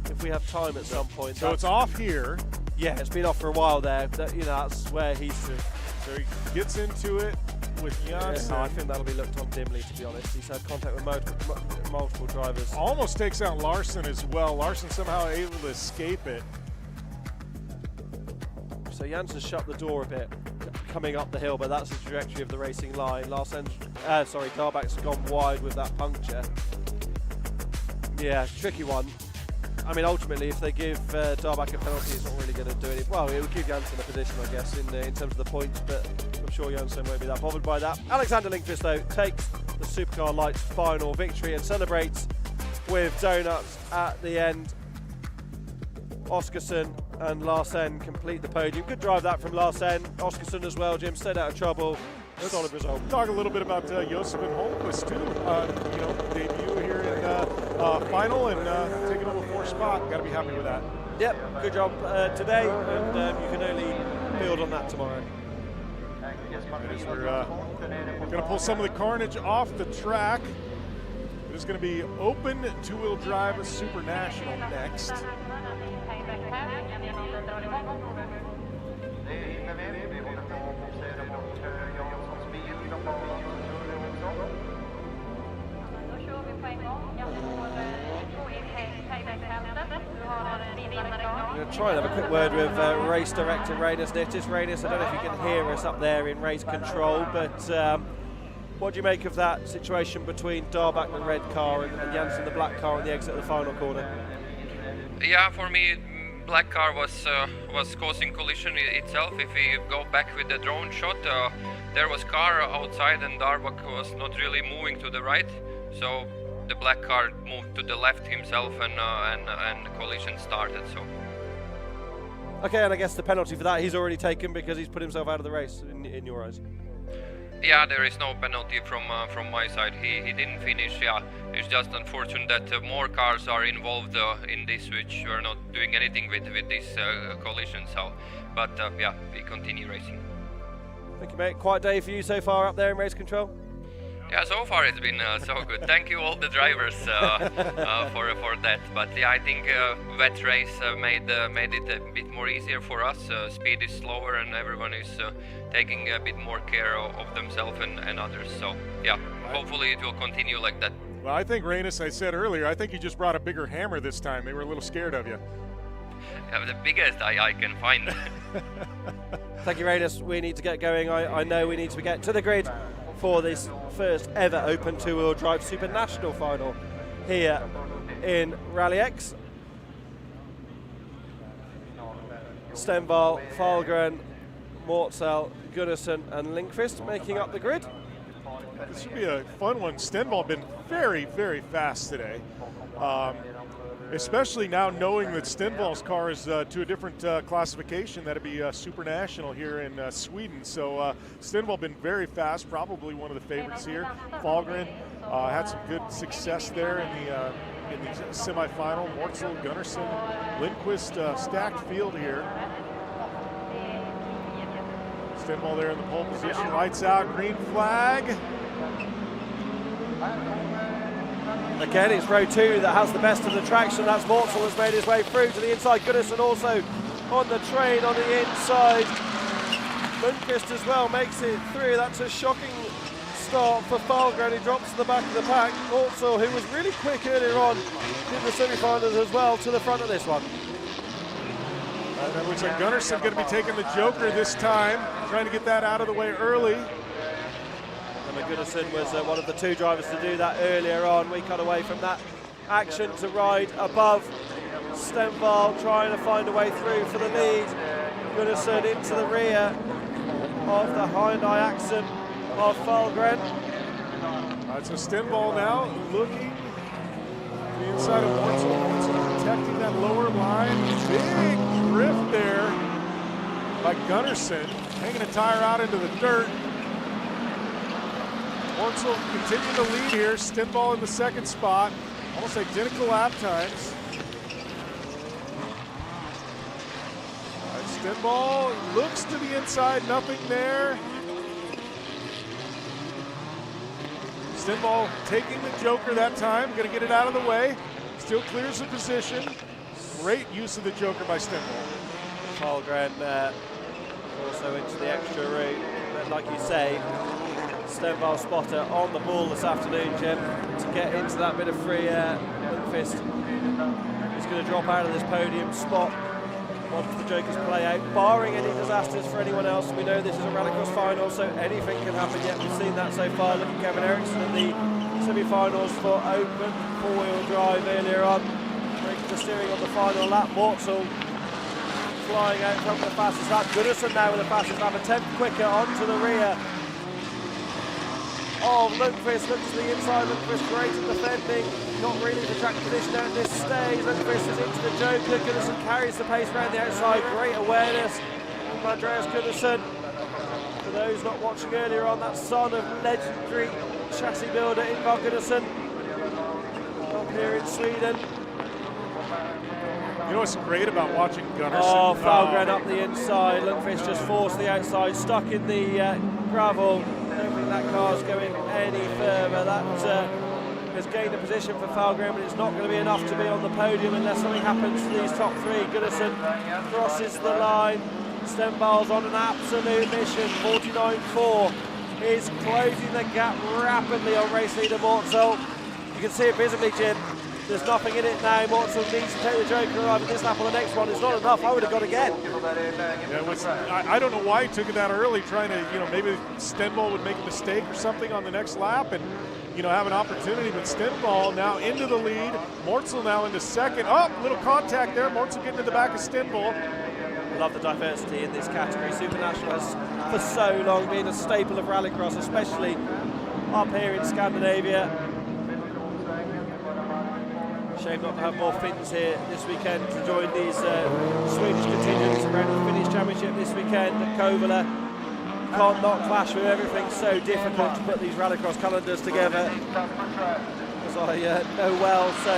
if we have time at some point. So it's off here. Yeah, it's been off for a while there. That's where he's. So he gets into it with Janssen. I think that'll be looked on dimly, to be honest. He's had contact with multiple drivers. Almost takes out Larsson as well. Larsson somehow able to escape it. So Janssen shut the door a bit coming up the hill, but that's the trajectory of the racing line. Darvik's gone wide with that puncture. Yeah, tricky one. I mean, ultimately, if they give Darvik a penalty, it's not really going to do anything. Well, it will give Janssen a position, I guess, in terms of the points, but I'm sure Janssen won't be that bothered by that. Alexander Lindqvist, though, takes the Supercar Lights final victory and celebrates with donuts at the end. Oscarsson and Larsson complete the podium. Good drive that from Larsson. Oscarsson as well, Jim, stayed out of trouble. Solid result. Talk a little bit about Josef and Holmqvist too. Debut here in final and taking over 4th spot. Got to be happy with that. Yep, good job today, and you can only build on that tomorrow. As we're going to pull some of the carnage off the track. It is going to be open two-wheel drive Super National next. I'm going to try and have a quick word with race director Rallyx. Rallyx, I don't know if you can hear us up there in race control, but what do you make of that situation between Darvik, the red car, and Janssen, the black car, on the exit of the final corner? Yeah, for me, black car was causing collision itself. If we go back with the drone shot, there was car outside and Darvik was not really moving to the right, so the black car moved to the left himself, and collision started. So. Okay, and I guess the penalty for that he's already taken because he's put himself out of the race, in your eyes. Yeah, there is no penalty from my side. He didn't finish. Yeah, it's just unfortunate that more cars are involved in this, which we're not doing anything with this collision. So, but yeah, we continue racing. Thank you, mate. Quiet day for you so far up there in race control. Yeah, so far it's been so good. Thank you all the drivers for that. But yeah, I think wet race made it a bit more easier for us. Speed is slower and everyone is taking a bit more care of themselves and others. So yeah, hopefully it will continue like that. Well, I think, Rallyx, I said earlier, I think you just brought a bigger hammer this time. They were a little scared of you. The biggest I can find. Thank you, Rallyx. We need to get going. I know we need to get to the grid for this first ever open two-wheel drive Super National final here in Rallyx. Stenvall, Fahlgren, Mortzell, Gunnarsson and Lindqvist making up the grid. This should be a fun one. Stenvall been very, very fast today. Especially now knowing that Stenvall's car is to a different classification. That'd be Super National here in Sweden. So Stenvall been very fast, probably one of the favorites here. Fahlgren had some good success there in the semifinal. Mortzell, Gunnarsson, Lindqvist, stacked field here. Stenvall there in the pole position. Lights out, green flag. Again, it's row 2 that has the best of the traction. That's Mortzel has made his way through to the inside. Goodison also on the train on the inside. Lundqvist as well makes it through. That's a shocking start for Falgren. He drops to the back of the pack. Mortzel, who was really quick earlier on in the semi-finals as well, to the front of this one. That looks like Gunnarsson going to be taking the Joker this time, trying to get that out of the way early. Goodison was one of the 2 drivers to do that earlier on. We cut away from that action to ride above. Stenvall trying to find a way through for the lead. Goodison into the rear of the Hyundai Accent of Falgren. Right, so Stenvall now looking to the inside of Mortzel. Mortzel protecting that lower line. Big drift there by Gunnarsson, hanging a tire out into the dirt. Mortzel continuing to lead here. Stenvall in the 2nd spot. Almost identical lap times. Right, Stenvall looks to the inside, nothing there. Stenvall taking the Joker that time, going to get it out of the way. Still clears the position. Great use of the Joker by Stenvall. Falgren also into the extra route. But like you say, Stenvall spotter on the ball this afternoon, Jim, to get into that bit of free air. Lundqvist is going to drop out of this podium spot once the Jokers play out, barring any disasters for anyone else. We know this is a Rallycross final, so anything can happen yet. We've seen that so far. Look at Kevin Eriksson in the semi-finals for open 4-wheel drive earlier on, breaking the steering on the final lap. Mortzel flying out from the fastest lap. Goodison now with the fastest lap, a 10th quicker onto the rear of Lundqvist. Looks to the inside. Lundqvist great at defending, not really the track position at this stage. Lundqvist is into the Joker. Goodison carries the pace around the outside. Great awareness from Andreas Goodison. For those not watching earlier on, that son of legendary chassis builder Ingvar Goodison up here in Sweden. You know what's great about watching Gunnarsson? Oh, Falgren up the inside. Lundqvist just forced the outside, stuck in the gravel. I don't think that car's going any further. That has gained a position for Falgren, but it's not going to be enough to be on the podium unless something happens to these top 3. Goodison crosses the line. Stenvall's on an absolute mission. 49.4 is closing the gap rapidly on race leader Mortzel. You can see it visibly, Jim. There's nothing in it now. Mortzel needs to take the Joker arrive at this lap on the next one. It's not enough. I would have gone again. Yeah, I don't know why he took it that early, trying to, maybe Stenvall would make a mistake or something on the next lap and, have an opportunity. But Stenvall now into the lead. Mortzel now into 2nd. Oh, little contact there. Mortzel getting to the back of Stenvall. Love the diversity in this category. Supernational has for so long been a staple of Rallycross, especially up here in Scandinavia. Shame not to have more Finns here this weekend to join these Swedish contingents around the Finnish Championship this weekend at Kouvola. Can't not clash with everything. So difficult to put these Rallycross calendars together, as I know well. So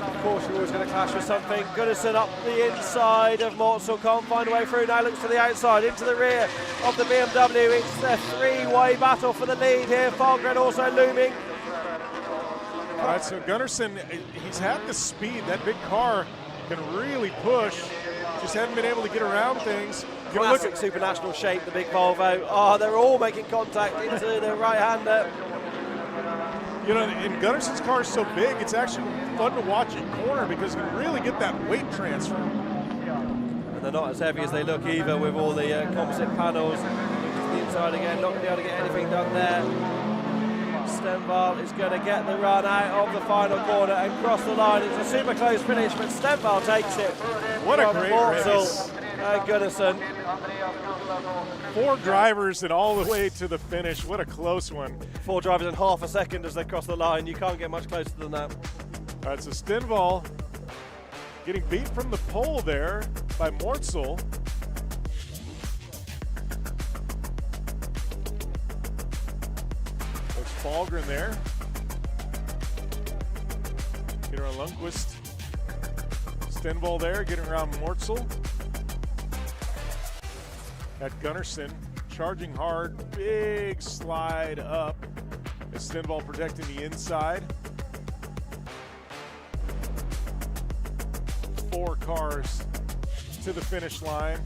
of course you're always going to clash with something. Goodison up the inside of Mortzel, can't find a way through. Now looks to the outside, into the rear of the BMW. It's a 3-way battle for the lead here. Falgren also looming. All right, so Gunnarsson, he's had the speed. That big car can really push. Just haven't been able to get around things. Classic Supernational shape, the big Volvo. Oh, they're all making contact into the right-hander. And Gunnarsson's car is so big, it's actually fun to watch in corner because you can really get that weight transfer. And they're not as heavy as they look either with all the composite panels. To the inside again, not going to be able to get anything done there. Stenvall is going to get the run out of the final corner and cross the line. It's a super close finish, but Stenvall takes it. What a great race. And Goodison. 4 drivers and all the way to the finish. What a close one. 4 drivers in half a second as they cross the line. You can't get much closer than that. All right, so Stenvall getting beat from the pole there by Mortzel. There's Falgren there. Get around Lundqvist. Stenvall there, getting around Mortzel. at Gunnarsson, charging hard, big slide up. As Stenvall protecting the inside. 4 cars to the finish line.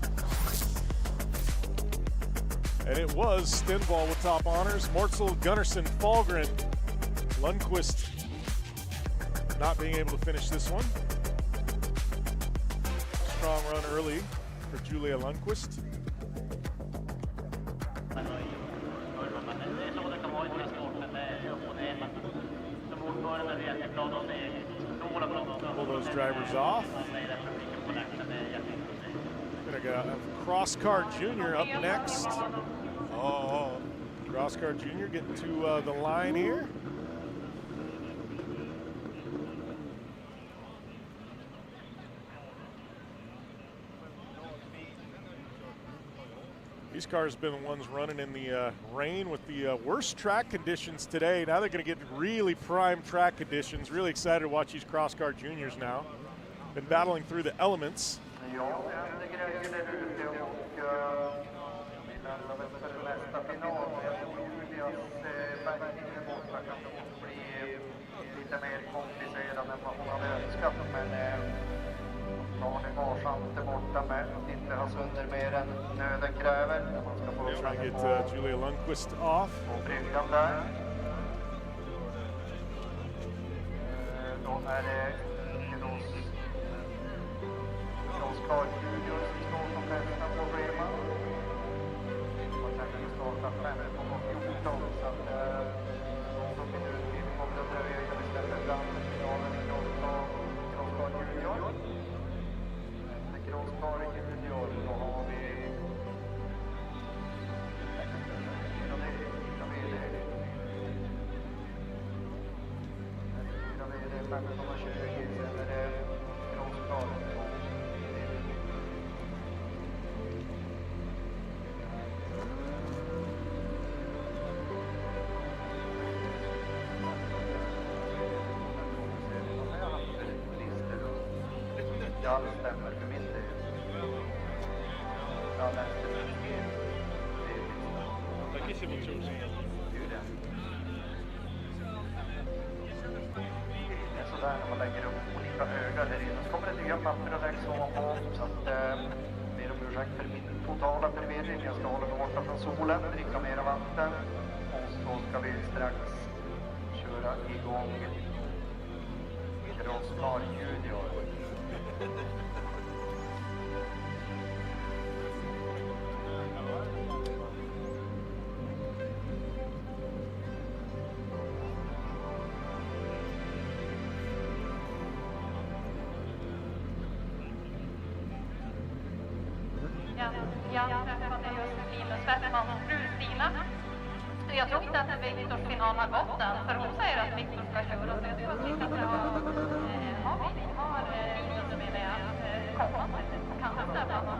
And it was Stenvall with top honors. Mortzel, Gunnarsson, Fahlgren, Lundqvist not being able to finish this one. Strong run early for Julia Lundqvist. Pull those drivers off. Gonna go Crosscar Jr. up next. Oh, Crosscar Jr. getting to the line here. These cars have been the ones running in the rain with the worst track conditions today. Now they're going to get really prime track conditions. Really excited to watch these Crosscar Juniors now. Been battling through the elements. Trying to get Julia Lundqvist off. När man lägger upp olika högar där inne så kommer det nya papper och läggs ovanpå. Så att ber om ursäkt för min totala förvirring. Jag ska hålla mig borta från solen, dricka mera vatten. Och så ska vi strax köra igång Crosscar Junior. Jag träffade just Linus Westmans fru Stina. Jag tror inte att Viktors final har gått än, för hon säger att Viktor ska köra. Så jag tror att vi kan ha Linus med kommande. Kanske stämma.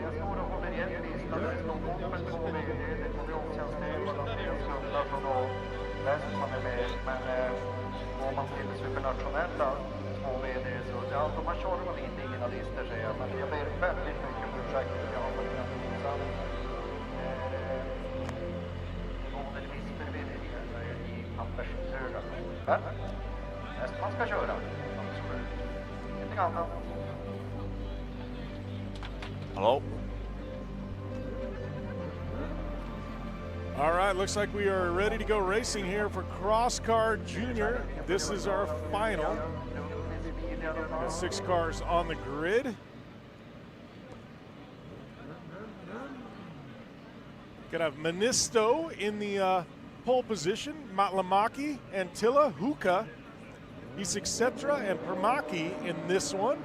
Jag står och håller igen listan. Det står Opel 2 VD, det får vi omtjänstdel. Andreas Gunnarsson och Westman är med. Men går man till supernationella 2 VD så ja, de har tjorvat in ingen av listor säger jag. Men jag ber väldigt mycket om ursäkt. Jag har varit innan insatt. Men Westman ska köra. Absolut. Ingenting annat. Hello. All right, looks like we are ready to go racing here for Crosscar Junior. This is our final. Got 6 cars on the grid. Gonna have Manisto in the pole position, Matlamaki, Antilla, Huka, Isik and Permaki in this one.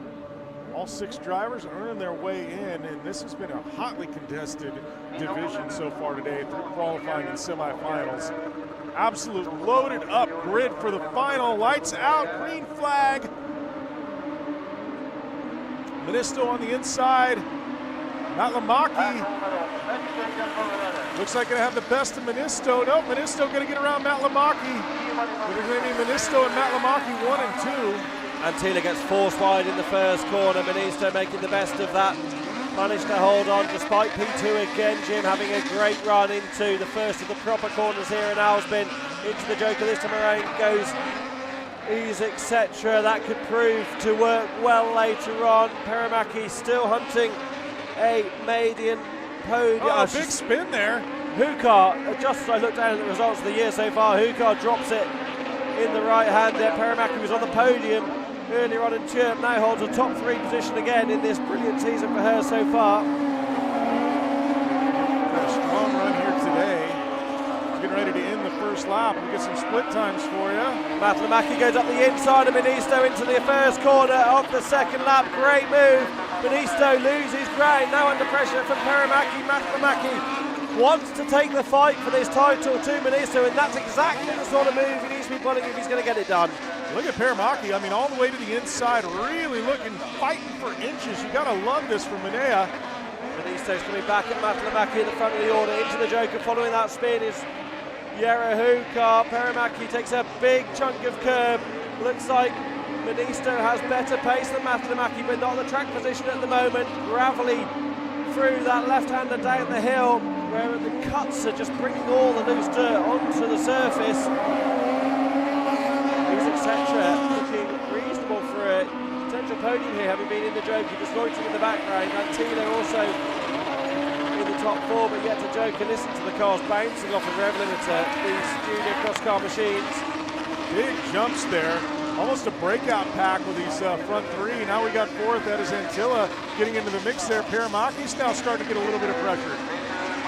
All 6 drivers earning their way in, and this has been a hotly contested division so far today through qualifying and semifinals. Absolute loaded up grid for the final. Lights out, green flag. Manisto on the inside. Matlamaki looks like gonna have the best of Manisto. Nope, Manisto gonna get around Matlamaki. There's gonna be Manisto and Matlamaki 1 and 2. Antilla gets forced wide in the first corner. Manisto making the best of that managed to hold on despite P2 again. Jim having a great run into the first of the proper corners here in Älvsbyn. Into the Joker this time around goes Ease, etc. That could prove to work well later on. Paramäki still hunting a maiden podium. Oh, big spin there. Hukar, just as I looked down at the results of the year so far, Hukar drops it in the right hand there. Paramäki was on the podium earlier on in Chirp, now holds a top 3 position again in this brilliant season for her so far. Got a strong run here today. Getting ready to end the first lap. We'll get some split times for you. Matlamaki goes up the inside of Ministo into the first corner of the second lap. Great move. Ministo loses ground, now under pressure from Paramäki. Matlamaki wants to take the fight for this title to Ministo, and that's exactly the sort of move he needs to be pulling if he's going to get it done. Look at Paramäki, I mean, all the way to the inside, really looking, fighting for inches. You gotta love this from Minea. Ministo's coming back at Matlamaki in the front of the order. Into the Joker, following that spin is Jere Hukar. Paramäki takes a big chunk of curb. Looks like Ministo has better pace than Matlamaki, but not the track position at the moment. Gravelly through that left-hander down the hill, where the cuts are just bringing all the loose dirt onto the surface. Etc. looking reasonable for a potential podium here, having been in the Joker, just loitering in the background. And Tilo also in the top 4, but yet to Joker. Listen to the cars bouncing off the rev limiter, these junior cross car machines. Big jumps there, almost a breakout pack with these front 3. Now we got 4th, that is Antilla getting into the mix there. Paramäki's now starting to get a little bit of pressure.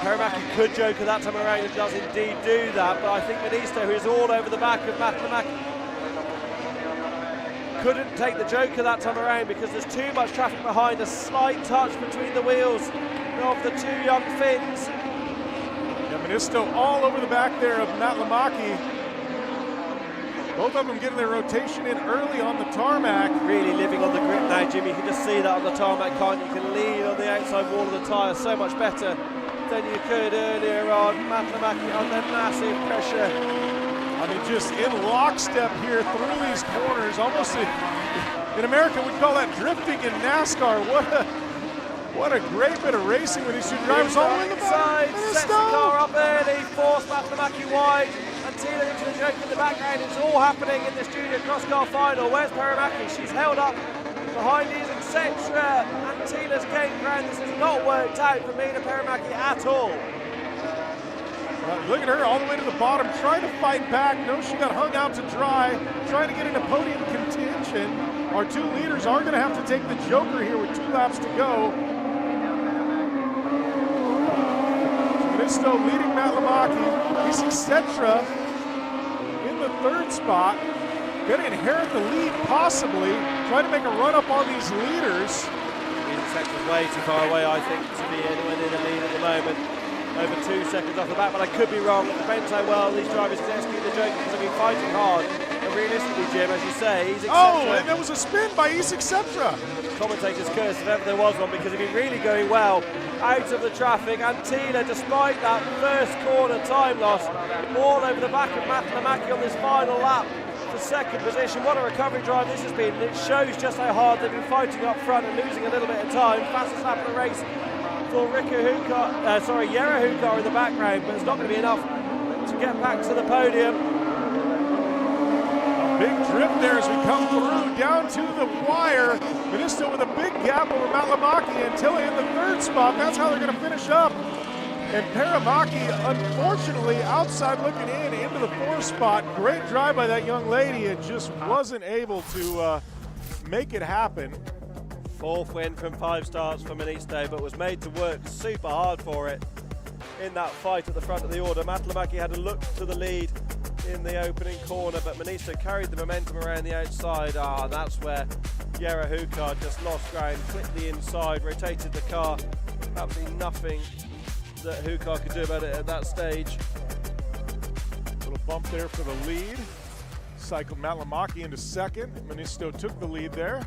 Paramäki could Joker that time around and does indeed do that, but I think Ministo, who is all over the back of Matlamaki, couldn't take the Joker that time around because there's too much traffic behind. A slight touch between the wheels of the 2 young Finns. Yeah, Ministo all over the back there of Matlamaki. Both of them getting their rotation in early on the tarmac. Really living on the grip now, Jimmy. You can just see that on the tarmac, can't you? You can lean on the outside wall of the tyre so much better than you could earlier on. Matlamaki under massive pressure. I mean, just in lockstep here through these corners. Almost in America, we'd call that drifting in NASCAR. What a great bit of racing with these 2 drivers all the way in the side. Sets the car up early, forced Matlamaki wide, and Tila into the Joker in the background. It's all happening in this junior cross car final. Where's Paramäki? She's held up behind these, etc. And Tila's gained ground. This has not worked out for Mina Paramäki at all. Look at her all the way to the bottom, trying to fight back. No, she got hung out to dry, trying to get into podium contention. Our 2 leaders are going to have to take the Joker here with 2 laps to go. Ministo leading Matlamaki. He's etc. in the 3rd spot. Going to inherit the lead possibly. Trying to make a run up on these leaders. Etc.'s way too far away, I think, to be anywhere near the lead at the moment. Over 2 seconds off the back, but I could be wrong. It depends how well these drivers can execute the Joker, because they've been fighting hard. And realistically, Jim, as you say, he's and there was a spin by Ease, etc. Commentator's curse, if ever there was one, because they've been really going well out of the traffic. And Tina, despite that first corner time loss, all over the back of Matlamaki on this final lap for 2nd position. What a recovery drive this has been. And it shows just how hard they've been fighting up front and losing a little bit of time. Fastest lap of the race for Jere Hukar in the background, but it's not going to be enough to get back to the podium. A big drift there as we come through down to the wire. Ministo with a big gap over Matlamaki and Tilla in the 3rd spot. That's how they're going to finish up. And Paramäki, unfortunately, outside looking in into the 4th spot. Great drive by that young lady, and just wasn't able to make it happen. 4th win from 5 starts for Ministo, but was made to work super hard for it in that fight at the front of the order. Matlamaki had a look to the lead in the opening corner, but Ministo carried the momentum around the outside. That's where Jere Hukar just lost ground, clipped the inside, rotated the car. Absolutely nothing that Hukar could do about it at that stage. Little bump there for the lead. Cycled Matlamaki into 2nd. Ministo took the lead there.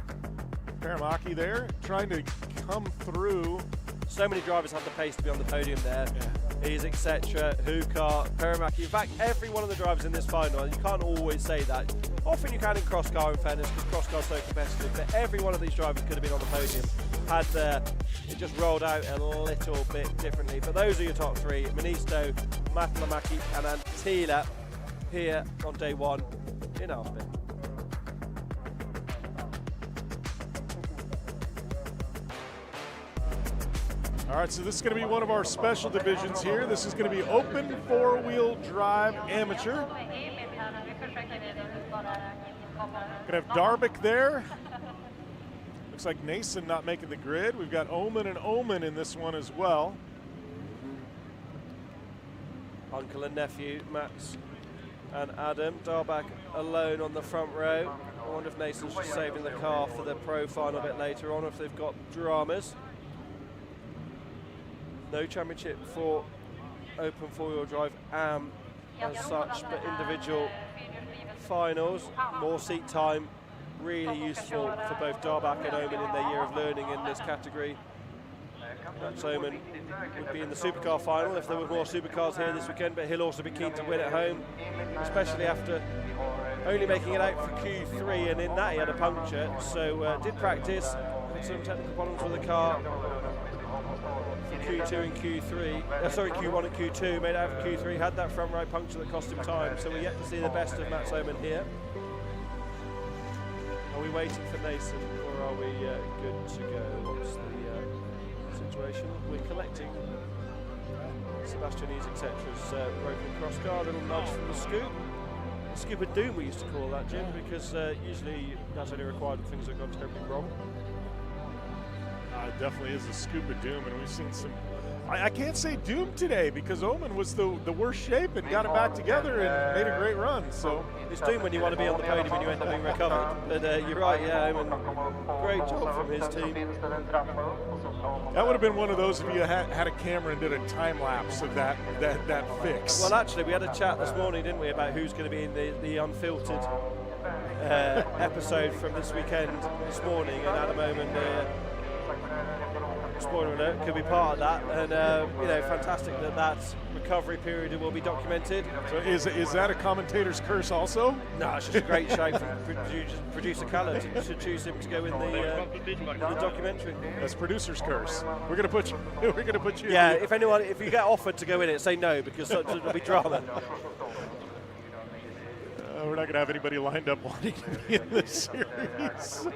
Paramäki there, trying to come through. So many drivers have the pace to be on the podium there. He's etc. Hukar, Paramäki. In fact, every one of the drivers in this final, and you can't always say that. Often you can in cross car, in fairness, because cross car is so competitive, but every one of these drivers could have been on the podium. had there. It just rolled out a little bit differently. But those are your top three: Monisto, Matlamaki, and Antila here on day one in Älvsbyn. All right, so this is going to be one of our special divisions here. This is going to be open four-wheel drive amateur. Going to have Darvik there. Looks like Nason not making the grid. We've got Omen and Omen in this one as well. Uncle and nephew, Mats and Adam. Darvik alone on the front row. I wonder if Nason's just saving the car for the pro final a bit later on, if they've got dramas. No championship for open four-wheel drive as such, but individual finals, more seat time, really useful for both Darvik and Omen in their year of learning in this category. Perhaps Omen would be in the supercar final if there were more supercars here this weekend, but he'll also be keen to win at home, especially after only making it out for Q3, and in that he had a puncture, so did practice, had some technical problems with the car for Q2 and Q3, sorry, Q1 and Q2, made it out for Q3, had that front right puncture that cost him time, so we're yet to see the best of Mats Omen here. Are we waiting for Nason, or are we good to go? What's the situation? We're collecting Sebastian Isek's broken crosscar, a little nudge from the scoop. The scoop of doom we used to call that, Jim, because usually that's only required when things have gone terribly wrong. It definitely is a scoop of doom, and we've seen some. I can't say doom today because Omen was the worst shape and got it back together and made a great run. So it's doom when you want to be on the podium and you end up being recovered. But you're right, yeah, Omen, great job from his team. That would have been one of those if you had a camera and did a time lapse of that fix. Well, actually, we had a chat this morning, didn't we, about who's going to be in the unfiltered episode from this weekend this morning, and Adam Omen. Spoiler alert, could be part of that, and you know, fantastic that recovery period will be documented. So is that a commentator's curse also? No, it's just a great shout from producer Callum to choose him to go in the documentary. That's producer's curse. We're gonna put you. Yeah, if you get offered to go in it, say no, because it'll be drama. We're not gonna have anybody lined up wanting to be in this series.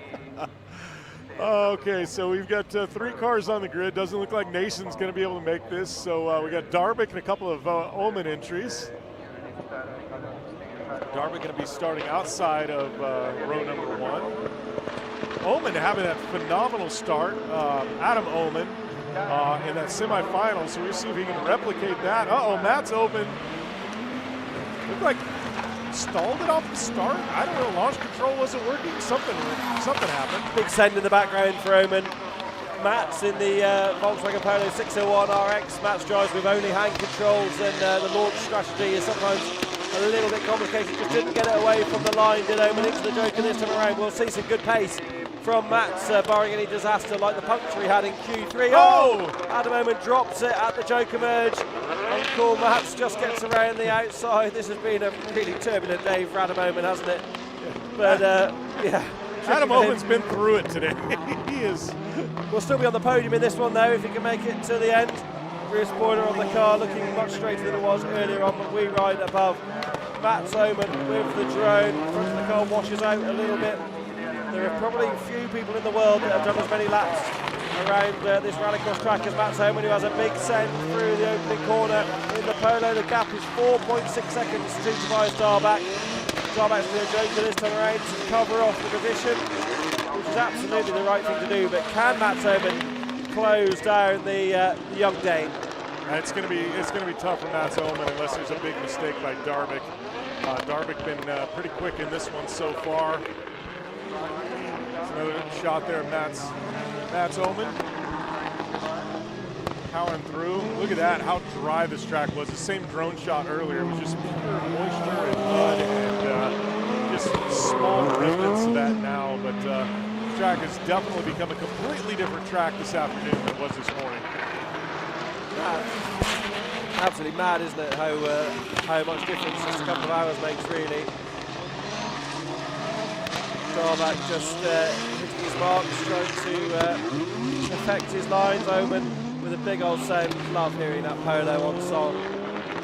Okay, so we've got 3 cars on the grid. Doesn't look like Nason's going to be able to make this. So we got Darvik and a couple of Omen entries. Darvik going to be starting outside of row number 1. Omen having that phenomenal start. Adam Omen in that semifinal. So we'll see if he can replicate that. Mats Omen. Looked like stalled it off the start. I don't know, launch control wasn't working. Something happened. Big send in the background for Omen. Mats in the Volkswagen Polo 601 RX. Mats drives with only hand controls, and the launch strategy is sometimes a little bit complicated. Just didn't get it away from the line, did Omen, into the Joker this time around. We'll see some good pace from Mats, barring any disaster like the puncture he had in Q3. Adam Omen drops it at the Joker merge. Uncle Mats just gets around the outside. This has been a really turbulent day for Adam Omen, hasn't it? But yeah. Adam Omen's been through it today. He is. We'll still be on the podium in this one though, if he can make it to the end. Rear spoiler on the car looking much straighter than it was earlier on, but we ride above. Mats Omen with the drone. Front of the car washes out a little bit. There are probably few people in the world that have done as many laps around this rallycross track as Mats Omen, who has a big send through the opening corner in the Polo. The gap is 4.6 seconds to Tobias Darvik. Darvik's going to joke this time around to cover off the position, which is absolutely the right thing to do. But can Mats Omen close down the young Dane? It's going to be tough for Mats Omen unless there's a big mistake by Darvik. Darvik been pretty quick in this one so far. Another shot there of Mats Omen. Powering through. Look at that, how dry this track was. The same drone shot earlier was just pure moisture and mud and just small remnants of that now. But the track has definitely become a completely different track this afternoon than it was this morning. Absolutely mad, isn't it, how much difference just a couple of hours makes, really. Darvik just hitting his marks, trying to affect his lines. Omen with a big old send. Love hearing that polo on song.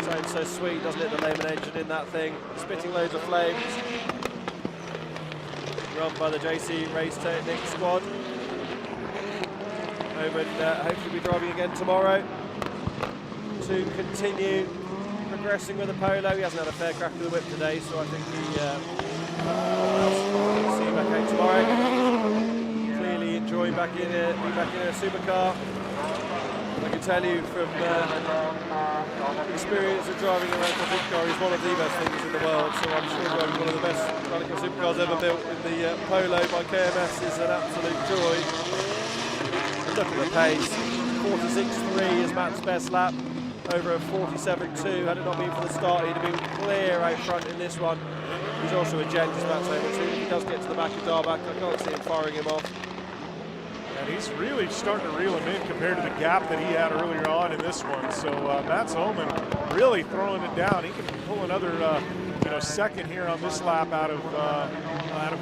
Sounds so sweet, doesn't it, the Lehman engine in that thing. Spitting loads of flames. Run by the JC Race Techniques squad. Omen hopefully be driving again tomorrow to continue progressing with the polo. He hasn't had a fair crack of the whip today, so I think we'll see him back out tomorrow. Clearly enjoying being back in a supercar. I can tell you from experience of driving a Rallyx supercar, he's one of the best things in the world, so I'm sure driving one of the best Rallyx supercars ever built in the Polo by KMS is an absolute joy. And look at the pace, 46.3 is Matt's best lap, over a 47.2. Had it not been for the start, he'd have been clear out front in this one. He's also a gent, as Matt's able to. If he does get to the back of Darback, I can't see him firing him off. And he's really starting to reel him in compared to the gap that he had earlier on in this one. So Mats Omen really throwing it down. He can pull another second here on this lap out of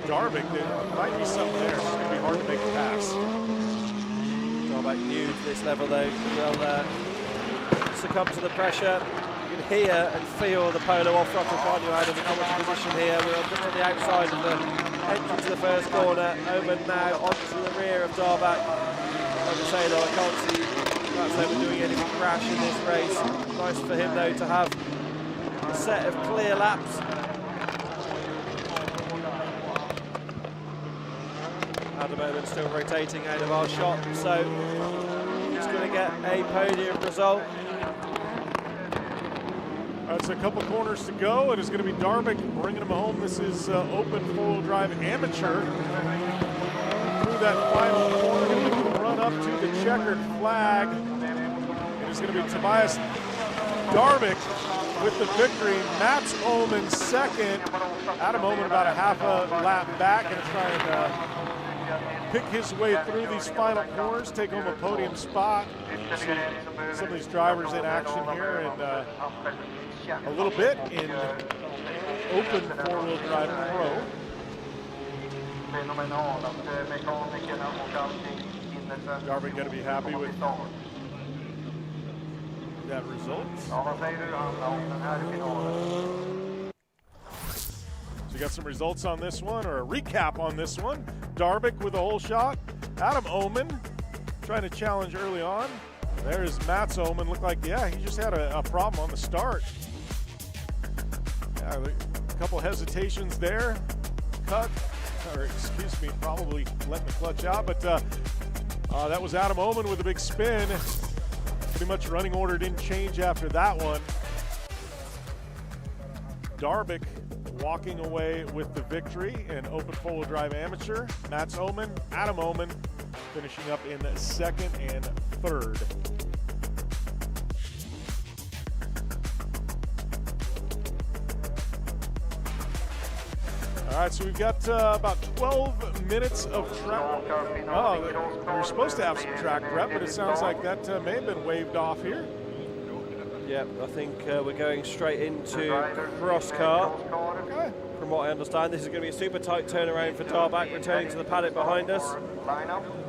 Darvik. There might be something there. It's going to be hard to make a pass. Darback new to this level though. Will succumb to the pressure. You can hear and feel the polo off throttle, can't you, out of the commentary position here. We're just on the outside of the entry to the first corner. Omen now onto the rear of Darback. Like I say though, I can't see Mats Omen doing anything rash in this race. Nice for him though to have a set of clear laps. Adam Omen still rotating out of our shot, so he's going to get a podium result. That's a couple corners to go. It is going to be Darvik bringing him home. This is open four-wheel drive amateur. Through that final corner, going to run up to the checkered flag. It is going to be Tobias Darvik with the victory. Mats Omen second. Adam Omen about a half a lap back and trying to pick his way through these final corners, take home a podium spot. See some of these drivers in action here, and a little bit in open four-wheel drive pro. Darvik going to be happy with that result. So you got some results on this one, or a recap on this one. Darvik with a whole shot. Adam Omen trying to challenge early on. There's Mats Omen. Looked like, yeah, he just had a problem on the start. Yeah, a couple hesitations there. Cut, or excuse me, probably letting the clutch out, but that was Adam Omen with a big spin. Pretty much running order didn't change after that one. Darvik walking away with the victory in open four-wheel drive amateur. Mats Omen, Adam Omen finishing up in second and third. All right, so we've got about 12 minutes of track. Oh, we're supposed to have some track prep, but it sounds like that may have been waved off here. Yep, I think we're going straight into cross car. Okay. From what I understand, this is going to be a super tight turnaround for Darback, returning to the paddock behind us.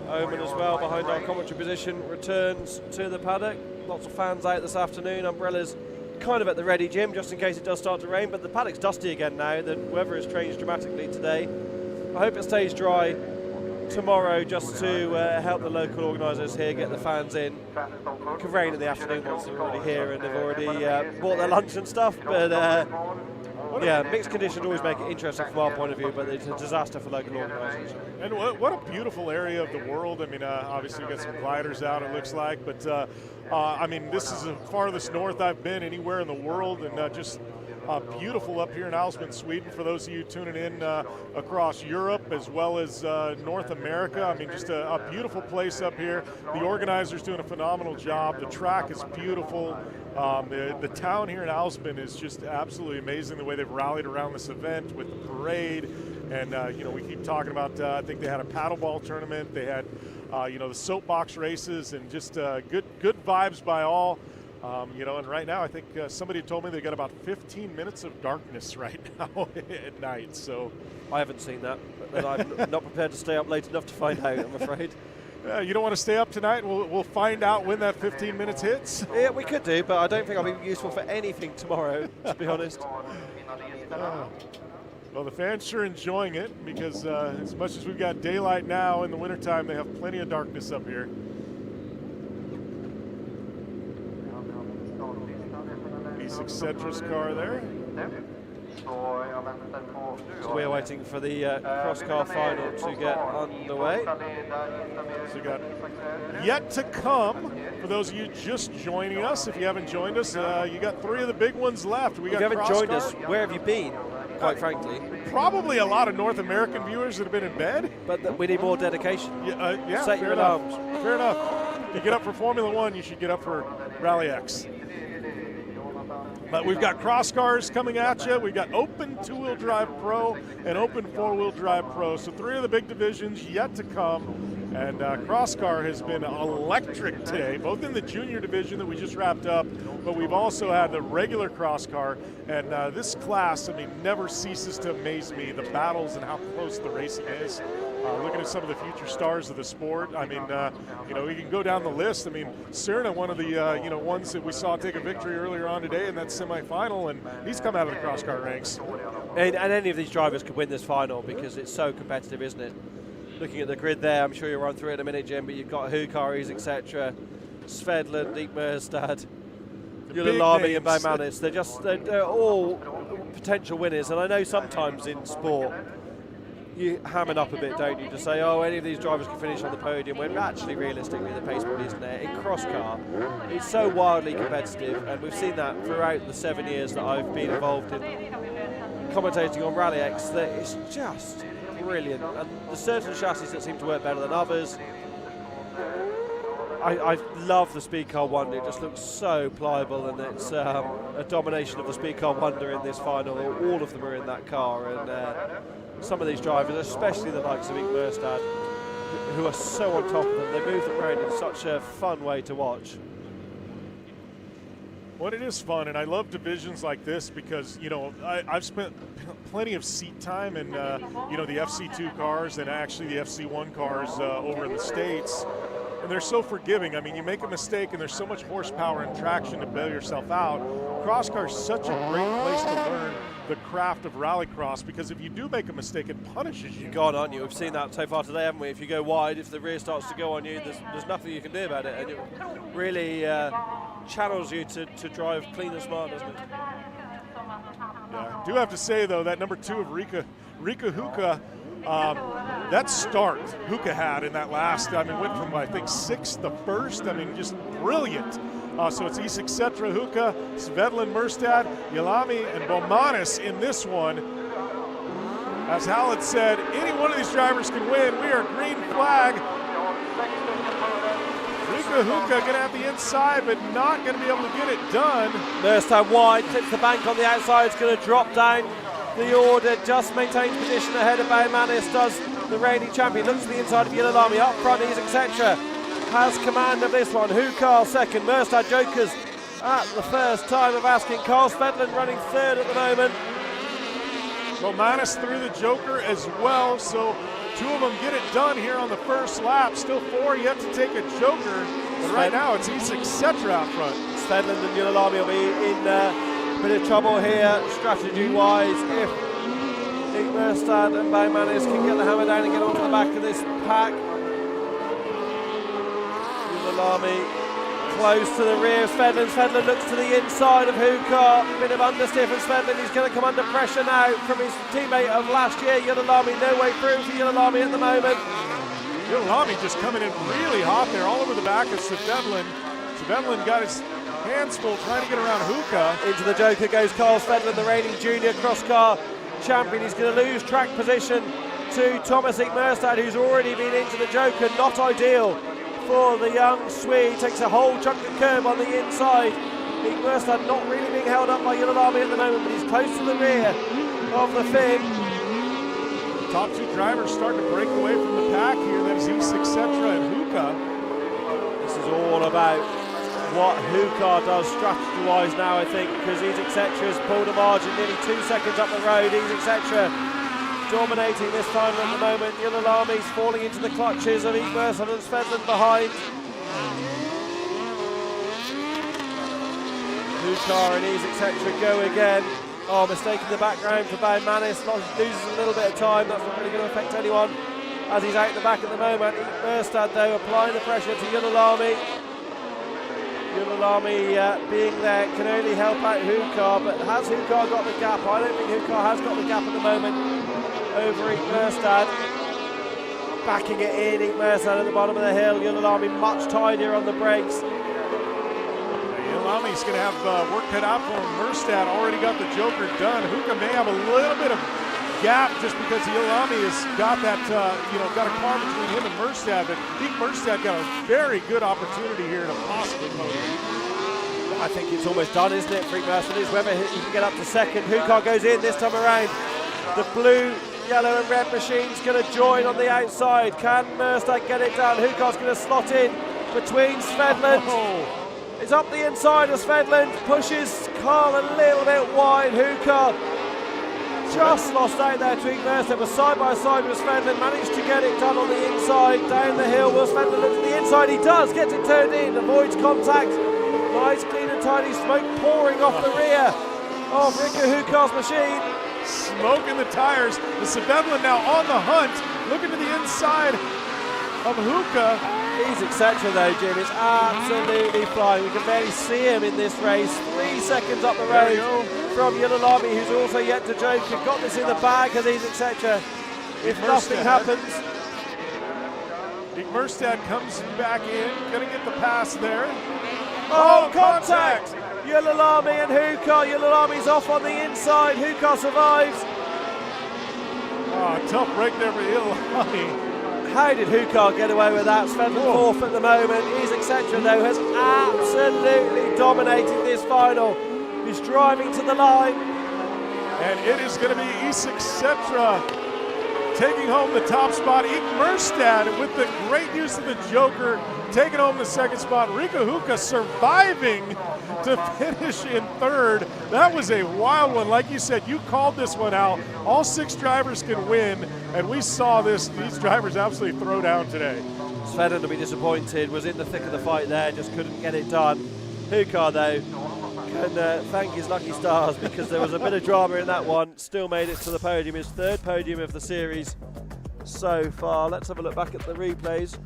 Omen as well, behind our commentary position, returns to the paddock. Lots of fans out this afternoon. Umbrellas kind of at the ready, Jim, just in case it does start to rain, but the paddock's dusty again now. The weather has changed dramatically today. I hope it stays dry tomorrow, just to help the local organisers here get the fans in. It could rain in the afternoon once they're already here and they've already bought their lunch and stuff, but yeah, mixed conditions always make it interesting from our point of view, but it's a disaster for local organisers. And what a beautiful area of the world. I mean, obviously we've got some gliders out, it looks like, but I mean, this is the farthest north I've been anywhere in the world, and just beautiful up here in Älvsbyn, Sweden, for those of you tuning in across Europe as well as North America. I mean, just a beautiful place up here. The organizers doing a phenomenal job. The track is beautiful. The town here in Älvsbyn is just absolutely amazing, the way they've rallied around this event with the parade. And, you know, we keep talking about, I think they had a paddleball tournament. They had, you know, the soapbox races, and just good vibes by all. You know, and right now I think somebody told me they got about 15 minutes of darkness right now at night. So I haven't seen that, and I'm not prepared to stay up late enough to find out, I'm afraid. You don't want to stay up tonight? We'll find out when that 15 minutes hits. Yeah, we could do, but I don't think I'll be useful for anything tomorrow, to be honest. Well, the fans sure enjoying it because as much as we've got daylight now, in the wintertime they have plenty of darkness up here. Eccentra's car there. So we're waiting for the cross-car final to get underway. So we got yet to come. For those of you just joining us, if you haven't joined us, you got 3 of the big ones left. If you haven't joined us, where have you been, quite frankly? Probably a lot of North American viewers that have been in bed. But we need more dedication. Yeah, Set your alarms. Fair enough. If you get up for Formula One, you should get up for Rallyx. But we've got cross cars coming at you. We've got Open 2-Wheel Drive Pro and Open 4-Wheel Drive Pro. So 3 of the big divisions yet to come. And cross car has been electric today, both in the junior division that we just wrapped up, but we've also had the regular cross car. And this class, I mean, never ceases to amaze me, the battles and how close the racing is. Looking at some of the future stars of the sport, I mean, you know, we can go down the list. I mean, Cerna, one of the, you know, ones that we saw take a victory earlier on today in that semifinal, and he's come out of the cross car ranks. And any of these drivers could win this final because it's so competitive, isn't it? Looking at the grid there, I'm sure you'll run through it in a minute, Jim, but you've got Hukaris, etc., Svedlund, Diek Merstad, Yulilami and Baumanis. They're all potential winners, and I know sometimes in sport you ham it up a bit, don't you, to say, oh, any of these drivers can finish on the podium, when actually, realistically, the pace body isn't there. In cross car, it's so wildly competitive, and we've seen that throughout the 7 years that I've been involved in commentating on Rallyx, that it's just brilliant. And there's certain chassis that seem to work better than others. I love the Speed Car Wonder. It just looks so pliable, and it's a domination of the Speed Car Wonder in this final. All of them are in that car, and some of these drivers, especially the likes of Diek Merstad, who are so on top of them, they move them around in such a fun way to watch. Well, it is fun, and I love divisions like this because, you know, I've spent plenty of seat time in, you know, the FC2 cars and actually the FC1 cars over in the States, and they're so forgiving. I mean, you make a mistake, and there's so much horsepower and traction to bail yourself out. Cross car is such a great place to learn the craft of rallycross, because if you do make a mistake, it punishes you. God, aren't you? We've seen that so far today, haven't we? If you go wide, if the rear starts to go on you, there's nothing you can do about it, and it really channels you to drive clean and smart, doesn't it? Yeah. I do have to say, though, that number 2 of Rika Huka, that start Huka had in that last, I mean, went from, I think, 6th to 1st. I mean, just brilliant. So it's Eccentra, Huka, Svedlund, Merstad, Yulilami, and Baumanis in this one. As Hal had said, any one of these drivers can win. We are green flag. Rika Huka going to have the inside, but not going to be able to get it done. Merstad wide, clips the bank on the outside. It's going to drop down the order, just maintains position ahead of Baumanis, does the reigning champion. Looks to the inside of Yulilami. Up front is Etc. Has command of this one. Hukar second, Merstad Jokers at the first time of asking. Carl Svedlund running 3rd at the moment. Baumanis through the Joker as well, so 2 of them get it done here on the first lap. Still 4 yet to take a Joker, but right now it's Etc. out front. Svedlund and Yulilami will be in a bit of trouble here, strategy-wise, if Diek Merstad and Baumanis can get the hammer down and get onto the back of this pack. Yulilami close to the rear of Svedlund. Svedlund looks to the inside of Hukar. Bit of understeer from Svedlund. He's going to come under pressure now from his teammate of last year, Yulilami. No way through for Yulilami at the moment. Yulilami just coming in really hot there, all over the back of Svedlund. Svedlund got his hands full trying to get around Huka. Into the Joker goes Carl Svedlund, the reigning junior cross car champion. He's going to lose track position to Thomas Diek Merstad, who's already been into the Joker. Not ideal for the young Swede. Takes a whole chunk of curb on the inside. Diek Merstad not really being held up by Yulilami at the moment, but he's close to the rear of the Finn. Top 2 drivers starting to break away from the pack here. That is Etc. and Huka. This is all about what Hukar does strategy-wise now, I think, because Ease Etc. has pulled a margin nearly 2 seconds up the road. Ease Etc. dominating this final at the moment. Yulilami's falling into the clutches of Emerson and Svedlund behind. Hukar and Ease Etc. go again. Oh, mistake in the background for Baumanis. Loses a little bit of time. That's not really going to affect anyone as he's out the back at the moment. Merstad, though, applying the pressure to Yulilami. Yulilami being there can only help out Hukar, but has Hukar got the gap? I don't think Hukar has got the gap at the moment over Merstad. Backing it in, Merstad at the bottom of the hill. Yulilami much tidier on the brakes. Yulilami's going to have work cut out for him. Merstad already got the Joker done. Hukar may have a little bit of gap just because Yulilami has got that, got a car between him and Merstad, but I think Merstad got a very good opportunity here to possibly podium. I think it's almost done, isn't it, for Merstad? Is whether he can get up to second. Hukar goes in this time around. The blue, yellow and red machine's going to join on the outside. Can Merstad get it done? Hukar's going to slot in between Svedlund. It's up the inside of Svedlund, pushes Carl a little bit wide. Hukar just lost out there between Merstad, but side by side with Svedlund, managed to get it done on the inside, down the hill. Will Svedlund look to the inside? He does, gets it turned in, avoids contact. Nice, clean and tidy smoke pouring off the rear of Rico Hukar's machine. Smoke in the tires. The Svedlund now on the hunt, looking to the inside of Hukar. Ease Etc. though, Jim, is absolutely flying. We can barely see him in this race. 3 seconds up the road from Yulilami, who's also yet to joke. He's got this in the bag as Ease Etc. If nothing happens. Merstad comes back in, gonna get the pass there. Oh, contact! Yulilami and Hukar. Yulilami's off on the inside. Hukar survives. Oh, tough break there for Yulilami. How did Hukar get away with that? Svedlund fourth at the moment. Ease Etc. though has absolutely dominated this final. He's driving to the line. And it is going to be Ease Etc. taking home the top spot. Merstad with the great use of the Joker taking home the second spot. Rico Hukar surviving to finish in third. That was a wild one. Like you said, you called this one out. All 6 drivers can win, and we saw these drivers absolutely throw down today. Svedlund will be disappointed, was in the thick of the fight there, just couldn't get it done. Hukar though can thank his lucky stars because there was a bit of drama in that one. Still made it to the podium, his 3rd podium of the series so far. Let's have a look back at the replays.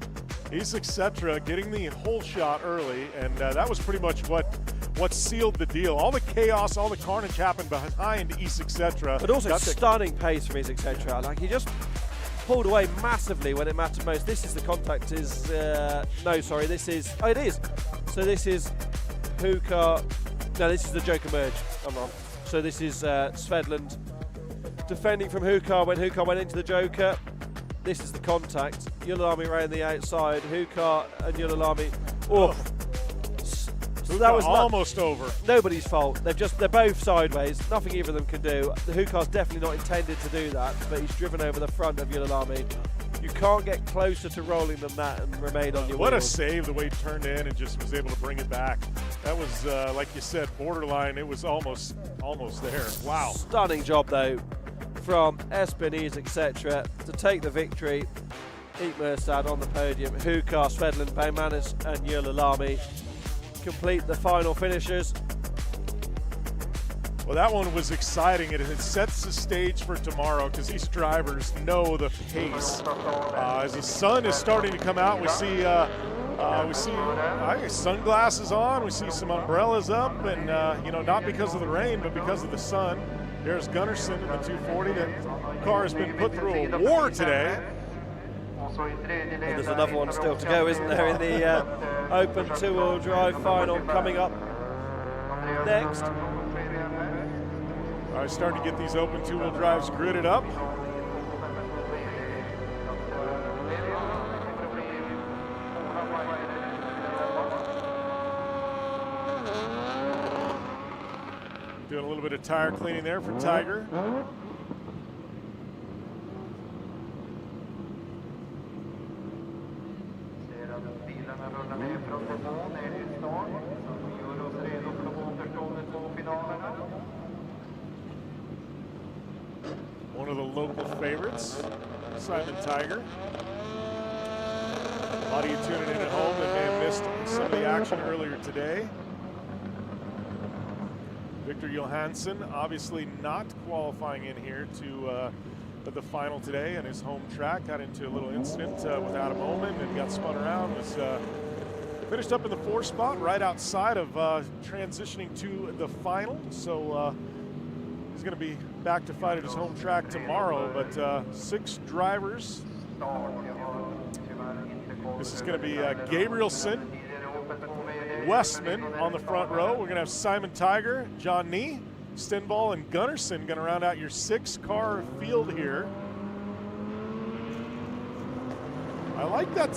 Ease Etc. getting the whole shot early, and that was pretty much what sealed the deal. All the chaos, all the carnage happened behind Ease Etc. But also stunning pace from Ease Etc. Like, he just pulled away massively when it mattered most. This is the contact is, this is, it is. So this is Hukar, no, this is the Joker merge, I'm wrong. So this is Svedlund defending from Hukar when Hukar went into the Joker. This is the contact. Yulilami around the outside. Hukar and Yulilami. Oh, so that was almost over. Nobody's fault. They're both sideways. Nothing either of them can do. The Hukar's definitely not intended to do that, but he's driven over the front of Yulilami. You can't get closer to rolling than that and remain on your What wheels. a save, the way he turned in and just was able to bring it back. That was, like you said, borderline. It was almost there. Wow. Stunning job, though, from Älvsbyn, Etc. to take the victory. Merstad on the podium. Hukar, Svedlund, Baumanis and Yulilami complete the final finishers. Well, that one was exciting, and it sets the stage for tomorrow because these drivers know the pace. As the sun is starting to come out, we see sunglasses on, we see some umbrellas up, and not because of the rain, but because of the sun. There's Gunnarsson in the 240. That car has been put through a war today. And there's another one still to go, isn't there, in the open 2-wheel drive final coming up next. All right, starting to get these open 2-wheel drives gridded up. Doing a little bit of tire cleaning there for Tiger. One of the local favorites, Simon Tiger. A lot of you tuning in at home that may have missed some of the action earlier today. Victor Johansson obviously not qualifying in here to the final today on his home track. Got into a little incident without a moment and got spun around. Was finished up in the 4th spot, right outside of transitioning to the final. So he's going to be back to fight at his home track tomorrow. But 6 drivers. This is going to be Gabrielson, Westman on the front row. We're going to have Simon Tiger, John Nee, Stenvall, and Gunnarsson going to round out your 6-car field here. I like that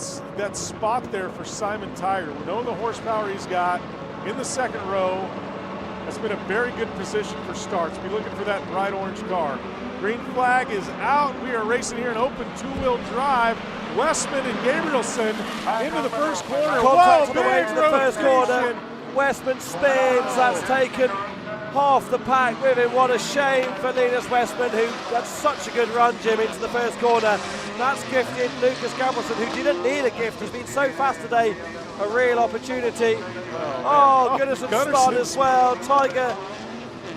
spot there for Simon Tiger. We know the horsepower he's got in the 2nd row. That's been a very good position for starts. Be looking for that bright orange car. Green flag is out. We are racing here an open 2-wheel drive. Westman and Gabrielson into the 1st corner. Contact on the way to the 1st corner. Westman spins. That's taken half the pack with him. What a shame for Linus Westman, who had such a good run, Jim, into the 1st corner. That's gifted Lucas Gabrielson, who didn't need a gift. He's been so fast today. A real opportunity. Oh, Gunnarsson spun as well. Tiger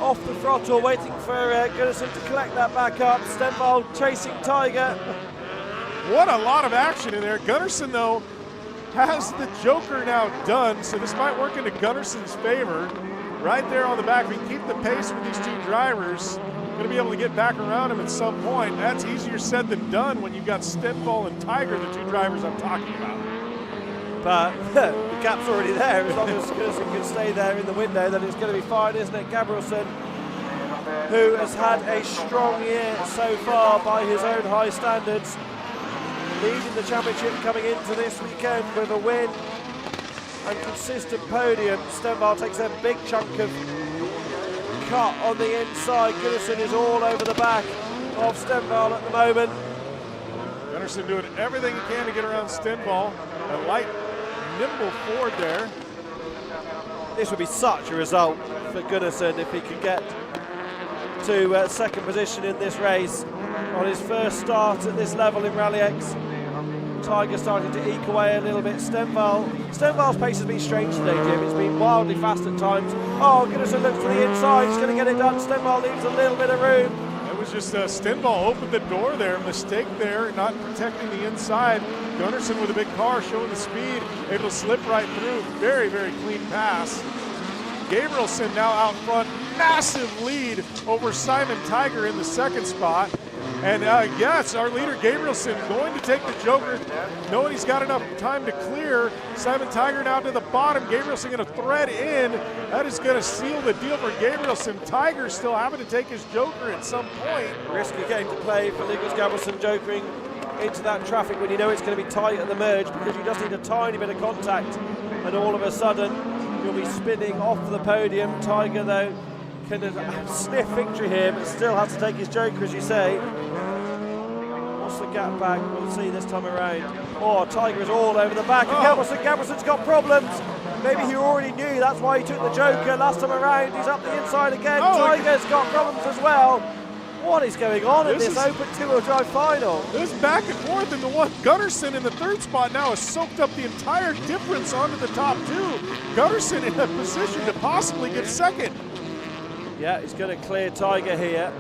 off the throttle, waiting for Gunnarsson to collect that back up. Stenvall chasing Tiger. What a lot of action in there. Gunnarsson, though, has the Joker now done, so this might work into Gunnarsson's favor. Right there on the back, if we keep the pace with these 2 drivers, going to be able to get back around him at some point. That's easier said than done when you've got Stenvall and Tiger, the 2 drivers I'm talking about. But the gap's already there. As long as Gunnarsson can stay there in the window, then it's going to be fine, isn't it? Gabrielson, who has had a strong year so far by his own high standards, leading the championship coming into this weekend with a win and consistent podium. Stenvall takes a big chunk of cut on the inside. Gunnarsson is all over the back of Stenvall at the moment. Gunnarsson doing everything he can to get around Stenvall. A light, nimble Ford there. This would be such a result for Gunnarsson if he could get to 2nd position in this race on his first start at this level in Rallyx. Tiger starting to eke away a little bit. Stenvall's pace has been strange today, Jim. It's been wildly fast at times. Oh, Gunnarsson looks to the inside. He's going to get it done. Stenvall leaves a little bit of room. It was just Stenvall opened the door there. Mistake there, not protecting the inside. Gunnarsson with a big car showing the speed, able to slip right through. Very, very clean pass. Gabrielson now out front. Massive lead over Simon Tiger in the 2nd spot. And yes, our leader Gabrielson going to take the Joker, knowing he's got enough time to clear. Simon Tiger now to the bottom. Gabrielson going to thread in. That is going to seal the deal for Gabrielson. Tiger still having to take his Joker at some point. Risky game to play for Lucas Gabrielson, jokering into that traffic when you know it's going to be tight at the merge, because you just need a tiny bit of contact and all of a sudden you'll be spinning off the podium. Tiger, though, can sniff victory here, but still has to take his Joker, as you say. What's the gap back? We'll see this time around. Oh, Tiger is all over the back. Gabrielson's got problems. Maybe he already knew, that's why he took the Joker last time around. He's up the inside again. Tiger's got problems as well. What is going on in this open 2-wheel drive final? This back and forth, and the one Gunnarsson in the 3rd spot now has soaked up the entire difference onto the top 2. Gunnarsson in a position to possibly get 2nd. Yeah, he's going to clear Tiger here.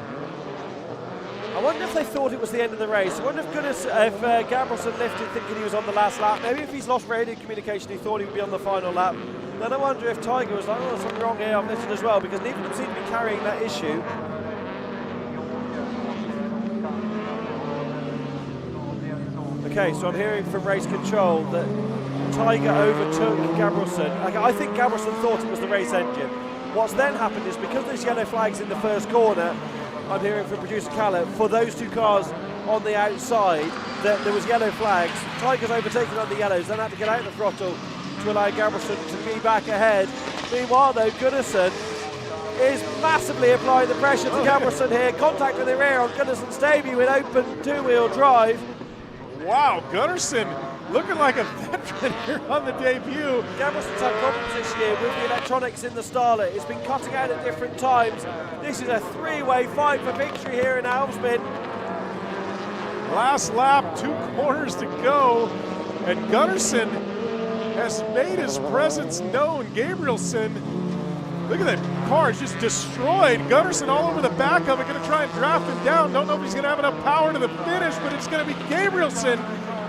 I wonder if they thought it was the end of the race. I wonder if Gabrielson lifted thinking he was on the last lap. Maybe if he's lost radio communication, he thought he would be on the final lap. Then I wonder if Tiger was like, oh, there's something wrong here, I've lifted as well, because neither of them seem to be carrying that issue. Okay, so I'm hearing from race control that Tiger overtook Gabrielson. I think Gabrielson thought it was the race engine. What's then happened is, because there's yellow flags in the 1st corner, I'm hearing from producer Callum, for those 2 cars on the outside, that there was yellow flags. Tiger's overtaken on the yellows, then had to get out of the throttle to allow Gabrielson to be back ahead. Meanwhile, though, Gunnarsson is massively applying the pressure to Gabrielson here. Contact with the rear on Gunnarsson's debut in open 2-wheel drive. Wow, Gunnarsson looking like a veteran here on the debut. Gabrielson's had problems this year with the electronics in the Starlet. It's been cutting out at different times. This is a three-way fight for victory here in Älvsbyn. Last lap, 2 corners to go, and Gunnarsson has made his presence known. Gabrielsson, look at that car, it's just destroyed. Gunnarsson all over the back of it, gonna try and draft him down. Don't know if he's gonna have enough power to the finish, but it's gonna be Gabrielsson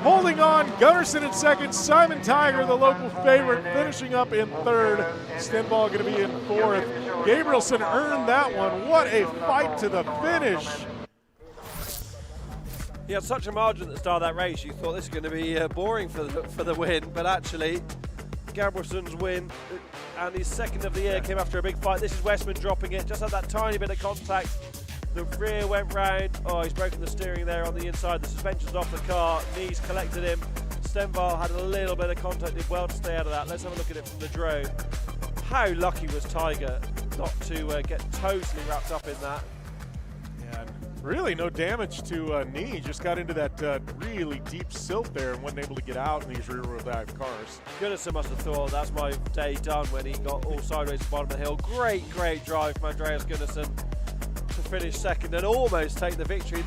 holding on. Gunnarsson in second, Simon Tiger, the local favorite, finishing up in third. Stenvall gonna be in fourth. Gabrielsson earned that one. What a fight to the finish. He had such a margin at the start of that race, you thought this is going to be boring for the win, but actually, Gabrielsson's win and his second of the year came after a big fight. This is Westman dropping it, just had that tiny bit of contact. The rear went round. Oh, he's broken the steering there on the inside. The suspension's off the car, knees collected him. Stenvall had a little bit of contact, did well to stay out of that. Let's have a look at it from the drone. How lucky was Tiger not to get totally wrapped up in that? Yeah, really no damage to knee, just got into that really deep silt there and wasn't able to get out in these rear-wheel drive cars. Gunnarsson must have thought, that's my day done, when he got all sideways at the bottom of the hill. Great drive from Andreas Gunnarsson to finish second and almost take the victory. I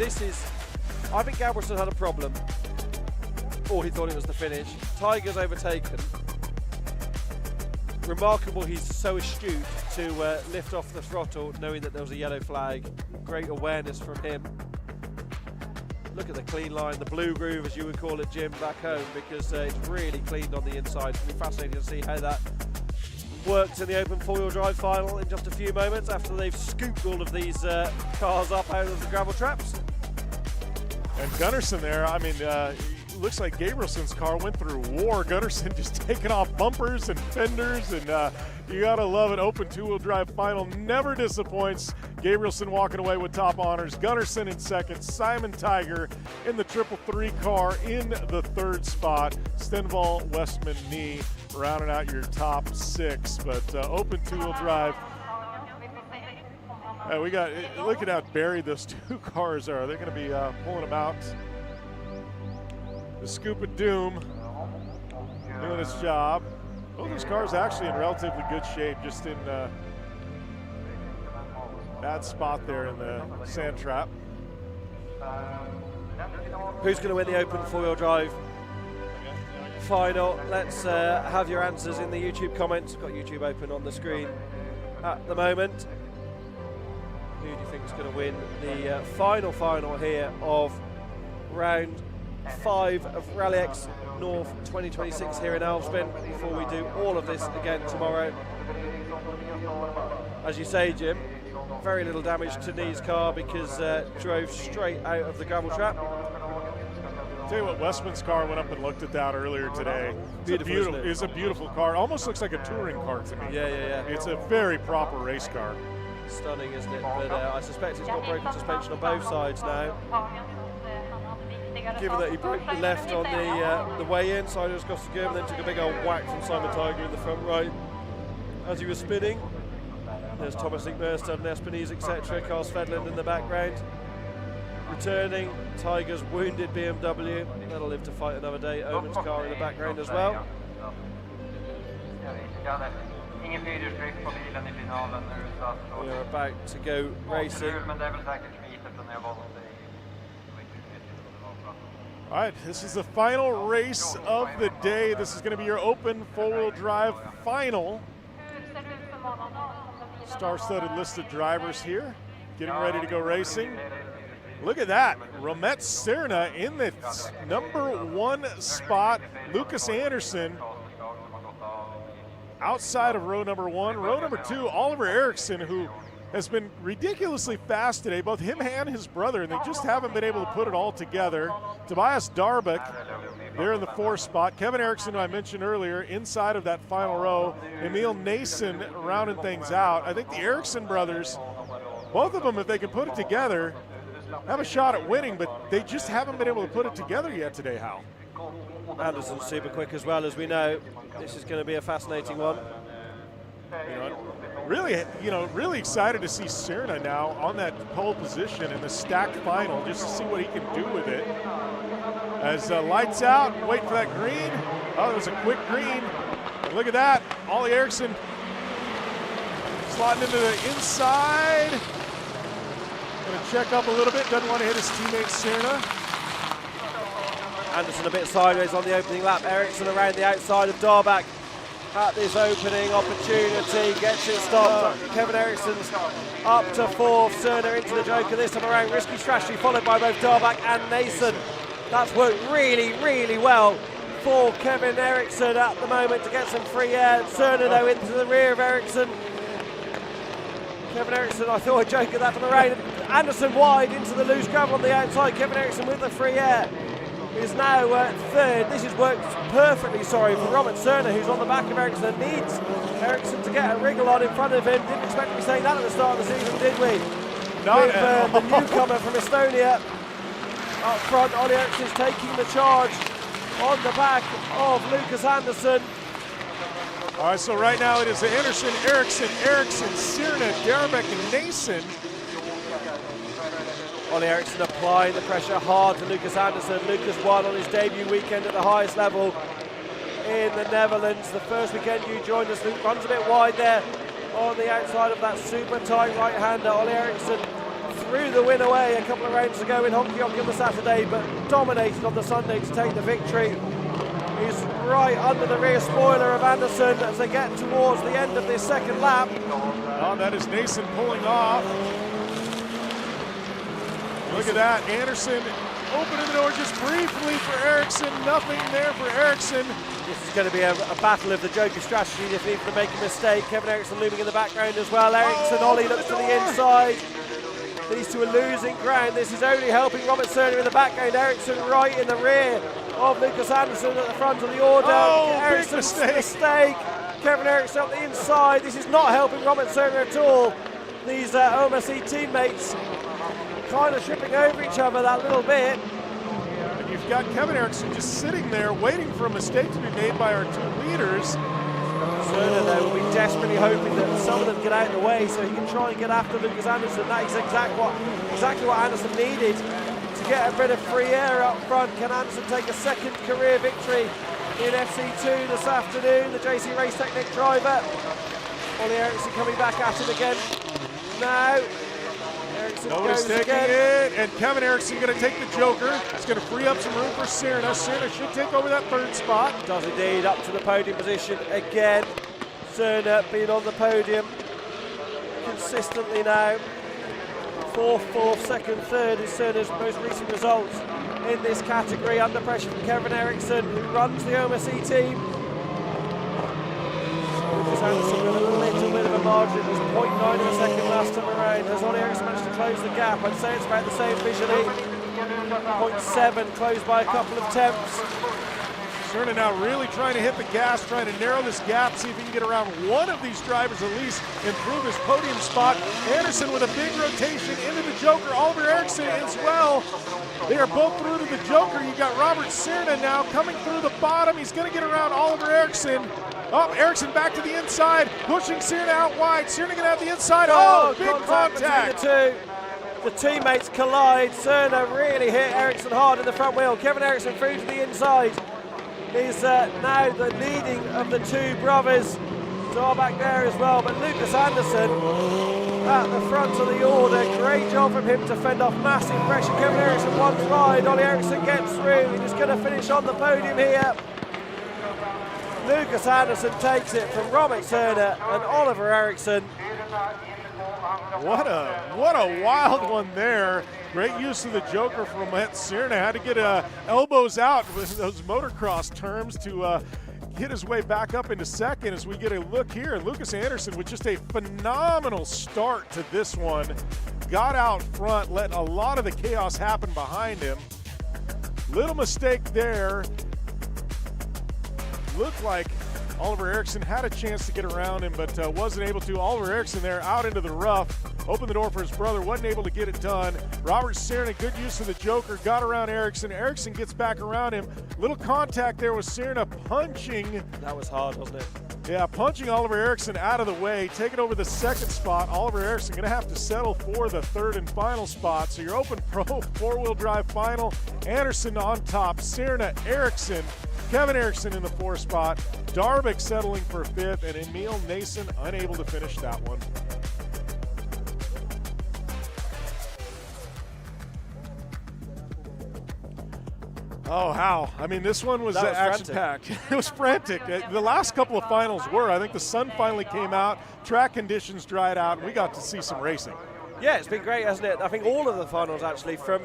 think Gabrielsson had a problem, or he thought it was the finish. Tiger's overtaken. Remarkable he's so astute to lift off the throttle knowing that there was a yellow flag. Great awareness from him. Look at the clean line, the blue groove as you would call it, Jim, back home, because it's really cleaned on the inside. It'll be fascinating to see how that works in the open four-wheel drive final in just a few moments after they've scooped all of these cars up out of the gravel traps. And Gunnarsson there, I mean, looks like Gabrielsson's car went through war. Gunnarsson just taking off bumpers and fenders, and you gotta love it. Open two-wheel drive final never disappoints. Gabrielsson walking away with top honors. Gunnarsson in second. Simon Tiger in the 333 car in the third spot. Stenvall, Westman, Knee rounding out your top six. But open two-wheel drive. We got, look at how buried those two cars are. They're going to be pulling them out. The Scoop of Doom doing its job. Both those cars actually in relatively good shape, just in bad spot there in the sand trap. Who's going to win the open four-wheel drive final? Let's have your answers in the YouTube comments. Got YouTube open on the screen at the moment. Who do you think is going to win the final here of round 5 of Rallyx North 2026 here in Älvsbyn, before we do all of this again tomorrow? As you say, Jim, very little damage to Knee's car because drove straight out of the gravel trap. Tell you what, Westman's car went up and looked at that earlier today. Beautiful, it's a beautiful car. Almost looks like a touring car to me. Yeah. It's a very proper race car. Stunning, isn't it? But I suspect it's got broken suspension on both sides now. Given that he broke the left on the way in, Sider's got to go, and then took a big old whack from Simon Tiger in the front right as he was spinning. There's Thomas Ickmerstad and Espinese, etc. Carl Svedlund in the background. Returning, Tiger's wounded BMW. That'll live to fight another day. Omen's car in the background as well. We are about to go racing. All right, this is the final race of the day. This is going to be your open four-wheel drive final. Star-studded list of drivers here, getting ready to go racing. Look at that, Romet Serna in the #1 spot. Lucas Anderson outside of row #1. Row #2, Oliver Eriksson, who has been ridiculously fast today, both him and his brother, and they just haven't been able to put it all together. Tobias Darbuck there in the 4th spot. Kevin Eriksson, who I mentioned earlier, inside of that final row. Emil Nason rounding things out. I think the Eriksson brothers, both of them, if they can put it together, have a shot at winning, but they just haven't been able to put it together yet today, Hal. Anderson's super quick as well, as we know. This is going to be a fascinating one. Really, really excited to see Serna now on that pole position in the stacked final, just to see what he can do with it. As lights out, wait for that green. Oh, it was a quick green. And look at that, Ollie Eriksson slotting into the inside. Gonna check up a little bit, doesn't want to hit his teammate Serna. Anderson a bit sideways on the opening lap. Eriksson around the outside of Darbach at this opening opportunity, gets it stopped. Kevin Eriksson's up to 4th, Serna into the Joker this time around. Risky strategy followed by both Darbach and Nason. That's worked really, really well for Kevin Eriksson at the moment to get some free air. Serna though into the rear of Eriksson. Kevin Eriksson, I thought a Joker that time around. Anderson wide into the loose gravel on the outside. Kevin Eriksson with the free air is now 3rd. This has worked perfectly, for Robert Serna, who's on the back of Eriksson. Needs Eriksson to get a wriggle on in front of him. Didn't expect to be saying that at the start of the season, did we? Not with the newcomer from Estonia up front. Ollie Eriksson's taking the charge on the back of Lucas Anderson. All right, so right now it is Anderson, Eriksson, Serna, Darbach, and Nason. Ollie Eriksson applying the pressure hard to Lucas Anderson. Lucas won on his debut weekend at the highest level in the Netherlands. The first weekend you joined us, Luke runs a bit wide there on the outside of that super tight right-hander. Ollie Eriksson threw the win away a couple of rounds ago in Honky Honky on the Saturday, but dominated on the Sunday to take the victory. He's right under the rear spoiler of Anderson as they get towards the end of this second lap. Oh, that is Nason pulling off. Look at that, Anderson opening the door just briefly for Eriksson. Nothing there for Eriksson. This is going to be a battle of the Joker strategy if he can make a mistake. Kevin Eriksson looming in the background as well. Eriksson, Ollie looks to the inside. These two are losing ground. This is only helping Robert Serna in the background. Eriksson right in the rear of Lucas Anderson at the front of the order. Eriksson's mistake. Kevin Eriksson on the inside. This is not helping Robert Serna at all. These OMSE teammates kind of tripping over each other that little bit. And you've got Kevin Eriksson just sitting there waiting for a mistake to be made by our two leaders. Serna though will be desperately hoping that some of them get out of the way so he can try and get after Lucas Anderson. That is exactly what Anderson needed to get a bit of free air up front. Can Anderson take a second career victory in FC2 this afternoon? The JC Race Technic driver. Ollie Eriksson coming back at him again now. Nobody's taking it, and Kevin Eriksson going to take the Joker. It's going to free up some room for Serna. Serna should take over that 3rd spot. Does indeed, up to the podium position again. Serna being on the podium consistently now. 4th, 2nd, 3rd is Serna's most recent results in this category. Under pressure from Kevin Eriksson, who runs the OMSE team. Lucas Anderson with a little bit of a margin. It was 0.9 of a second last time around. Has Ollie Eriksson managed to close the gap? I'd say it's about the same visually. 0.7 closed by a couple of tenths. Serna now really trying to hit the gas, trying to narrow this gap, see if he can get around one of these drivers at least, improve his podium spot. Anderson with a big rotation into the Joker. Oliver Eriksson as well. They are both through to the Joker. You got Robert Serna now coming through the bottom. He's going to get around Oliver Eriksson. Oh, Eriksson back to the inside, pushing Serna out wide. Serna going to have the inside. Oh, big contact. Between the two. The teammates collide. Serna really hit Eriksson hard in the front wheel. Kevin Eriksson through to the inside. Is now the leading of the two brothers. Darbach there as well, but Lucas Anderson at the front of the order. Great job from him to fend off massive pressure. Kevin Eriksson one wide. Ollie Eriksson gets through. He's going to finish on the podium here. Lucas Anderson takes it from Robert Serna and Oliver Eriksson. What a wild one there. Great use of the Joker from Matt Serna. Had to get elbows out with those motocross terms to get his way back up into second as we get a look here. Lucas Anderson with just a phenomenal start to this one. Got out front, let a lot of the chaos happen behind him. Little mistake there. Looked like Oliver Eriksson had a chance to get around him, but wasn't able to. Oliver Eriksson there out into the rough. Opened the door for his brother, wasn't able to get it done. Robert Serna, good use of the Joker, got around Eriksson. Eriksson gets back around him. Little contact there with Serna punching. That was hard, wasn't it? Yeah, punching Oliver Eriksson out of the way, taking over the second spot. Oliver Eriksson going to have to settle for the third and final spot. So your Open Pro four-wheel drive final, Anderson on top, Serna, Eriksson, Kevin Eriksson in the fourth spot, Darvik settling for fifth, and Emil Nason unable to finish that one. Oh, how? I mean, this one was action-packed. It was frantic. The last couple of finals were. I think the sun finally came out, track conditions dried out, and we got to see some racing. Yeah, it's been great, hasn't it? I think all of the finals, actually, from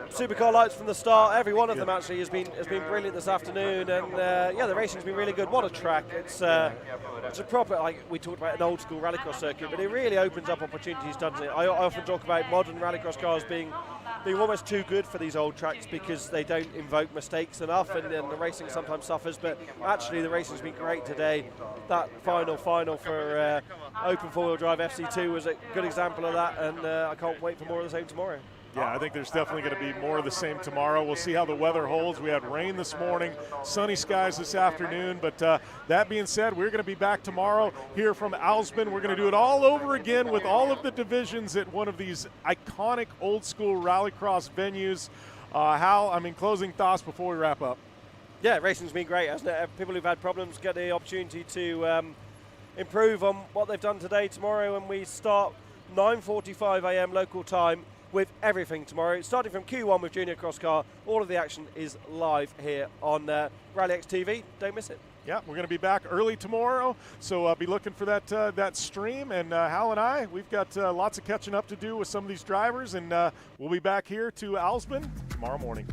Supercar Lights from the start, every one of them actually has been brilliant this afternoon, and yeah, the racing's been really good. What a track! It's a proper, like we talked about, an old school rallycross circuit, but it really opens up opportunities, doesn't it? I often talk about modern rallycross cars being almost too good for these old tracks because they don't invoke mistakes enough, and the racing sometimes suffers. But actually, the racing's been great today. That final for Open four-wheel drive FC2 was a good example of that, and I can't wait for more of the same tomorrow. Yeah, I think there's definitely going to be more of the same tomorrow. We'll see how the weather holds. We had rain this morning, sunny skies this afternoon. But that being said, we're going to be back tomorrow here from Älvsbyn. We're going to do it all over again with all of the divisions at one of these iconic old-school rallycross venues. Hal, I mean, closing thoughts before we wrap up. Yeah, racing's been great, hasn't it? People who've had problems get the opportunity to improve on what they've done today. Tomorrow, when we start 9:45 a.m. local time, with everything tomorrow. Starting from Q1 with Junior Cross Car, all of the action is live here on Rallyx TV. Don't miss it. Yeah, we're going to be back early tomorrow, so be looking for that stream. And Hal and I, we've got lots of catching up to do with some of these drivers, and we'll be back here to Älvsbyn tomorrow morning.